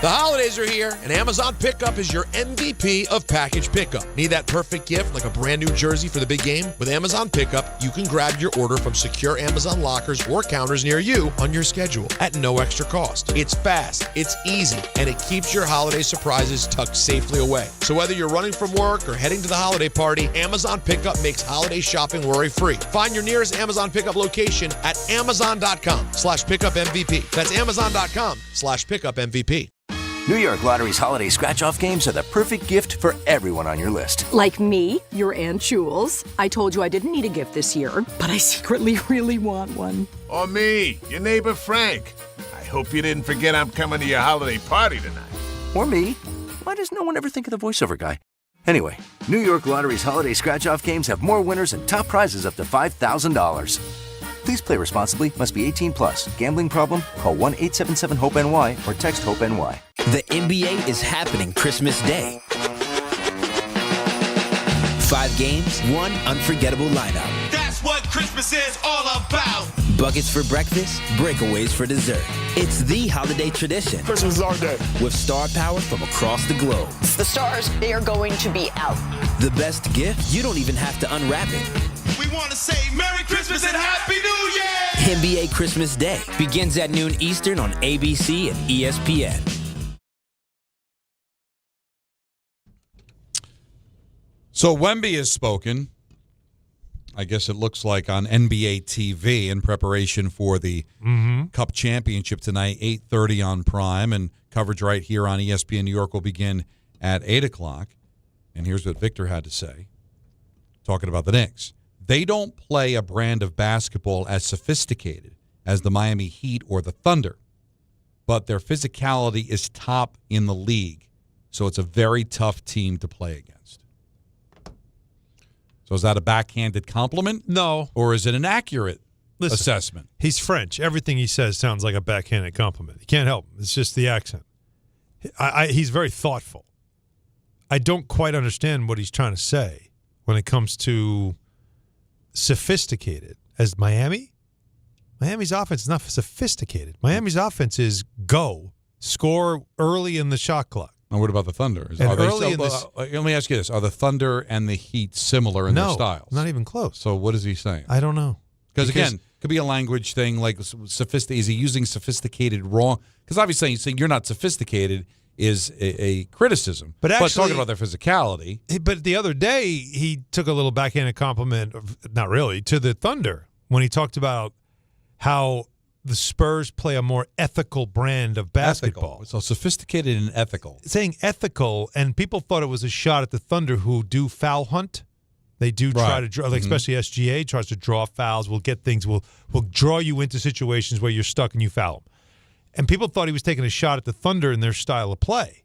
The holidays are here, and Amazon Pickup is your MVP of package pickup. Need that perfect gift like a brand new jersey for the big game? With Amazon Pickup, you can grab your order from secure Amazon lockers or counters near you on your schedule at no extra cost. It's fast, it's easy, and it keeps your holiday surprises tucked safely away. So whether you're running from work or heading to the holiday party, Amazon Pickup makes holiday shopping worry-free. Find your nearest Amazon Pickup location at amazon.com/pickupmvp. That's amazon.com/pickupmvp. New York Lottery's holiday scratch-off games are the perfect gift for everyone on your list. Like me, your Aunt Jules. I told you I didn't need a gift this year, but I secretly really want one. Or me, your neighbor Frank. I hope you didn't forget I'm coming to your holiday party tonight. Or me. Why does no one ever think of the voiceover guy? Anyway, New York Lottery's holiday scratch-off games have more winners and top prizes up to $5,000. Please play responsibly. Must be 18 plus. Gambling problem? Call 1-877-HOPE-NY or text HOPE-NY. The NBA is happening Christmas Day. 5 games, 1 unforgettable lineup. That's what Christmas is all about. Buckets for breakfast, breakaways for dessert. It's the holiday tradition. Christmas is our day. With star power from across the globe. The stars, they are going to be out. The best gift, you don't even have to unwrap it. We want to say Merry Christmas and Happy New Year! NBA Christmas Day begins at noon Eastern on ABC and ESPN. So Wemby has spoken, I guess it looks like on NBA TV in preparation for the Cup Championship tonight, 8:30 on Prime, and coverage right here on ESPN New York will begin at 8 o'clock. And here's what Victor had to say, talking about the Knicks. They don't play a brand of basketball as sophisticated as the Miami Heat or the Thunder, but their physicality is top in the league, so it's a very tough team to play against. So is that a backhanded compliment? No. Or is it an accurate assessment? He's French. Everything he says sounds like a backhanded compliment. You can't help him. It's just the accent. He's very thoughtful. I don't quite understand what he's trying to say when it comes to sophisticated. As Miami's offense is not sophisticated. Miami's offense is go, score early in the shot clock. And what about the Thunder? Let me ask you this. Are the Thunder and the Heat similar in their styles? Not even close. So what is he saying? I don't know. Because again, it could be a language thing, like sophisticated. Is he using sophisticated wrong? Because obviously he's saying you're not sophisticated is a criticism. But talking about their physicality. But the other day, he took a little backhanded compliment, not really, to the Thunder when he talked about how the Spurs play a more ethical brand of basketball. Ethical. So sophisticated and ethical. Saying ethical, and people thought it was a shot at the Thunder who do foul hunt. They do try to draw, like especially SGA tries to draw fouls. We'll get things. We'll draw you into situations where you're stuck and you foul them. And people thought he was taking a shot at the Thunder and their style of play.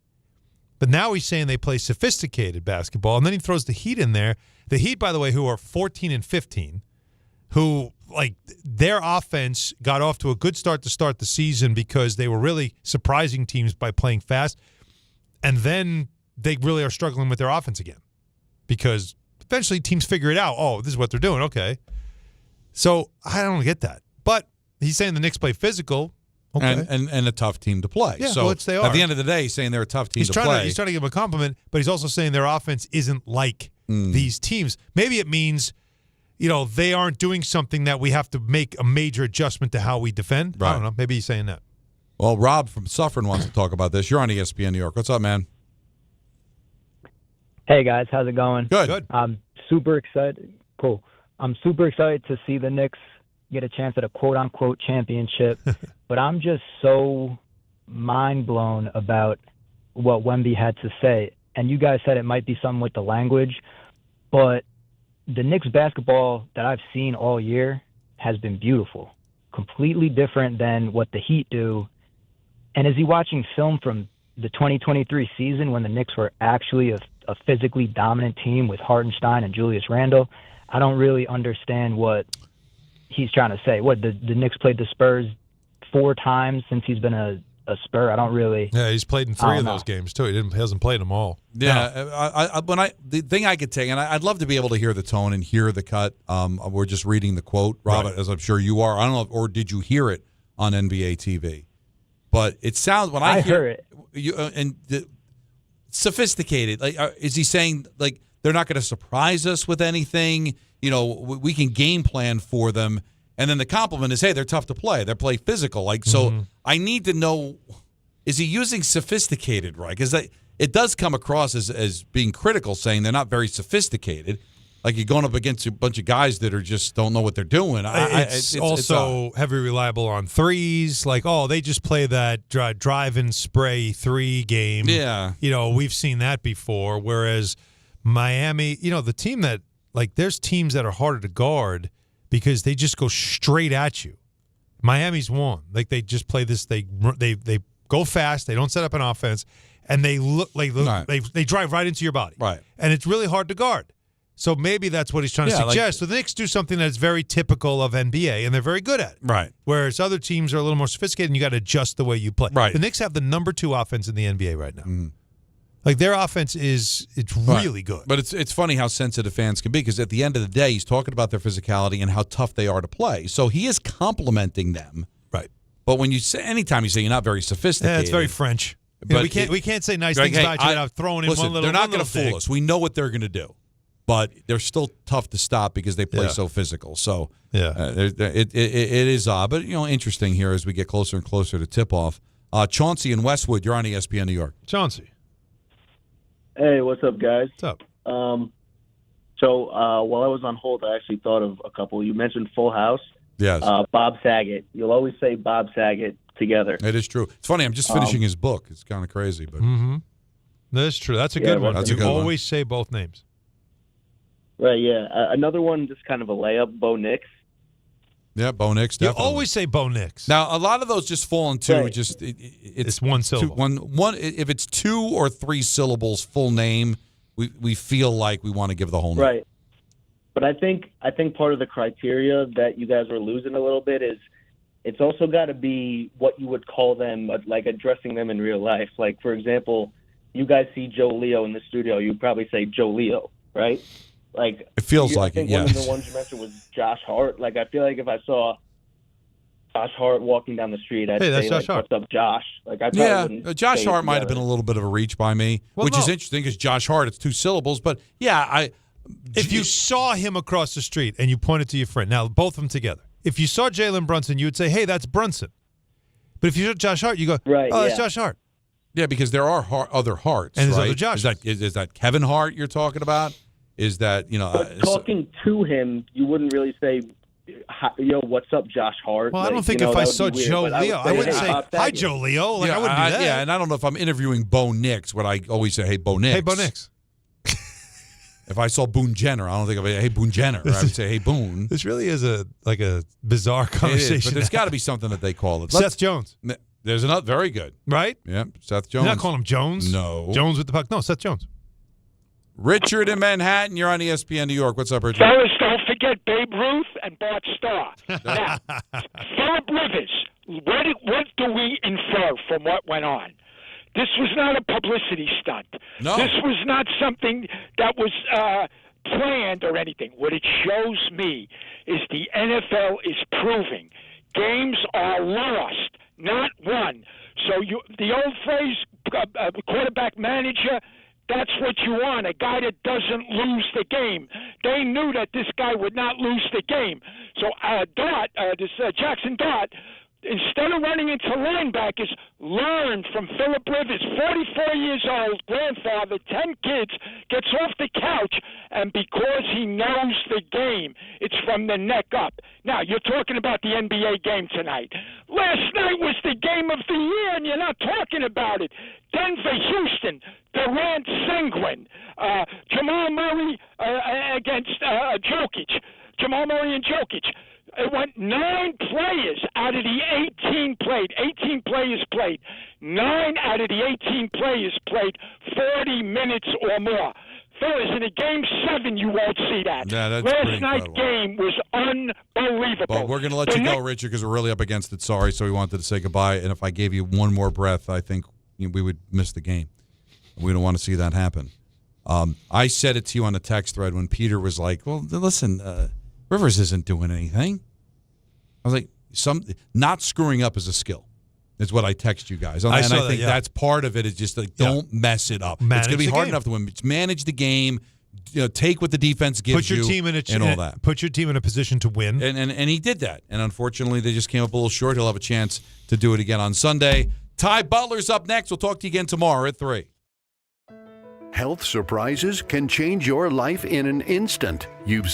But now he's saying they play sophisticated basketball, and then he throws the Heat in there. The Heat, by the way, who are 14-15, who like their offense got off to a good start to start the season because they were really surprising teams by playing fast, and then they really are struggling with their offense again because eventually teams figure it out. Oh, this is what they're doing. Okay. So I don't get that. But he's saying the Knicks play physical. Okay. And a tough team to play. Yeah, so which they are. At the end of the day, he's saying they're a tough team to play. He's trying to give them a compliment, but he's also saying their offense isn't like these teams. Maybe it means, they aren't doing something that we have to make a major adjustment to how we defend. Right. I don't know. Maybe he's saying that. Well, Rob from Suffern wants to talk about this. You're on ESPN New York. What's up, man? Hey, guys. How's it going? Good. I'm super excited. Cool. I'm super excited to see the Knicks get a chance at a quote-unquote championship, but I'm just so mind-blown about what Wemby had to say. And you guys said it might be something with the language, but the Knicks basketball that I've seen all year has been beautiful, completely different than what the Heat do. And is he watching film from the 2023 season when the Knicks were actually a physically dominant team with Hartenstein and Julius Randle? I don't really understand what he's trying to say. What, the Knicks played the Spurs 4 times since he's been a Spur? I don't really. Yeah, he's played in 3 of those games too. He hasn't played them all. Yeah, the thing I could take, and I'd love to be able to hear the tone and hear the cut. We're just reading the quote, Rob, as I'm sure you are. I don't know, or did you hear it on NBA TV? But it sounds when I hear it, sophisticated. Like, is he saying like they're not going to surprise us with anything? We can game plan for them. And then the compliment is, hey, they're tough to play. They play physical. So I need to know, is he using sophisticated, right? Because it does come across as being critical, saying they're not very sophisticated. Like you're going up against a bunch of guys that are just don't know what they're doing. It's also heavy reliable on threes. Like, they just play that drive and spray 3 game. Yeah. We've seen that before. Whereas Miami, the team that, like, there's teams that are harder to guard because they just go straight at you. Miami's one. Like, they just play this. They go fast. They don't set up an offense, and they they drive right into your body. Right. And it's really hard to guard. So maybe that's what he's trying to suggest. So the Knicks do something that's very typical of NBA, and they're very good at it. Right. Whereas other teams are a little more sophisticated, and you got to adjust the way you play. Right. The Knicks have the number 2 offense in the NBA right now. Like, their offense it's really good. But it's funny how sensitive fans can be because at the end of the day, he's talking about their physicality and how tough they are to play. So he is complimenting them. Right. But anytime you say you're not very sophisticated. Yeah, it's very French. But we can't say nice things about you without throwing in one little they're not going to fool us. We know what they're going to do. But they're still tough to stop because they play so physical. So it is odd. But, interesting here as we get closer and closer to tip-off. Chauncey in Westwood, you're on ESPN New York. Chauncey. Hey, what's up, guys? What's up? So while I was on hold, I actually thought of a couple. You mentioned Full House. Yes. Bob Saget. You'll always say Bob Saget together. It is true. It's funny. I'm just finishing his book. It's kind of crazy, but That's true. That's a good one. That's a You good one. always say both names. Right, yeah. Another one, just kind of a layup, Bo Nix. Yeah, Bo Nix, You definitely. always say Bo Nix. Now, a lot of those just fall into Right. just it's one syllable. One. If it's 2 or 3 syllables, full name, we feel like we want to give the whole name. Right. But I think part of the criteria that you guys are losing a little bit is it's also got to be what you would call them, like addressing them in real life. Like, for example, you guys see Joe Leo in the studio, you'd probably say Joe Leo, right? Like, It feels like I think it, one of yes. the ones you mentioned was Josh Hart. Like, I feel like if I saw Josh Hart walking down the street, I'd Hey, that's say, Josh like, Hart. what's up, Josh? Like, I probably wouldn't Josh say it Hart might have been together. a little bit of a reach by me, Well, which is no. interesting because Josh Hart, it's 2 syllables. But, yeah, If you saw him across the street and you pointed to your friend, now both of them together. If you saw Jalen Brunson, you would say, "Hey, that's Brunson." But if you saw Josh Hart, you go, Right, "Oh, that's yeah. Josh Hart." Yeah, because there are other Harts, And there's right? other Joshes. Is that Kevin Hart you're talking about? Is that, But talking to him, you wouldn't really say, "Yo, what's up, Josh Hart?" Well, I Like, don't think you know, if I that would saw be weird, Joe but Leo, I wouldn't "Hey, say, Bob "Hi, Saget." Joe Leo." Like, yeah, I wouldn't do that. Yeah, and I don't know if I'm interviewing Bo Nix, would I always say, "Hey, Bo Nix." Hey, Bo Nix. If I saw Boone Jenner, I don't think I'd be, "Hey, Boone Jenner." I would say, "Hey, Boone." This really is a bizarre It is, conversation. but there's got to be something that they call it. Seth Jones. There's another very good, right? Yeah, Seth Jones. You're not calling him Jones? No. Jones with the puck. No, Seth Jones. Richard in Manhattan, you're on ESPN New York. What's up, Richard? Fellas, don't forget Babe Ruth and Bart Starr. Now, Philip Rivers, what do we infer from what went on? This was not a publicity stunt. No. This was not something that was planned or anything. What it shows me is the NFL is proving games are lost, not won. So the old phrase, quarterback manager, that's what you want, a guy that doesn't lose the game. They knew that this guy would not lose the game. So Jackson Dart, instead of running into linebackers, learned from Philip Rivers, 44 years old, grandfather, 10 kids, gets off the couch, and because he knows the game, it's from the neck up. Now, you're talking about the NBA game tonight. Last night was the game of the year, and you're not talking about it. Denver, Houston, Durant, Sengun, Jamal Murray against Jokic. Jamal Murray and Jokic. It went 9 players out of the 18 played. 18 players played. 9 out of the 18 players played 40 minutes or more. Fellas, in a game 7, you won't see that. Yeah, that's Last pretty night's game was unbelievable. But we're going to let you go, Richard, because we're really up against it. Sorry, so we wanted to say goodbye. And if I gave you one more breath, I think we would miss the game. We don't want to see that happen. I said it to you on the text thread when Peter was like, well, listen, Rivers isn't doing anything. I was like, not screwing up is a skill. Is what I text you guys. And I think that's part of it is just like, don't mess it up. Manage it's going to be hard game. enough to win. Just manage the game. Take what the defense gives you. And all that. Put your team in a position to win. And he did that. And unfortunately, they just came up a little short. He'll have a chance to do it again on Sunday. Ty Butler's up next. We'll talk to you again tomorrow at 3. Health surprises can change your life in an instant. You've seen